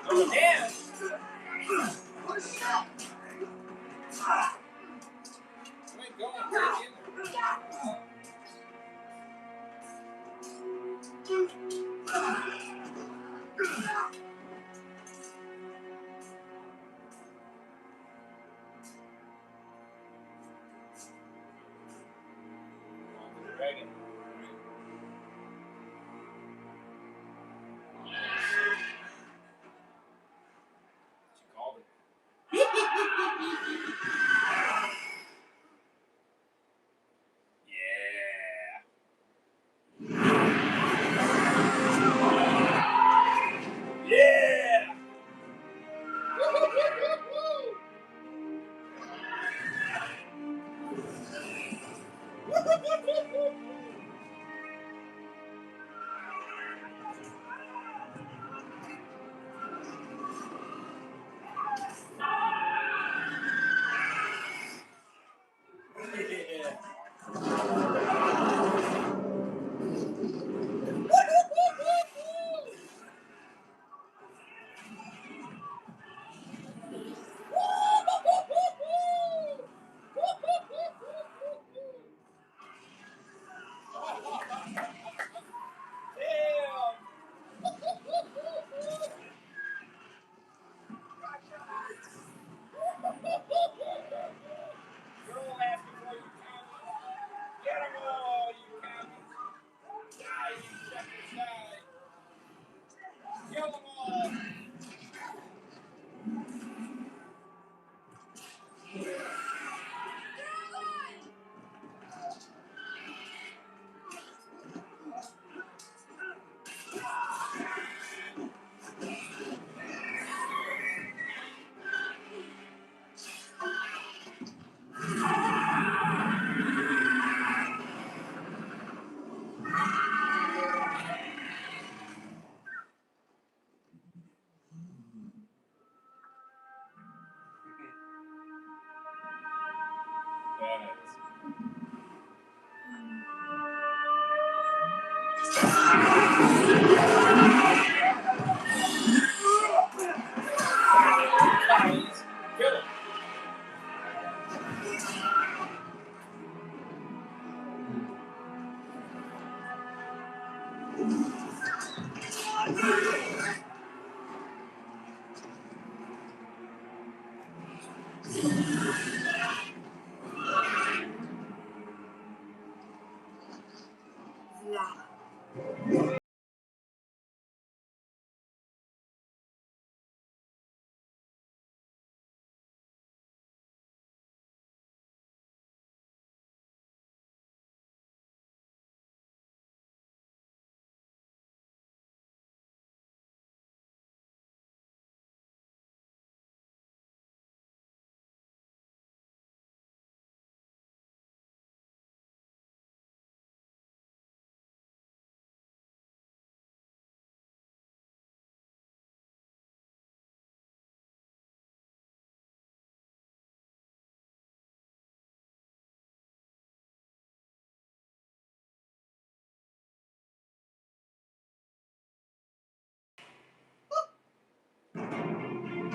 Speaker 1: Oh, damn! Wait, go on, take in there. Dragon. She called it. Yeah. Yeah! Girl ass before you count. Get 'em all, you counties. Die, you shepherds, die. Kill 'em all. Counties, kill 'em.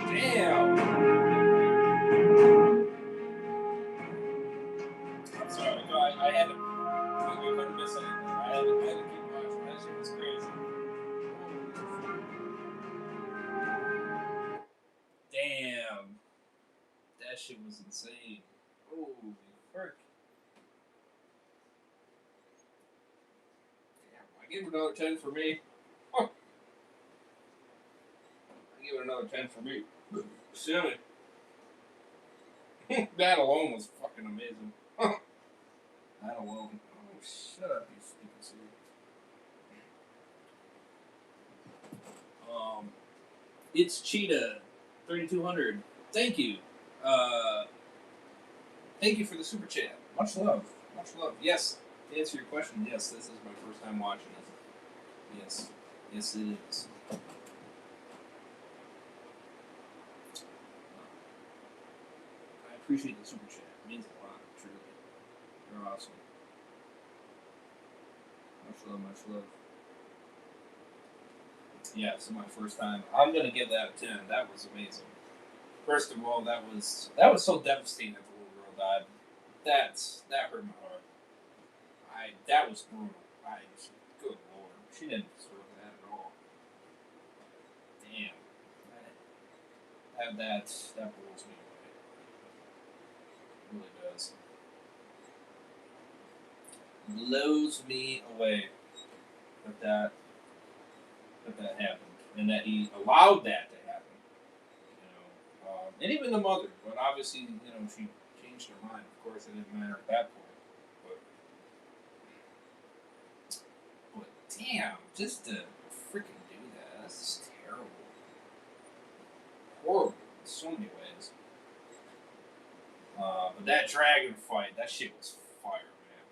Speaker 1: Damn. That shit was insane. Holy frick. Damn, I give it another 10 for me. Huh. I give it another 10 for me. Silly. That alone was fucking amazing. That alone. Oh, shut up, you stupid silly. It's Cheetah 3200. Thank you. Thank you for the super chat. Much love. Much love. Yes, to answer your question, yes, this is my first time watching it. Yes. Yes, it is. I appreciate the super chat. It means a lot, truly. You're awesome. Much love, much love. Yeah, this is my first time. I'm gonna give that a 10. That was amazing. First of all, that was so devastating that the little girl died. That hurt my heart. That was brutal. Good lord, she didn't deserve that at all. Damn, that blows me away. It really does. Blows me away that happened and that he allowed that to happen. And even the mother, but obviously, she changed her mind. Of course, it didn't matter at that point. But damn, just to freaking do that, that's just terrible. Horrible in so many ways. But that dragon fight, that shit was fire, man.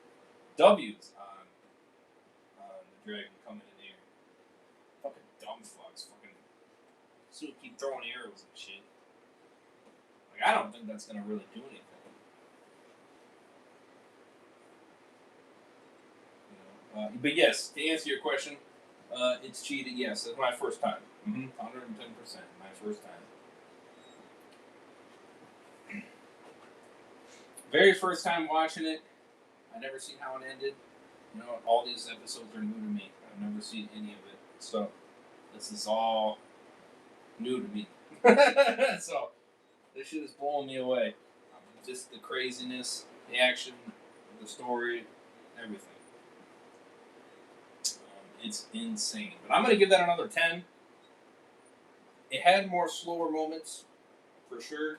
Speaker 1: W's on the dragon coming in here. Fucking dumb fucks. Fucking so keep throwing arrows and shit. Like, I don't think that's gonna really do anything. But yes, to answer your question, it's cheated. Yes, it's my first time. 110%, my first time. Very first time watching it. I never seen how it ended. All these episodes are new to me. I've never seen any of it, so this is all new to me. So this shit is blowing me away. Just the craziness, the action, the story, everything. It's insane. But I'm going to give that another 10. It had more slower moments, for sure.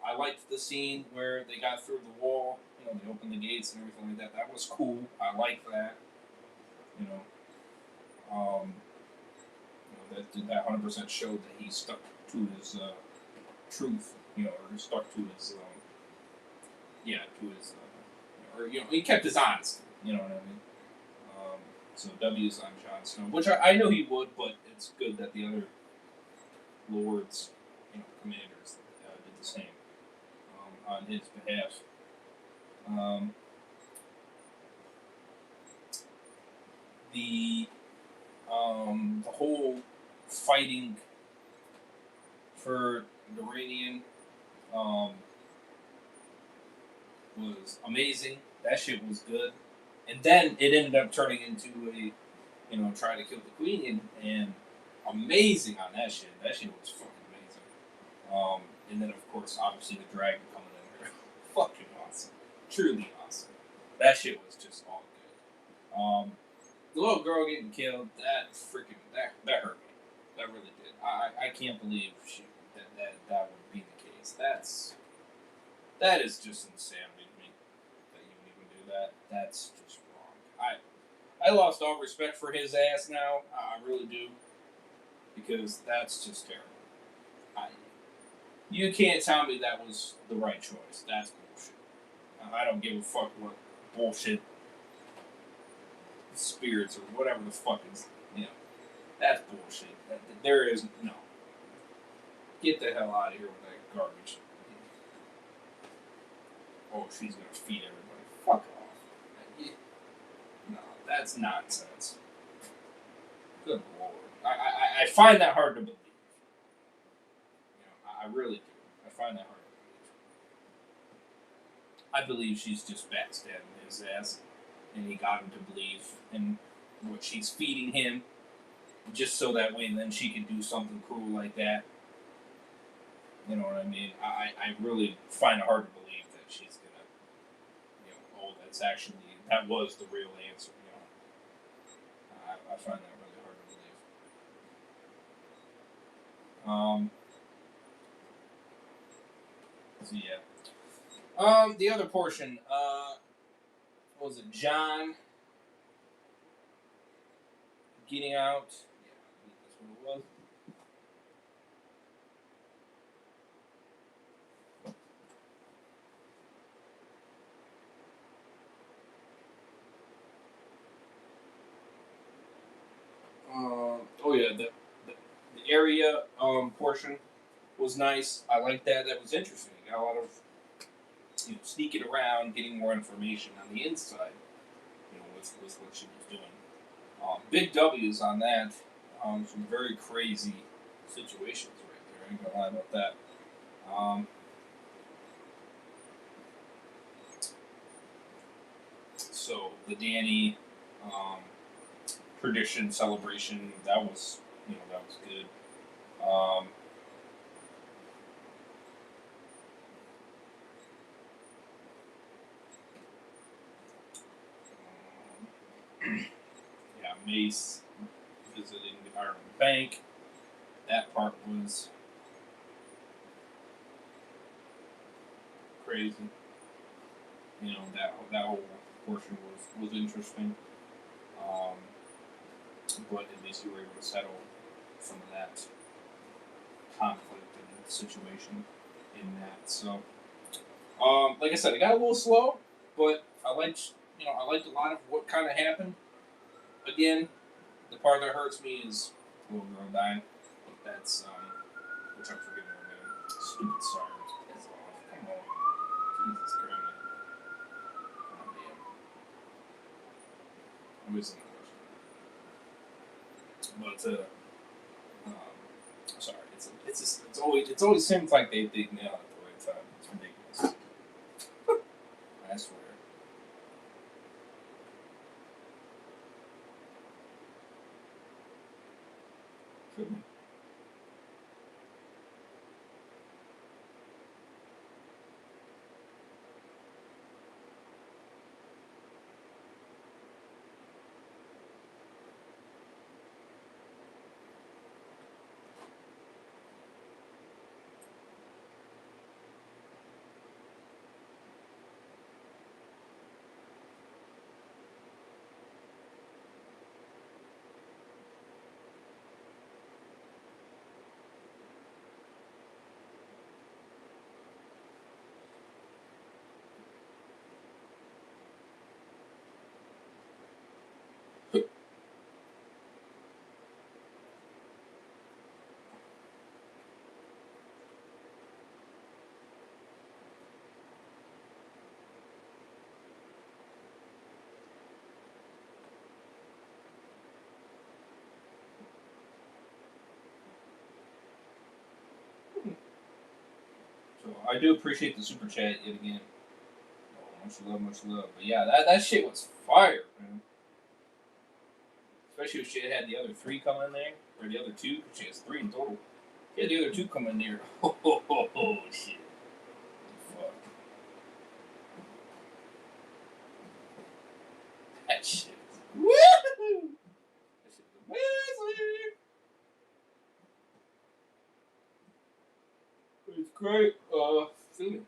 Speaker 1: I liked the scene where they got through the wall. They opened the gates and everything like that. That was cool. I liked that. That 100% showed that he stuck to his truth. Or he stuck to his he kept his honesty. You know what I mean? So W's on Jon Snow, which I know he would, but it's good that the other lords, commanders, did the same on his behalf. The whole fighting for Duranian was amazing. That shit was good. And then it ended up turning into a, trying to kill the queen, and amazing on that shit. That shit was fucking amazing. And then, of course, obviously the dragon coming in there. Fucking awesome. Truly awesome. That shit was just all good. The little girl getting killed, that hurt me. That really did. I can't believe that would be the case. That is just insanity to me. That you would even do that. That's just wrong. I lost all respect for his ass now. I really do. Because that's just terrible. You can't tell me that was the right choice. That's bullshit. I don't give a fuck what bullshit spirits or whatever the fuck is, that's bullshit. There is no. Get the hell out of here with that garbage. Oh, she's gonna feed everybody. Fuck off. No, that's nonsense. Good lord. I find that hard to believe. I really do. I find that hard to believe. I believe she's just backstabbing his ass, and he got him to believe in what she's feeding him, just so that way then she can do something cruel like that. You know what I mean? I really find it hard to believe that she's gonna, that was the real answer. I find that really hard to believe. So yeah. The other portion, what was it? John getting out. Yeah, I think that's what it was. Oh yeah, the area portion was nice. I like that. That was interesting. Got a lot of sneaking around, getting more information on the inside. With what she was doing. Big W's on that. Some very crazy situations right there. I ain't gonna lie about that. So the Danny tradition celebration, that was good. Yeah, Mace visiting the Ireland Bank. That part was crazy. That whole portion was interesting. But at least you were able to settle some of that conflict and situation in that. So, like I said, it got a little slow, but I liked a lot of what kind of happened. Again, the part that hurts me is little girl dying. That's which I'm forgetting her name. Stupid sirens. Piss off. Come on. Jesus Christ. Oh man. I'm missing the question. But sorry. It's always seems like they nail it at the right time. It's ridiculous. I swear. Could be. So I do appreciate the super chat yet again. Oh, much love. But yeah, that shit was fire, man. Especially if she had the other three come in there, or the other two. She has three in total. She had the other two come in there. Oh shit. Fuck. That shit. Woo! That shit was amazing. It's great. See.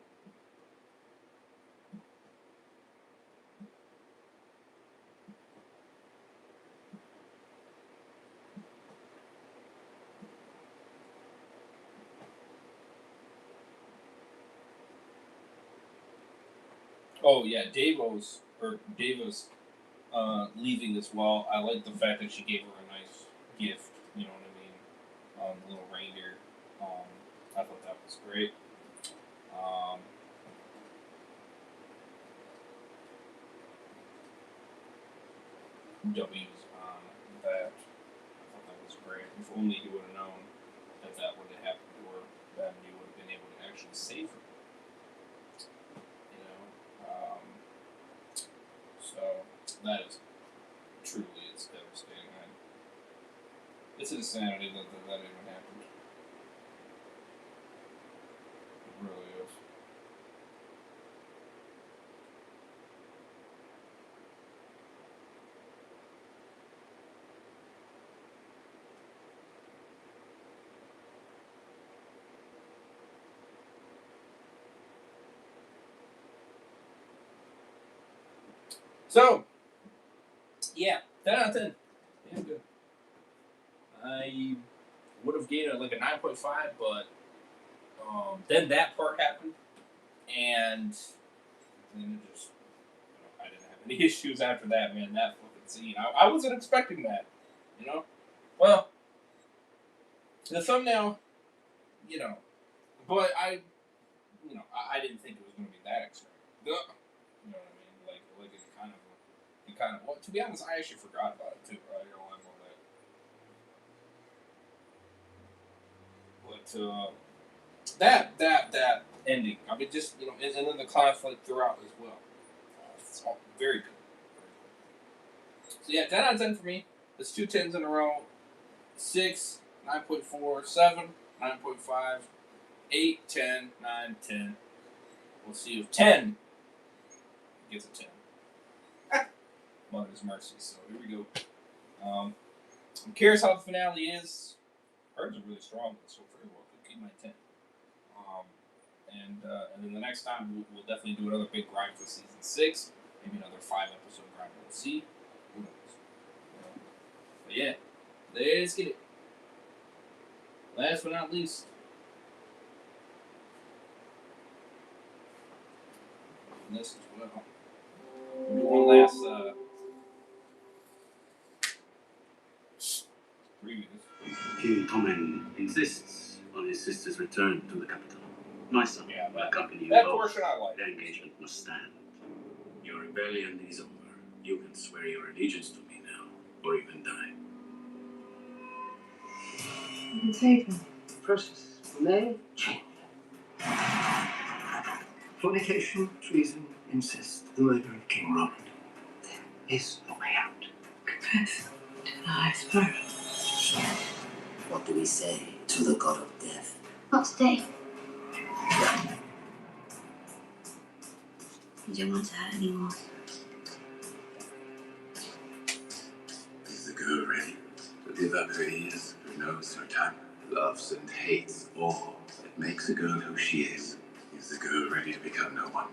Speaker 1: Oh yeah, Davos leaving as well. I like the fact that she gave her a nice gift. You know what I mean? The little reindeer. I thought that was great. Um, W's on that. I thought that was great. If only he would have known that would have happened to her, then he would have been able to actually save her. So that is truly it's devastating. It's insanity that even happened. So, yeah, 10 out of 10. Yeah, good. I would have gave it like a 9.5, but then that part happened, and then it just, I didn't have any issues after that, man. That fucking scene. I wasn't expecting that, you know? Well, the thumbnail, you know, but I didn't think it was going to be that extreme. You know what I mean? Like it kind of. Well, to be honest, I actually forgot about it too. Right? I don't know that. But that ending. I mean, just and then the conflict throughout as well. It's all very good. So yeah, 10 out of 10 for me. That's 2 10s in a row. 6, 9.4, 7, 9.5, 8, 10, 9, 10. We'll see if 10 gets a 10. Mother's mercy. So here we go. I'm curious how the finale is. Hers are really strong, so very well could keep my 10. And then the next time we'll definitely do another big grind for season 6. Maybe another 5-episode grind. We'll see. Who knows? But yeah, let's get it. Last but not least, this as well. We'll do one last preview.
Speaker 8: King Tommen insists on his sister's return to the capital. My son will accompany you
Speaker 1: that
Speaker 8: both.
Speaker 1: portion I like.
Speaker 8: Their engagement must stand. Your rebellion is over. You can swear your allegiance to me now, or even die.
Speaker 11: You can save them. Process may change.
Speaker 7: Fornication, treason, incest, the murder of King Roland. There is no way out.
Speaker 11: Confess to the highest power.
Speaker 7: What do we say to the god of death?
Speaker 5: Not today. You don't want to hurt anymore.
Speaker 3: Is the girl ready to live up her years? Who knows her time? Loves and hates all that makes a girl who she is. Is the girl ready to become no one?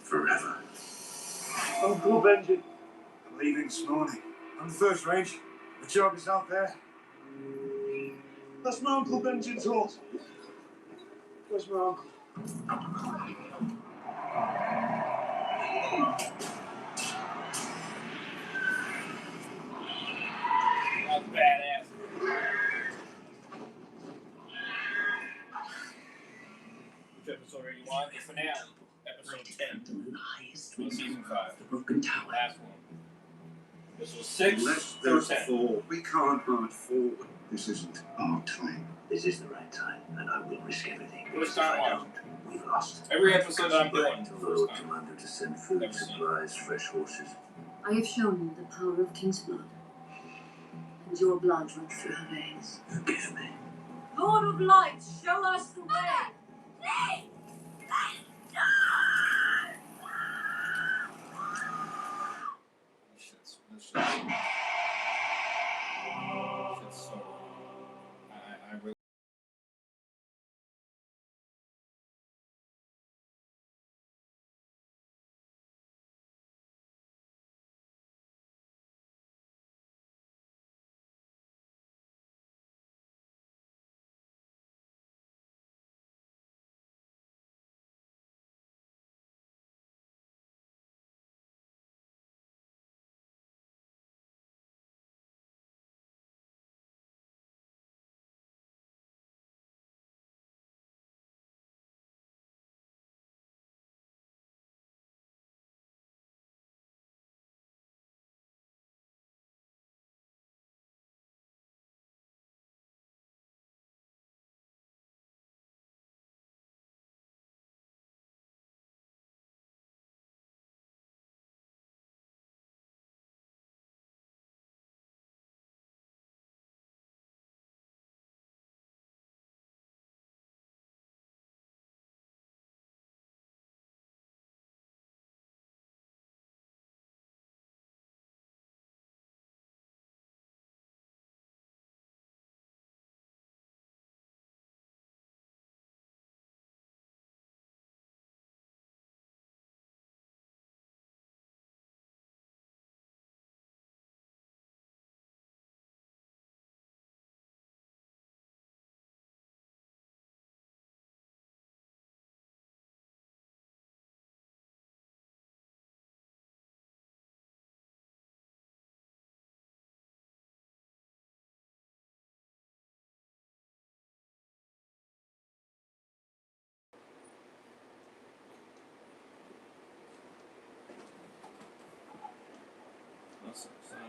Speaker 3: Forever.
Speaker 18: Uncle Benji. I'm leaving this morning. I'm the first range. The job is out there. That's my Uncle Benjamin's horse. Where's my uncle?
Speaker 1: That's badass. Which episode are you on? The finale. Episode 10 of season 5.
Speaker 7: The broken tower.
Speaker 1: Last one. This was 6
Speaker 18: Unless
Speaker 1: or
Speaker 18: there's
Speaker 1: 10.
Speaker 18: 4, we can't march forward. This isn't our time.
Speaker 7: This is the right time, and I will risk everything.
Speaker 1: First time
Speaker 7: If I
Speaker 1: watching.
Speaker 7: don't, we've lost.
Speaker 1: Every episode I'm doing.
Speaker 7: Tell the Lord Commander to send food, supplies, fresh horses.
Speaker 19: I have shown you the power of King's blood, and your blood runs through her veins.
Speaker 7: Forgive me.
Speaker 10: Lord of Light, show us the way.
Speaker 1: This shit's so. I really.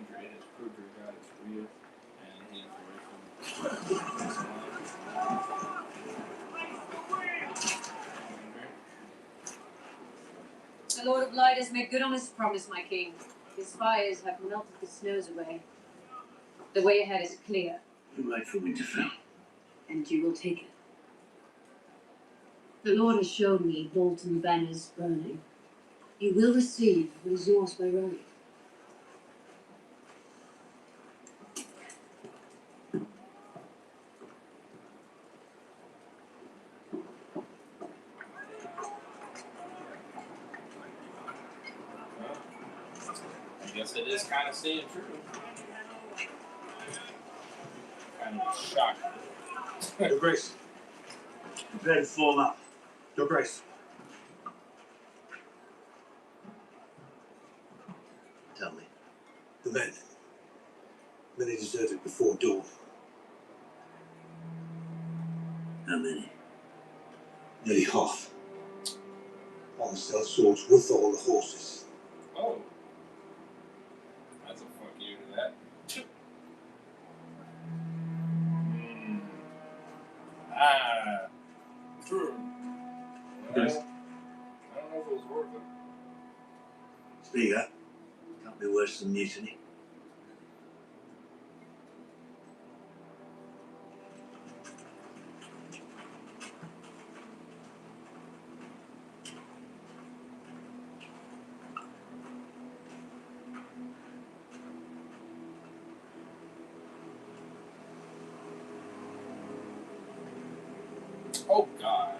Speaker 1: Madrid has proved her god is real, and he is rightful.
Speaker 19: The Lord of Light has made good on his promise, my king. His fires have melted the snows away. The way ahead is clear.
Speaker 7: The right for Winterfell.
Speaker 19: And you will take it. The Lord has shown me Bolton banners burning. You will receive what is yours by right.
Speaker 1: I guess it is kind of staying true. Kind of shocked.
Speaker 15: Your Grace, prepare to form up. Your Grace.
Speaker 7: Tell me.
Speaker 15: The men. Many deserted before dawn.
Speaker 7: How many?
Speaker 15: Nearly half. Others sell swords with all the horses.
Speaker 1: Oh. That's a fuck you to that. True.
Speaker 15: Yes.
Speaker 1: I don't know if it was worth it.
Speaker 7: Speak up. Can't be worse than mutiny.
Speaker 1: Oh, God.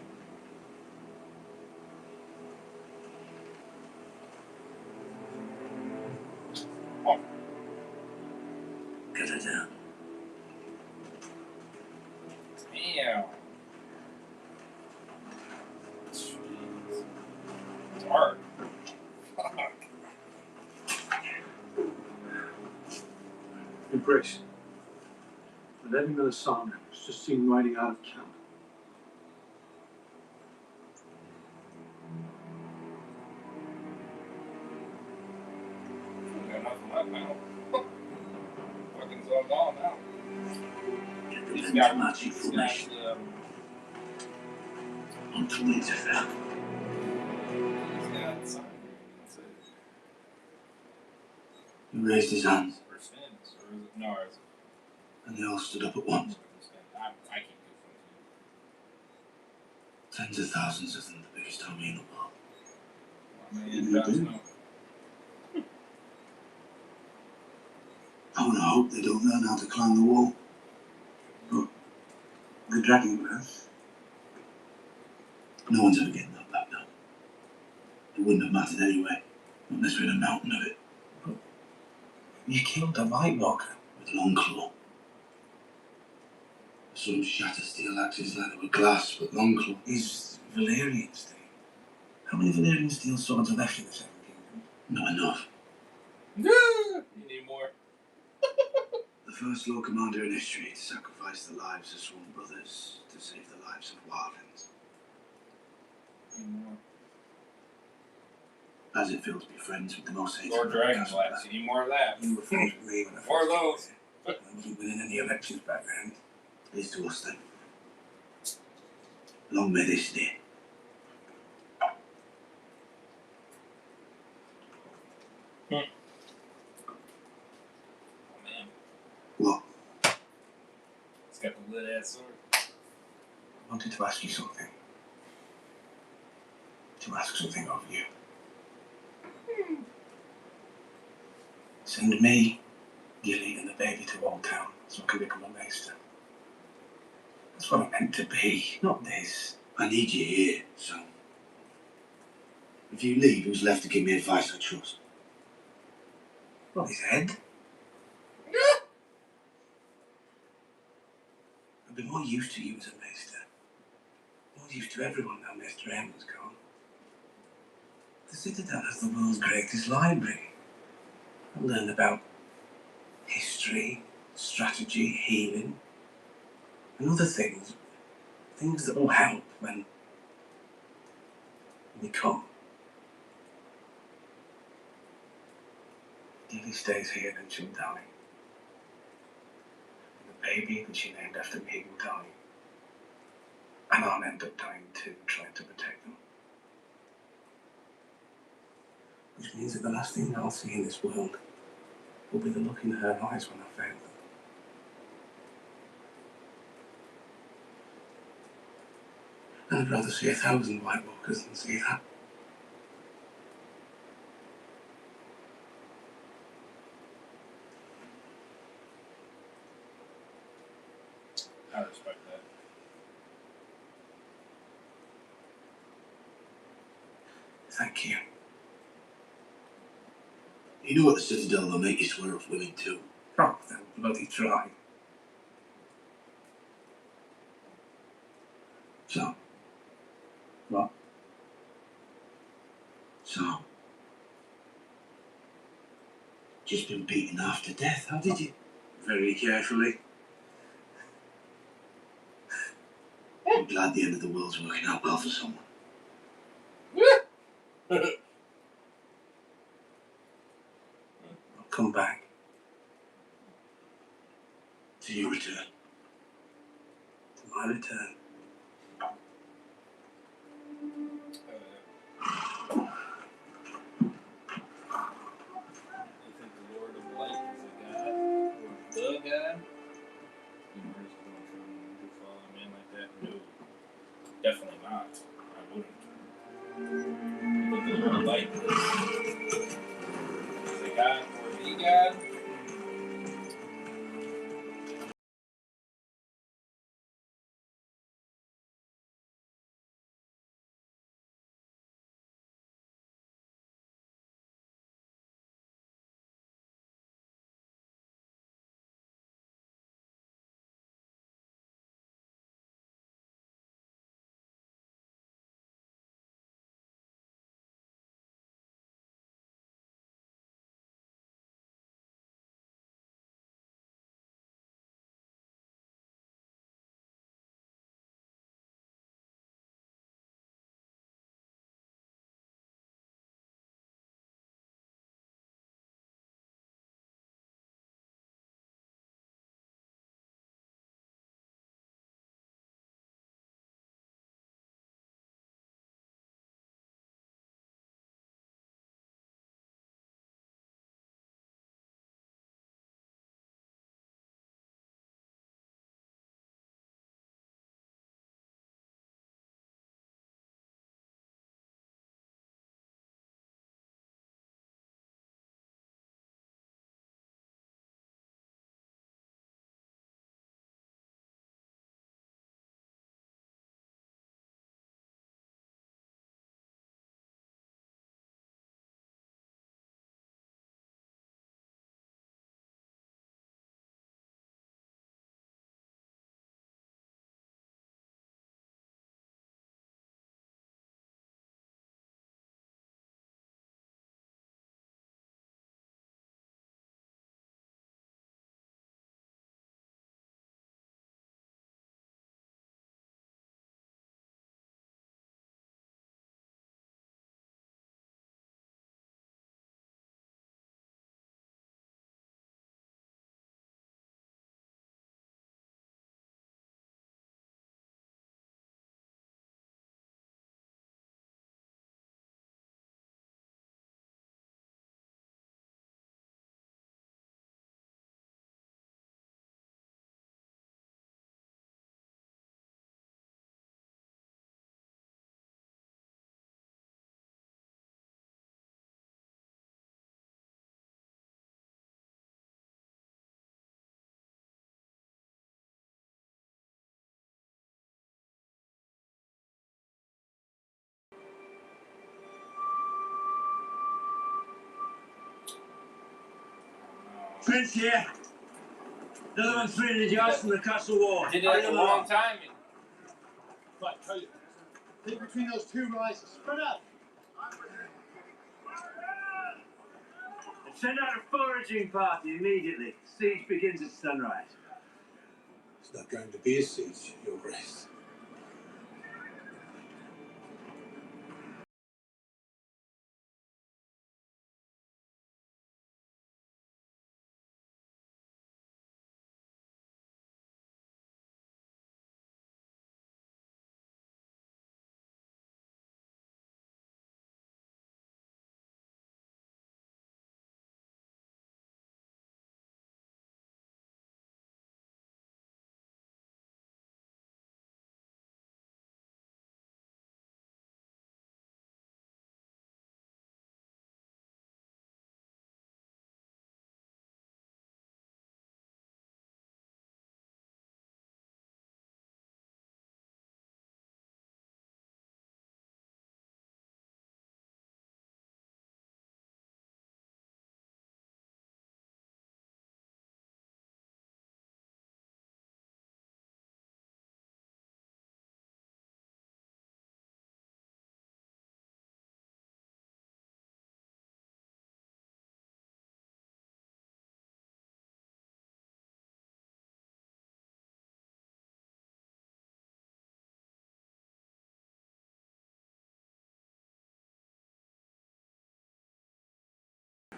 Speaker 1: Oh.
Speaker 7: Cut her down.
Speaker 1: Damn. Jeez. Dark. Fuck.
Speaker 9: Your Grace, the letting of the sun was just seen riding out of camp.
Speaker 1: Got nothing left now. Fucking's all gone now. He's got
Speaker 7: marching formation. Onto Winterfell.
Speaker 1: He's got something. That's it.
Speaker 7: He raised his hands,
Speaker 1: Or Stannis, or is it? No, it's.
Speaker 7: and they all stood up at once.
Speaker 1: I can't do
Speaker 7: Tens of thousands of them, the biggest army in the world.
Speaker 1: Man, does know.
Speaker 9: I would hope they don't learn how to climb the wall. But the dragon glass.
Speaker 7: No one's ever getting that back now. It wouldn't have mattered anyway, not unless we had a mountain of it.
Speaker 9: But you killed the White Walker
Speaker 7: with Longclaw. Some shatter steel axes like they were glass, but Longclaw
Speaker 9: is Valyrian steel. How many Valyrian steel swords are left in the Seven Kingdoms?
Speaker 7: not enough.
Speaker 1: You need more.
Speaker 7: The first Lord Commander in history to sacrifice the lives of sworn brothers to save the lives of wildlings.
Speaker 1: Need more.
Speaker 7: As it feels to be friends with the most hated
Speaker 1: Lord Dragonglass. You need more of that.
Speaker 9: You were friends with me when I
Speaker 1: More of
Speaker 9: first
Speaker 1: those.
Speaker 9: I wasn't winning any elections back then.
Speaker 7: Here's to us then. Long may they stay.
Speaker 1: Oh, man.
Speaker 7: What?
Speaker 1: It's got the lit ass sword.
Speaker 9: I wanted to ask you something. To ask something of you. Send me, Gilly, and the baby to Old Town so I can become a maester. That's what I meant to be, not this.
Speaker 7: I need you here, son. If you leave, who's left to give me advice I trust?
Speaker 9: What, his head? I've been more used to you as a maester. More used to everyone now Maester Aemon's gone. The Citadel has the world's greatest library. I've learned about history, strategy, healing, and other things. Things that will help when we come. If he stays here, then she'll die. And the baby that she named after me will die. And I'll end up dying too, trying to protect them. Which means that the last thing I'll see in this world will be the look in her eyes when I fail them. And I'd rather see 1,000 White Walkers than see that.
Speaker 1: I respect that.
Speaker 9: Thank you.
Speaker 7: You know what the Citadel will make you swear off women too.
Speaker 9: Oh, they'll bloody try.
Speaker 7: So?
Speaker 9: What?
Speaker 7: So? Just been beaten half to death, how did you?
Speaker 9: Very carefully.
Speaker 7: I'm glad the end of the world's working out well for someone.
Speaker 9: I'll come back.
Speaker 7: To your return.
Speaker 9: To my return.
Speaker 1: You think the Lord of Light is a god? Or the god? You know, just going through and follow a man like that? No. Definitely not. I wouldn't. You think the Lord of Light is a god or the god?
Speaker 7: Prince here. Another one 300 yards from the castle wall.
Speaker 1: Did it at the wrong time.
Speaker 15: Right, hold it. Keep between those two rises. Spread out.
Speaker 7: And send out a foraging party immediately. Siege begins at sunrise.
Speaker 9: It's not going to be a siege, Your Grace.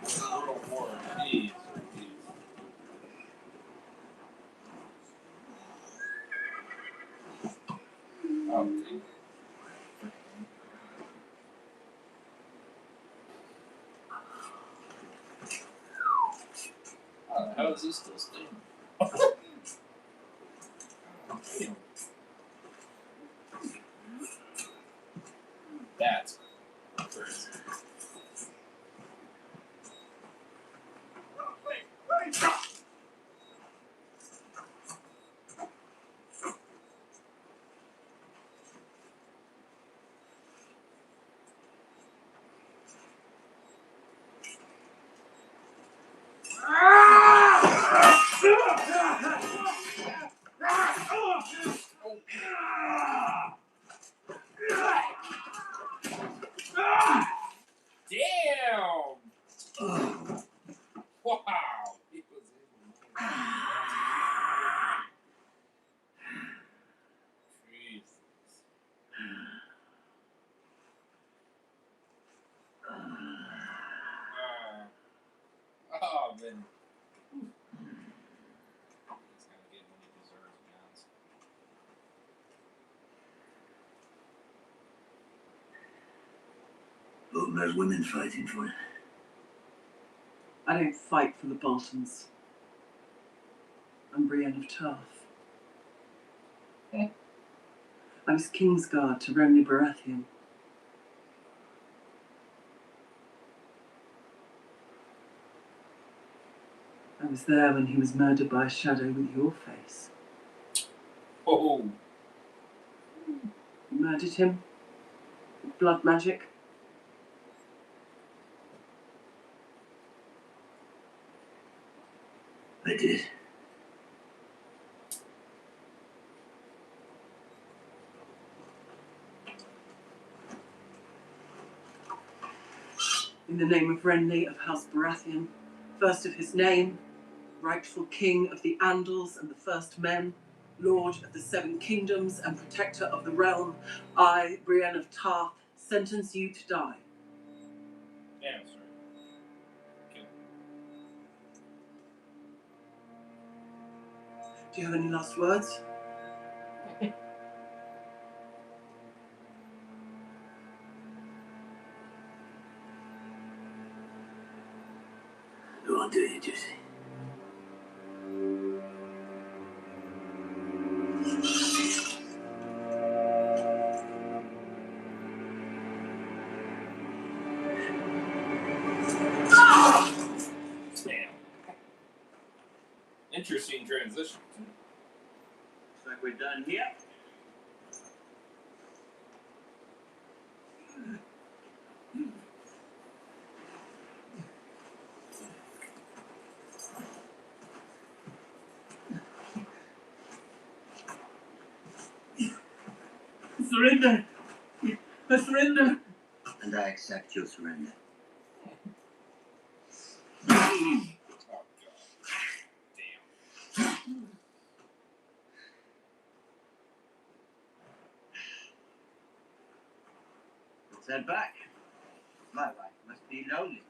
Speaker 1: World War. Jeez. Oh, dude. How is this still staying? That's crazy. Damn! Wow! He was Jesus. Oh, man. He's gonna get what he deserves, man.
Speaker 7: Hope there's women fighting for it.
Speaker 13: I don't fight for the Boltons. I'm Brienne of Tarth. I was Kingsguard to Renly Baratheon. I was there when he was murdered by a shadow with your face.
Speaker 1: Oh.
Speaker 13: You murdered him? With blood magic?
Speaker 7: I did.
Speaker 13: In the name of Renly of House Baratheon, first of his name, rightful king of the Andals and the First Men, lord of the Seven Kingdoms and protector of the realm, I, Brienne of Tarth, sentence you to die.
Speaker 1: Damn, sorry. Okay.
Speaker 13: Do you have any last words?
Speaker 7: Go on, do you, Juicy?
Speaker 1: Damn. Interesting transition.
Speaker 17: Looks like we're done here.
Speaker 13: Surrender! I surrender!
Speaker 17: And I accept your surrender.
Speaker 1: Oh, God. Damn.
Speaker 17: Let's head back. My wife must be lonely.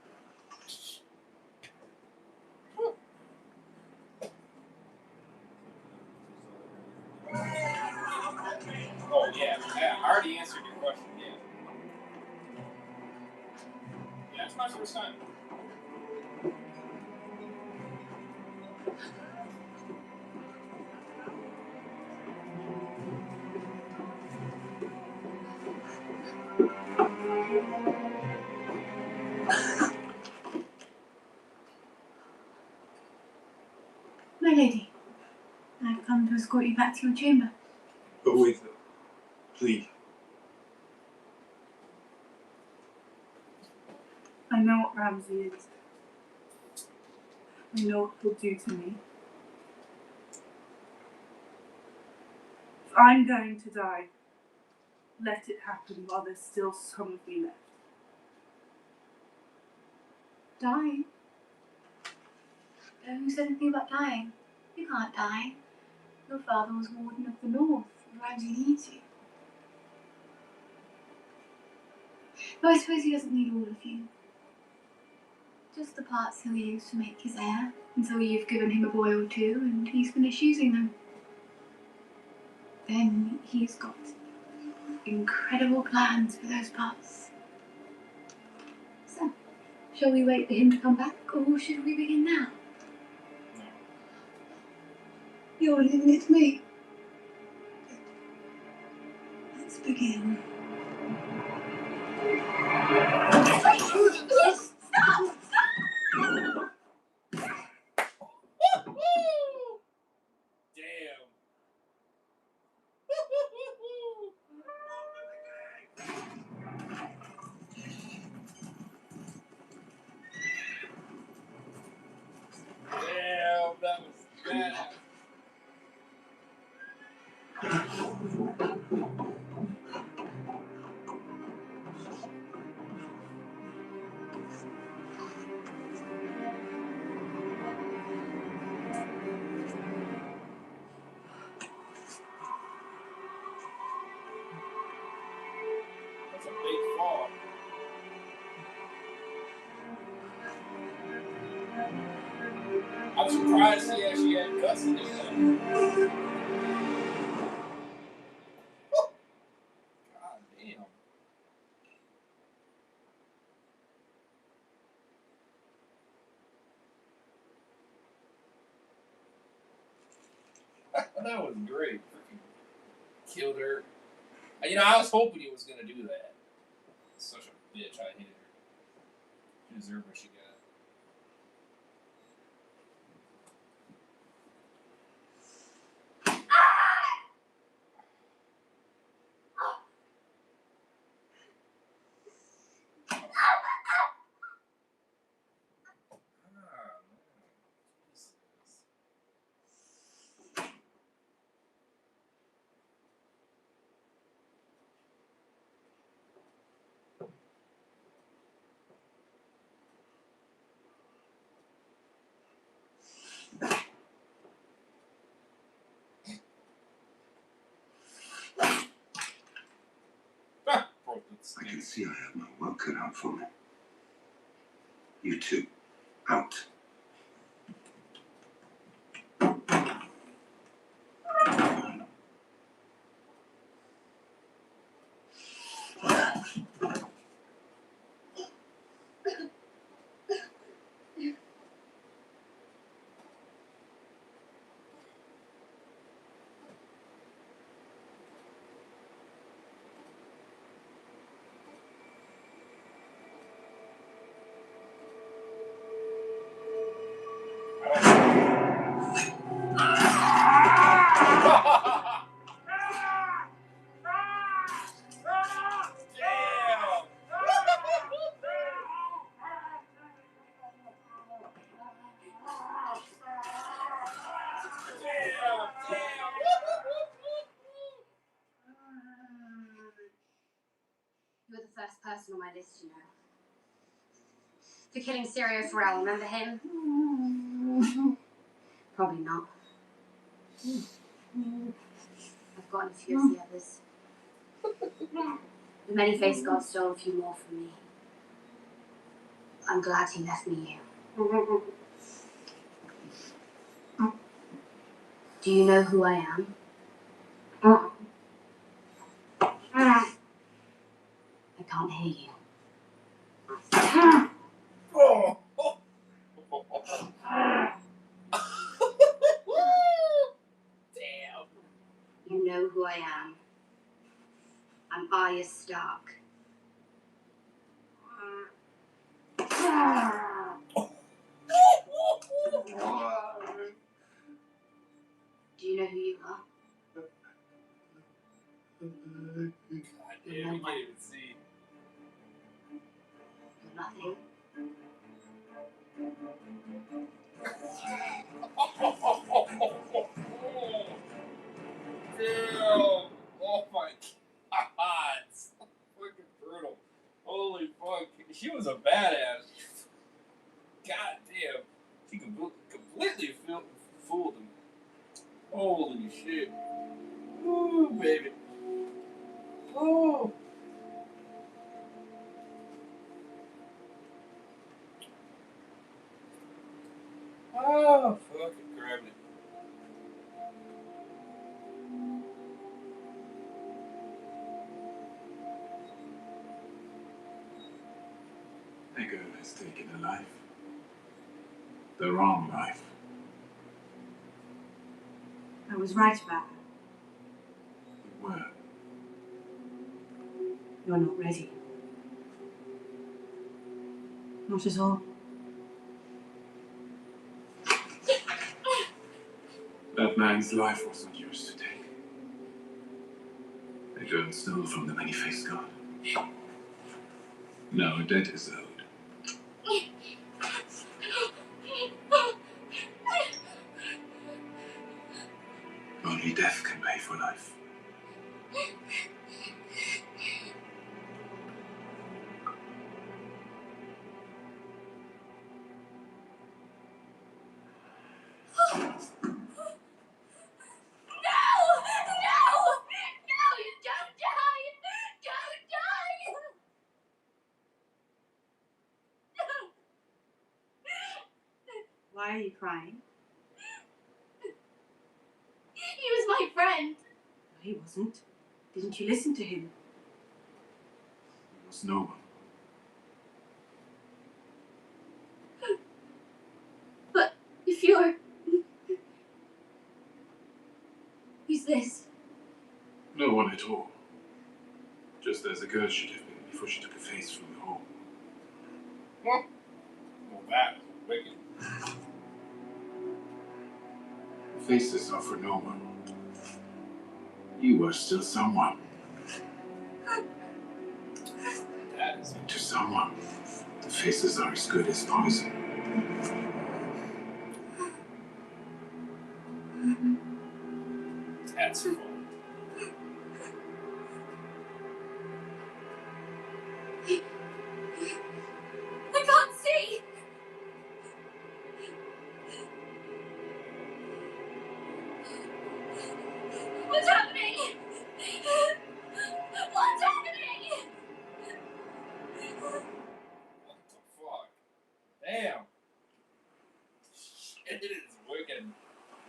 Speaker 1: Oh, yeah. I already answered your question, yeah. Yeah, it's my first time.
Speaker 4: My lady, I've come to escort you back to your chamber.
Speaker 18: Go with them, please.
Speaker 6: I know what Ramsay is. I know what he'll do to me. If I'm going to die, let it happen while there's still some of me left.
Speaker 4: Dying? Who said anything about dying? You can't die. Your father was Warden of the North. Ramsay needs you. Though I suppose he doesn't need all of you. Just the parts he'll use to make his heir, until you've given him a boy or two and he's finished using them. Then he's got incredible plans for those parts. So, shall we wait for him to come back, or should we begin now?
Speaker 6: You're leaving it to me. Let's begin.
Speaker 1: Damn. Damn, that was bad. That's a big fall. I'm surprised he actually had custody of that. God damn. That was great. Freaking killed her. You know, I was hoping he was going to do that. Such a bitch. I hated her. She deserved what she got.
Speaker 8: I can see I have my work cut out for me. You two, out.
Speaker 5: You were the first person on my list, you know. For killing Sirio Farrell, remember him? Probably not. I've gotten a few of the others. The many-faced god stole a few more from me. I'm glad he left me you. Do you know who I am? I can't hear you.
Speaker 1: Oh. Damn.
Speaker 5: You know who I am. I'm Arya Stark. Do you know who you are?
Speaker 1: God damn, you can't even see.
Speaker 5: You're nothing.
Speaker 1: Damn. Oh my god. It's fucking brutal. Holy fuck. She was a badass. God damn. She completely fooled him. Holy shit. Ooh, baby. Oh.
Speaker 18: A girl has taken a life. The wrong life.
Speaker 6: I was right about her.
Speaker 18: You were.
Speaker 6: You're not ready. Not at all.
Speaker 18: That man's life wasn't yours to take. A girl stole from the many-faced god. Now a debt is owed. Only death can pay for life.
Speaker 6: Why are you crying?
Speaker 4: He was my friend.
Speaker 6: No, he wasn't. Didn't you listen to him?
Speaker 18: He was no one.
Speaker 4: But if you're... Who's this?
Speaker 18: No one at all. Just as a girl should have been before she took a face from the home.
Speaker 1: Well, that was wicked.
Speaker 18: Faces are for no one. You are still someone.
Speaker 1: That is
Speaker 18: To someone, the faces are as good as poison.
Speaker 1: That's fun.
Speaker 4: I can't see. What's happening? What's happening?
Speaker 1: What the fuck? Damn. Shit, it is wicked.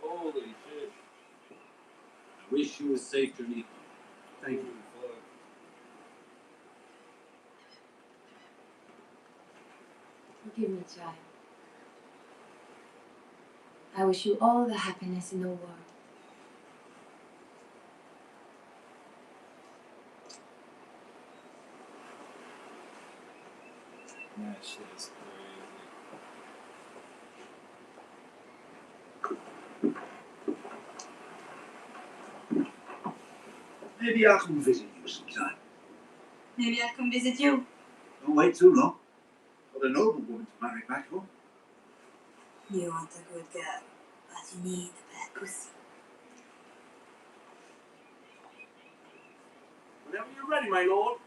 Speaker 1: Holy shit.
Speaker 8: I wish you a safe journey. Thank you.
Speaker 1: Holy fuck.
Speaker 5: Forgive me, child. I wish you all the happiness in the world.
Speaker 1: That shit is
Speaker 15: Maybe I'll come visit you sometime.
Speaker 6: Maybe I'll come visit you.
Speaker 15: Don't wait too long. Got a noble woman to marry back home.
Speaker 6: You want a good girl, but you need a bad pussy.
Speaker 15: Whenever you're ready, my lord.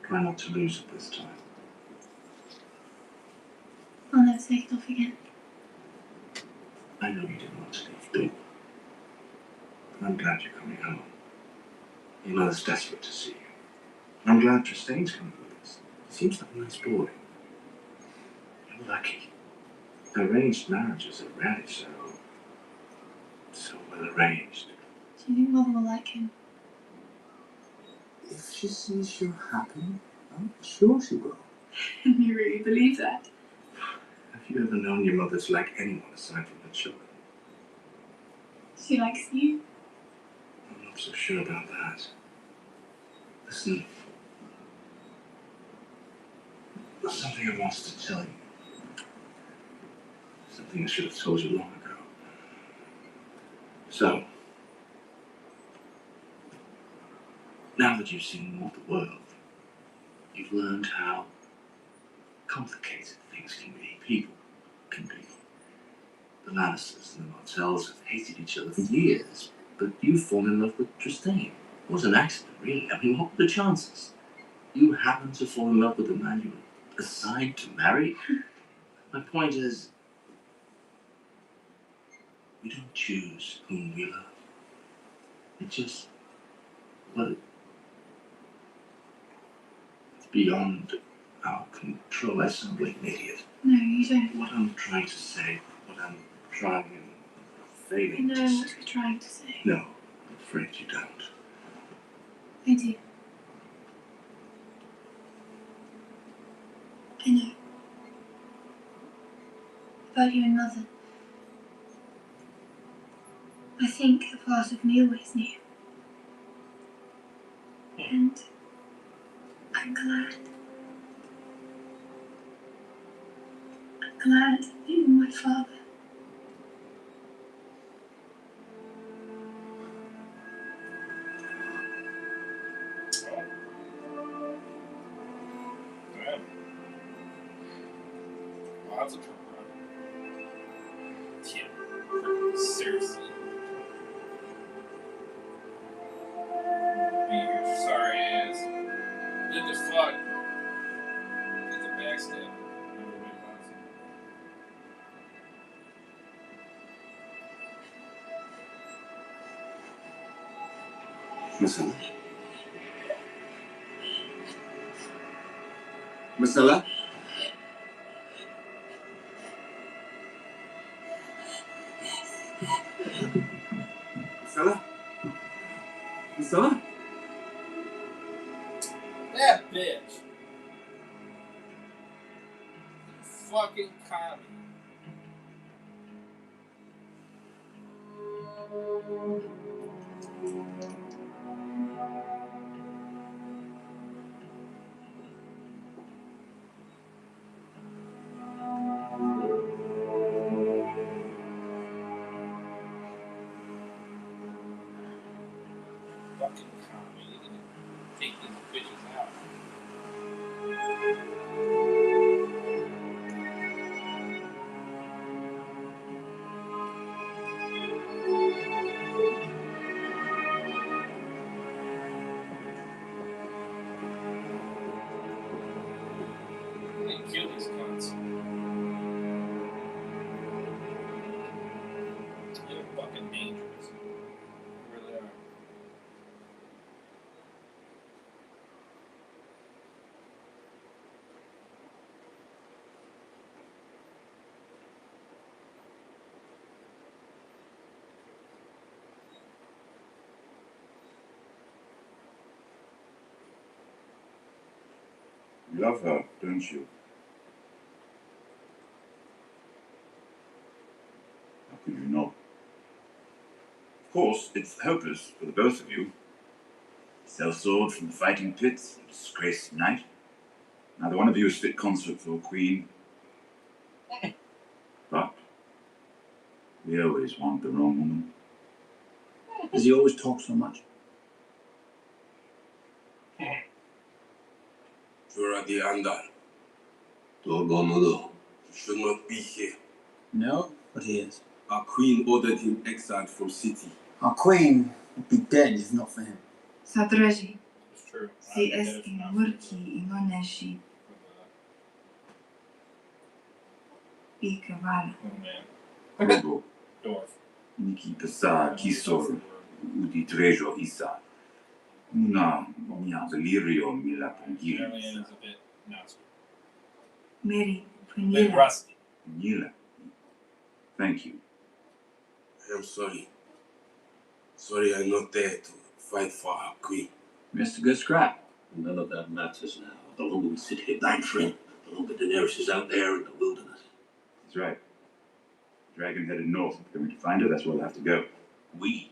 Speaker 18: Try not to lose it this time.
Speaker 4: I'll never take it off again.
Speaker 18: I know you didn't want to leave big. But I'm glad you're coming home. Your mother's desperate to see you. I'm glad Tristane's coming with us. He seems like a nice boy. You're lucky. Arranged marriages are rarely so well arranged.
Speaker 4: Do you think Mother will like him?
Speaker 18: If she sees you're happy, I'm sure she will.
Speaker 6: You really believe that?
Speaker 18: Have you ever known your mother to like anyone aside from her children?
Speaker 4: She likes you.
Speaker 18: I'm not so sure about that. Listen, there's something I wanted to tell you. Something I should have told you long ago. So, now that you've seen more of the world, you've learned how complicated things can be, people can be. The Lannisters and the Martells have hated each other for years, but you've fallen in love with Tristane. It was an accident, really. I mean, what were the chances? You happened to fall in love with the man you were assigned to marry? My point is, we don't choose whom we love. It just, well, it's beyond
Speaker 7: How control I sound like an idiot.
Speaker 4: No, you don't.
Speaker 7: What I'm trying to say, what I'm trying and
Speaker 4: I
Speaker 7: failing
Speaker 4: know
Speaker 7: to
Speaker 4: what
Speaker 7: say.
Speaker 4: you're trying to say.
Speaker 7: No, I'm afraid you don't.
Speaker 4: I do. I know. About you and Mother. I think a part of me always knew. And I'm glad. I'm glad that you were my father.
Speaker 1: Damn. Wow, that's a turnaround. Yeah. Seriously. Be your sorry ass. Good as fuck. It's a backstab.
Speaker 8: Masala? Masala? Masala? Masala?
Speaker 1: That bitch. Fucking commie. Fucking commie. You're gonna take these bitches out. They kill these cunts. They're fucking dangerous. They really are.
Speaker 3: You love her, don't you? How could you not? Of course, it's hopeless for the both of you. Sellsword from the fighting pits, a disgraced knight. Neither one of you is fit consort for a queen. But we always want the wrong woman.
Speaker 16: Does he always talk so much?
Speaker 8: You're at the Andar. Torgomudo. You should not be here.
Speaker 16: No, but he is.
Speaker 8: Our queen ordered him exiled from city.
Speaker 16: Our queen would be dead if not for him.
Speaker 4: Sadraji.
Speaker 1: It's true.
Speaker 4: Si es murki i noneshi. I kavala.
Speaker 1: Oh man.
Speaker 3: Logo,
Speaker 1: Dwarf.
Speaker 3: Niki Pasa, Kisor, Udi Trejo Isa. Una mia delirio mi la
Speaker 1: Apparently
Speaker 3: pungila.
Speaker 1: is a bit nasty.
Speaker 4: Mary
Speaker 1: A bit
Speaker 4: Punila.
Speaker 1: rusty.
Speaker 3: Pungila. Thank you.
Speaker 8: I am sorry. Sorry I'm not there to fight for our queen.
Speaker 16: Missed a good scrap.
Speaker 7: None of that matters now. The longer we sit here bantering, the longer Daenerys is out there in the wilderness.
Speaker 3: That's right. Dragon headed north. If we're going to find her, that's where we'll have to go.
Speaker 8: We?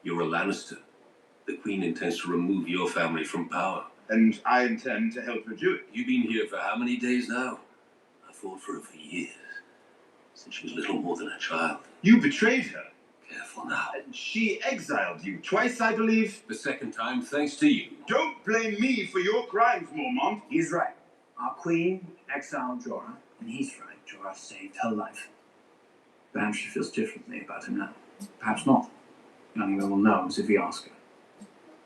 Speaker 8: You're a Lannister. The queen intends to remove your family from power.
Speaker 3: And I intend to help her do it.
Speaker 8: You've been here for how many days now? I fought for her for years. Since she was little more than a child.
Speaker 3: You betrayed her.
Speaker 8: Careful now.
Speaker 3: And she exiled you twice, I believe.
Speaker 8: The second time, thanks to you.
Speaker 3: Don't blame me for your crimes, Mormont.
Speaker 16: He's right. Our queen exiled Jorah, and he's right. Jorah saved her life. Perhaps she feels differently about him now. Perhaps not. The only way we'll know is if we ask her.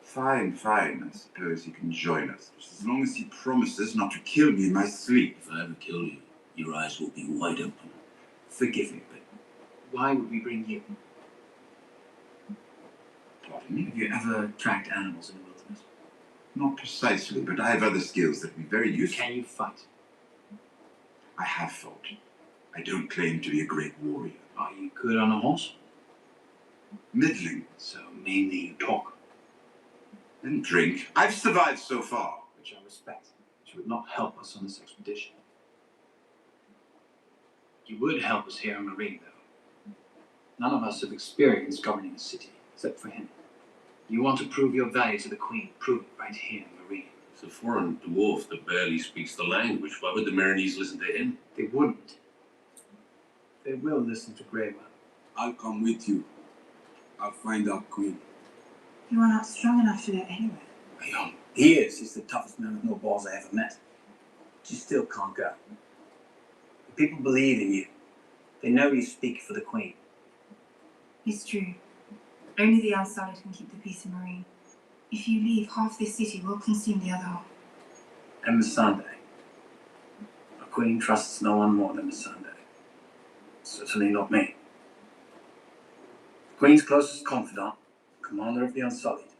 Speaker 3: Fine. I suppose he can join us. Just as long as he promises not to kill me in my sleep.
Speaker 8: If I ever kill you, your eyes will be wide open.
Speaker 16: Forgive me, but why would we bring you?
Speaker 3: Pardon me?
Speaker 16: Have you ever tracked animals in the wilderness?
Speaker 3: Not precisely, but I have other skills that would be very useful.
Speaker 16: Can you fight?
Speaker 3: I have fought. I don't claim to be a great warrior.
Speaker 16: Are you good on a horse?
Speaker 3: Middling.
Speaker 16: So mainly you talk.
Speaker 3: And drink. I've survived so far.
Speaker 16: Which I respect. Which would not help us on this expedition. You would help us here in Marine, though. None of us have experience governing a city, except for him. You want to prove your value to the Queen, prove it right here in Marine.
Speaker 8: It's a foreign dwarf that barely speaks the language. Why would the Marinese listen to him?
Speaker 16: They wouldn't. They will listen to Greyman.
Speaker 9: I'll come with you. I'll find our queen.
Speaker 6: You are not strong enough to go anywhere.
Speaker 16: Young. He is. He's the toughest man with no balls I ever met. But you still can't go. The people believe in you. They know you speak for the Queen.
Speaker 6: It's true. Only the outside can keep the peace in Marine. If you leave, half this city will consume the other half.
Speaker 16: And Missandei. A queen trusts no one more than Missandei. Certainly not me. The Queen's closest confidant, commander of the Unsullied.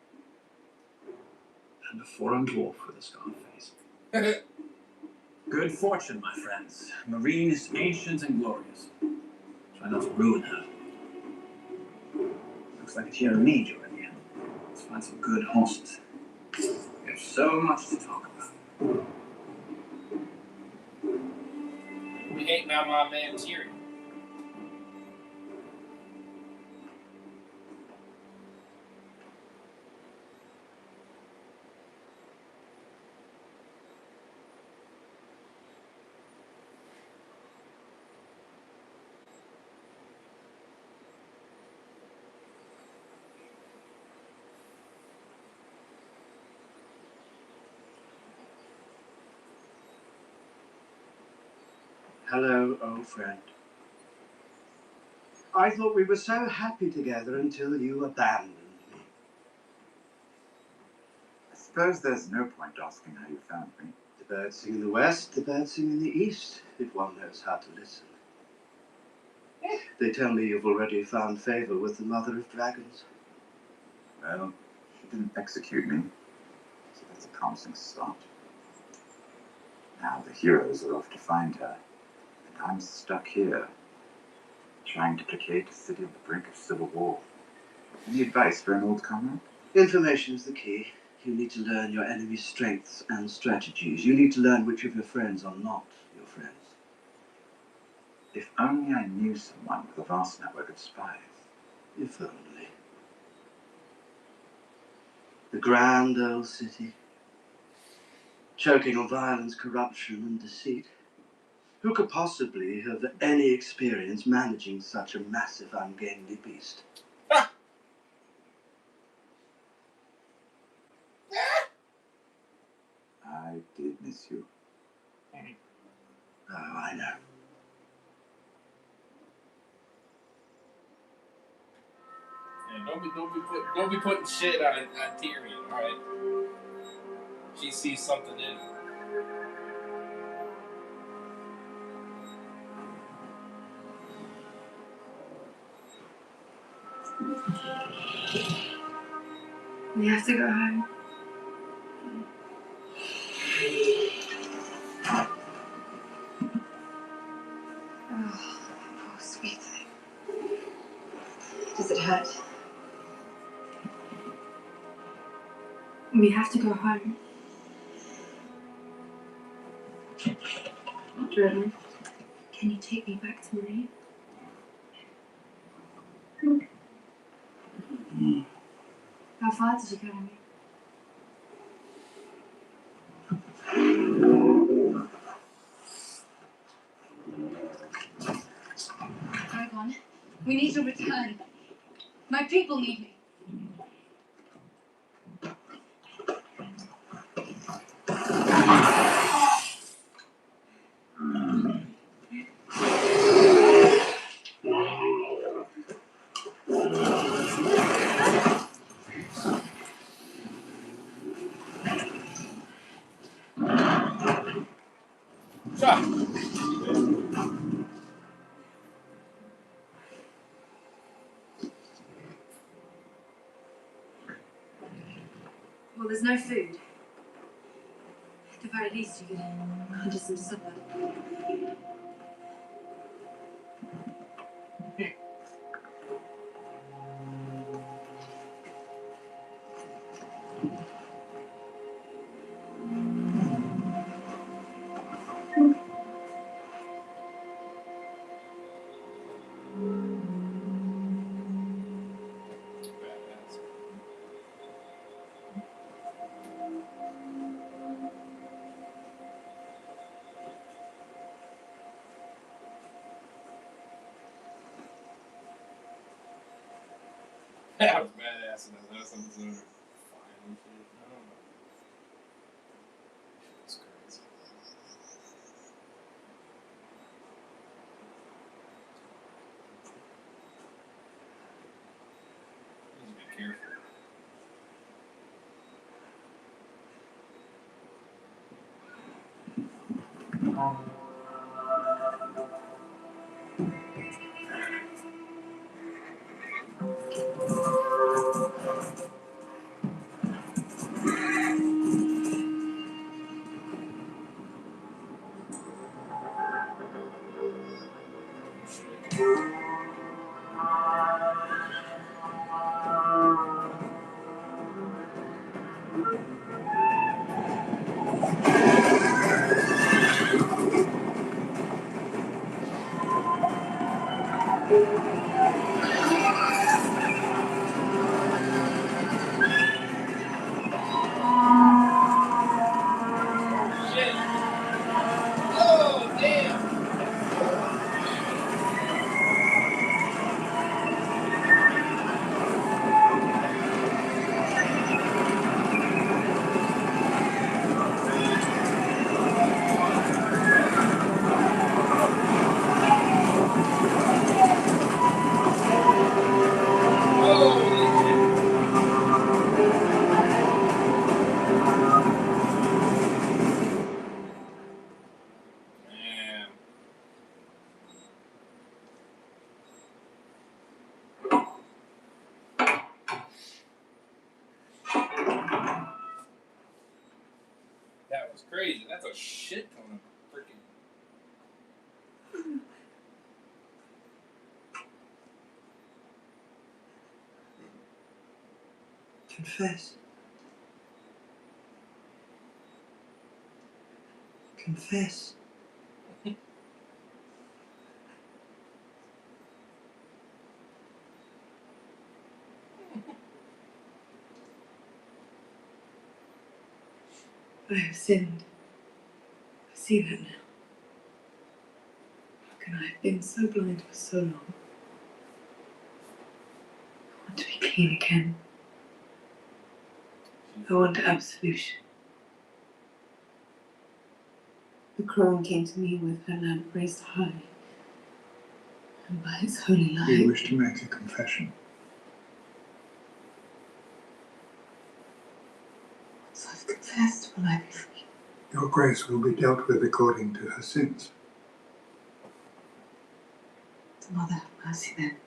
Speaker 16: And a foreign dwarf with a scarred face. Good fortune, my friends. Marine is ancient and glorious. Try not to ruin her. Looks like it's you and me, Jordan. Let's find some good horses. We have so much to talk about.
Speaker 1: We ain't now my man Tyrion.
Speaker 16: Hello, old friend.
Speaker 2: I thought we were so happy together until you abandoned me.
Speaker 3: I suppose there's no point asking how you found me.
Speaker 2: The birds sing in the west, the birds sing in the east, if one knows how to listen. They tell me you've already found favor with the Mother of Dragons.
Speaker 3: Well, she didn't execute me, so that's a promising start. Now the heroes are off to find her, and I'm stuck here, trying to placate a city on the brink of civil war. Any advice for an old comrade?
Speaker 2: Information is the key. You need to learn your enemy's strengths and strategies. You need to learn which of your friends are not your friends.
Speaker 3: If only I knew someone with a vast network of spies.
Speaker 2: If only. The grand old city, choking on violence, corruption, and deceit. Who could possibly have any experience managing such a massive, ungainly beast?
Speaker 3: I did miss you.
Speaker 2: Oh, I know.
Speaker 1: Yeah, don't be putting shit on Tyrion, alright? She sees something in it.
Speaker 6: We have to go home. Oh, poor sweet thing. Does it hurt? We have to go home. Jordan, can you take me back to Marine? How far did you carry me? Dragon, we need to return. My people need me. Well, there's no food.
Speaker 19: very least, you could hunt us some supper.
Speaker 1: That was badass in that last episode. Final shit. I don't know. It's crazy. Need to be careful. Shit. Oh, damn. Damn. That was crazy. That's a shit ton of freaking.
Speaker 6: Confess. Confess. I have sinned. I see that now. How can I have been so blind for so long? I want to be clean again. I want absolution. The crone came to me with her lamp raised high, and by its holy light.
Speaker 9: You wish to make a confession.
Speaker 6: Once I've confessed, will I be free?
Speaker 9: Your grace will be dealt with according to her sins.
Speaker 6: The Mother have mercy then.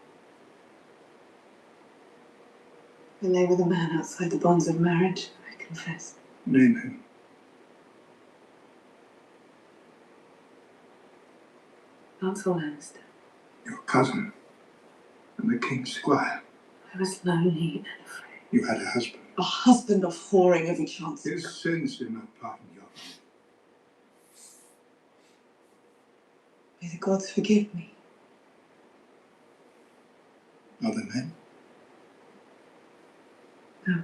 Speaker 6: I lay with a man outside the bonds of marriage. I confess.
Speaker 9: Name him.
Speaker 6: Lancel Lannister.
Speaker 9: Your cousin. And the king's squire.
Speaker 6: I was lonely and afraid.
Speaker 9: You had a husband.
Speaker 6: A husband of whoring every chance.
Speaker 9: His sins do not pardon your own.
Speaker 6: May the gods forgive me.
Speaker 9: Other men?
Speaker 6: No.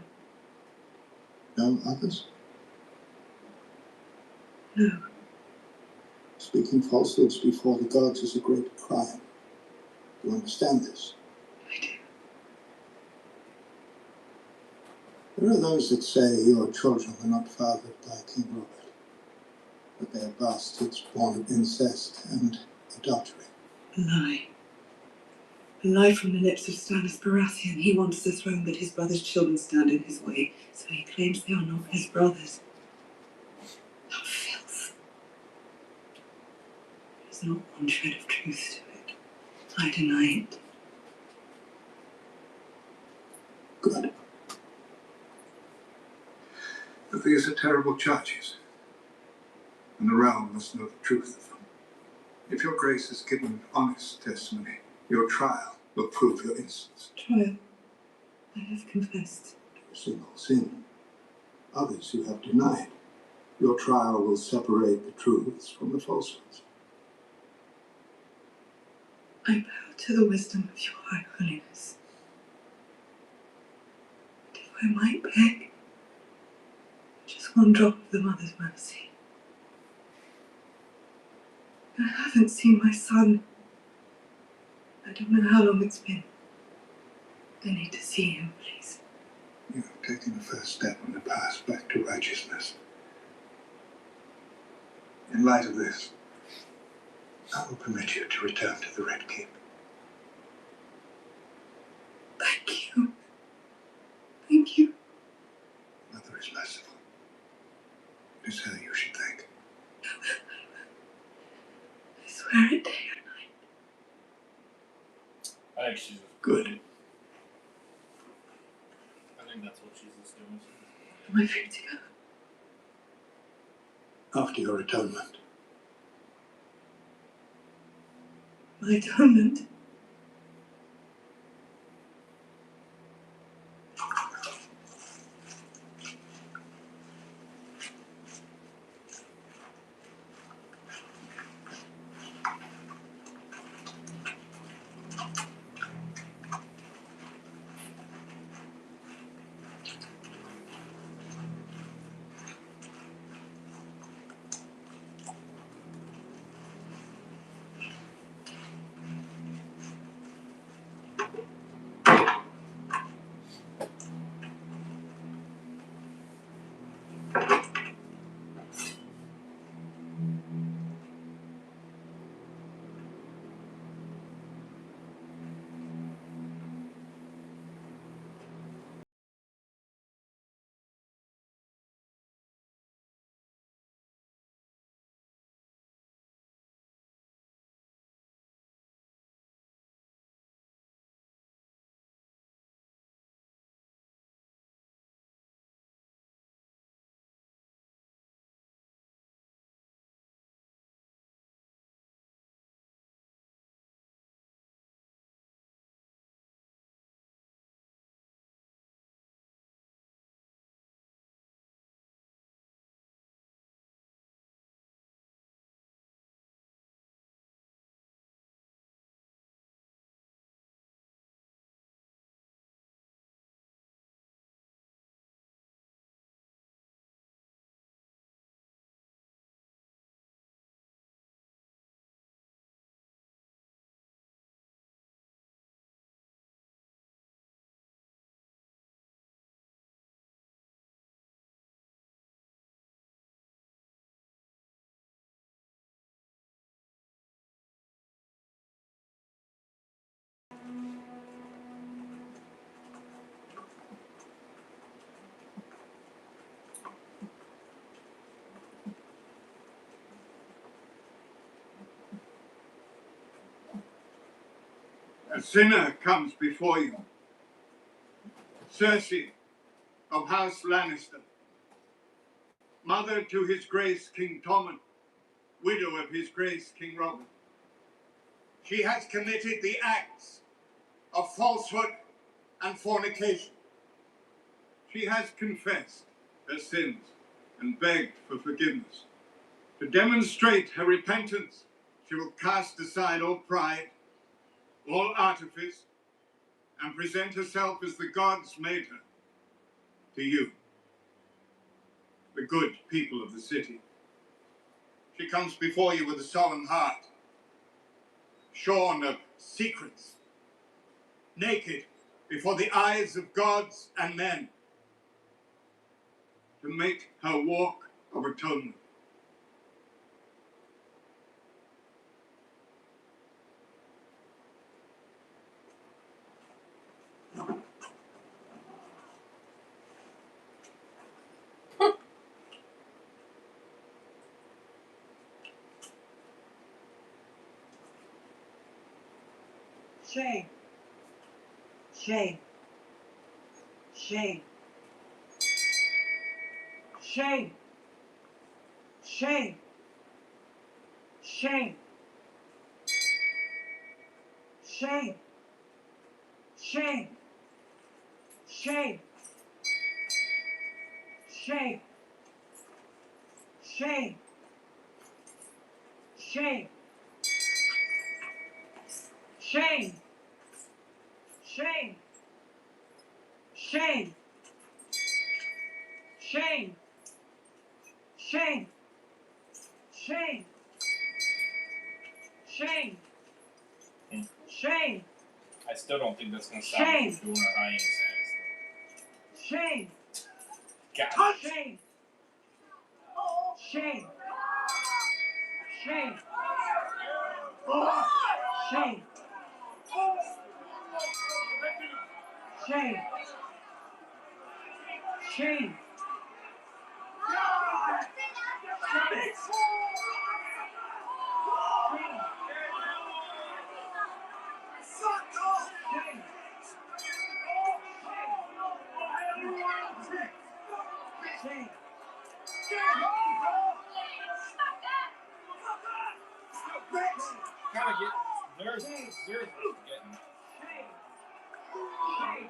Speaker 9: No others?
Speaker 6: No.
Speaker 9: Speaking falsehoods before the gods is a great crime. You understand this?
Speaker 6: I do.
Speaker 9: There are those that say your children were not fathered by King Robert, but they are bastards born of incest and adultery.
Speaker 6: A lie. A lie from the lips of Stannis Baratheon. He wants the throne, but his brother's children stand in his way, so he claims they are not his brothers. That filth. There's not one shred of truth to it. I deny it.
Speaker 9: But these are terrible charges.
Speaker 18: and the realm must know the truth of them. If your grace has given honest testimony, your trial will prove your innocence.
Speaker 6: Trial. I have confessed.
Speaker 18: To a single sin. Others you have denied. Your trial will separate the truths from the falsehoods.
Speaker 6: I bow to the wisdom of your High Holiness. But if I might beg, just one drop of the Mother's mercy. I haven't seen my son. I don't know how long it's been. I need to see him, please.
Speaker 18: You have taken the first step on the path back to righteousness. In light of this, I will permit you to return to the Red Keep.
Speaker 6: Thank you. Thank you.
Speaker 18: Mother is merciful. It is her you should thank.
Speaker 6: I swear it day and night.
Speaker 1: I think she's
Speaker 18: good.
Speaker 1: I think that's what she's doing.
Speaker 6: Am I free to go?
Speaker 18: After your atonement.
Speaker 6: My atonement?
Speaker 18: A sinner comes before you. Cersei of House Lannister, mother to His Grace King Tommen, widow of His Grace King Robert. She has committed the acts of falsehood and fornication. She has confessed her sins and begged for forgiveness. To demonstrate her repentance, she will cast aside all pride, all artifice, and present herself as the gods made her to you, the good people of the city. She comes before you with a solemn heart, shorn of secrets, naked before the eyes of gods and men, to make her walk of atonement.
Speaker 20: Shame. Shame. Shame. Shame. Shame. Shame. Shame. Shame. Shame. Shame. Shame. Shame. Shame. Shame. Shame. Shame. Shame. Shame. Shame. Shame.
Speaker 1: I still don't think that's gonna stop
Speaker 20: Shame.
Speaker 1: me from doing our hyenas.
Speaker 20: Shame.
Speaker 1: God.
Speaker 20: Shame. Shame. Shame. Shame. Shame. Shame. Shame.
Speaker 1: Gotta get there's getting.
Speaker 20: Shame.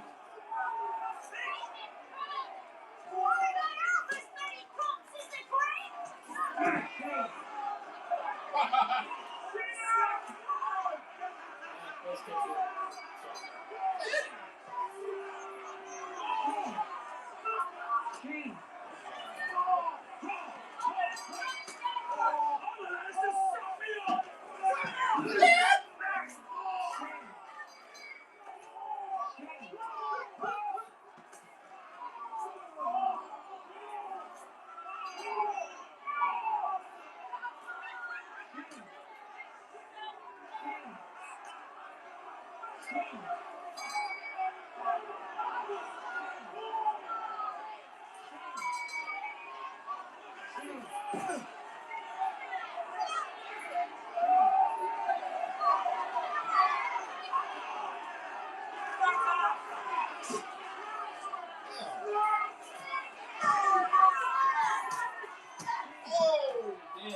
Speaker 1: Oh, damn.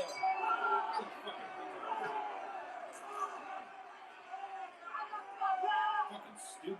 Speaker 1: Fucking stupid.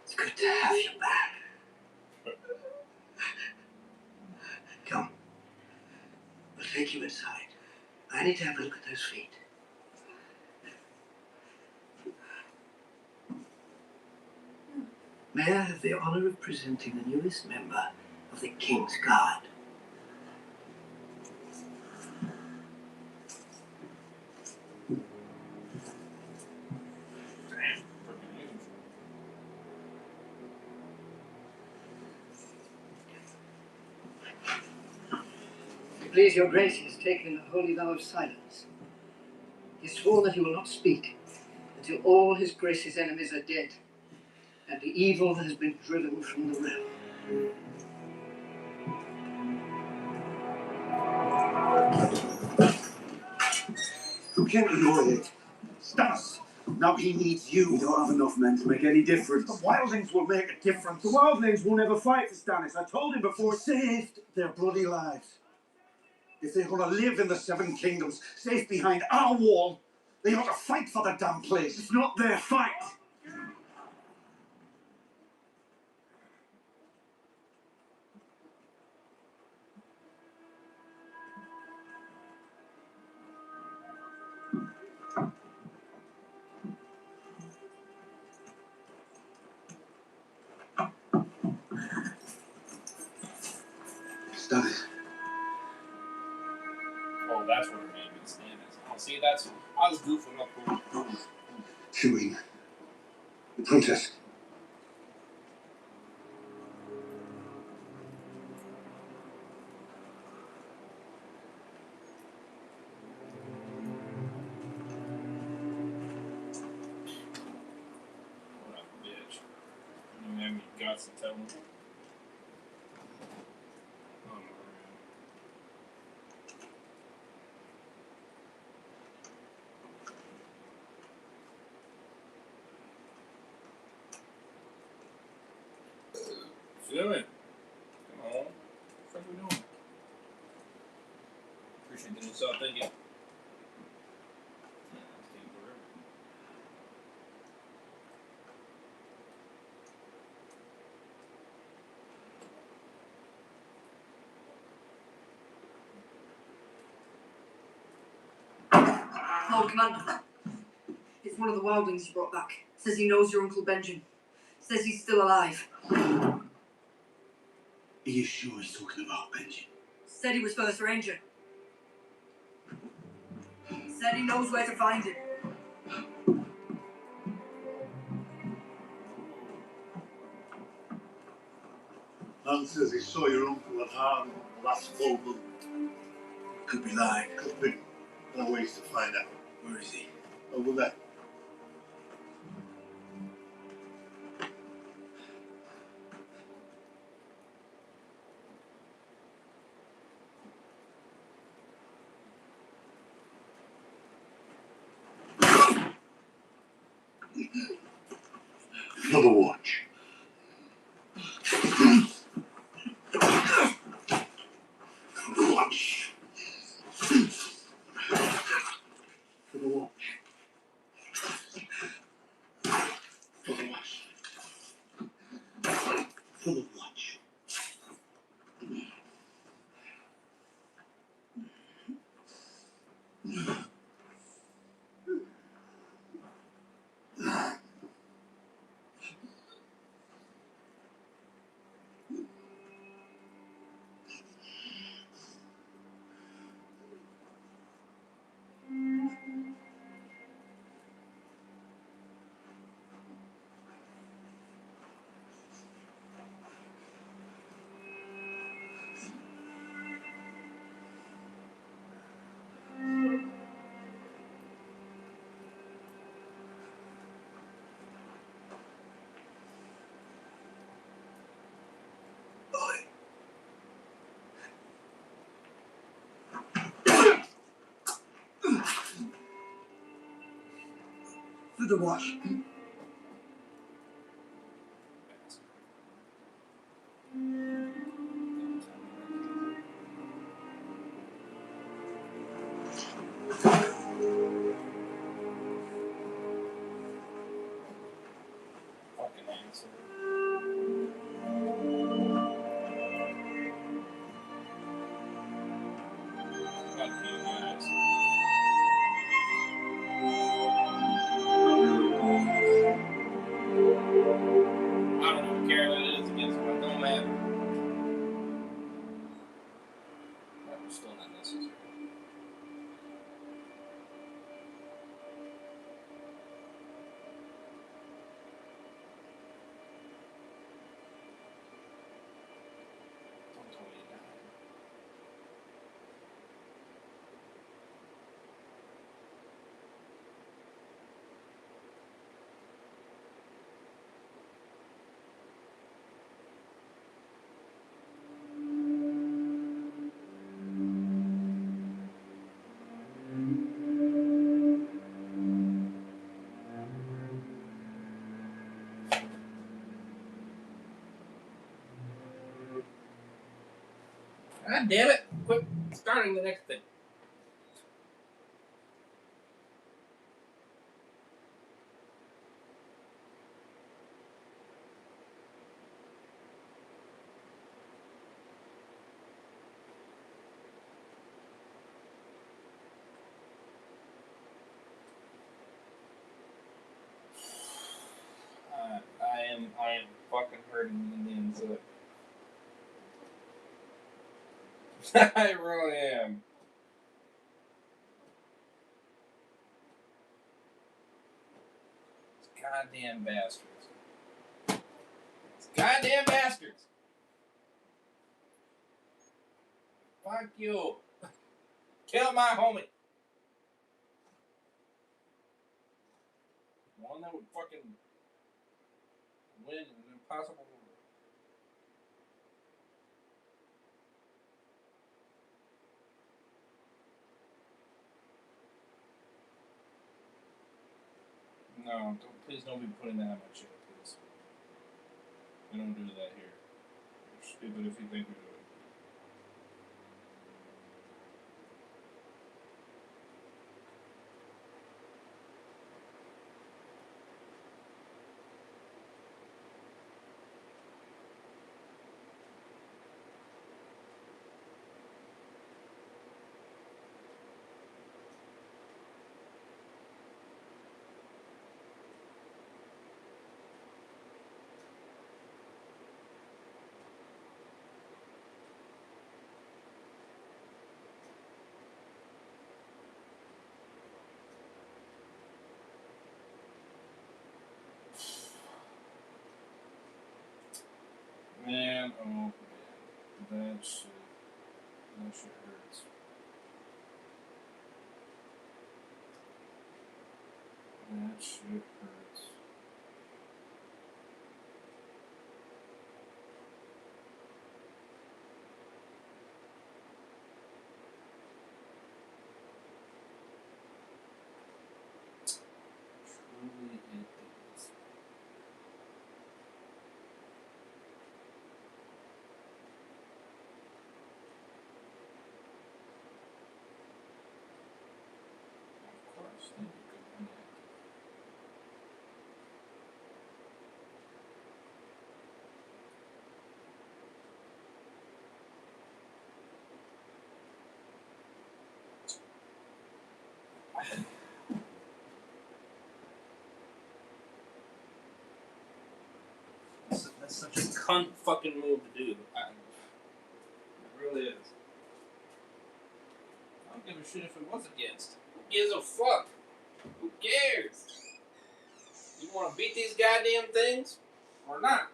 Speaker 2: It's good to have you back. Come. We'll take you inside. I need to have a look at those feet. May I have the honor of presenting the newest member of the King's Guard?
Speaker 14: please your grace, he has taken a holy vow of silence. He has sworn that he will not speak until all his grace's enemies are dead, and the evil has been driven from the realm.
Speaker 15: Who came to know it? Stannis. Now he needs you.
Speaker 9: We don't have enough men to make any difference.
Speaker 15: The wildlings will make a difference.
Speaker 9: The wildlings will never fight for Stannis. I told him before.
Speaker 15: He saved their bloody lives. If they're going to live in the Seven Kingdoms, safe behind our wall, they ought to fight for the damn place.
Speaker 9: It's not their fight.
Speaker 15: Stannis.
Speaker 1: Oh, that's what her name is. Stannis. Oh, see, that's I was goofing up.
Speaker 15: Chewing. The princess.
Speaker 1: What a bitch. You have any guts to tell him. Oh, feel it. Come on. What the fuck are we doing? Appreciate the new sub. Thank you.
Speaker 20: Lord Commander. It's one of the wildlings you brought back. Says he knows your Uncle Benjamin. Says he's still alive.
Speaker 9: Are you sure he's talking about Benji?
Speaker 20: Said he was first ranger. Said he knows where to find him.
Speaker 15: Man says he saw your uncle at Harden last full moon.
Speaker 9: Could be lying.
Speaker 15: Could be. No ways to find out.
Speaker 9: Where is he?
Speaker 15: Over there. For the watch. For the watch. For the watch. For the watch. For the watch.
Speaker 20: For the watch.
Speaker 1: Fucking answer. Fuck you guys. God damn it! Quit starting the next thing. I am fucking hurting in the inside. I really am. These goddamn bastards. These goddamn bastards. Fuck you. Kill my homie. One that would fucking win an impossible war. No, please don't be putting that on my shit, please. We don't do that here. You're stupid if you think we do it. Man, oh man. That shit hurts. That shit hurts. Truly it is. Of course, that'd be good, wouldn't it? That's such a cunt fucking move to do. It really is. I don't give a shit if it was against. Who gives a fuck? Who cares? You want to beat these goddamn things or not?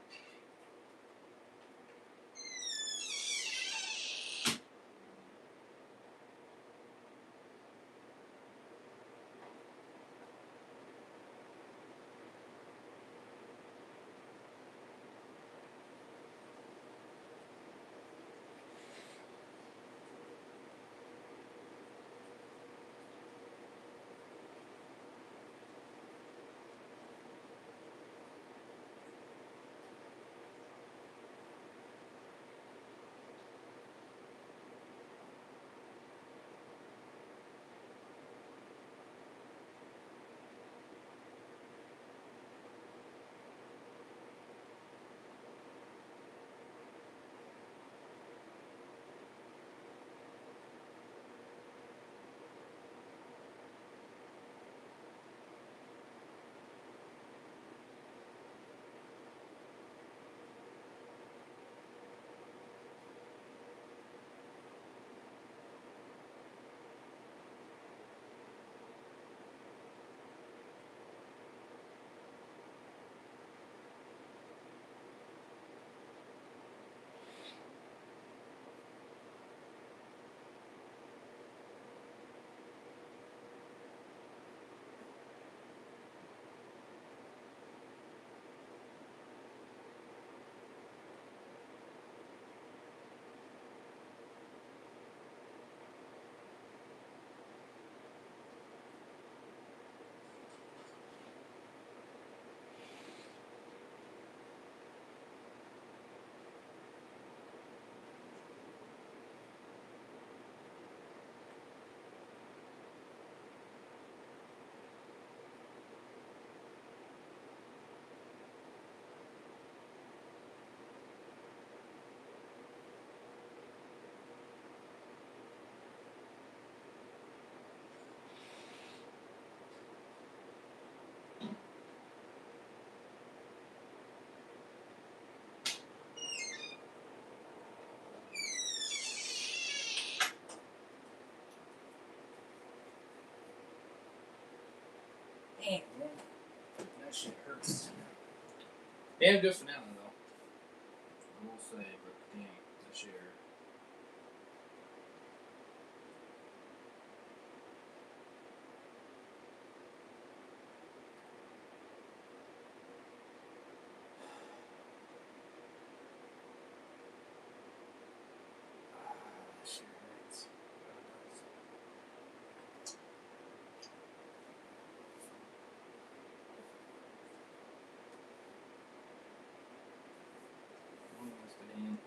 Speaker 1: that shit hurts. Damn good finale though. I will say, but damn, that shit hurt. That shit hurts. What's the damn?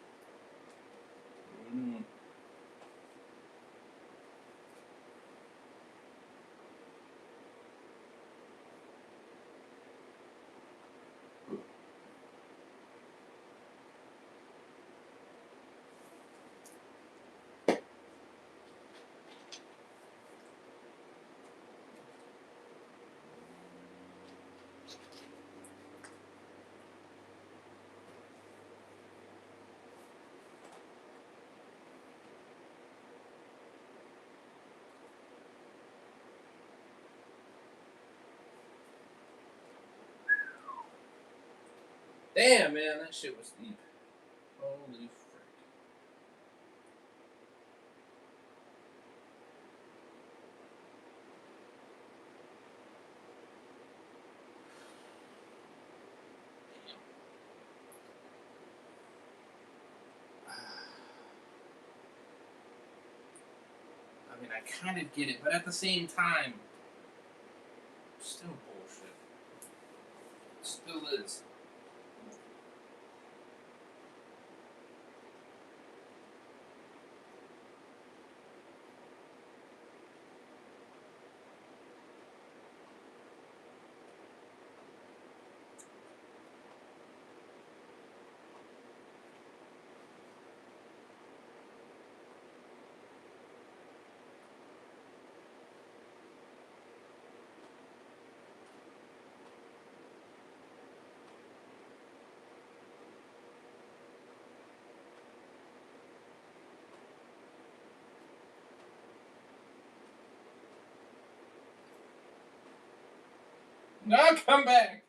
Speaker 1: Damn, man, that shit was deep. Holy frick. I mean, I kind of get it, but at the same time, still bullshit. Still is. Now come back.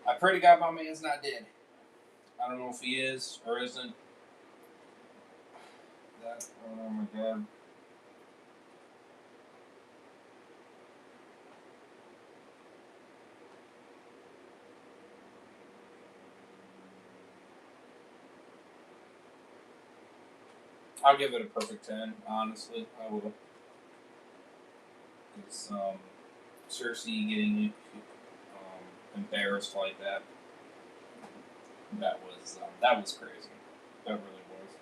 Speaker 1: I pray to God my man's not dead. I don't know if he is or isn't. That, oh my God. I'll give it a perfect 10, honestly. I will. It's, Cersei getting embarrassed like that. That was crazy. That really was.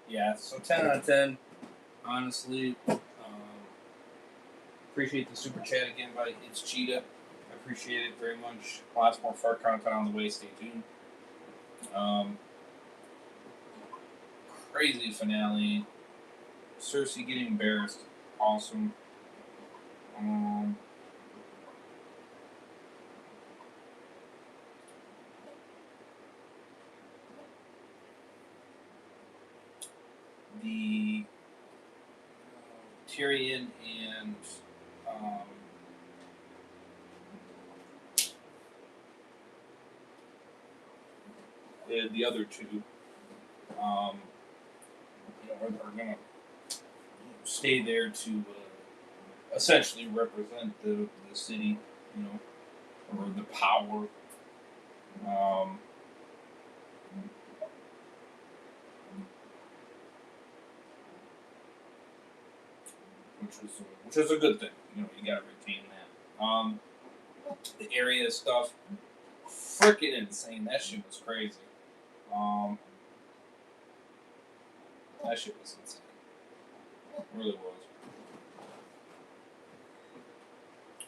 Speaker 1: Yeah, so 10 out of 10, honestly. Appreciate the super chat again by It's Cheetah. I appreciate it very much. Lots more far content on the way. Stay tuned. Crazy finale. Cersei getting embarrassed. Awesome. The Tyrion and the other two are going to stay there to essentially represent the city, or the power. Which is a good thing. You got to retain that. The area stuff, freaking insane. That shit was crazy. That shit was insane. It really was.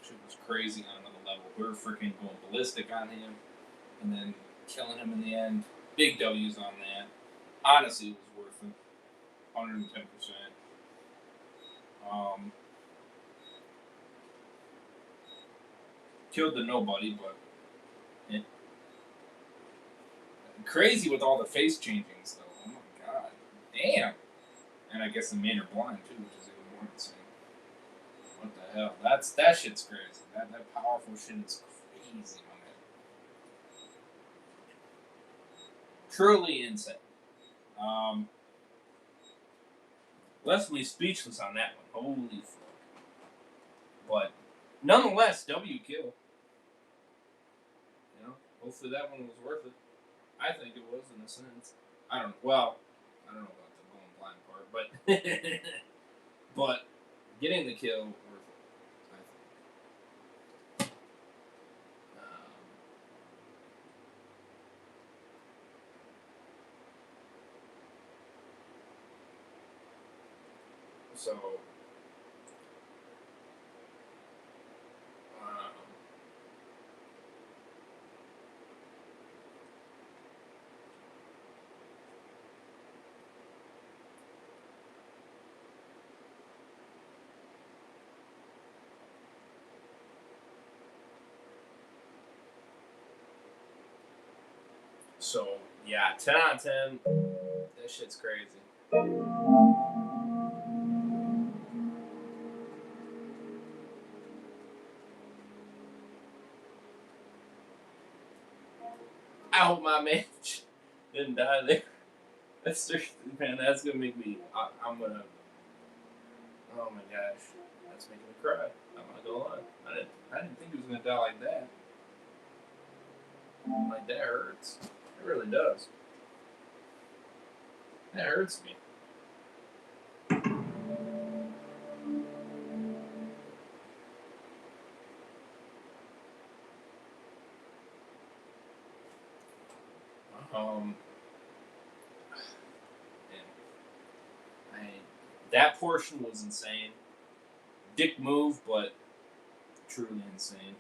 Speaker 1: Shit was crazy on another level. We were freaking going ballistic on him, and then killing him in the end. Big W's on that. Honestly, it was worth it. 110%. Killed the nobody, but crazy with all the face changings, though. Oh my god. Damn. And I guess the men are blind, too, which is even more insane. What the hell? That shit's crazy. That powerful shit is crazy, my man. Truly insane. Left me speechless on that one. Holy fuck. But nonetheless, W kill. Hopefully that one was worth it. I think it was, in a sense. I don't know about the going blind part, but but getting the kill worth it, I think. So yeah, 10 out of 10. That shit's crazy. I hope my man didn't die there. That's seriously, man. That's gonna make me. I'm gonna. Oh my gosh, that's making me cry. I'm not gonna lie. I didn't think he was gonna die like that. Like that hurts. It really does. That hurts me. That portion was insane. Dick move, but truly insane.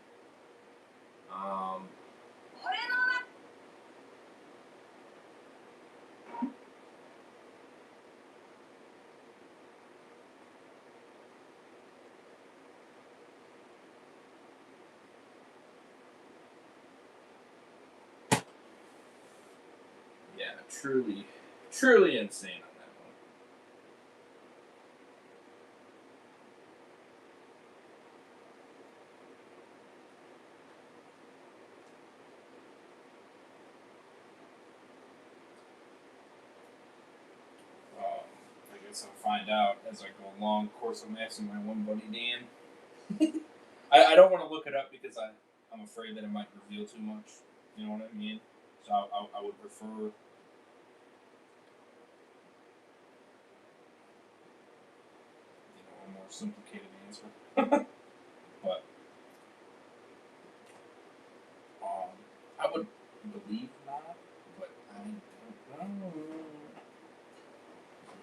Speaker 1: Yeah, truly insane on that one. I guess I'll find out as I go along. Of course, I'm asking my one buddy Dan. I don't want to look it up because I'm afraid that it might reveal too much. You know what I mean? So I would prefer. A more simplified answer. But I would believe not, but I don't know.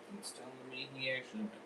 Speaker 1: Something's telling me he actually might be.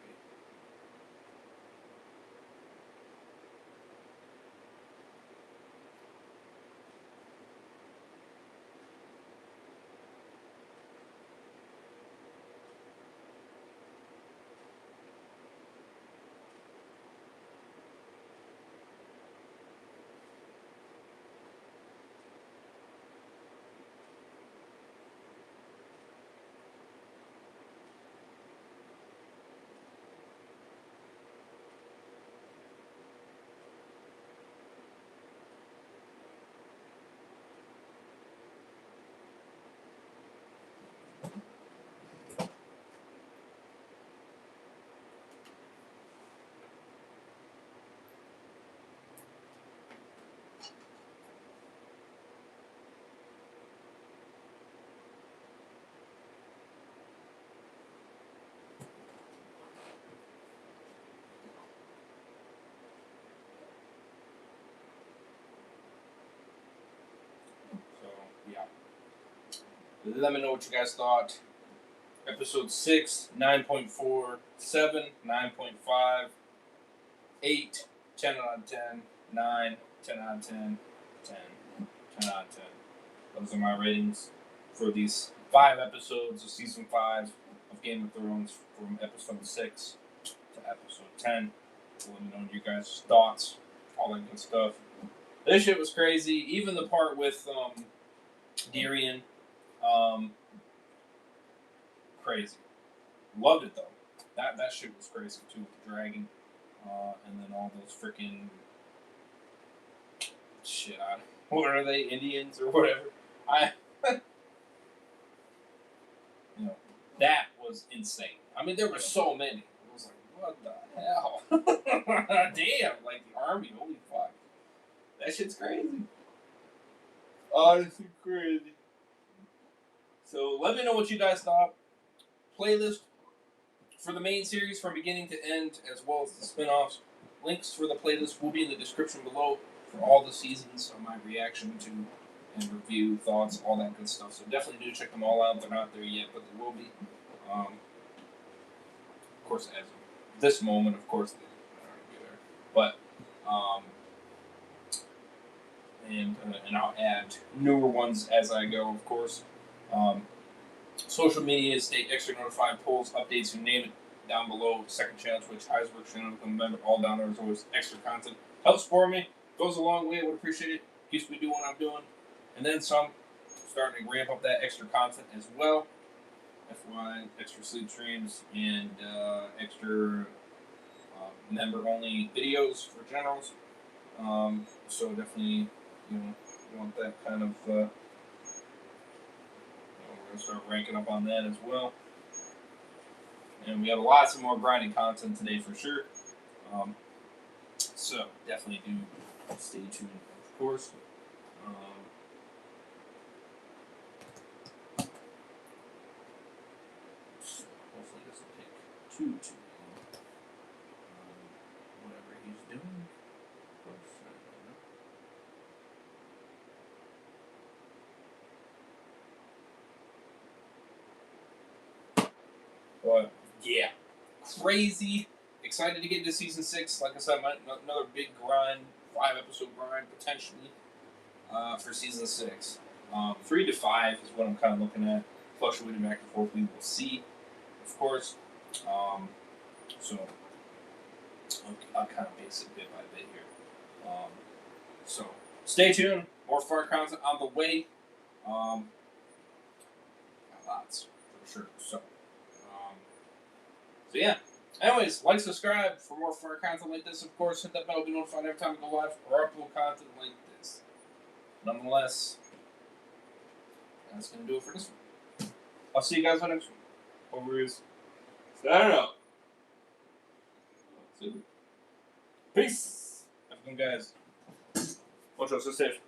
Speaker 1: Yeah. Let me know what you guys thought. Episode 6, 9.4, 7, 9.5, 8, 10 out of 10, 9, 10 out of 10, 10, 10 out of 10. Those are my ratings for these 5 episodes of Season 5 of Game of Thrones from Episode 6 to Episode 10. Let me know your guys' thoughts, all that good stuff. This shit was crazy. Even the part with Tyrion, crazy. Loved it though. That shit was crazy too with the dragon, and then all those freaking shit. What are they, Indians or whatever? That was insane. I mean, there were so many. It was like, what the hell? Damn, like the army. Holy fuck, that shit's crazy. Honestly, crazy. So let me know what you guys thought. Playlist for the main series from beginning to end, as well as the spin-offs. Links for the playlist will be in the description below for all the seasons of my reaction to and review, thoughts, all that good stuff. So definitely do check them all out. They're not there yet, but they will be. Of course, as of this moment, of course, they're not going to be there. But, and I'll add newer ones as I go, of course. Social media, stay extra notified, polls, updates, you name it, down below. Second channel, Twitch, Heisberg channel, become a member, all down there. There's always extra content. Helps for me, goes a long way. I would appreciate it. Keeps me doing what I'm doing. And then some, starting to ramp up that extra content as well. FYI, extra sleep streams and extra member-only videos for generals. So definitely, you want that kind of. We're gonna start ranking up on that as well. And we have lots of more grinding content today for sure. So definitely do stay tuned, of course. So hopefully it doesn't take too long. Whatever he's doing. Of course, but yeah, crazy. Excited to get into season 6. Like I said, another big grind, 5-episode grind potentially for season 6. 3 to 5 is what I'm kind of looking at. Fluctuating back and forth, we will see, of course. So I'll kind of base it bit by bit here. So stay tuned. More far content on the way. Lots for sure. So yeah. Anyways, like, subscribe for more far content like this. Of course, hit that bell to be notified every time we go live or upload content like this. Nonetheless, that's gonna do it for this one. I'll see you guys on the next one. Over is signing out. Peace. Have a good guys. Watch out, stay safe.